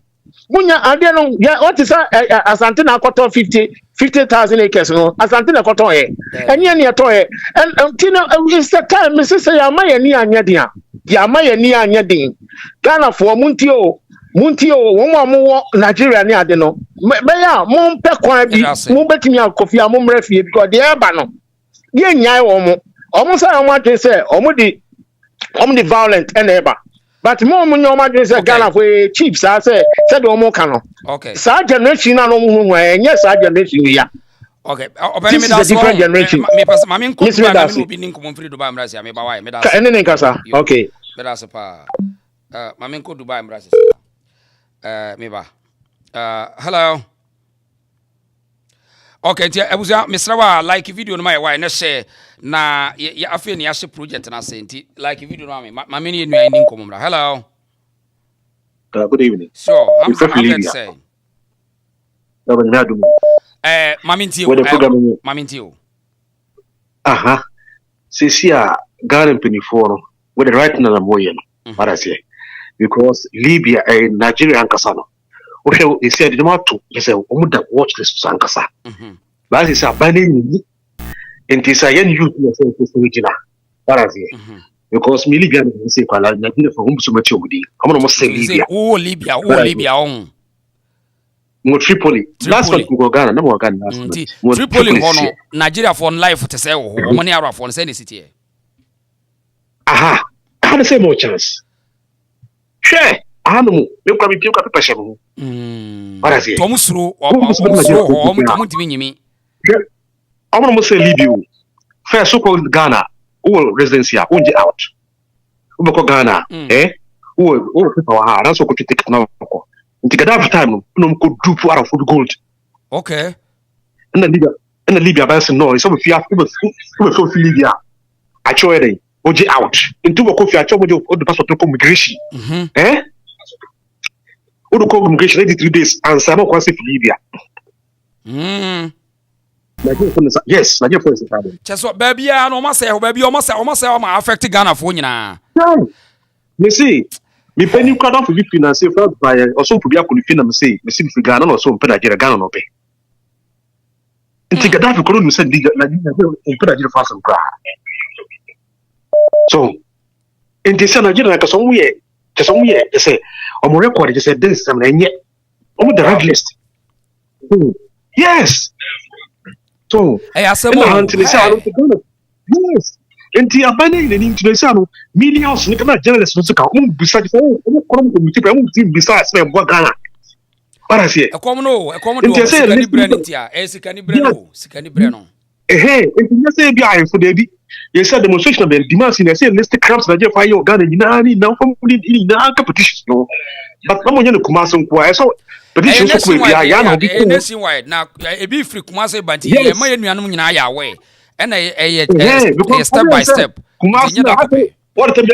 munya ade no ya what is Asante na koto 50,000 acres no Asante na koto he enye ne to he and tina is the time me say ya ma ye ni anya din ya ma ye ni anya din Ghana fo Muntio wo Nigeria ni ade no be ya mo mpe kwan bi mo betimi akofi a mo mrefie because de eba no ye nyai wo mo say o mo ade say o mo di violent and eba but mo nyo mo ade say Ghana for chief say de o mo ka no okay sa generation na no mo hu enye sa generation ya okay obere me da so me pass ma me nko Dubai me no bi nko mo free Dubai mra sia me ba why me da ka ene ne kasa okay me da so pa ma me nko Dubai mra sia Meba. Hello. Okay, ebuza misrawa like video no my why na share na ya afi na ya share project na senti like video no ma me ni nua ni nkomumra. Hello. Good evening. Sure, I'm saying. Maminti. Aha. Sisia Garen Peniforo with the right na moyen. What I say. Because Libya and Nigeria and Kasano. Okay, he said, he said, watch this Sankasa. But it's a banning and it's a young youth original. Because Libya say, Nigeria for whom so much of the I'm almost say Libya. Oh, Libya on. Mo Tripoli. Last one go Ghana, no Ghana. Tripoli, Nigeria for life to say, oh, money are for any city. Aha, I had the same more chance. Share. Anu, me kwa mipio ka pepa shabu. What I say? Tomusro, tomuntimi nyimi. I'm not say Libya. First, so called Ghana, all residency, unje out. Ubeko Ghana, all people are hard. That's what you take now. Until Gaddafi time, no could do for out of gold. Okay. And the Libya, but no, it's some fear. It was Libya. I show it. OJ out. Into a coffee, I told you the passport to immigration. Who call immigration 83 days and Samo Kwasi for Libya. Yes, Nigeria for the problem. Just what baby, I almost say, affect Ghana for you now. You see, me penny you cut off with finance by also to be a good film say, me see Ghana or so, but Nigeria Ghana no pay. Nti Gaddafi kono no said Nigeria fast and cry. So in this Nigeria ka somewhere they say on record they say this and then yet on the red list. Yes. So yes. Nti abane ni nti say no millions ni kana journalists no ka besides besides me Ghana. Parasi. Sikani Brenitia, Sikani Breno, Sikani Breno. You say be I for the you said demonstration of the demands in say list camps that fire your Ghana ni now from in competition no. But no one Kumasi kwa so petition so we ya na nationwide now e be free Kumasi but e ma yenuanum nyina ya we and step by step. Kumasi what time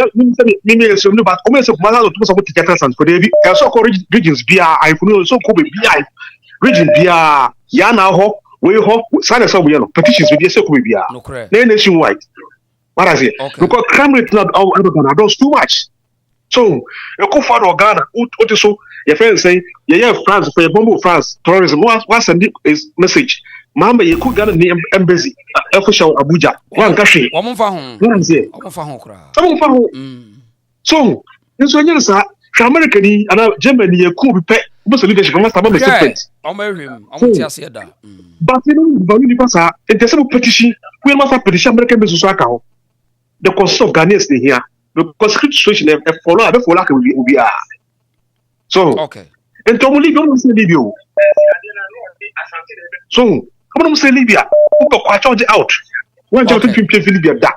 me so no but come so Kumasi to so ticket and for the so regions bia I know so ko be bia region bia ya na ho we ho sign so we no petitions we so ko be bia na nationwide. What I say because crime rate not does too much. So you go for Ghana what so your friends say yeah France for your bomb France tourism what send is message mama you could Ghana embassy official Abuja one country so in so you say America ni and Germany you could be most leadership must have a separate but you know the pass it some petition we must have petition American business account the cost of Ghanaians here because situation follow like will be so okay and to don't say Libya so come on say Libya who got charge out when you to Libya that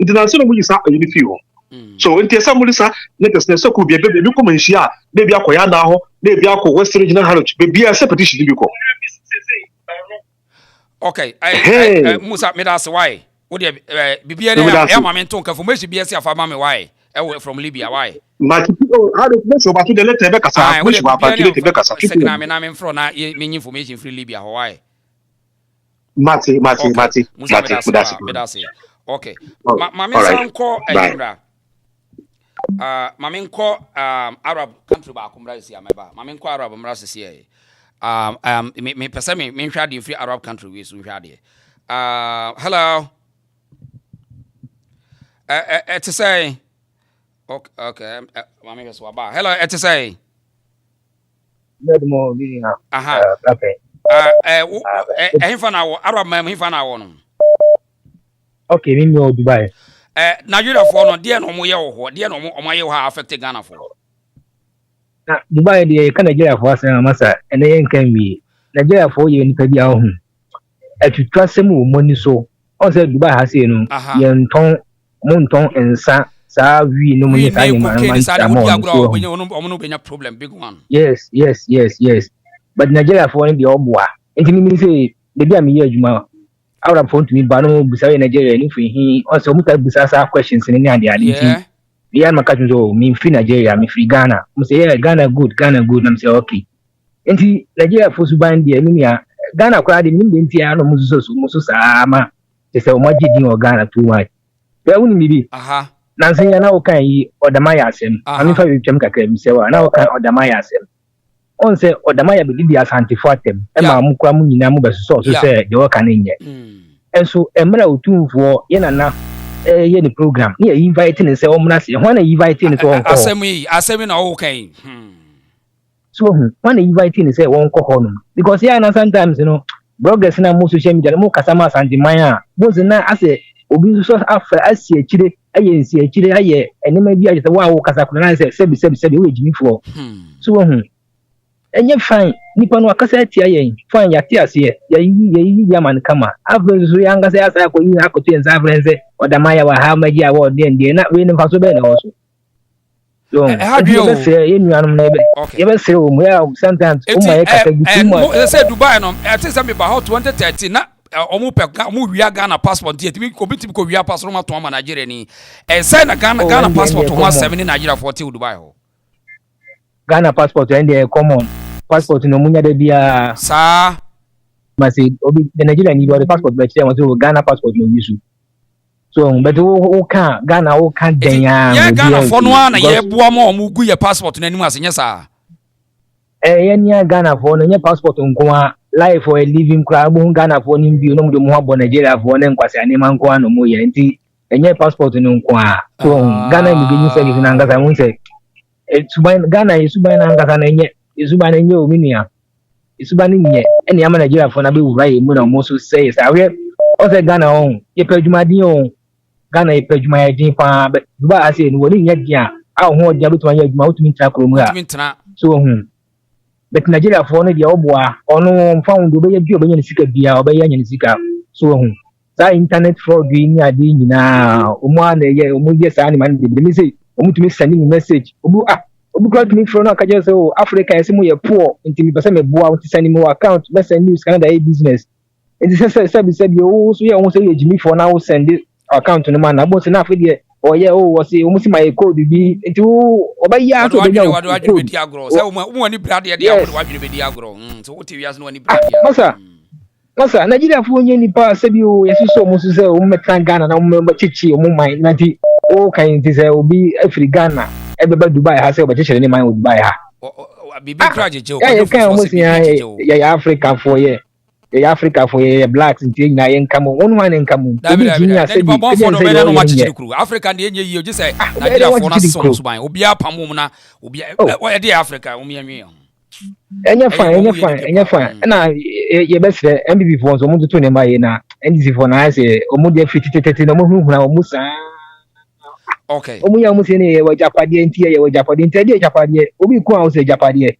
international when you start you feel so in somebody say let us so could be baby come and share maybe akoya na ho maybe akọ West Regional Heritage baby a petition Libya okay I Musa me that's why bibia na mamento information bia se afa mame why from Libya why how do you so about the letter be kasa which wa about the letter be kasa na me fro na me information free Libya why Mati okay mame sanko ayimra mame nko Arab country ba akomra sia meba mame nko Arab mra sia me pesa me hwa de free Arab country we so hwa de hello to say okay mama guess what about hello to say good morning okay na Arab man na wo no okay me no Dubai Nigeria for no de no mo ye wo ho de no mo ye wo affect Ghana for na Dubai de ka Nigeria for asan masa ene yen kan wi Nigeria for ye ni pa bia ho atutwa sem wo moni so on say Dubai ha say no yen ton monton ensa sa wi no mun sa ni man problem big one yes but Nigeria for the oboa enti mi say the bia me ye adwuma Arab phone to me ba no bisa Nigeria ni fi hi also muta bisa sa questions ni ande enti bia maka so mi fi Nigeria mi fi Ghana mu say yeah Ghana good am say okay enti Nigeria for su ban dia mi ya Ghana kwa de mi enti ya no mu so sa ma say o ma gidi o Ghana too much be woni bibi nansen ya na o kan yi odamaya asem ami fa wetwam kakra mi sewa na o kan odamaya asem on se odamaya be di asante foatem e ma mu kwa mu nyina mu be so se de o kan nye enso emra otumfo ye na ye ni program ye invite ni se o mna se ho na invite ni to on ko asem na o kan so when invite ni se won ko ho no because ya na sometimes bloggers na mo social media mo kasama Asanteman a mo na ase obi so afa asi akire ayensi akire aye enema bi agete wa wo kasa kuna na se bi we jimi fo so enye fine nipa no akasa atia yen fine yati ase yi man kama average so yanga se asa ko yi akoto en average odamaya wa ha magi awo de na we ne fa so be na wo so so say enuanum na be ye be say o mo ya sometimes o ma ye kasa bi too much say Dubai no I think some about 2013 na omu wia Ghana passport ti etimi ko bitimi ko wia passport ma to ma Nigeria ni say na Ghana passport to 17 Nigeria for ti Dubai ho Ghana passport and the common passport no munya de bia sa ma say obi the Nigeria ni the passport but say want Ghana passport no use so but o kan Ghana o kan den ya Ghana for no na ye boa ma omu gu ye passport na nimu asenye sa ye nya Ghana for no nya passport nko a life for a living crowd who Ghana for him be no more born Nigeria for them kwase anema nko ano mo ye nti enye passport no nko a so Ghana immigration service na ngasa mo say suban Ghana suban na ngasa na enye suban enye ominia suban nye ene ama Nigeria for na be wura ye mu na mo so say we o say Ghana on ye pedwumadin on Ghana ye pedwumadin pa Dubai ase no woni nye dia a ho dia betuma ye adwuma utumi ntra kro mu a so but Nigeria for no dia oboa ono found obeye bi obeye sika bia obeye nya sika so that internet fraud ni ade nyina omo na ye omo ye sa ni man de me say omo tumi send me message obu crowd me from no ka just say Africa yes mo ye poor nti me pese me boa o send me account be send news Canada business nti say o so ye won say ye jimi for now send account no man na bo say na afi de oye o say omo si my code bi nti obeya to be nya wadwene be di agro say omo ni brad ye de wadwene be di agro so what we as no ni brad masa Nigeria fu onye nipa sebi o yesuso omo so say omo metan Ghana na omo chichi omo man nanti o kan nti say obi afri Ghana ebeba Dubai ha say oba chichi ni man Dubai ha bibi krajeje o kan omo si ya Africa for ye ya Africa for ye blacks nti na ye nkamo onu wan nkamo obi jinia sebi baba for no be no ma chichi kuru Africa de enye yi o je say Nigeria for na so ban obi apam na obi e de Africa omi anwe enye fine na ye besre MBB for so mutu to ne ma ye na NDC for na say omo de fititete na mo hunhuna omo sa okay omo ya omo se ne ye wajapade nti ye wajapade nti de japade obi ku a o se japade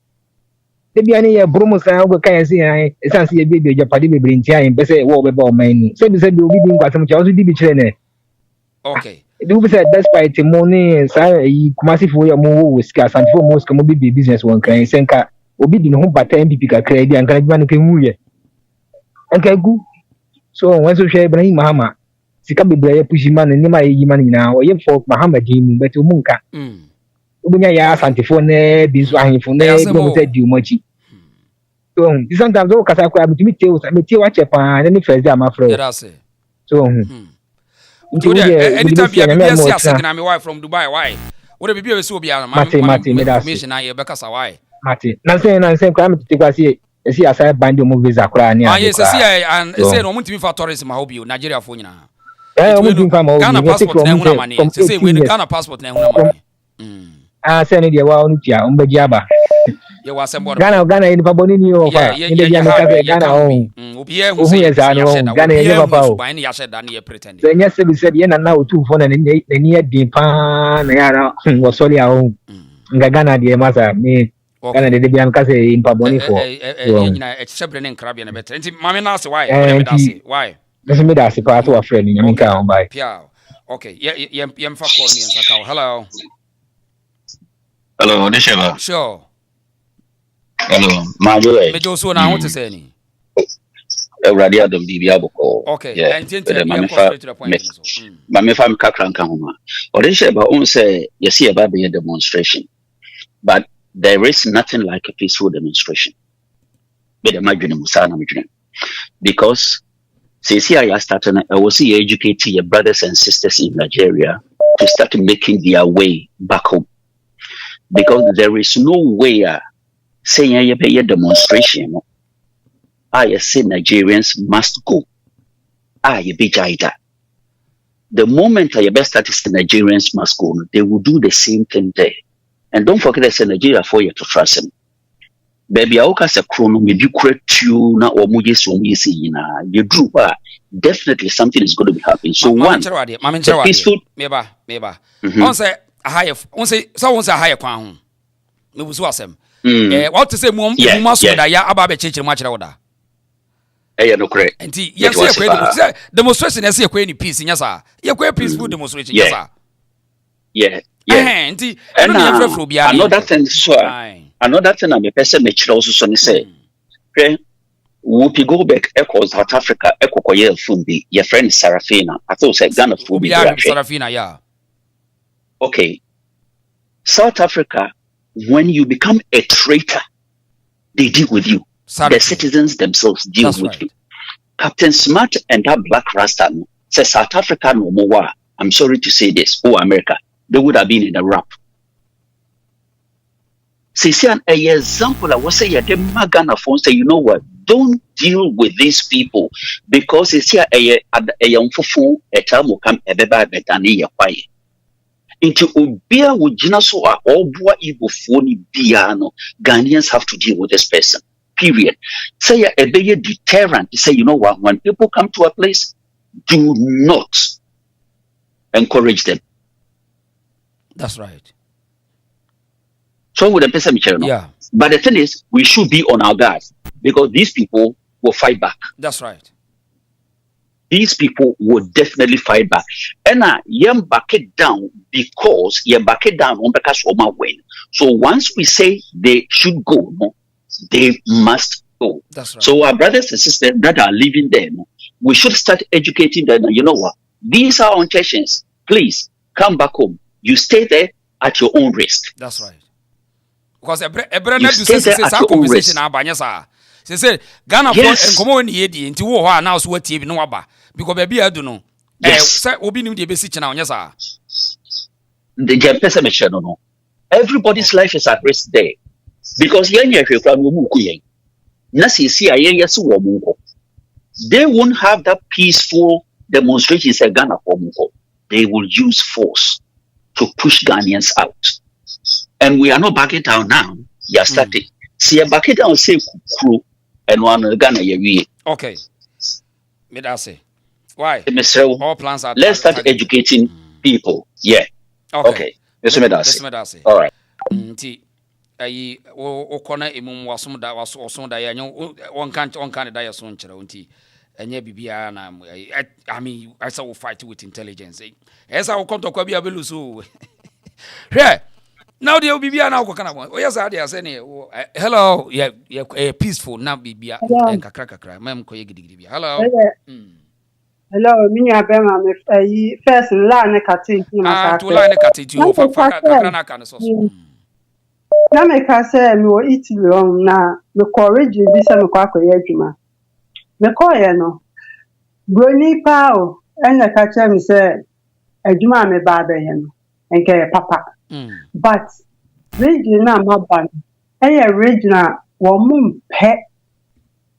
de bia ne ye bromo sa go kan se yan esanse ye bi japade bebre nti ayin bese wo be ba o man ni se bi obi bi nkwasem cha o so di bi kire ne okay do be say despite money sa yi kumasifo ya mo wo sika Asanteman mo sika mo bi business won kan senka obi di no ho bata MPP kakra di anka djuma ne kan wuye anka gu so when so share Ibrahim Mahama sika bebre ya pushi man ni ma yi man na o ye for Mahama di mu but o munka obunya ya Asanteman ne bi so ahifo ne bi mo say di o machi so sometimes o kasa kwa bitimi te wa chepa ne first day am afro so anytime you see us na me wife from Dubai why what be be so bia Mate information na ye beka sa why Mate na say kwa me tete kwa see esi asai band mo visa kra ni yes and say no mutimi fa tourism ma hobi Nigeria fo nyina mo din fa ma Ghana passport na huna mane say we Ghana passport na huna mane say ne dia wa onu tia on beji aba ye wa sembo Ghana ni pa boni ni o fa ni de ya ka Ghana obi e hu say Ghana ye ba pa o ban ya she da na ye pretend so nya se bi se ye na otu fo na ni din pa na ya na wo sori a o nga Ghana de masa me Ghana de bia nka se impa boni fo nyina e chebre ne nkrabia na betre nti mame na ase why me da ase why me da ase pa to wa friend nyame ka on bai pia okay ye mfa call me and saka hello Desheba sure hello majo me jo so na what say ni Ewradi Adam Bibia Boko. Okay. Yeah. And Mame fam kakranka homa. Odesheba on say you see about the demonstration. But there is nothing like a peaceful demonstration. Because CCI started I will see educate your brothers and sisters in Nigeria to start making their way back home. Because there is no way saying you pay a demonstration. I say Nigerians must go. You be jaida. The moment I best start is the Nigerians must go, they will do the same thing there. And don't forget I say Nigeria for you to trust them. Baby, I will say chrono, maybe correct you na or you drew definitely something is going to be happening. So the peaceful meba. On say a higher on say a higher crown. Me was awesome. What to say must that ya about change much order. No correct. And yes, demonstration is a peace in yasa. You peaceful demonstration, yes. Yeah. And another thing, another thing I'm a person which also say, okay, Whoopi go back echo South Africa, echo Koyel Fundi, your friend Sarafina. I thought said Ghana Fundi. Sarafina, yeah. Okay. South Africa, when you become a traitor, they deal with you. The citizens themselves deal with you. Captain Smart and that black Rasta says South Africa no more. I'm sorry to say this. Oh, America, they would have been in a rap. See an example I was say the Magana phone say, you know what? Don't deal with these people because it's here a young fufu a time will come a beba betani ya kwaye. Into Ubia would so or boa Igbo phone biano. Ghanaians have to deal with this person. Period. Say a big deterrent. Say, you know what? When people come to a place, do not encourage them. That's right. So with the person, yeah. But the thing is, we should be on our guard because these people will fight back. That's right. These people will definitely fight back. And you back it down because you back it down on because win. So once we say they should go, they must go. That's right. So our brothers and sisters that are living there, we should start educating them. You know what? These are our intentions. Please come back home. You stay there at your own risk. That's right. Because a brand new conversation abanya say Ghana for enkomo ni yedi nti wo ho na so watie bi no waba because baby adu no say obi nim de besi china onya sa the person mention no everybody's life is at risk there because yen ye hwekwa no mu ku yen na sisi ayen yes wo mu ko they won't have that peaceful demonstrations at Ghana for mu ko they will use force to push Ghanaians out. And we are not backing down now. You are starting. See, you back it down, say, crew, and one Ghana, you okay. Me that say. Why? All plans are. Let's start educating people. Yeah. Okay. Let's me that say. All right. Ayi o kona emum wasom da ya nyo on kan da ya so nkyere nti enye bibia na I mean I say we fight with intelligence. Esa wo konto kwa bia belu so. Here. Now the bibia na ko kana mo. O yes ade ase ne hello yeah peaceful na bibia kakra mem ko ye gidigidi bia. Hello. Hello, me abema me first la ne kati na to la ne kati ti o fa kakra na kan so. Na me ka say me wo Italy on na me courage bi say me kwa akoye adwuma. Me call ye no. Broni pa o ena ka che me say adwuma me ba be ye no. Enke papa. But region na maba region wo mum pe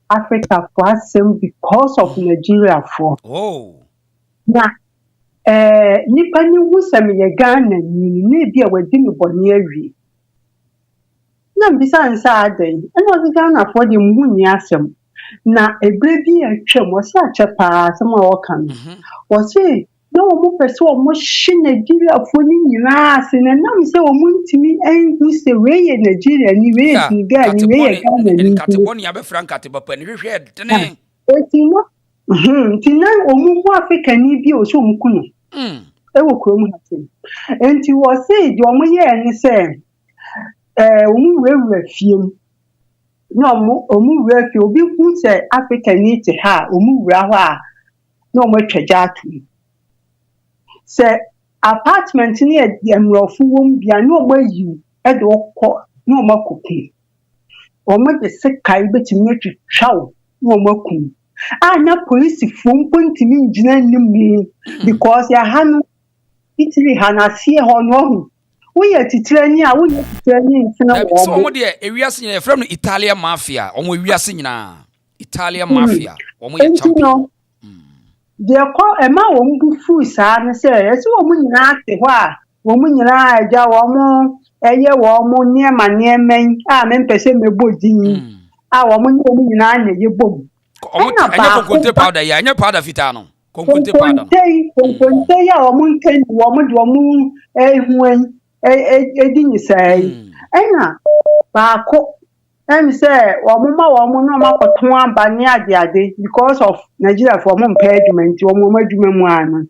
Africa for asem because of Nigeria for. Oh. Na nipa ni wusam ye Ghana ni bia wadi me boni awie. Na bisa nsa adan. Ena Ghana for the munni asem. Na ebre bi atwam wo se achepa asem wo kan. Wo se no mo pese o mo hye Nigeria for ni nyina ase na nam se o mo ntimi endu se we Nigeria ni we Ghana ni we Ghana ni kateboni abe franka ba ni hwehwe dene etino tina o mo ho Africa ni bi o so mo kunu e wo krom hatem enti wo se di o mo ye ni se o mo we fiem no mo o mo we fie obi hu se Africa ni te ha o mo wura ho a no mo twaja atu se apartment ni emrofu wom bia no mayu e de okọ no makoku o mo de se kai betimi atwitwaw no maku na police fom pontimi ngina nim because ya hanu Italy hanasie ho no wo ye titire ni a wo ye titire ni nsina wo so mo de ewiase nyina from no Italian mafia o mo ewiase nyina Italian mafia o mo ye champion de ko e ma wo mbu fu sa na se ese wo mu nyina ate ho a wo mu nyina aja wo mu eye wo mu niema niemen a me mpese mebodin a wo mu nyina na ye bom anya konkonte powder ya anya powder fita no konkonte powder konkonte ya wo mu nten wo mu de wo mu ehuen edini sai ena ba ko say wamuma no makoton abane ade because of Nigeria for mum impediment wamuma adwuma mu anu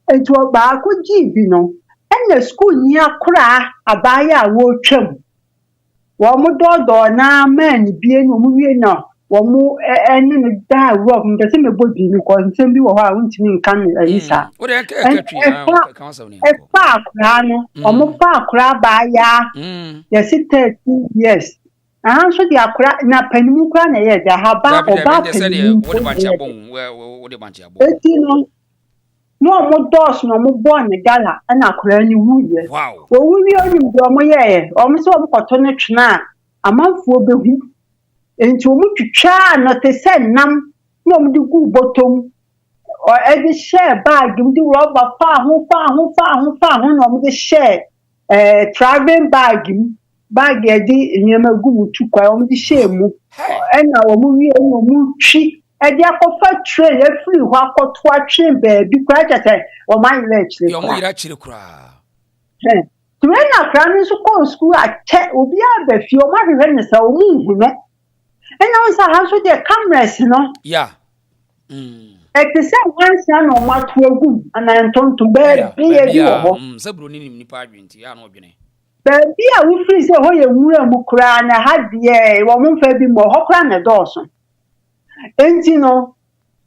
eto ba ko gibi no ena school ni akura abaya wo twam wamu dodo na man bie no mu wie no wamu ene ne da rock mbese mebodi ni ko nsem bi wo ha untimi nkan ayisa wo de kan so ni fa akura no wamu fa akura abaya yes 30 years so the akura na panimu kura na ye da haba oba panimu wo de banchi abon wo de banchi abon etino No more doors, no more born the gala, and I could only woo ye. Wow. Well, we are in Dormaahene, almost all cottonage now. A month will be into which char not a send num, no the good bottom. Or every share bag, you do rubber far, who no the share, traveling bag, near my good to quite on the shame, and our movie and tree, and the apple tray, every walk or watching baby, quite or my legs. You're actually cry. To end up running so school at 10 will be a few money so move, and also house with their cameras, you know. Yeah. At the same one son or what will good, and I am told to bear be a deal. Sabruni Parvint, Yanobine. Baby, I will freeze a whole Mukra and I had the woman for be more hawk a Dawson. Ain't you know,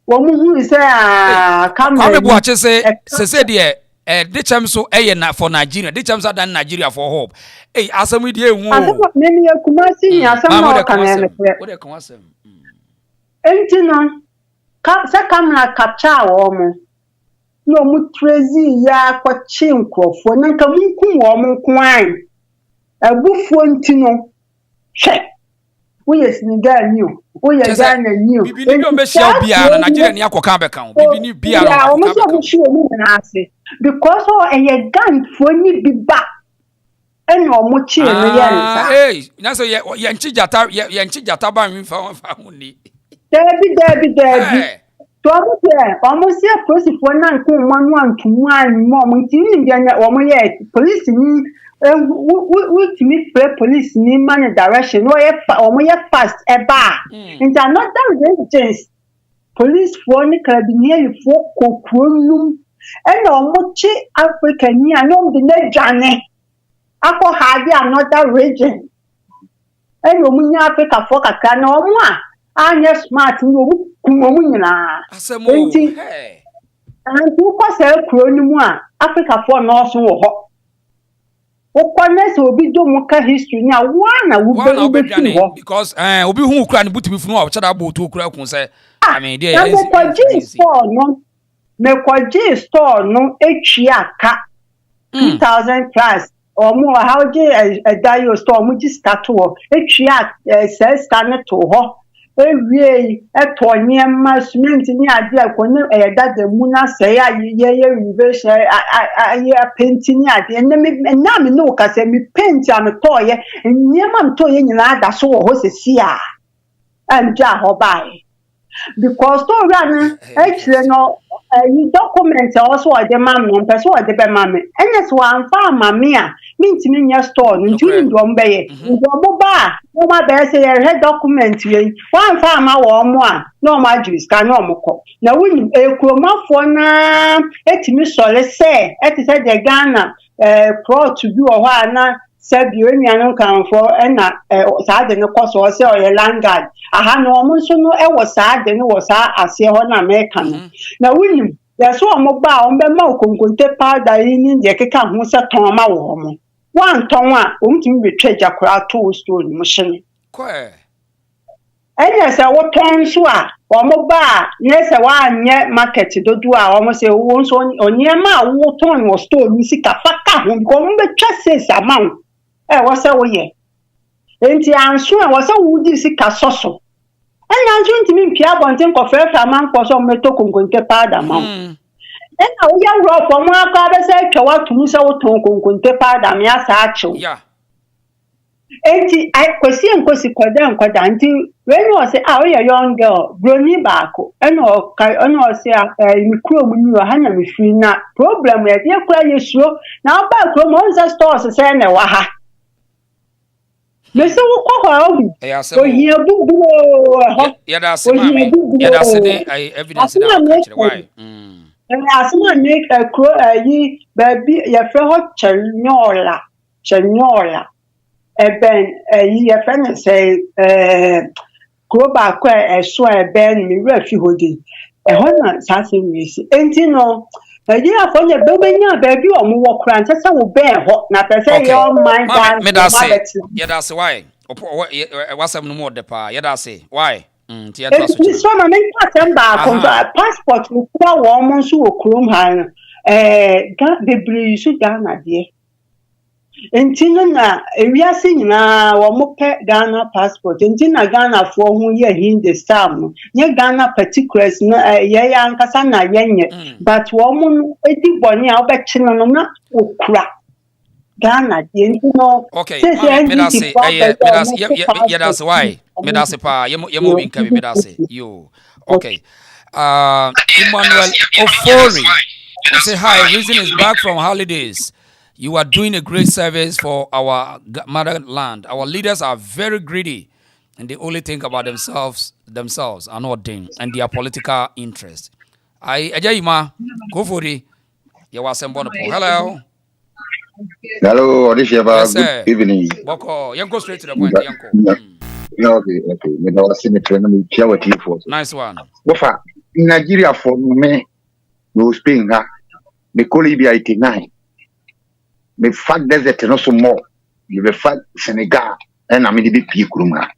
woman who is a camera watch say, dear, the chams so a for Nigeria, the chams are done Nigeria for hope. Hey, as a media won't. Maybe a Kumasi, as some more can what a concept. Ain't you know? Camera capture woman. No mutrezi ya kwa chinko for nanka munku woman kwine. A buffon check. We is Niger new. We are Ghana new. Bibi ni Michelle Bia, Nigeria ni ako kambe kan. Bibi ni Bia na ako kambe. Because a gun for ni biba. And no muchi no yansa. Hey, na so yanchi jata ba mi fa huni. Debbie. Almost a police for none, 1 to 1 moment. Police with me for police in money direction. Or we are fast a bar. And another residence. Police for the carabinieri for cocoon and almost African near no the net journey. Ako had another region. And Omunya Africa for a can or more. I'm smart no kumomuna. Hey. And who was a chronuma Africa for North War. Okwaness will be domoka history now. One be because Obi who can put me from our chat about to crack say. I mean, there is store no. Mekwaje store no echiaka 2000 plus. Or more how a dio store which is start to echiak says stand to her. Every Tony and Masmint in the idea that the Muna say, reverse I painting at the end and now me no case me paint on a toy and near mam toy in that so was a seer and Jahobai. Because to run actually no you document also the mammy and person the mammy and that's one farm mia means me your store into Bombay. Boba, no my best say a document one farmer or more no my Jews can no more. Now when a chroma for na et me sole say et said the Ghana pro to do a while Sabio and come for and sad and of course was a land guard. I had no almost no I was sad and was as a American. Now William, there's one mobile on the Malcolm could take part in the Kaka who sat on my woman. One tongue won't betray a crowd to stone machine. And yes, I will turn swa or mobile. Yes, I want yet market to do almost a once on near my water was stolen. Missika Faka who go the chassis amount. Was a way. And the answer was a woody sick as soso. And I'm going to mean Pierre Bontin for first amount for some metal conquer pad amount. And now we are rough from one car say to what to Musa conquer pad and Yasacho. Yeah. And I question until when you say, oh, you're a young girl, Brony Barco, and or say, you crew when you are hanging with free now. Problem where dear cry you sure. Now back from monster stores and waha. Mr. Woko, so here, yeah, that's evidence. Why? And as someone make a crow, ye, baby, your fellow Chenola. A ben, ye, a friend say, go back where I swear Ben, me refugee. A honor, something is, ain't you know? A year for the building, baby, or more crunch, that's how bear hot, not to say your mind. Yeah, that's why. What's some more the pa? Yeah, that's it. Why? This one, I mean, passport will call almost to a chrome high. The breeze to Ghana, dear. And Tina, we are seeing now, or more Ghana passport, and Tina Ghana for whom ye in the Sam. Ye Ghana particulars, ye and Cassana Yen, but woman, 81 I'll bet you not crack. Ghana, you know. Okay, medase, that's why. Medase pa, you're moving, Kabi Medase. You. Okay. Emmanuel Ofori. Say hi, Reason is back from holidays. You are doing a great service for our motherland. Our leaders are very greedy and they only think about themselves and not them and their political interest. Ajayima, go for it. You are hello. Hello, Odisheba. Yes, sir. Good evening. Boko, you go straight to the point, Yanko. Okay. Me know symmetry no me share with you for. Nice one. Wofa, Nigeria for me no Spain ha. Me Libya 89. Me fact desert no so more. You be fact Senegal and I mean the big kuruma.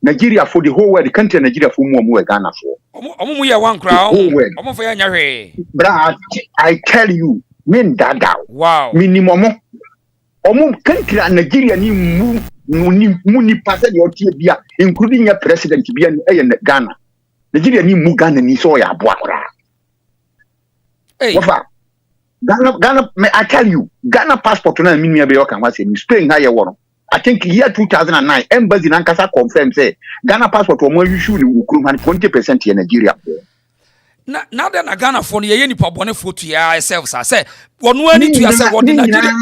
Nigeria for the whole world, the country Nigeria for more Ghana for. Omo ya one crown. Omo for ya nyare. Brad, I tell you, men dada. Wow. Minimum. Omo country Nigeria ni ni passe the otie bia including your president bia in Ghana. Nigeria ni mu Ghana ni so ya boa kra. Hey. Wafa. Ghana, I tell you, Ghana passport na minimum be yoka wa say Spain ha ye wono. I think year 2009 embassy in Ankasa confirmed say Ghana passport o mo issue ni ukuru 20% in Nigeria. Now then Ghana for ye ni pa bone photo ya yourself say wonu ani to yourself what Nigeria.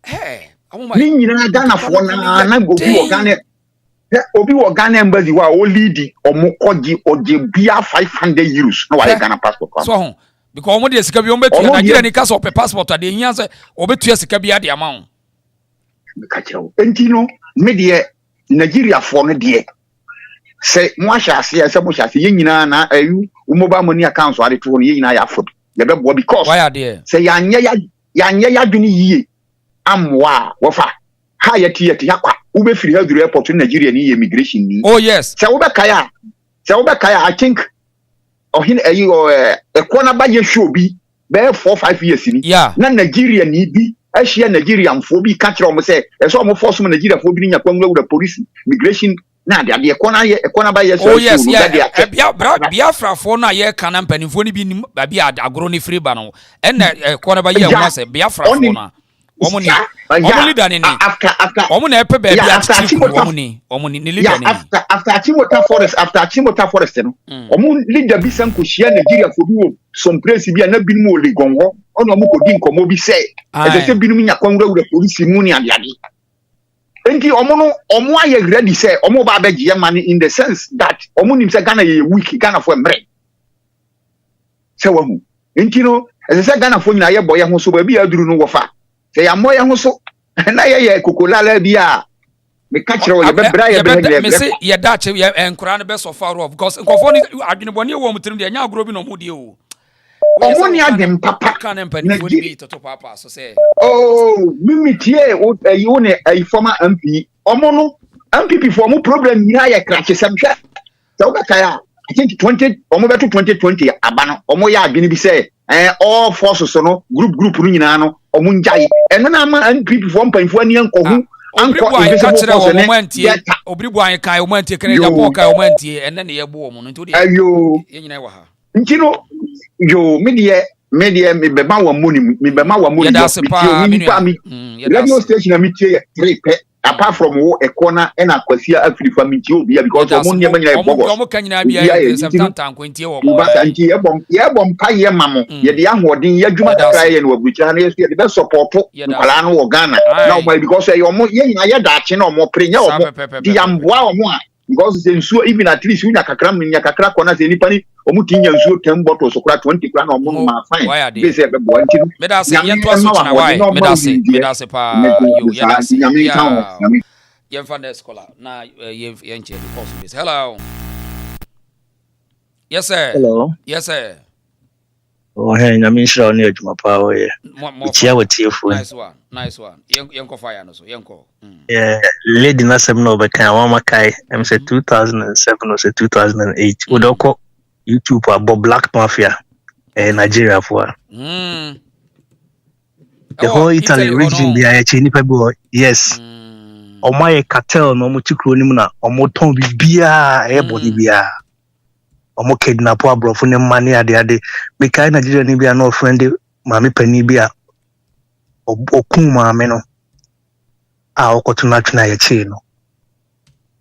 Hey, ni nyina Ghana for na go bi Ghana. Obi wo Ghana embassy wa o lead o mo koji oje bia 500 euros na wa Ghana passport. So because omo de sika bi omo betu Nigeria ni kasa o passport ade hia say obetu sika bi ade amount. Entino media Nigeria for no de say mo ahase say mo ahase ye nyina na ayu mobile money account so ade to no ye nyina ya fo ye bebo because why are there say yanye ya dwene yiye amwa wofa ha ye tie yakwa wo be free health airport in Nigeria ni immigration ni oh yes say wo be kaya I think ohin ayi e kona ba ye show bi be 4-5 years ni yeah na Nigeria ni bi Asia Nigerian for be catch on say so mo force Nigeria for be nya kwanwa with the police immigration na de ekona ba yes oh yes yeah Biafra for na ye kana mpanimfo ni bi ni ba agro ni free ba no na ekona ba ye ho say Biafra for na omo leader ni after omo na epe ba omo ni leader ni after Achimota forest no omo leader bi san ko hia Nigeria for bi some place bi na bi mu oligongo ono mo ko di nkomo bi say e se bi nu nya kwanwa with the police mu ni ade enti omo aye ready say omo ba beji ye man in the sense that omo nim say Ghana ye weak Ghana for mre say wahu enti no e say Ghana for nyina ye boye ho so ba bi aduru no wofa say ya moye ho so na ye kokolala bia me catch ro ye be bra ye be me say ye da che ye enkura no be so far off because nkofo ni adwene bone wo mutrim de nya agro bi no mu de o omo ni adem papa kana mpanifo ni bi toto papa so say oh mimi tie o you ne a former MP omo no MPP for mo problem ni ya crash semhwe so be kaya I think 2020 abano omo ya adwene bi say all forces no group no nyina no omo njai eno na ma MPP for mpanifo ani ankohu anko invisible force ne obribu an kai omantie kene japo kai omantie ene ne yebo omo no ntodi ayo ye nyina wa ha nkino yo media me beba wa moni radio station mi tie tripe apart from wo ekona na kwasia Afrifa mi tie obi because omo nyema nyina e bogo omo kanyina bia ye septanta nkwentie wo mo ba anti ye bom pa ye mamo ye de ahoden ye adwuma kra ye no wabucha na ye so ye de support nkwala no wo Ghana now because omo ye nyina ye daache na omo pre nya omo di amboa omo a because they nsuo even at least unya kakra kona se nipa ni omuti nsuo 10 bottles okra 20 kra na omo ma fine be say be bo anti no me da se yen to so china why me da se pa yo ye da se yen fa na scholar na yen che course base hello yes sir Oh, hey, I mean, sure, near my power. Chia with you for nice one. Yanko fire no so yanko. Yeah, lady Nasem no but can one makai. I'm say 2007 or say 2008. Udoko YouTube about Black Mafia Nigeria for. The whole Italy region be a chini pebo. Yes. O my cartel no muti kronim na o mo ton bibia e body bia. O mo kidnap abrofo ne money ade me kai Nigeria ni bia no friend mami pani bia okun maame no a okoto na twena ye chi no.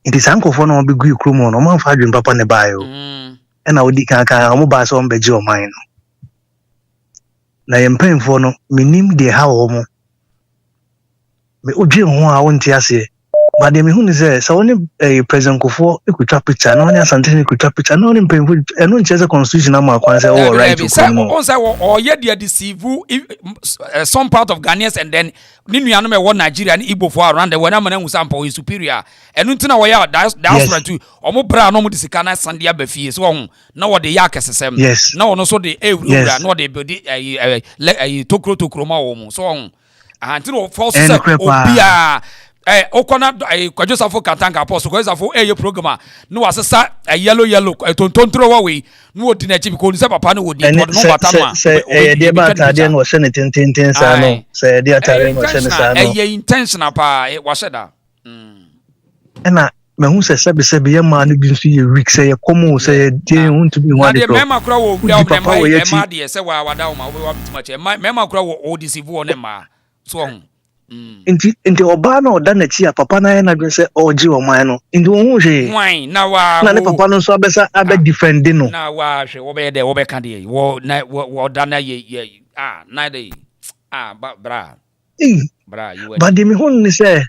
It is ankofo no be gu kromo no man fa dwen papa ne bayo. E na odi kan o mo ba so on beje o man no. Na ye mpemfo no minim de ha wo mo. Me odwe ho a wonte ase. But me hu ni say woni president kofo ekuta picture na woni Asanteman ekuta picture na woni mpemfo eno ncheze constitution na ma kwan say all right to come on say or ye dey deceive some part of Ghanaians and then ni nuanu me wo Nigeria ni Igbo for around the when am na hu sample is superior enu ntina wo ya diaspora too omo bra no mo disika na sande abafie so ho na wo de ya kesesem na wo no so de ewura na wo de tokro ma wo mo so ho antino false say obia okona kwajosafo katanga apostle kwajosafo ye program no asesa yellow tontontro wa we no odi na chi because papa no odi no batama de ba tade no se ne tintin sa no se de atare no se ne sa no intentional pa wa sheda na me hu se sebi ye ma no bi nso ye week se ye komo se ye de hu to bi one de mema kura wo bia o ma de se wa wada o ma we wa bitmache mema kura wo o deceive wo ne ma so Inti oba na oda na chi a papa na na dwen se oji o man no inti won hwe wan na wa na ne papa no so abesa abe defend no na wa hwe wo be de wo be kan de wo na wo oda na ye na de bra you but de me hon ni se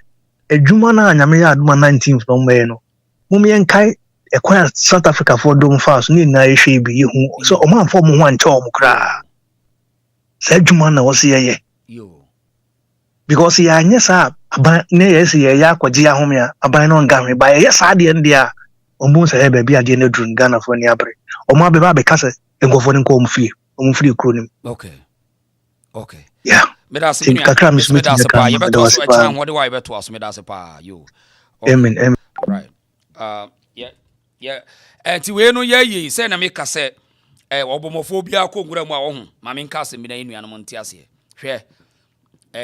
adwuma na anyame ya aduma 19th no me no mum yen kai ekwa South Africa for dom fast ni na ehwe bi ye hu so o man fo mo ho anche o mo kra se adwuma na wo se ye because ya nyesa aba ne yes ya kwaji ahom ya aba no ngame ba yes ade ndia omu se be bia de na drum Ghana for ni abre omu abeba be kase engofo ni ko omfiri kronim okay yeah me da se kakra me da se pa ye beto so chan what do I beto so me da se pa you amen right yeah ti we no ye se na me kase obomofobia ko ngura mu a wo hu ma me nka se me na enu no ntia se hwe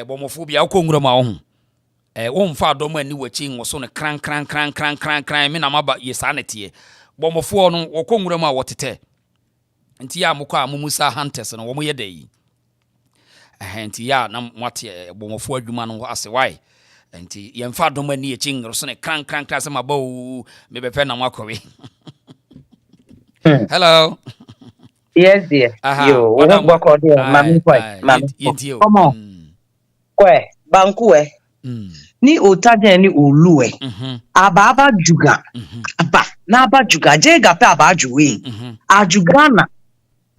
bomofobia ukongura ma ho wo mfa adom ani wachi ngo so ne kran me na maba yesanete bomofo no ukongura ma wotete nti ya mukọ amumusa hunters no wo mo yedai nti ya na mwate bomofo adwuma no ase why nti ye mfa adom ani echi ngo so ne kran se maba o me befe na mwakowe hello yes dear yo wo gboko de mami come on kwe bankwe ni otaje ni oluwe aba juga aba na aba juga je gape aba juwe ajugana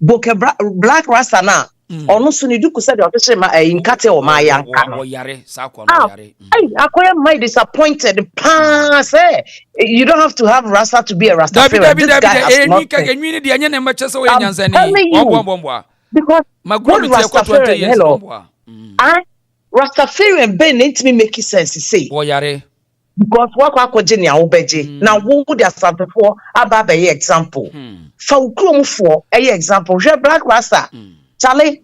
boke black rasta na onu so ni duku said o tse ma inkate o ma yanka no yare sa kwa no yare akoya my disappointed pa say you don't have to have rasta to be a rasta this guy enwi de anya na ma chese we nyansani bombo because magro mi te kwa 20 years bombo Rastafarian ben ain't me make sense say. Yare. Because what akogye na wo beje. Na wo de asantefo aba be example. Fa ukrom fo example. Hwe black rasta. Chale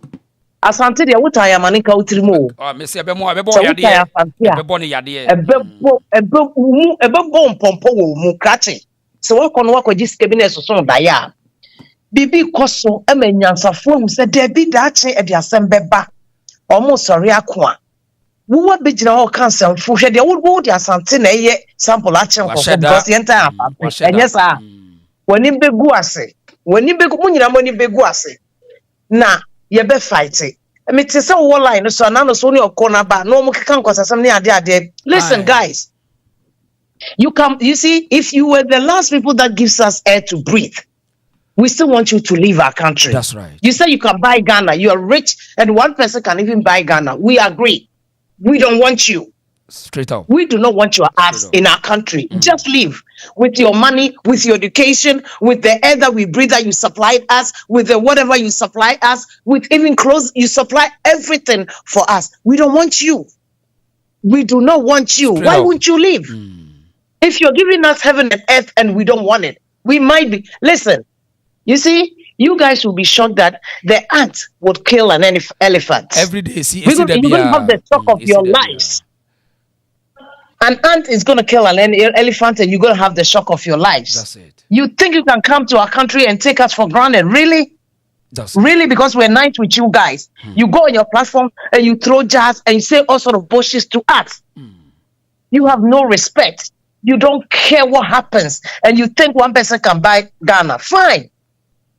asante de wuta ya mane ka utirimo. Me se be mo yade. Be bo ne yade. Ebe mpompo wo mu krache. Se wo kono akogye skebine so da ya. Bibi koso emanyansafo hu se de bi daache e de asembeba. Almost sorry akwa wo begina ho cancel fu hwe de wo de asante na ye sample action for because enter enye sa woni begu ase woni begu munyina moni begu ase na ye be fight me te se wo line so na no so ni okona ba no mo keka nkosasam ni ade listen guys you see if you were the last people that gives us air to breathe, we still want you to leave our country. That's right. You say you can buy Ghana. You are rich, and one person can even buy Ghana. We agree. We don't want you. Straight up. We do not want your ass in our country. Just leave with your money, with your education, with the air that we breathe that you supplied us, with the whatever you supply us, with even clothes, you supply everything for us. We don't want you. We do not want you. Why won't you leave? If you're giving us heaven and earth and we don't want it, we might be. Listen, you see, you guys will be shocked that the ant would kill an elephant. Every day, you're going to have the shock of your lives. An ant is going to kill an elephant and you're going to have the shock of your lives. That's it. You think you can come to our country and take us for granted? Really? Really? Because we're nice with you guys. You go on your platform and you throw jazz and you say all sort of bullshit to us. You have no respect. You don't care what happens. And you think one person can buy Ghana. Fine.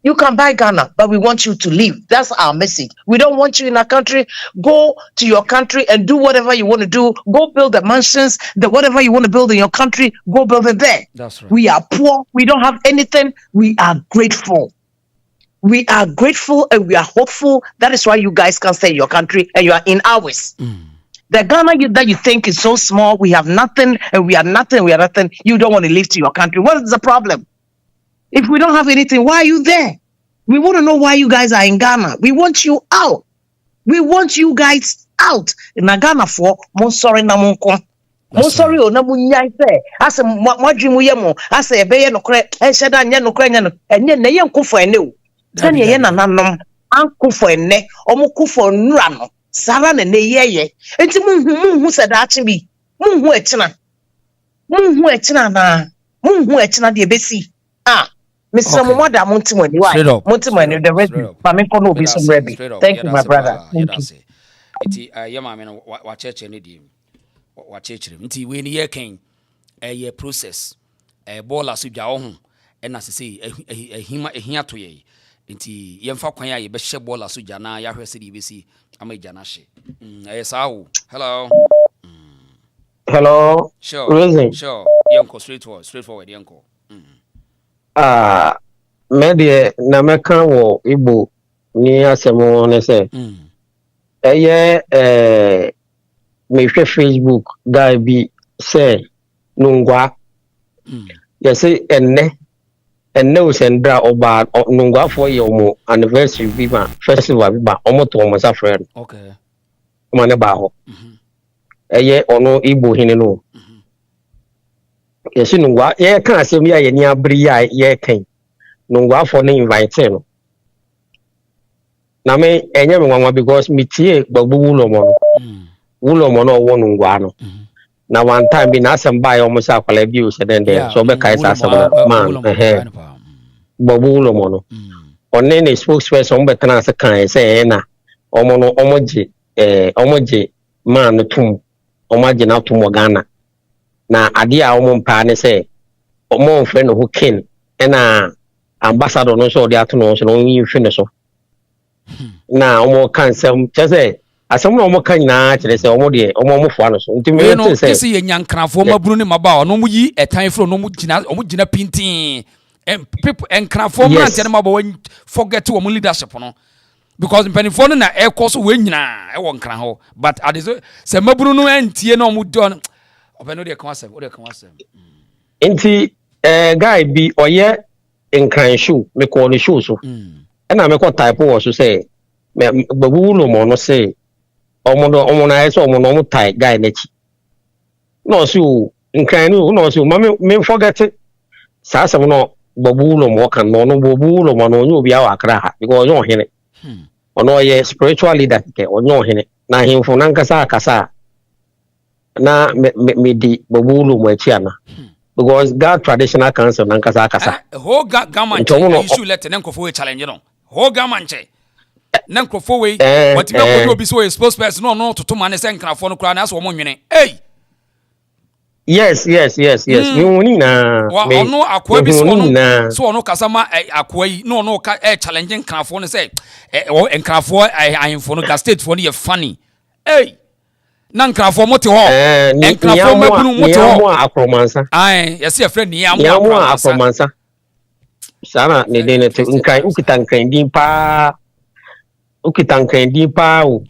You can buy Ghana, but we want you to leave. That's our message. We don't want you in our country. Go to your country and do whatever you want to do. Go build the mansions, whatever you want to build in your country, go build it there. That's right. We are poor. We don't have anything. We are grateful. We are grateful and we are hopeful. That is why you guys can stay in your country and you are in ours. The Ghana that you think is so small, we have nothing and we are nothing, you don't want to leave to your country. What is the problem? If we don't have anything, why are you there? We want to know why you guys are in Ghana. We want you out. We want you guys out. In Ghana for mon sorry na mon kon. Mon sorry o na munyai se. Ase mwadwimu ye mo. Ase ebeye no kre. Ensheda nya no kre nya no. Enye na ye nkufo ene o. Sani ye na nanom. Ankufo ene. Omo kufo nura no. Sara na ne ye. Enti munhu se da achi bi. Munhu echina. Munhu echina na. Munhu echina de besi. Mr. Momoda Montimoni, why? Montimoni, the red. Pamiko be some ready. Thank you, my brother. Thank you. Iti yama mena wa church ni di wa church nti we ni ye ken ye process ball so dwa wo ho na sese ehima to ye nti ye mfa kwan ya ye be hye ball so dwa na ya hwese di besi ama dwa na hye sawo. Hello. Hello. Sure. Sure. Yanko straightforward yanko. Media na meka wo Igbo ni asemo ne se me hwe Facebook guy bi say nungwa say enne o sendra oba nungwa for your anniversary bi ma festival bi ba omoto omo sa friend okay o ne ba ho ono Igbo hine no yes nungwa ye kan asem ya ye ni abri ya ye kan nungwa for ne invite no na me enye me nwanwa because me tie gbagbu wulo mo no wo nungwa no na one time bi na asem ba ya omo sa kwala bi o se den so be kai sa asem man gbagbu wulo mo no onne ne spokesperson be tana se kan se na omo je man no tum omo je na tum Ghana na ade a omo mpa ne se omo mfre no ho kin na ambassador no so de ato no so no yin hwe ne so na omo kan sem chese asem no omo kan na kire se omo de omo fo ano so ntimi no se se ye nyankrafo maburu ne maba no mu yi etan fro no mu gina pintin people enkrafo brand ne maba wan forget omo leadership no because mpanifo no na ekoso we nyina e won kran ho but adeso se maburu no antie na omo do obeno de kan asem Inti guy bi oye nkran show me call the show so na me ko type wo so say gbagu lo mo no say omo na so omo no mo tie guy na chi no so nkran no so me forget sa asem no gbagu lo mo kan no gbagu lo mo no nyu bia wa kra ha because no hene ono ye spiritual leader ke onyo hene na himfo na nkasa akasa na me di gbagu lo mo chi ana because God traditional council nan kasa ho gaman issue let nan ko fo challenge no ho gaman che nan ko fo we what me ko obi so spokesperson no to man say nkrafo no kra na so mo nwene yes me woni na me ono akwa bi so ono kasa ma akwa yi no ka challenge nkrafo no say nkrafo ahemfo no ga state for no ye funny na nkrafo mote ho nkrafo mabunu mote ho akromansa yes your friend ni akromansa sana ne de ne nkran ukitan din pa o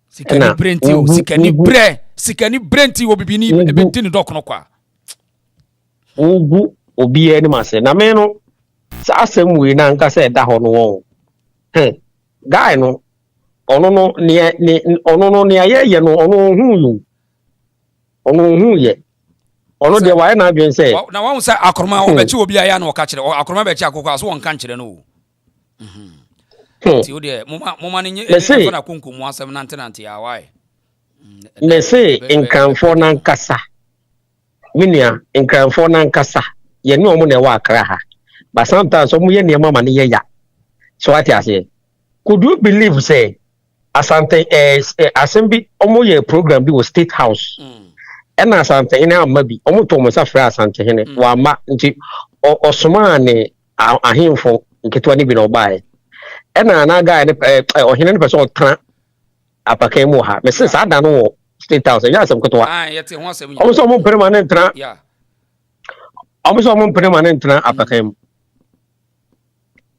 sikani brenti o sikani sikani brenti wo bibini ebetini dok no kwa ugu obi ani mase na me no sa asem we na nka se da ho no won guy no ono no ne ye no ono hu ye ono de wa na adwen se na wa say akoroma obechi obi aya na o ka kire akoroma bechi akoko aso won kan kire no ti o de moma ni e na kunkumu asem nante ya why me say nkanfo na nkasa minia nkanfo na nkasa ye ne omo na wa akra ha but sometimes omo ye ne mama ne ye ya so what you say could you believe say Asante assembly omo ye program bi wo state house and Asante ina amabi omo to mo safra Asante hene wa ma nti osoma ne ahemfo nketwa ne bi no bae ena na guy ne ohene ne person tra apaka mu ha me say ada no state house ya asem kotwa yete ho asem omo so mo permanent tra omo so mo permanent tra apaka mu.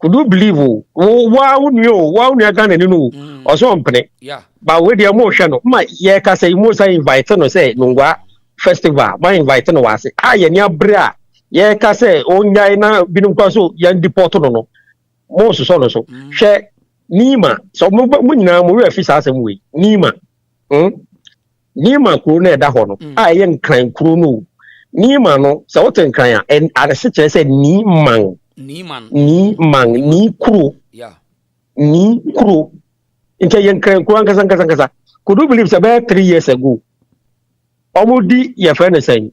Could you believe wow Ghana no or so mpene but we dey mo hwe no ma ye ka say mo say invite no say nungwa festival ma invite no wase ye ni abra ye ka say onyai na binum kwa so ya deport no mo so no so hwe nima so mo nyina mo we afisa asem we nima kuro na eda ho no ye nkran kuro no nima no so what nkran and ade se say ni kuro ni kuro nke yen kran kuro nkasa could you believe about 3 years ago omudi ye friend say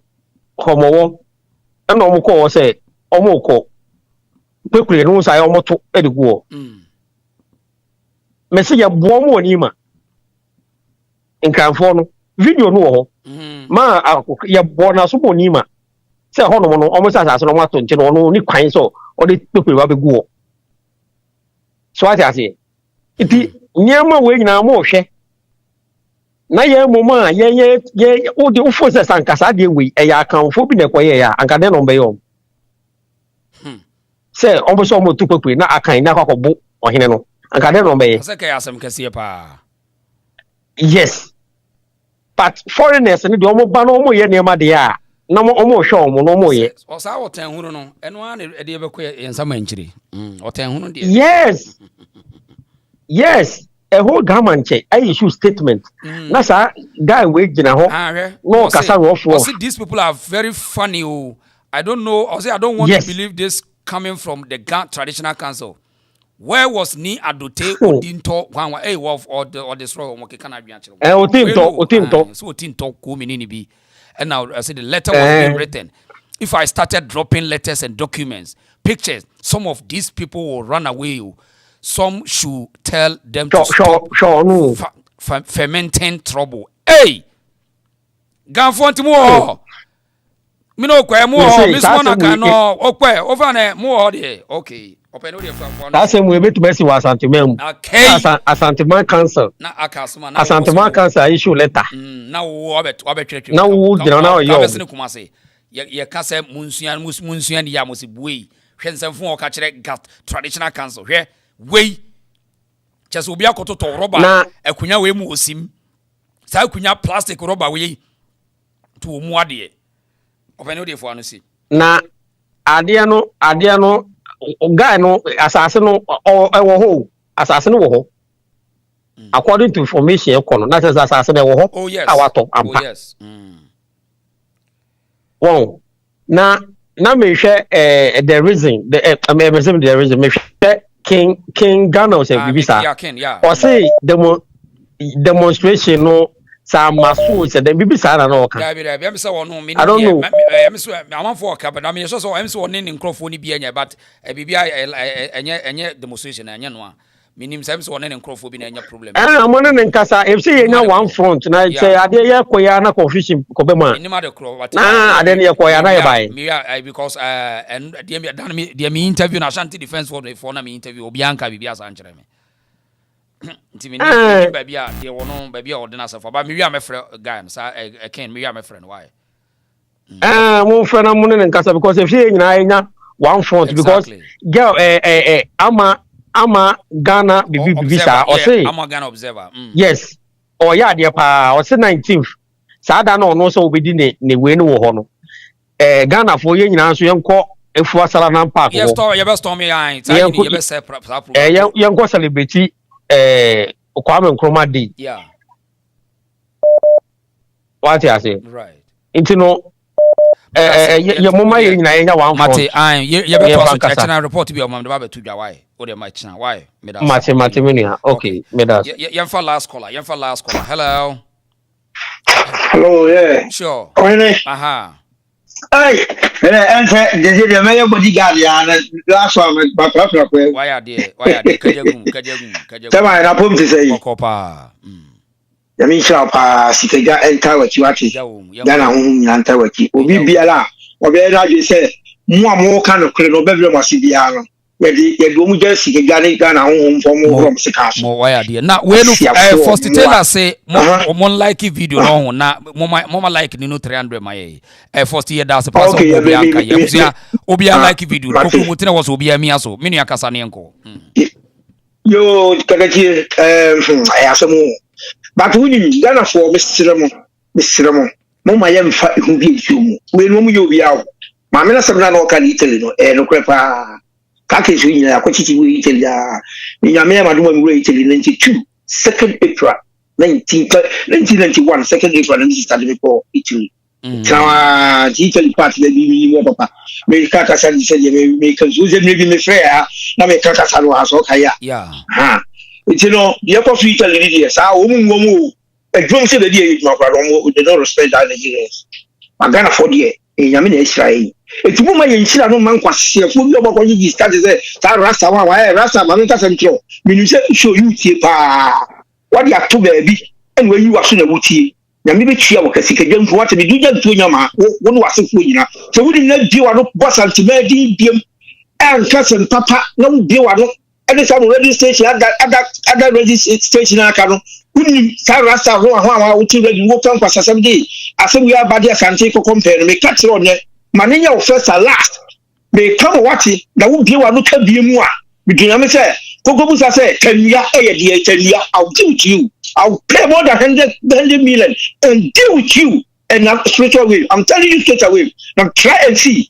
homowo na omko say omko kwekure no say omoto ediguo message ya bomo ni ma nkranfo no video no ho ma ya bona so boni ma say hono no omo sasa no mato nche no ni kwan so o de kwekure wa beguo so ati ase iti nyama we nyina mo hwe na ye moma ye o de ufo se sankasa de we e ya kanfo bi ne koye ya anka de no be yo se omo so mo tukpekwe na akan na kwakobo ohene no anka de no be ye se ka asem kase pa yes but foreigners ni de omo ba no omo ye nema de ya na omo hwe omo no omo ye o sa o tan hunu no eno a na de be ko ensama nchiri o tan hunu de yes a whole government I issue statement na sa guy we gina ho no kasa rough these people are very funny I don't know I don't want to believe this coming from the traditional council. Where was ni adote odinto kwanwa or the straw mo ke kana bian chiro otinto so otinto ko mini ni bi and now I said the letter was being written. If I started dropping letters and documents, pictures, some of these people will run away. Some should tell them to stop fermenting trouble. Hey! Ganfonti mo. Mi no kwa mo. Miss Monica no. Okwe. Over na mo de. Okay. Open no de from. That's him we betu besi wa Asanteman. Okay. Asanteman council. Na akasuma na. Asanteman council issue letter. Na wo obetwe. Na wo gina na yo. Ka kuma say. Ye ka say munsuan ya mosibue. Hwensemfo o ka kire traditional council. Hwe we chese obi akototo rubber akunya we mu osim sa akunya plastic rubber we to omu ade opene de fo anu si na ade no guy no asase no ewo ho asase no wo ho according to information e kono na say asase no wo ho awato ampa won na me hwe the reason the reason me hwe King Ghana was a visa. Or say demonstration no sa masu say the bibisa na no ka. I don't know. I'm for ka but I mean so I'm so in microphone bi anya but bibia enye demonstration anya no a minim say so in microphone bi na anya problem. I'm on in kasa if say anya one front na say ade ya koya na confusion ko be ma. Ni ma de kro but ade ya koya na ya bai. Because and the me interview na Ashanti Defense for na me interview obianka bibia sa nkyere me. Nti me ni babia de wono babia ordinance for ba me wi amefre guy sa ken me wi amefre no why. Mo frena mo ne nkasa because if say nyina anya one front because girl ama Ghana visa or say ama Ghana observer. Yes. Or yeah, dear pa or say 19th. Sada no no so obedi ne we no wo ho no. Ghana for ye nyina so yenko efu asala na park. Yes, store, you best storm me eye. You best say yenko celebrate Kwame Nkrumah Day. Yeah. What you say? Right. Into no your mama ye nyina enya one front. Mate, I you better to check report to be on the Bible to why. O de my china why? Mate menia. Okay, me that. Yemfa last caller. Hello. Hello, yeah. Sure. Aha. Hey, and the mayor bodyguard, last one, my papa. Why are they? Kajagum. Tell my apple to say, Yamisha, Sikaga, and Tawaki, Ghana, and Tawaki, will be ala, or be say, more kind of criminal bedroom must be ala. You don't just see Ghana home for more from Sikash. More why are they? Now, when first Taylor say, more like video, no, not more like Nino 300 my first year that's a person of Obia like video, Mutina was Obia Miaso, Minia Casanianco. Yo, Kagaji, I ask more. But we Ghana for Mr. Ramon, Mama Yam who gives you, when you be out. Mamma Sabrano can Italy, and Crepa. Kakis we na kwachichi we Italy ya nyame maduma we Italy 92 2nd April 1991 2nd April and this started for Italy. Now Italy part the be papa me kaka san said me kan use me me fair na me kaka san wa so kaya. Yeah. You know the upper Italy there sa wo mu e drum say the dey ma kwa do they don't respect that Nigerians. Magana for there nyame na Israel. It's woman in China, no man was here for you. What you started there, Rasta, why Rasta, Mamma Central. When you say, show you, what you have to baby, and when you are soon a wooty, maybe cheer or Cassica, don't want to be doing to your man, one was a fool. So we didn't do a boss and to medium and cousin papa, no deal. And it's already station at that ready station. I can't. Rasta, who are walk on for some day. I said we are bad as Asante for compare, me catch on it. Manenya first and last. May come what it that would be one look at the more. Between them say, Kokobusa say, 10 years, 10 years, I'll deal with you. I'll pay more than 100 million and deal with you. And I'm straight away. I'm telling you straight away. Now try and see.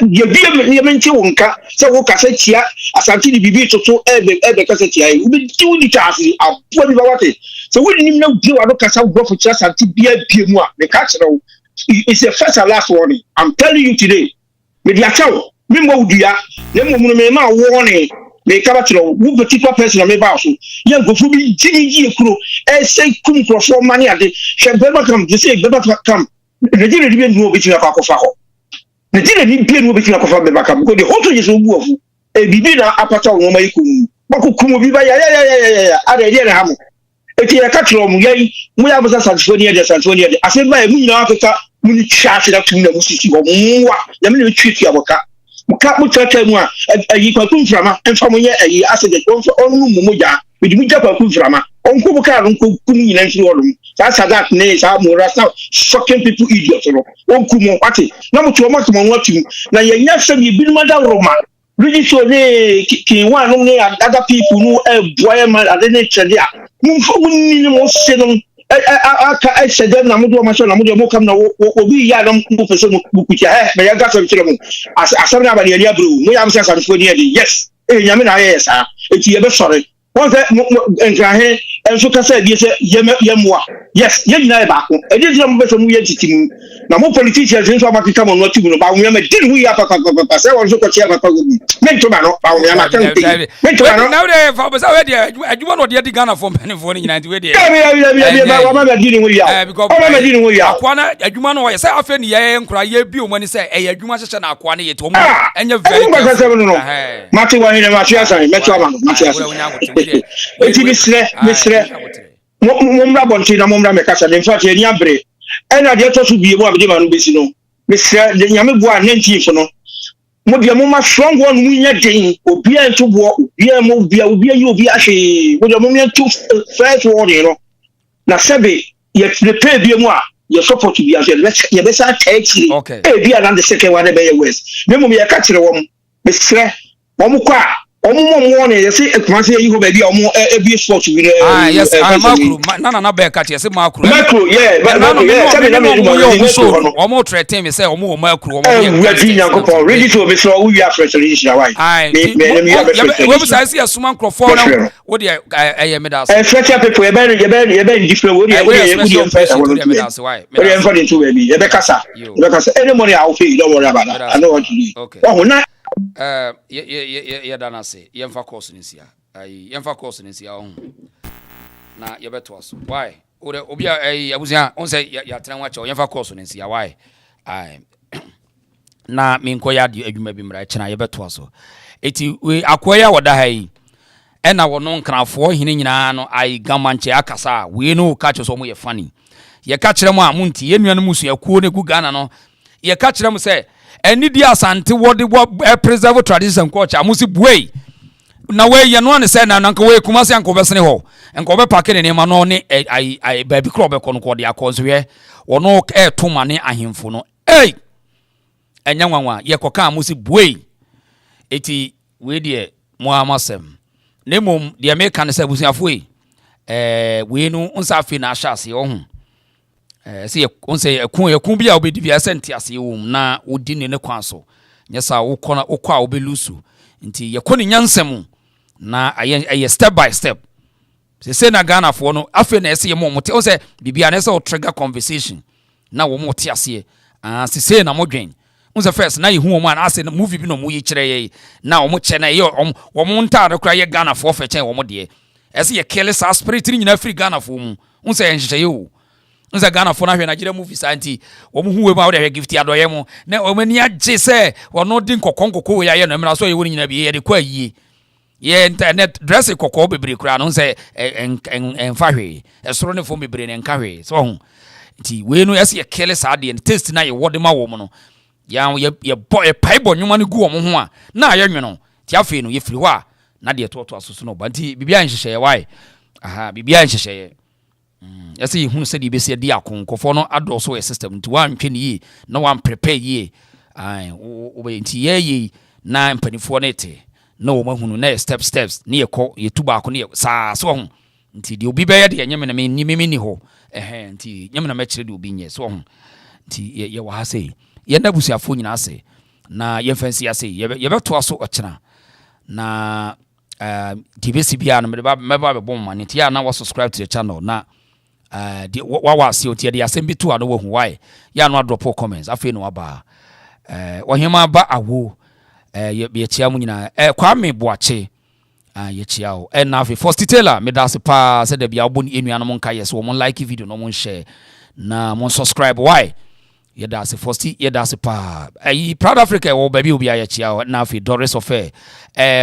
You be a mental wonka, so what I said here, as until the baby to every cassette here, you be doing the task. I'll put it. So we didn't even know deal. I look at some growth for just until be a more. The catch now. It's the first and last warning. I'm telling you today. With your child, remember, dear, then warning. They come to who particular person on my boss. Young go for me, Jimmy Crew, and say, come for 4 money at the shall never come to say, never come. They didn't even know between a pack of faho. They didn't even know between a pack of the back up because the whole is a wolf. A bibina apata no maikum. Bakukumu biba, yeah. If you catch from Yay, we have a Santonia, I said, by me, Africa, we chat it up to the Musiki or more. The minute treat your worker. Mukamuka, you can come from and from here, I asked the own Muja, with Muja Kumframa, on Kubuka, Uncle Kumi, and Forum. That's how that name, how more shocking people idiots. One Kumo, what it? Number 2 months on watching. Now, you're not saying you've been Madame Roma. Really, so they can one only other people who have boy man at the nature there. Minimum seven. I said, I'm not much on a come now. We are not with your hair, but I got some children. As somebody in the blue, we have some for nearly. Yes, Yamina, yes, it's your best sorry. One and and so can say, yes, Yamwa. Yes, Yamaba. I did not bet on we team. Now, more politicians in South Africa come on what you about. We did we have a also got here. Make to man, now there, I was already, I want to get Ghana from Penny for 90. Because I'm dealing with you. I'm dealing with you. Aquana, a human way, say, I think, yeah, and cry, you when you say, a human session, Aquana, it and you're very Matthew, Mumra Bontina, Mumra Mecasa, in fact, in Yabre, and I just to be one of the Manubisino. Mr. the Yamabua, Nentifono. Mumma strong one winner day, or be to walk, be a move, be you be actually with a moment to first warning. Now, Sabi, yet the pay be more. You're supposed to be as your best taxi. Okay, be another second one, the Bay West. Remember me a catcher woman, Mr. Momuka. Omo ne yesi ekumase yi ho ba bi omo ebi sport wi yes macro na be ka che macro yeah macro yeah tell me na me omo threaten me say omo macro omo ready yankopon ready to be so we are fresh religion why me we be say asuma microphone na wo de me da so fresh people you be different wo de we for the two baby you be kasa any money I will pay you don't worry about that I know what to do okay dana say yemfa course nsia yemfa course nsia on na yebeto aso why obi abusia on say ya tena wache yemfa course nsia why na minko ya adwuma bi mra chena yebeto aso eti we akoya woda hai ena wono nkrafo hine nyina no gamanche akasa we no ka che so mo ye fani ye ka kire mo amunti ye nuanu musu akuo ne gu Ghana no ye ka kire mo say eni di asante wode preserve tradition and culture amusi buei na we ye no ne say na nka we kumase anko besene ho enko be pake ne ma no ne ai baby kro be kono ko de akonso we wono to mane ahemfo no enya nwanwa ye koka amusi buei eti we de mo amasem nemom de me kan se busuafo we no unsa afi na ahase ho se onse ekun bia obedi bia senti ase wo na odi ne kwanso nyesa wo kona okwa obelusu nti ye koni nyansem na aye step by step se na Ghana fo no afi na ese ye mo mote onse bibia na ese o trigger conversation na wo mo te ase se na modwen onse first na ye hu mo na ase na movie bi no mo ye kire ye na wo mo che na ye wo mo nta kra ye Ghana fo fe chen wo mo de ese ye kill sa spirit ni nyina free Ghana fo mu onse ye nhye ye o nza Ghana fo na hwe Nigeria movies anti wo mu huwe ma wo de gift adoye mu na o mani agye se wono di nkokon we ya no mra so ye woni nyina bi ye de kwa yie ye internet dress kokko bebre kura no nse enfa hwe esoro ne fo bebre ne nka hwe so ho nti we no ese ye kele sa de taste na ye wode ma wo mu no ya boy paibo nwuma ne gu wo mu ho a na ye nwono ti afi no ye firi ho a na de toto asoso no ba nti bibia nhyehyɛ ye why bibia nhyehyɛ ye yesi hunu se di besi di akonkofo no adoso e system nti wan twe ni na wan prepare ye we nti ye na mpanifo na ete na wo mahunu na steps ne ye tuba ko ne sa so ho nti di obi be ye de nyeme na me ni ho nti nyeme na me kire di obi nye so ho nti ye wa ha sei ye na busuafo nyina ase na ye fancy ase ye be to aso ochena na dibesi bia no me ba be bom man nti ya na wa subscribe to the channel na wa see otie de asem bitu ado wo hu why ya no drop comments afi no aba ohima ba awo ye chia mu nyina Kwame Boache ye chia o na afi first Taylor me da se pa se de bia oboni enua no monka yes wo mon like video no mon share na mon subscribe why ye da se first ye da se pa Proud Africa wo baby obi ye chia o na afi Doris Ofe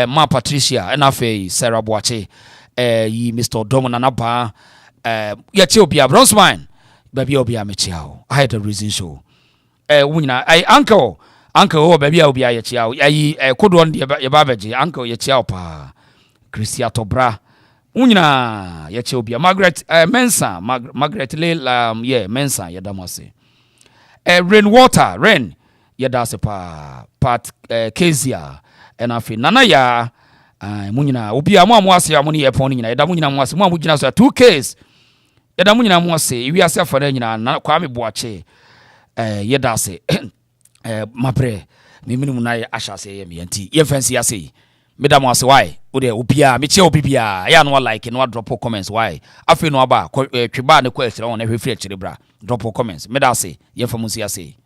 Ma Patricia na afi Sarah Boache yi Mr. Domona na ba yeti obia Bronsman baby obia mechiao I had a reason show wunyina uncle baby obia yechiao kodon de ye babeje uncle yechiao pa Christia Tobra wunyina yechi obia Margaret Mensa Margaret le Mensa yedamase Rain yedase pa Pat Kezia enafi nana ya munyina obia mo amwase amoni ye pon nyina yeda munyina mwase mo amugina so 2Ks yeda munyina mwase wi ase afara nyina na Kwame Boache yeda se mabre miminu na ashase ye me nti ye fancy ase meda mwase why ode obia me che obibia ya no like no drop comments why afi no aba tweba ne kwa ekire won na hwefiri ekire bra drop comments meda ase ye famusi ase